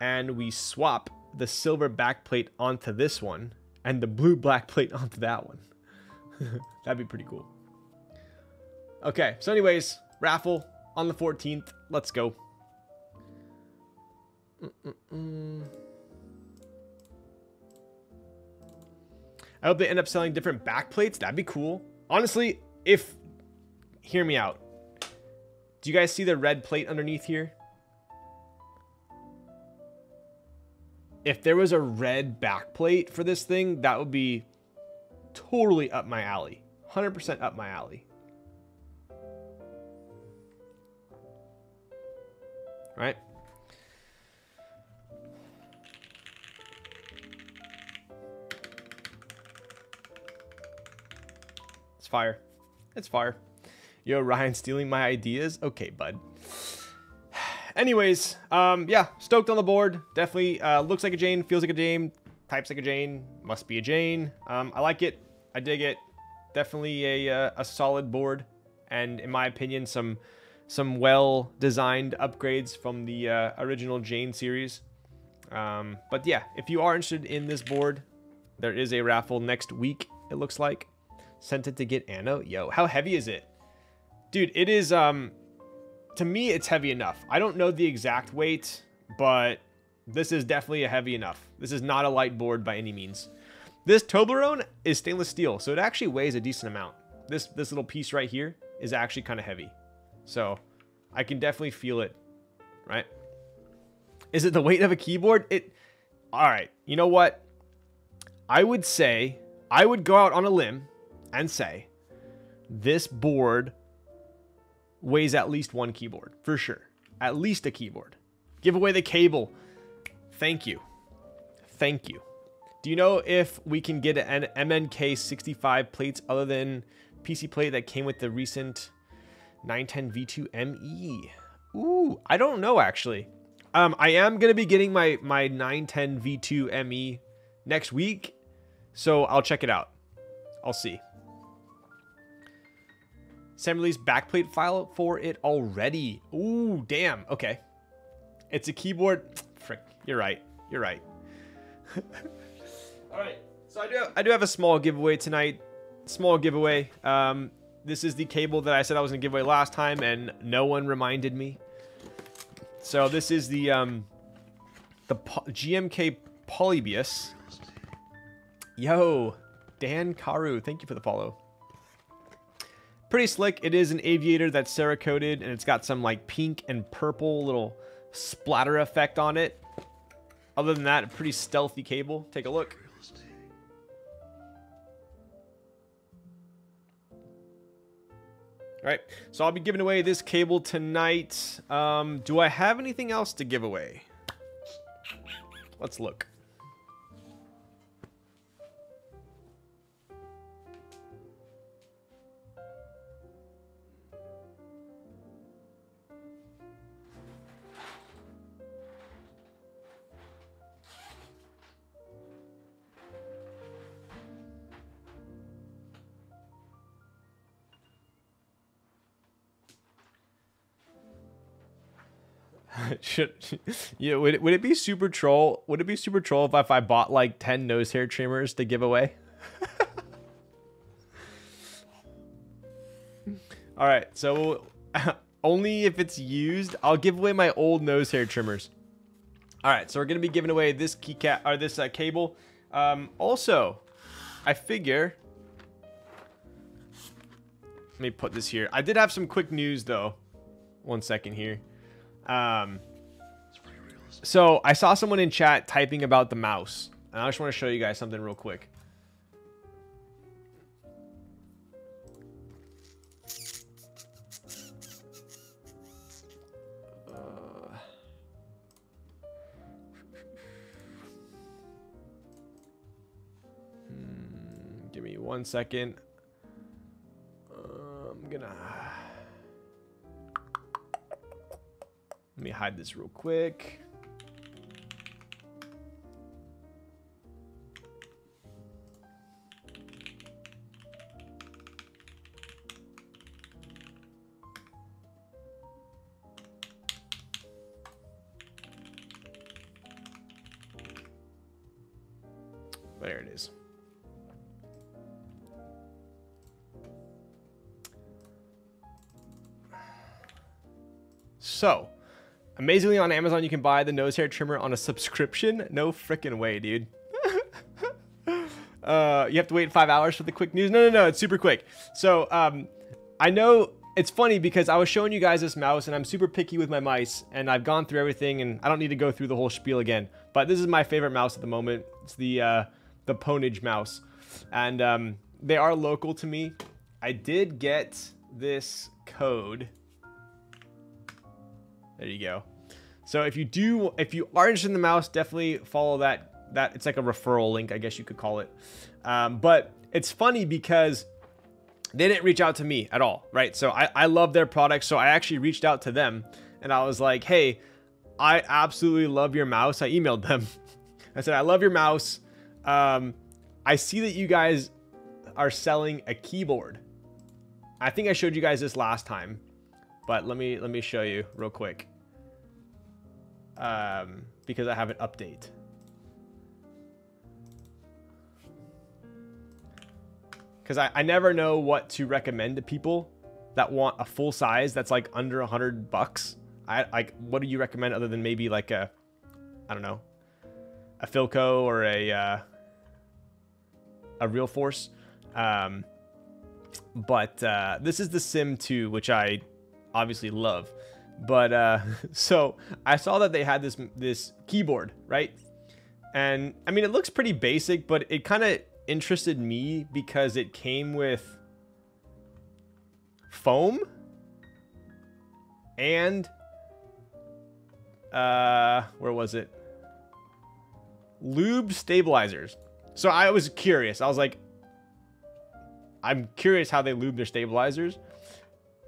and we swap the silver backplate onto this one and the blue backplate onto that one. That'd be pretty cool. Okay, so anyways, raffle on the 14th. Let's go. I hope they end up selling different backplates. That'd be cool. Honestly, hear me out. Do you guys see the red plate underneath here? If there was a red back plate for this thing, that would be totally up my alley. 100% up my alley. Right? It's fire. It's fire. Yo, Ryan, stealing my ideas? Okay, bud. Anyways, yeah, stoked on the board. Definitely looks like a Jane, feels like a Jane, types like a Jane, must be a Jane. I like it. I dig it. Definitely a solid board, and in my opinion, some well-designed upgrades from the original Jane series. But yeah, if you are interested in this board, there is a raffle next week, it looks like. Sent it to get Anno. Yo, how heavy is it? Dude, it is, to me, it's heavy enough. I don't know the exact weight, but this is definitely a heavy enough. This is not a light board by any means. This Toblerone is stainless steel, so it actually weighs a decent amount. This little piece right here is actually kind of heavy. So I can definitely feel it, right? Is it the weight of a keyboard? All right, you know what? I would say, I would go out on a limb and say this board weighs at least one keyboard, for sure. At least a keyboard. Give away the cable. Thank you. Thank you. Do you know if we can get an MNK 65 plates other than PC plate that came with the recent 910 V2 ME? Ooh, I don't know actually. I am going to be getting my 910 V2 ME next week, so I'll check it out. I'll see. Sam released backplate file for it already. Ooh, damn. Okay. It's a keyboard. Frick. You're right. You're right. All right. So I do have a small giveaway tonight. Small giveaway. This is the cable that I said I was going to give away last time, and no one reminded me. So this is the GMK Polybius. Yo, Dan Karu. Thank you for the follow. Pretty slick. It is an aviator that's Cerakoted, and it's got some like pink and purple little splatter effect on it. Other than that, a pretty stealthy cable. Take a look. All right, so I'll be giving away this cable tonight. Do I have anything else to give away? Let's look. Would it be super troll? Would it be super troll if I bought like 10 nose hair trimmers to give away? All right, so only if it's used, I'll give away my old nose hair trimmers. All right, so we're gonna be giving away this keycap or this cable. Also, I figure. Let me put this here. I did have some quick news though. 1 second here. So I saw someone in chat typing about the mouse, and I just want to show you guys something real quick. Give me 1 second. I'm gonna... Let me hide this real quick. There it is. So, amazingly on Amazon, you can buy the nose hair trimmer on a subscription. No freaking way, dude. You have to wait 5 hours for the quick news. No, it's super quick. So, I know it's funny because I was showing you guys this mouse, and I'm super picky with my mice, and I've gone through everything, and I don't need to go through the whole spiel again. But this is my favorite mouse at the moment. It's the Ponage mouse, and they are local to me. I did get this code. There you go. So if you are interested in the mouse, definitely follow that. It's like a referral link, I guess you could call it. But it's funny because they didn't reach out to me at all, right? So I love their product, so I actually reached out to them, and I was like, hey, I absolutely love your mouse. I emailed them. I said, I love your mouse. I see that you guys are selling a keyboard. I think I showed you guys this last time, but let me show you real quick. Because I have an update. Because I never know what to recommend to people that want a full size that's like under $100. What do you recommend other than maybe like I don't know, a Philco or a Real Force. But this is the Sim 2, which I obviously love. But so I saw that they had this keyboard, right? And I mean, it looks pretty basic, but it kind of interested me because it came with foam and where was it? Lube stabilizers. So I was curious. I was like, I'm curious how they lube their stabilizers,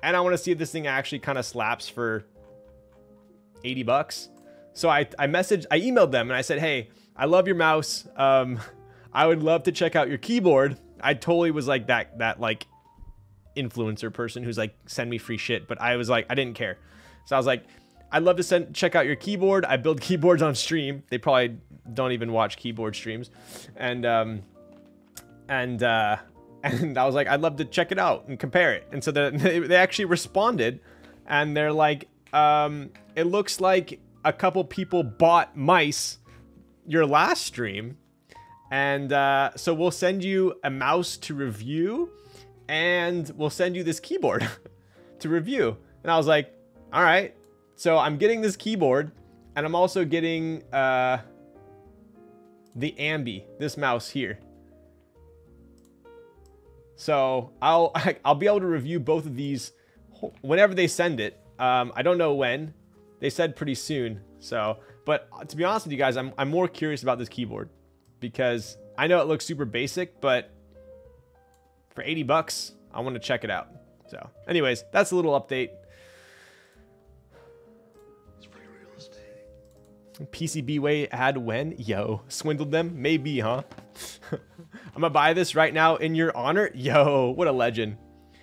and I want to see if this thing actually kind of slaps for $80. So I emailed them and I said, hey, I love your mouse. I would love to check out your keyboard. I totally was like that like influencer person who's like, send me free shit. But I was like, I didn't care. So I was like, I'd love to check out your keyboard. I build keyboards on stream. They probably don't even watch keyboard streams. And I was like, I'd love to check it out and compare it. And so they actually responded, and they're like, it looks like a couple people bought mice your last stream. And so we'll send you a mouse to review, and we'll send you this keyboard to review. And I was like, all right. So I'm getting this keyboard, and I'm also getting the Ambi, this mouse here. So I'll be able to review both of these whenever they send it. I don't know when. They said pretty soon. So, but to be honest with you guys, I'm more curious about this keyboard, because I know it looks super basic, but for $80, I want to check it out. So anyways, that's a little update. It's free real estate. PCBWay ad when? Yo, swindled them? Maybe, huh? I'm gonna buy this right now in your honor. Yo, what a legend.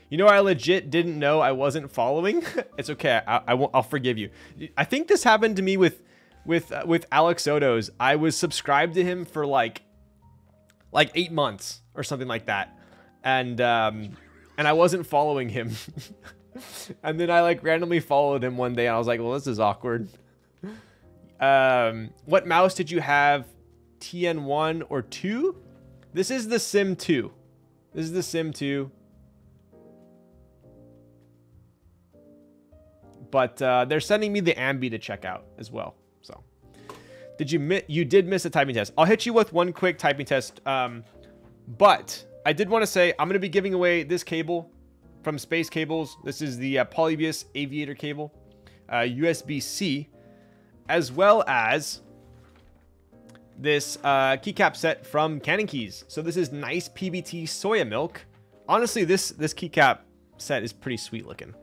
You know, I legit didn't know I wasn't following. It's okay. I'll forgive you. I think this happened to me with Alex Soto's. I was subscribed to him for like 8 months or something like that, and I wasn't following him. And then I like randomly followed him one day, and I was like, well, this is awkward. What mouse did you have? TN1 or 2? This is the Sim 2. This is the Sim 2. But they're sending me the Ambi to check out as well. So, you did miss a typing test. I'll hit you with one quick typing test. But I did want to say I'm going to be giving away this cable from Space Cables. This is the Polybius Aviator cable, USB-C, as well as this keycap set from Cannon Keys. So this is nice PBT soya milk. Honestly, this keycap set is pretty sweet looking.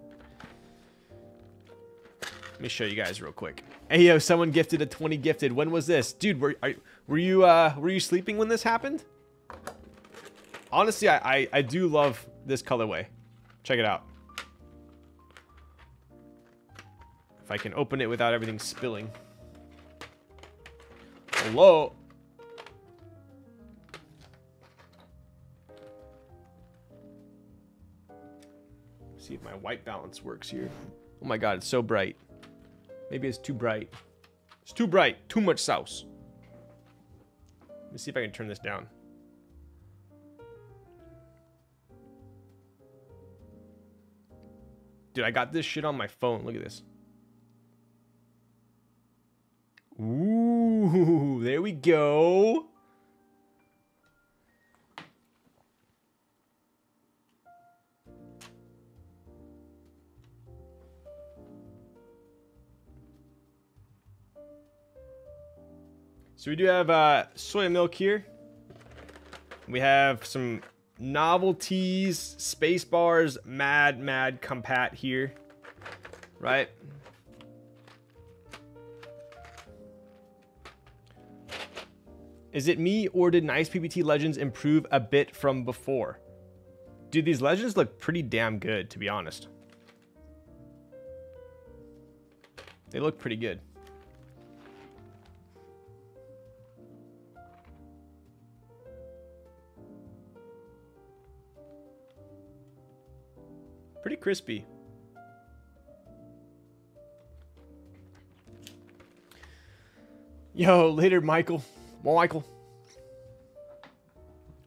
Let me show you guys real quick. Hey, yo, someone gifted a 20 gifted. When was this? Dude, were you sleeping when this happened? Honestly, I do love this colorway. Check it out. If I can open it without everything spilling. Hello. See if my white balance works here. Oh my god, it's so bright. Maybe it's too bright. It's too bright. Too much sauce. Let me see if I can turn this down. Dude, I got this shit on my phone. Look at this. Ooh, there we go. So we do have soy milk here. We have some novelties, space bars, mad compat here, right? Is it me or did nice PBT Legends improve a bit from before? Dude, these Legends look pretty damn good, to be honest. They look pretty good. Pretty crispy. Yo, later, Michael. Well, Michael.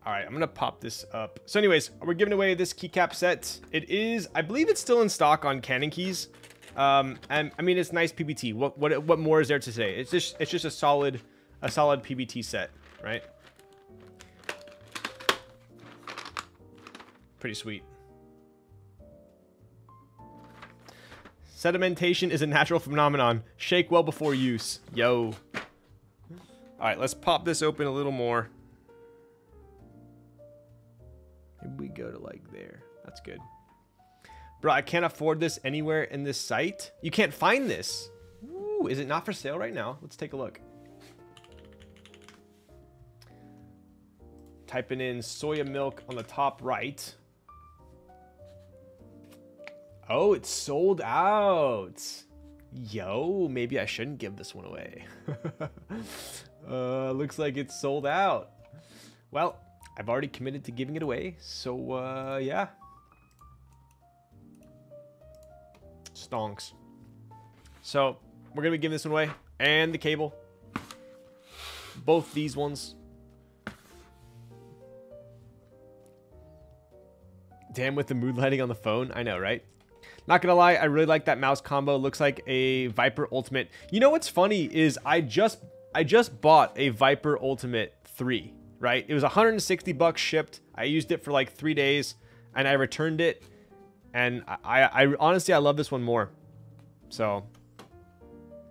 All right, I'm going to pop this up. So anyways, we're giving away this keycap set. It is, I believe it's still in stock on Canon Keys. And I mean, it's nice PBT. What more is there to say? It's just a solid PBT set, right? Pretty sweet. Sedimentation is a natural phenomenon. Shake well before use. Yo. All right, let's pop this open a little more. Maybe we go to like there. That's good. Bro, I can't afford this anywhere in this site. You can't find this. Ooh, is it not for sale right now? Let's take a look. Typing in soya milk on the top right. Oh, it's sold out. Yo, maybe I shouldn't give this one away. Looks like it's sold out. Well, I've already committed to giving it away, so yeah. Stonks. So, we're going to be giving this one away. And the cable. Both these ones. Damn, with the mood lighting on the phone. I know, right? Not gonna lie, I really like that mouse combo. Looks like a Viper Ultimate. You know what's funny is I just bought a Viper Ultimate 3, right? It was 160 bucks shipped. I used it for like 3 days and I returned it. And I honestly, I love this one more. So,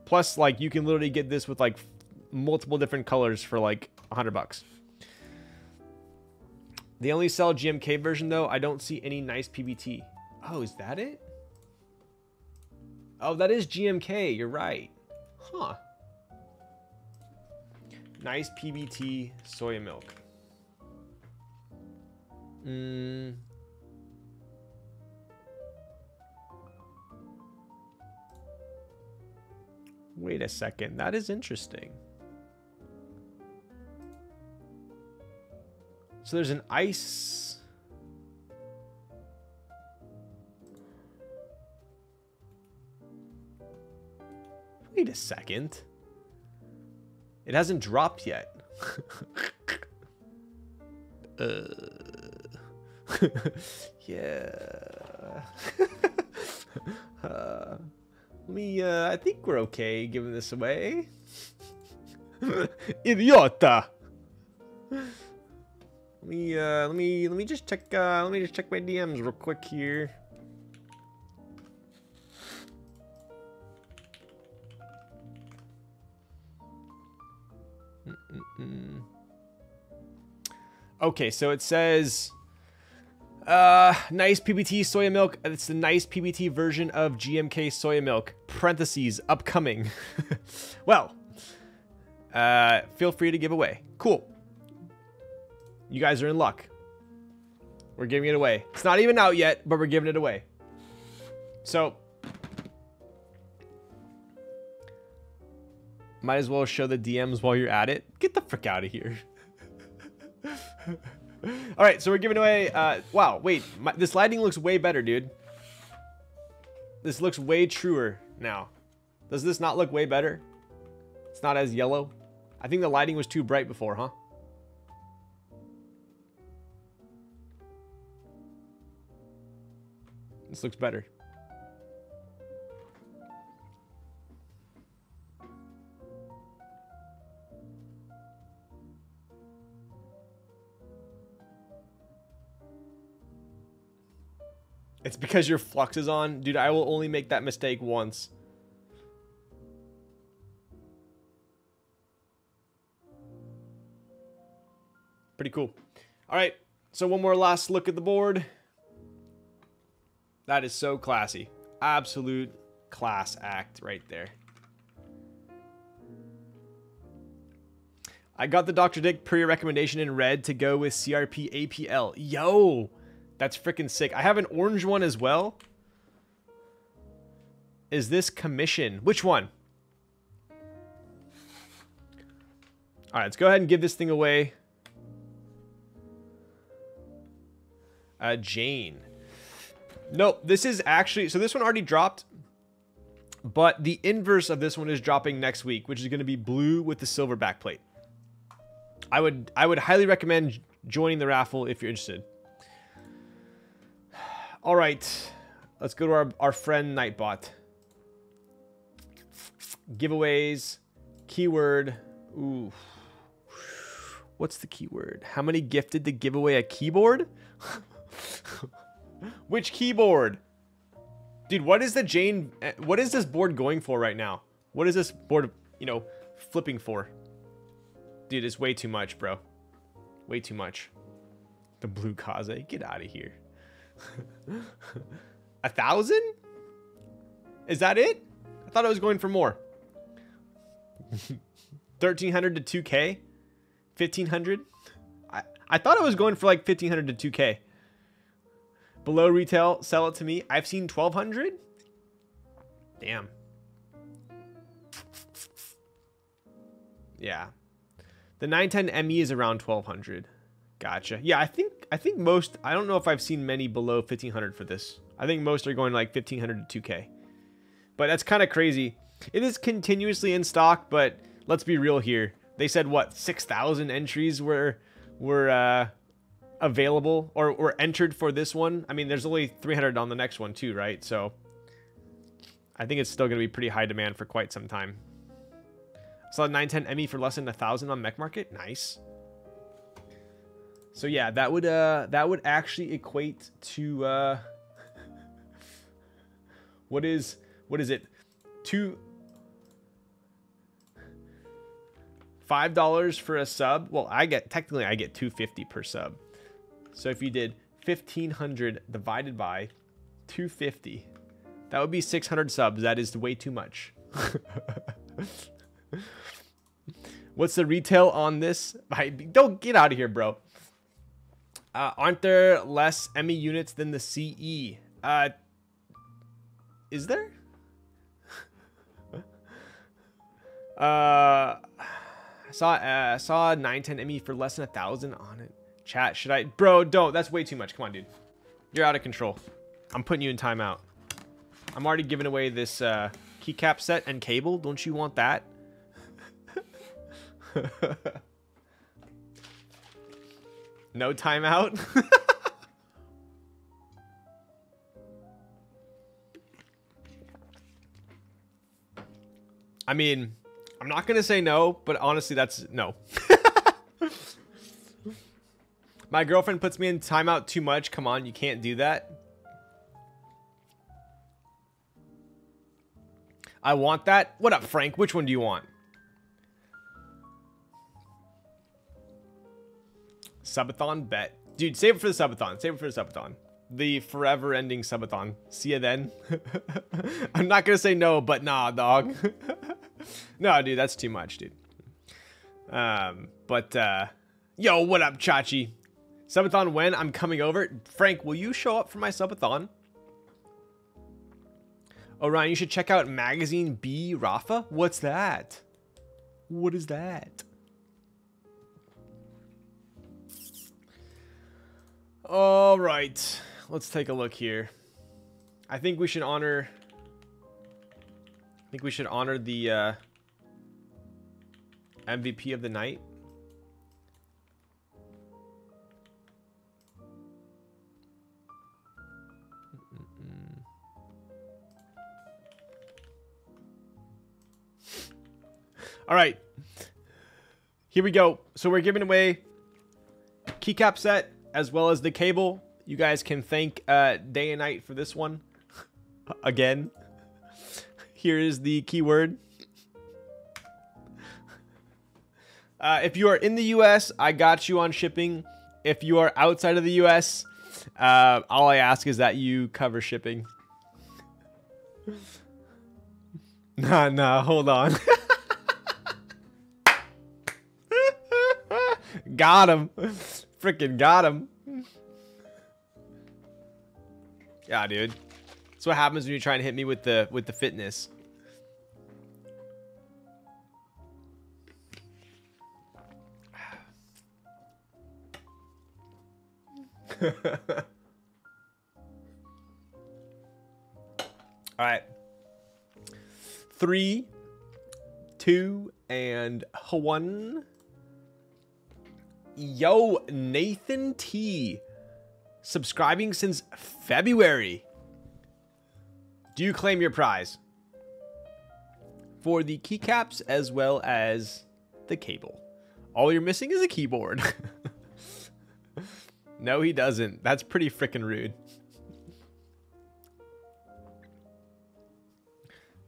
plus like you can literally get this with like multiple different colors for like 100 bucks. They only sell GMK version though. I don't see any nice PBT. Oh, is that it? Oh, that is GMK. You're right. Huh. Nice PBT soya milk. Wait a second. That is interesting. So there's an ice... Wait a second. It hasn't dropped yet. Yeah. I think we're okay giving this away. Idiota. Let me just check my DMs real quick here. Okay, so it says nice PBT soya milk. It's the nice PBT version of GMK soya milk. Parentheses upcoming. Well, feel free to give away. Cool. You guys are in luck. We're giving it away. It's not even out yet, but we're giving it away. So, might as well show the DMs while you're at it. Get the frick out of here. All right, so we're giving away. Wow, wait, this lighting looks way better, dude. This looks way truer now. Does this not look way better? It's not as yellow. I think the lighting was too bright before, huh? This looks better. It's because your flux is on. Dude, I will only make that mistake once. Pretty cool. All right, so one more last look at the board. That is so classy. Absolute class act right there. I got the Dr. Dick pre-recommendation in red to go with CRP APL. Yo, that's freaking sick. I have an orange one as well. Is this commission? Which one? All right, let's go ahead and give this thing away. Jane. Nope, this is actually... So this one already dropped. But the inverse of this one is dropping next week, which is going to be blue with the silver backplate. I would highly recommend joining the raffle if you're interested. All right, let's go to our friend Nightbot. Giveaways, keyword. Ooh, what's the keyword? How many gifted to give away a keyboard? Which keyboard? Dude, what is the Jane? What is this board going for right now? What is this board, you know, flipping for? Dude, it's way too much, bro. Way too much. The blue Kaze. Get out of here. 1,000? Is that it? I thought I was going for more. 1,300 to 2K? 1,500? I thought I was going for like 1,500 to 2K. Below retail, sell it to me. I've seen 1,200? Damn. Yeah. The 910 ME is around 1,200. Gotcha. Yeah, I think most... I don't know if I've seen many below 1,500 for this. I think most are going like 1,500 to 2K. But that's kind of crazy. It is continuously in stock, but let's be real here. They said, what, 6,000 entries were available or were entered for this one. I mean, there's only 300 on the next one too, right? So I think it's still going to be pretty high demand for quite some time. Saw 910 ME for less than 1,000 on Mech Market. Nice. So yeah, that would actually equate to what is it? $5 for a sub. Well, technically I get $250 per sub. So if you did 1,500 divided by 250, that would be 600 subs. That is way too much. What's the retail on this? Don't get out of here, bro. Aren't there less ME units than the CE? Is there? Saw 910 ME for less than 1,000 on it. Chat, should I? Bro, don't. That's way too much. Come on, dude. You're out of control. I'm putting you in timeout. I'm already giving away this keycap set and cable. Don't you want that? No timeout? I mean, I'm not going to say no, but honestly, that's no. My girlfriend puts me in timeout too much. Come on, you can't do that. I want that. What up, Frank? Which one do you want? Subathon bet. Dude, save it for the subathon. Save it for the subathon. The forever ending subathon. See ya then. I'm not gonna say no, but nah, dog. No, dude, that's too much, dude. Yo, what up, Chachi? Subathon when? I'm coming over. Frank, will you show up for my subathon? Oh, Ryan, you should check out Magazine B Rafa. What's that? What is that? All right, let's take a look here. I think we should honor the MVP of the night. All right, here we go. So we're giving away keycap set as well as the cable. You guys can thank Day and Night for this one. Again. Here is the keyword. If you are in the US, I got you on shipping. If you are outside of the US, all I ask is that you cover shipping. Nah, hold on. Got him. Freaking got him. Yeah, dude. That's what happens when you're trying to hit me with the fitness. All right. 3, 2, and 1. Yo, Nathan T. Subscribing since February. Do you claim your prize? For the keycaps as well as the cable. All you're missing is a keyboard. No, he doesn't. That's pretty freaking rude.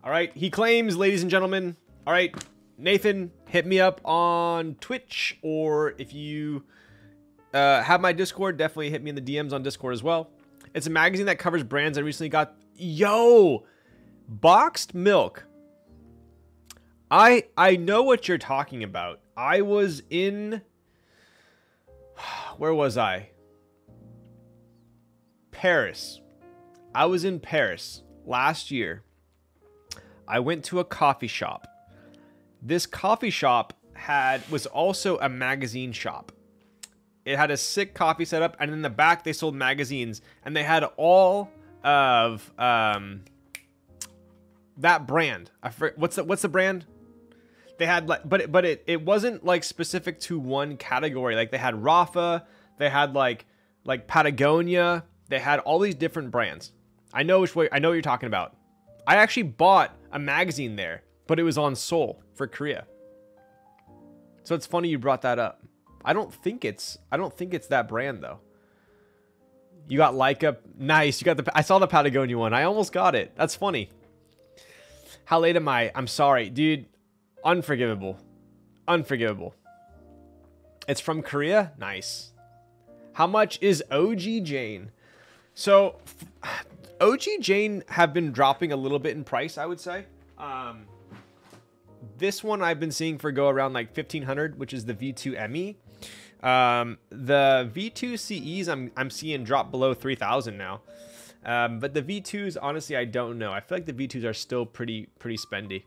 All right, he claims, ladies and gentlemen. All right, Nathan, hit me up on Twitch, or if you have my Discord, definitely hit me in the DMs on Discord as well. It's a magazine that covers brands I recently got. Yo, boxed milk. I know what you're talking about. I was in... Where was I? Paris. I was in Paris last year. I went to a coffee shop. This coffee shop was also a magazine shop. It had a sick coffee setup, and in the back they sold magazines, and they had all of that brand. I forget, what's the brand? They had like, but it wasn't like specific to one category. Like they had Rafa, they had like Patagonia, they had all these different brands. I know what you're talking about. I actually bought a magazine there, but it was on Seoul for Korea. So it's funny you brought that up. I don't think it's that brand though. You got Leica, nice. You got I saw the Patagonia one. I almost got it. That's funny. How late am I? I'm sorry, dude. Unforgivable. Unforgivable. It's from Korea? Nice. How much is OG Jane? So, OG Jane have been dropping a little bit in price, I would say. This one I've been seeing for go around like 1,500, which is the V2 ME. The V2 CEs I'm seeing drop below 3,000 now. But the V2s, honestly, I don't know. I feel like the V2s are still pretty spendy.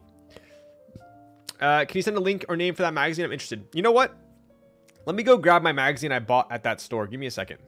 Can you send a link or name for that magazine? I'm interested. You know what? Let me go grab my magazine I bought at that store. Give me a second.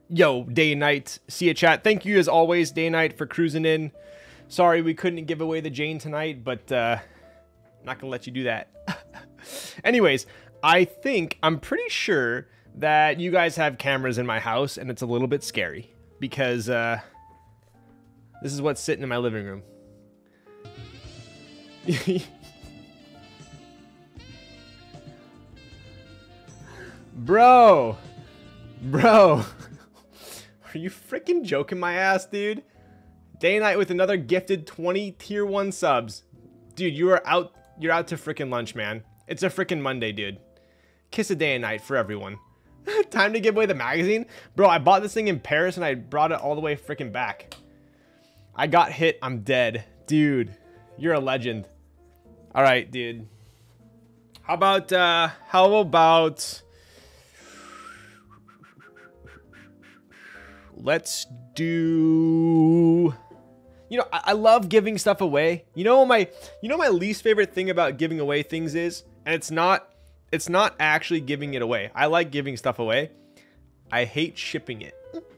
Yo, Day and Night, see ya chat. Thank you as always, Day and Night, for cruising in. Sorry we couldn't give away the Jane tonight, but I'm not gonna let you do that. Anyways, I'm pretty sure that you guys have cameras in my house, and it's a little bit scary because this is what's sitting in my living room. Bro. Are you freaking joking my ass, dude? Day and Night with another gifted 20 tier 1 subs. Dude, you're out to freaking lunch, man. It's a freaking Monday, dude. Kiss a Day and Night for everyone. Time to give away the magazine? Bro, I bought this thing in Paris and I brought it all the way freaking back. I got hit. I'm dead. Dude, you're a legend. All right, dude. How about let's do You know, I love giving stuff away. You know my least favorite thing about giving away things is, and it's not actually giving it away. I like giving stuff away. I hate shipping it.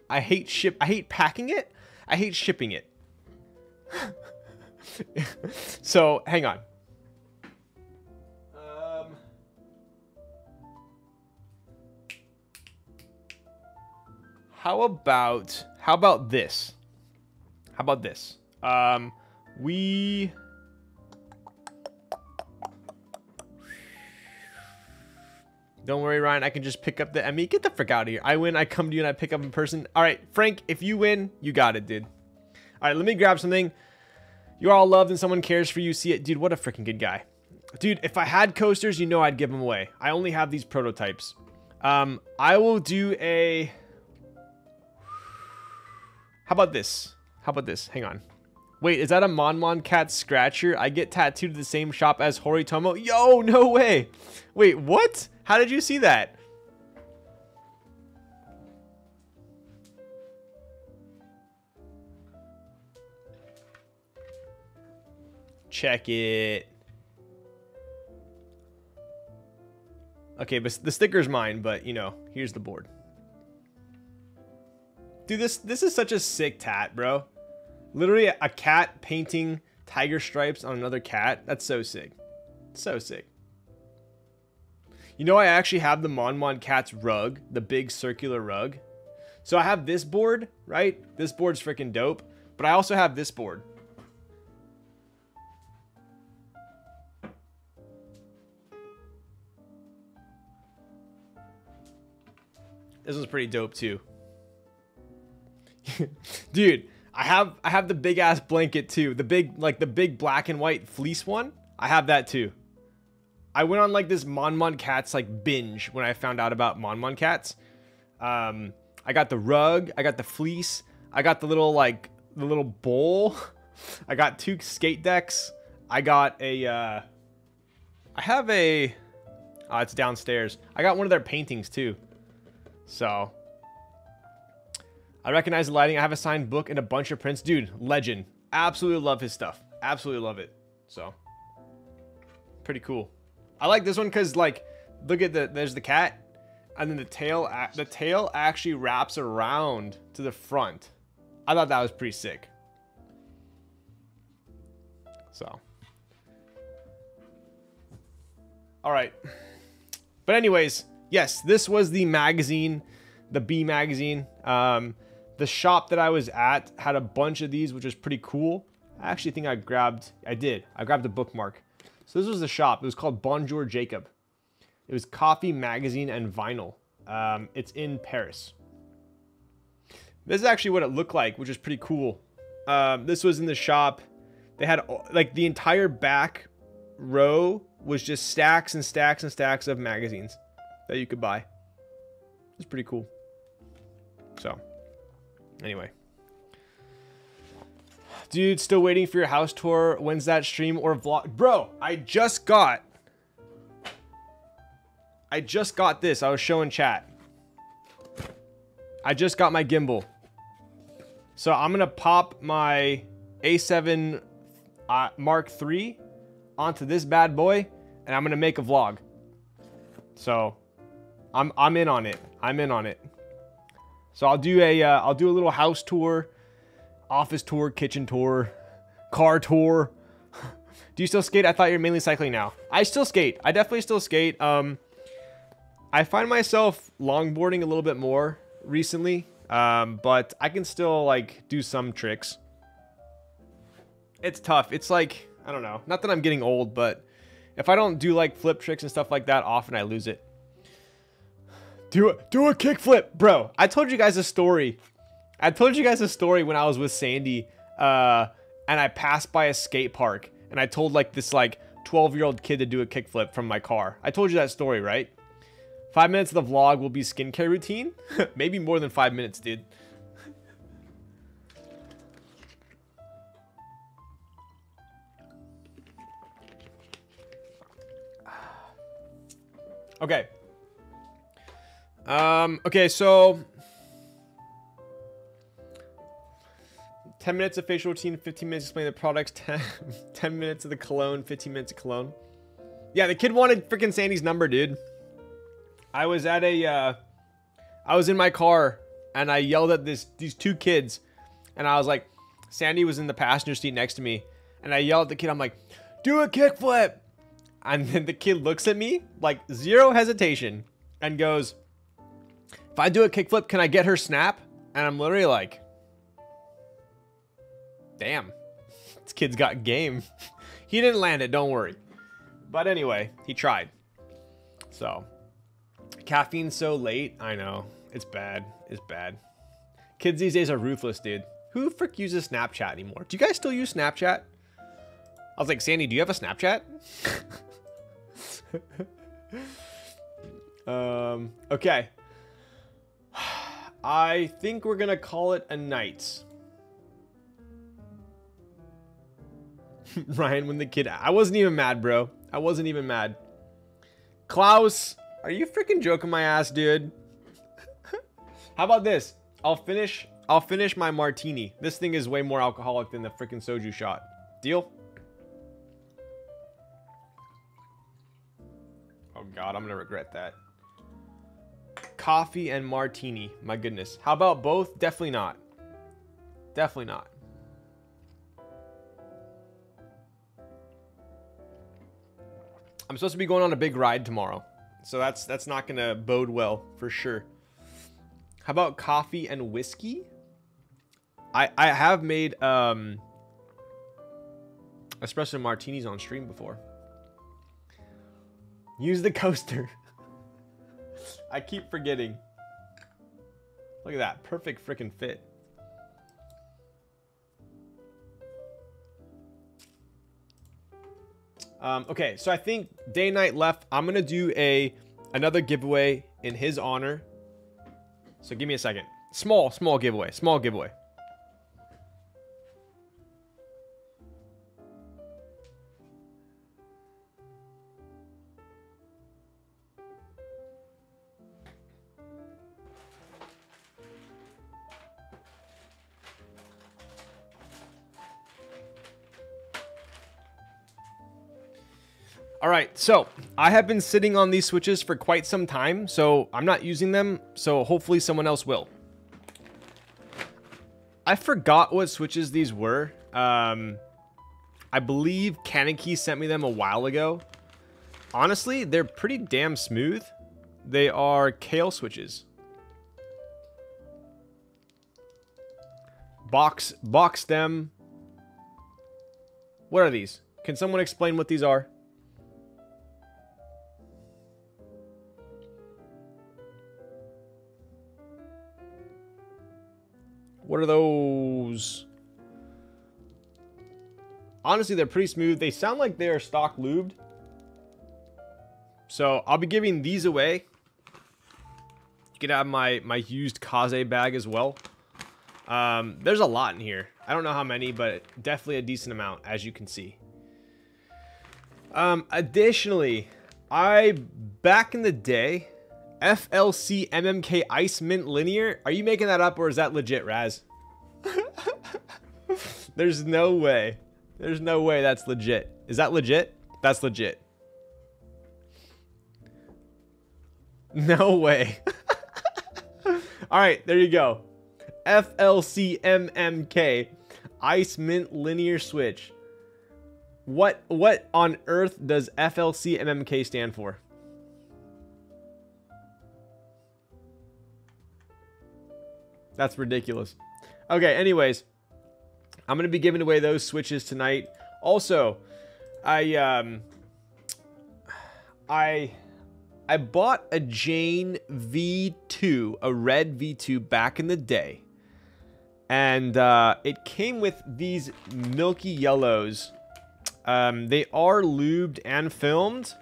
I hate packing it. I hate shipping it. So, hang on. How about this? How about this? We don't worry, Ryan. I can just pick up the Emmy. Get the frick out of here. I win. I come to you and I pick up in person. All right, Frank. If you win, you got it, dude. All right, let me grab something. You're all loved and someone cares for you. See it, dude. What a freaking good guy, dude. If I had coasters, you know I'd give them away. I only have these prototypes. I will do a. How about this? How about this? Hang on. Wait, is that a Mon Cat scratcher? I get tattooed at the same shop as Horitomo. Yo, no way. Wait, what? How did you see that? Check it. Okay, but the sticker's mine, but you know, here's the board. Dude, this is such a sick tat, bro. Literally a cat painting tiger stripes on another cat. That's so sick. So sick. You know, I actually have the Mon Cat's rug, the big circular rug. So I have this board, right? This board's freaking dope. But I also have this board. This one's pretty dope too. Dude, I have the big ass blanket too. The big black and white fleece one. I have that too. I went on like this Mon Cats like binge when I found out about Mon Cats. I got the rug, I got the fleece, I got the little bowl. I got 2 skate decks. I got a I have a it's downstairs. I got one of their paintings too. So I recognize the lighting. I have a signed book and a bunch of prints. Dude, legend. Absolutely love his stuff. Absolutely love it. So, pretty cool. I like this one because, like, look at there's the cat. And then the tail actually wraps around to the front. I thought that was pretty sick. So. All right. But anyways, yes, this was the magazine, the B magazine. The shop that I was at had a bunch of these, which was pretty cool. I actually think I grabbed a bookmark. So this was the shop. It was called Bonjour Jacob. It was coffee, magazine, and vinyl. It's in Paris. This is actually what it looked like, which is pretty cool. This was in the shop. They had, like, the entire back row was just stacks and stacks and stacks of magazines that you could buy. It's pretty cool. So, anyway. Dude, still waiting for your house tour. When's that stream or vlog? Bro, I just got this. I was showing chat. I just got my gimbal. So I'm going to pop my A7 Mark III onto this bad boy, and I'm going to make a vlog. So I'm in on it. I'm in on it. So I'll do a little house tour, office tour, kitchen tour, car tour. Do you still skate? I thought you're mainly cycling now. I still skate. I definitely still skate. I find myself longboarding a little bit more recently, but I can still like do some tricks. It's tough. It's like, I don't know. Not that I'm getting old, but if I don't do like flip tricks and stuff like that often, I lose it. Do a kickflip, bro. I told you guys a story. I told you guys a story when I was with Sandy, and I passed by a skate park, and I told like this like 12-year-old kid to do a kickflip from my car. I told you that story, right? 5 minutes of the vlog will be skincare routine. Maybe more than 5 minutes, dude. Okay. Okay, so 10 minutes of facial routine, 15 minutes explaining the products, 10 minutes of the cologne, 15 minutes of cologne. Yeah, the kid wanted freaking Sandy's number, dude. I was at I was in my car and I yelled at these two kids, and I was like, Sandy was in the passenger seat next to me, and I yelled at the kid, I'm like, do a kickflip. And then the kid looks at me like zero hesitation and goes, if I do a kickflip, can I get her snap? And I'm literally like, damn, this kid's got game. He didn't land it, don't worry. But anyway, he tried. So, caffeine's so late. I know. It's bad. It's bad. Kids these days are ruthless, dude. Who the frick uses Snapchat anymore? Do you guys still use Snapchat? I was like, Sandy, do you have a Snapchat? Okay. I think we're gonna call it a night. Ryan, when the kid... I wasn't even mad, bro. I wasn't even mad. Klaus, are you freaking joking my ass, dude? How about this? I'll finish my martini. This thing is way more alcoholic than the freaking soju shot. Deal? Oh god, I'm gonna regret that. Coffee and martini. My goodness. How about both? Definitely not. Definitely not. I'm supposed to be going on a big ride tomorrow, so that's not gonna bode well for sure. How about coffee and whiskey? I have made espresso martinis on stream before. Use the coaster. I keep forgetting. Look at that, perfect freaking fit. Okay, so I think Day Night left. I'm gonna do another giveaway in his honor. So give me a second. Small giveaway. Small giveaway. All right, so I have been sitting on these switches for quite some time, so I'm not using them, so hopefully someone else will. I forgot what switches these were. I believe Kaneki sent me them a while ago. Honestly, they're pretty damn smooth. They are Kale switches. Box them. What are these? Can someone explain what these are? What are those? Honestly, they're pretty smooth. They sound like they are stock lubed. So I'll be giving these away. You can have my used Kaze bag as well. There's a lot in here. I don't know how many, but definitely a decent amount, as you can see. Additionally, back in the day, FLC MMK Ice Mint Linear. Are you making that up or is that legit, Raz? There's no way. There's no way that's legit. Is that legit? That's legit. No way. All right, there you go. FLC MMK Ice Mint Linear Switch. What on earth does FLC MMK stand for? That's ridiculous. Okay, anyways, I'm gonna be giving away those switches tonight. Also, I bought a Jane V2, a red V2 back in the day, and it came with these milky yellows. They are lubed and filmed.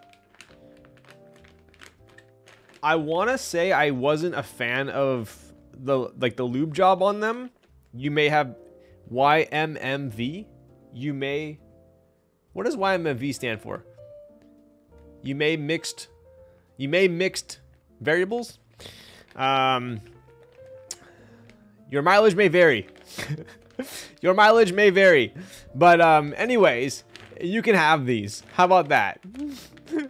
I want to say I wasn't a fan of the lube job on them. You may have YMMV. You may, what does YMMV stand for? You may mixed variables. Your mileage may vary. Your mileage may vary, but anyways, you can have these. How about that?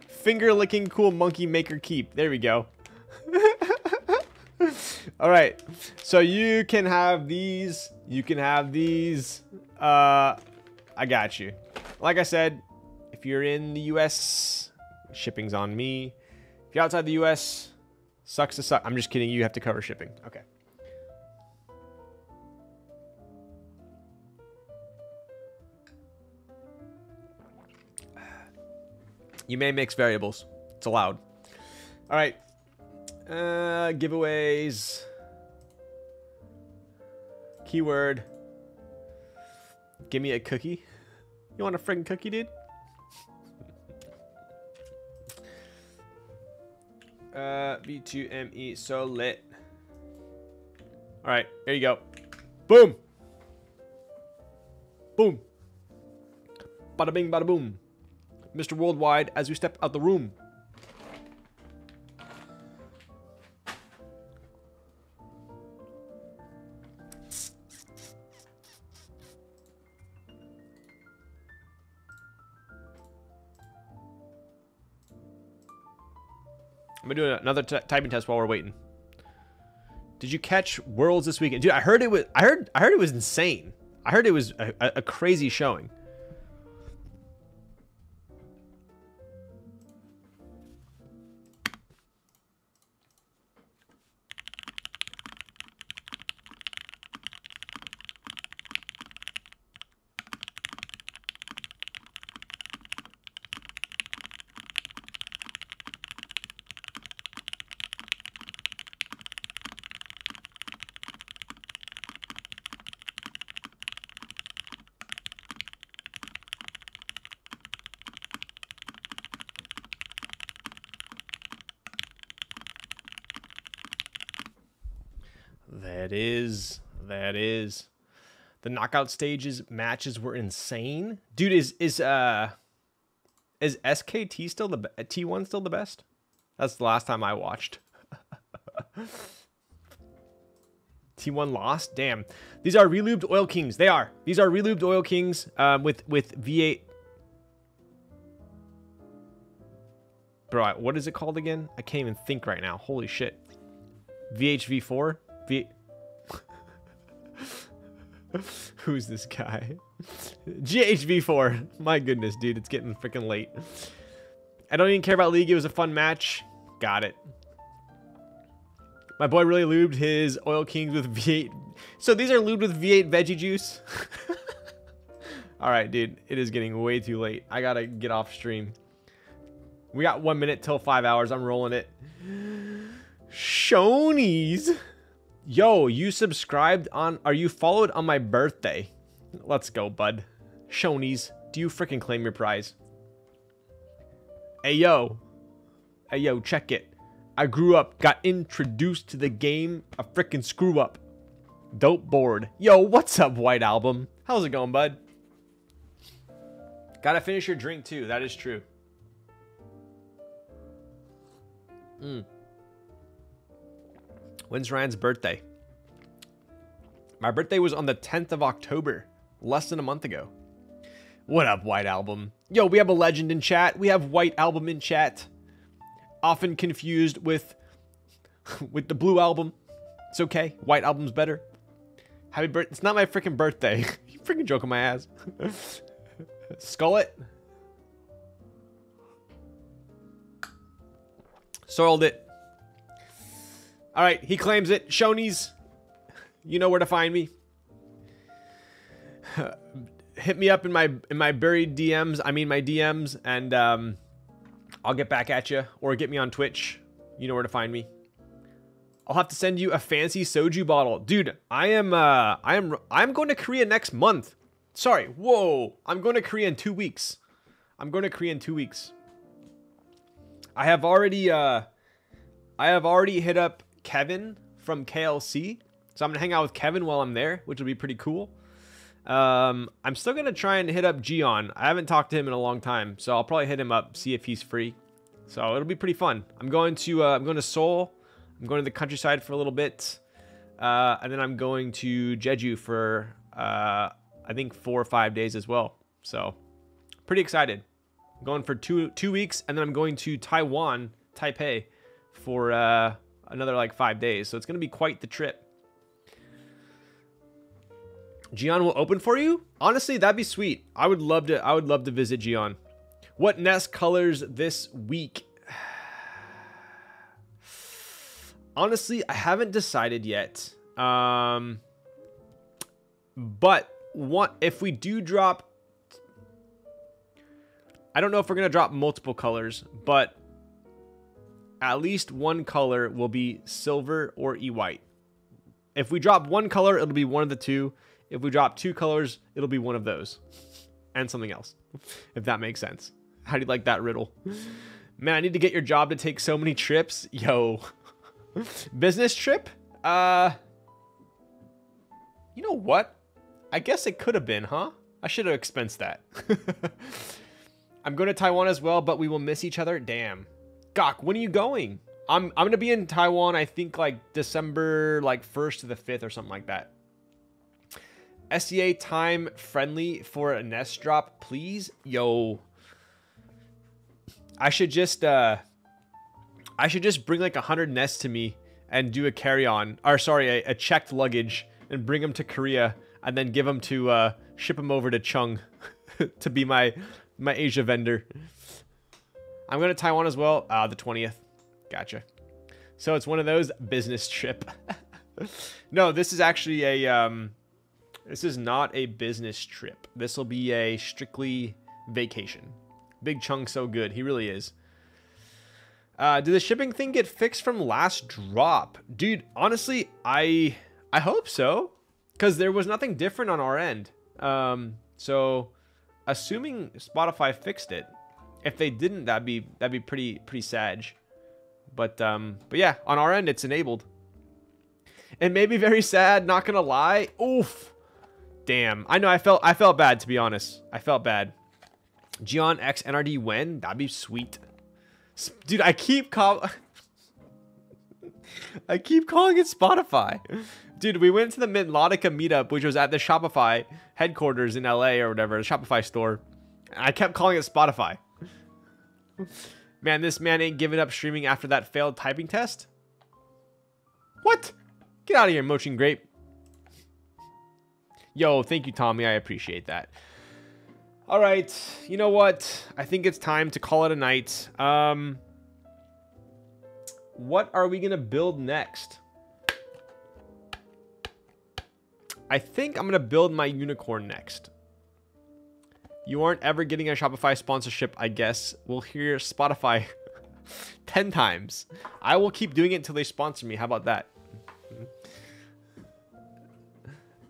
Finger licking cool monkey maker keep. There we go. All right, so you can have these. You can have these. I got you. Like I said, if you're in the US, shipping's on me. If you're outside the US, sucks to suck. I'm just kidding. You have to cover shipping. Okay. You may mix variables. It's allowed. All right. Giveaways. Keyword. Give me a cookie. You want a friggin' cookie, dude? B2ME, so lit. All right, here you go. Boom. Boom. Bada bing, bada boom. Mr. Worldwide, as we step out the room. I'm gonna do another typing test while we're waiting. Did you catch Worlds this weekend, dude? I heard it was. I heard it was insane. I heard it was a crazy showing. That is. The knockout stages matches were insane. Dude, is SKT still the T1 still the best? That's the last time I watched. T1 lost? Damn. These are relubed oil kings. They are. These are relubed oil kings with V8. Bro, what is it called again? I can't even think right now. Holy shit. VHV4? Who's this guy? GHV4. My goodness, dude. It's getting freaking late. I don't even care about League. It was a fun match. Got it. My boy really lubed his oil kings with V8. So these are lubed with V8 veggie juice? All right, dude. It is getting way too late. I got to get off stream. We got 1 minute till 5 hours. I'm rolling it. Shonies. Yo, you subscribed on... Are you followed on my birthday? Let's go, bud. Shonies, do you freaking claim your prize? Hey, yo. Hey, yo, check it. I grew up, got introduced to the game, a freaking screw up. Dope board. Yo, what's up, White Album? How's it going, bud? Gotta finish your drink, too. That is true. When's Ryan's birthday? My birthday was on the 10th of October, less than a month ago. What up, White Album? Yo, we have a legend in chat. We have White Album in chat. Often confused with the Blue Album. It's okay. White Album's better. Happy birthday. It's not my freaking birthday. You freaking joking my ass. Skull it. Soiled it. All right, he claims it. Shonies, you know where to find me. Hit me up in my buried DMs. I mean my DMs, and I'll get back at you. Or get me on Twitch. You know where to find me. I'll have to send you a fancy soju bottle, dude. I'm going to Korea next month. Sorry, whoa. I'm going to Korea in 2 weeks. I'm going to Korea in 2 weeks. I have already hit up Kevin from KLC, so I'm gonna hang out with Kevin while I'm there, which will be pretty cool. I'm still gonna try and hit up Gion. I haven't talked to him in a long time, so I'll probably hit him up, see if he's free. So it'll be pretty fun. I'm going to Seoul. I'm going to the countryside for a little bit, and then I'm going to Jeju for I think 4 or 5 days as well. So pretty excited. I'm going for two weeks, and then I'm going to Taiwan, Taipei, for another like 5 days. So it's gonna be quite the trip. Gion will open for you? Honestly, that'd be sweet. I would love to visit Gion. What nest colors this week? Honestly, I haven't decided yet. But if we do drop, I don't know if we're gonna drop multiple colors, but at least one color will be silver or e-white. If we drop one color, it'll be one of the two. If we drop 2 colors, it'll be one of those. And something else, if that makes sense. How do you like that riddle? Man, I need to get your job to take so many trips. Yo. Business trip? You know what? I guess it could have been, huh? I should have expensed that. I'm going to Taiwan as well, but we will miss each other. Damn. Gok, when are you going? I'm going to be in Taiwan, I think, like December 1st to the 5th or something like that. SEA time friendly for a nest drop, please. Yo, I should just bring like 100 nests to me and do a carry-on, or sorry, a checked luggage, and bring them to Korea, and then give them to ship them over to Chung to be my Asia vendor. I'm going to Taiwan as well. The 20th. Gotcha. So it's one of those business trip. No, this is actually a this is not a business trip. This will be a strictly vacation. Big Chung so good. He really is. Did the shipping thing get fixed from last drop? Dude, honestly, I hope so. Because there was nothing different on our end. So assuming Spotify fixed it. If they didn't, that'd be pretty sad. But yeah, on our end it's enabled. It made me very sad, not gonna lie. Oof. Damn. I know I felt bad, to be honest. I felt bad. Gion X NRD when? That'd be sweet. Dude, I keep calling it Spotify. Dude, we went to the Melodica meetup, which was at the Shopify headquarters in LA or whatever, the Shopify store. And I kept calling it Spotify. Man, this man ain't giving up streaming after that failed typing test. What? Get out of here, Motion Grape. Yo, thank you, Tommy. I appreciate that. All right. You know what? I think it's time to call it a night. What are we going to build next? I think I'm going to build my unicorn next. You aren't ever getting a Shopify sponsorship, I guess. We'll hear Spotify 10 times. I will keep doing it until they sponsor me. How about that?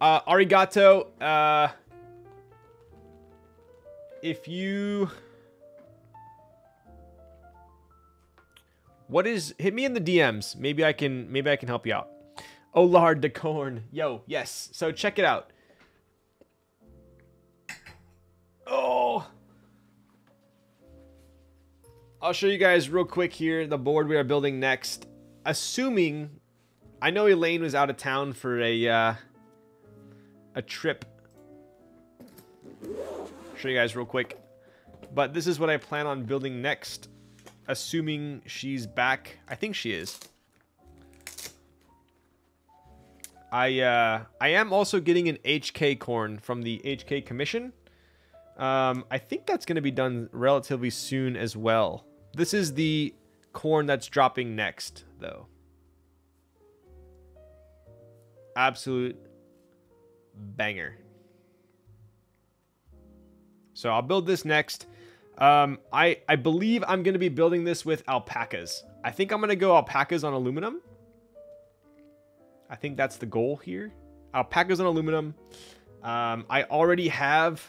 Arigato. If you... hit me in the DMs. Maybe I can help you out. Olard de Corn. Yo, yes. So check it out. Oh. I'll show you guys real quick here the board we are building next. Assuming, I know Elaine was out of town for a trip. Show you guys real quick. But this is what I plan on building next. Assuming she's back. I think she is. I am also getting an HK corn from the HK commission. I think that's going to be done relatively soon as well. This is the corn that's dropping next, though. Absolute banger. So I'll build this next. I believe I'm going to be building this with alpacas. I think I'm going to go alpacas on aluminum. I think that's the goal here. Alpacas on aluminum. I already have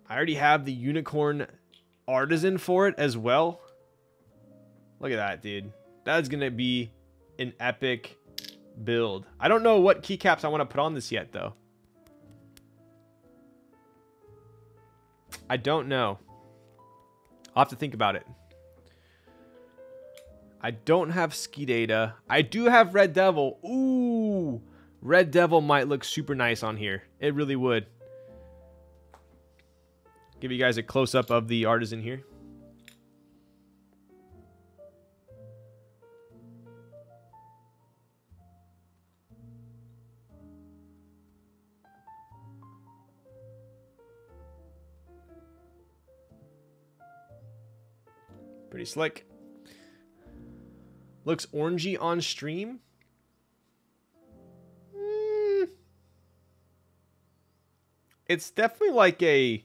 the unicorn artisan for it as well. Look at that, dude. That's going to be an epic build. I don't know what keycaps I want to put on this yet, though. I don't know. I'll have to think about it. I don't have ski data. I do have Red Devil. Ooh. Red Devil might look super nice on here. It really would. Give you guys a close-up of the artisan here. Pretty slick. Looks orangey on stream. It's definitely like a...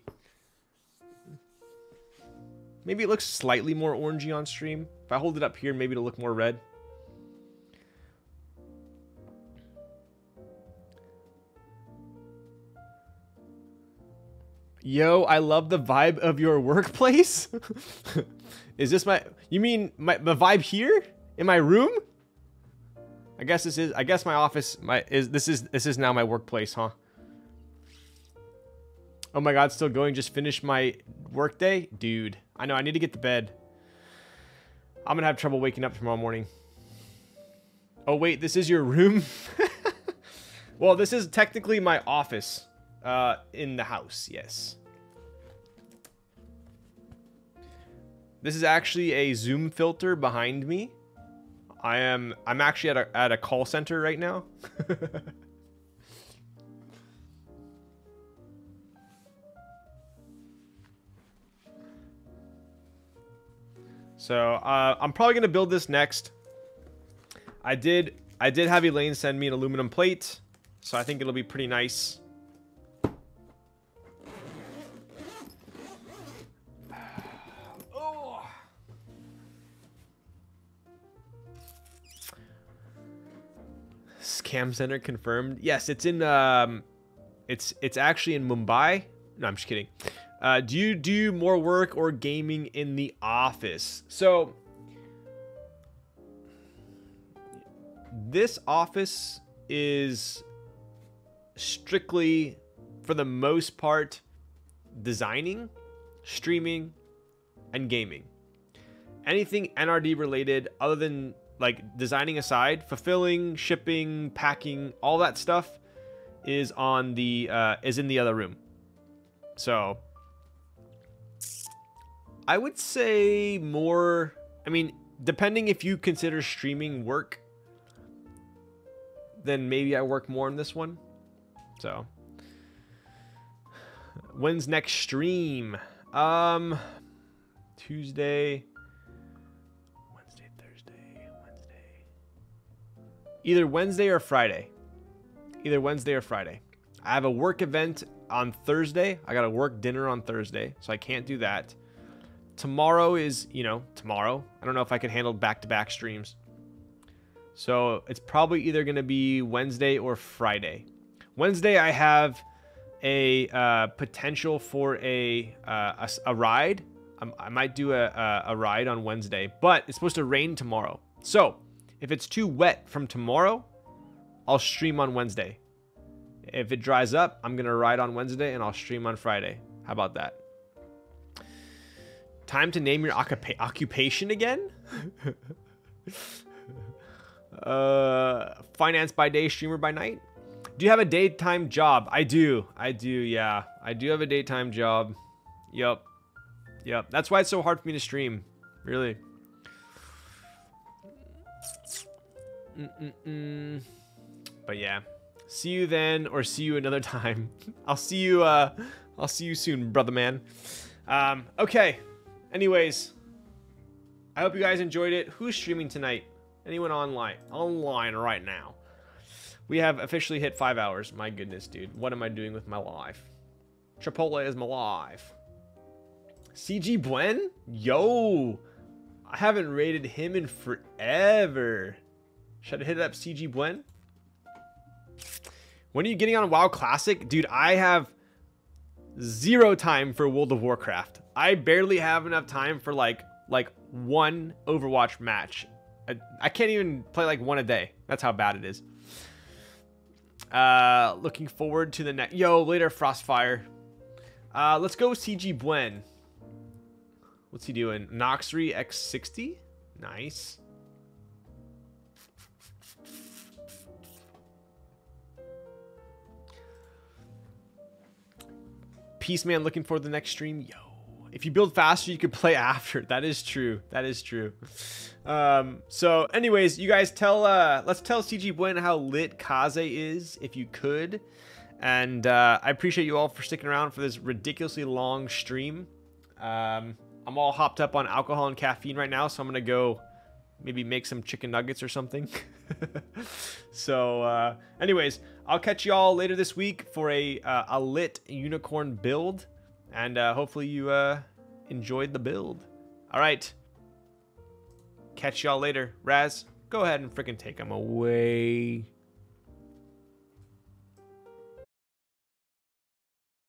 Maybe it looks slightly more orangey on stream. If I hold it up here, maybe it'll look more red. Yo, I love the vibe of your workplace. Is this my... You mean the vibe here? In my room? I guess this is... I guess my office... This is now my workplace, huh? Oh my god, still going. Just finished my workday? Dude, I know. I need to get to bed. I'm going to have trouble waking up tomorrow morning. Oh, wait. This is your room? Well, this is technically my office in the house. Yes. This is actually a zoom filter behind me. I'm actually at a call center right now. So I'm probably gonna build this next. I did have Elaine send me an aluminum plate, so I think it'll be pretty nice. Oh. Scam center confirmed. Yes, it's in it's actually in Mumbai. No, I'm just kidding. Do you do more work or gaming in the office? So, this office is strictly, for the most part, designing, streaming, and gaming. Anything NRD related, other than like designing aside, fulfilling, shipping, packing, all that stuff is on the is in the other room. So I would say more, I mean, depending if you consider streaming work, then maybe I work more on this one. So, when's next stream? Tuesday, Wednesday, Thursday, Wednesday. Either Wednesday or Friday. Either Wednesday or Friday. I have a work event on Thursday. I got a work dinner on Thursday, so I can't do that. Tomorrow is, you know, tomorrow. I don't know if I can handle back-to-back streams. So it's probably either going to be Wednesday or Friday. Wednesday, I have a potential for a ride. I might do a ride on Wednesday, but it's supposed to rain tomorrow. So if it's too wet from tomorrow, I'll stream on Wednesday. If it dries up, I'm going to ride on Wednesday and I'll stream on Friday. How about that? Time to name your occupation again? Finance by day, streamer by night. Do you have a daytime job? I do, yeah. I do have a daytime job. Yep. That's why it's so hard for me to stream. Really. But yeah. See you then, or see you another time. I'll see you soon, brother man. Okay. Anyways, I hope you guys enjoyed it. Who's streaming tonight? Anyone online? Online right now. We have officially hit 5 hours. My goodness, dude. What am I doing with my life? Chipotle is my life. CG Buen? Yo! I haven't rated him in forever. Should I hit up CG Buen? When are you getting on WoW Classic? Dude, I have zero time for World of Warcraft. I barely have enough time for like one Overwatch match. I can't even play like one a day. That's how bad it is. Looking forward to the next. Yo, later Frostfire. Let's go with CG Buen. What's he doing? Noxry X60? Nice. Peace Man looking for the next stream. Yo, if you build faster, you could play after. That is true. That is true. So anyways, you guys let's tell CG Buen how lit Kaze is, if you could. And I appreciate you all for sticking around for this ridiculously long stream. I'm all hopped up on alcohol and caffeine right now, so I'm gonna go maybe make some chicken nuggets or something. So anyways, I'll catch you all later this week for a lit unicorn build, and hopefully you enjoyed the build. All right, catch y'all later. Raz, go ahead and freaking take them away.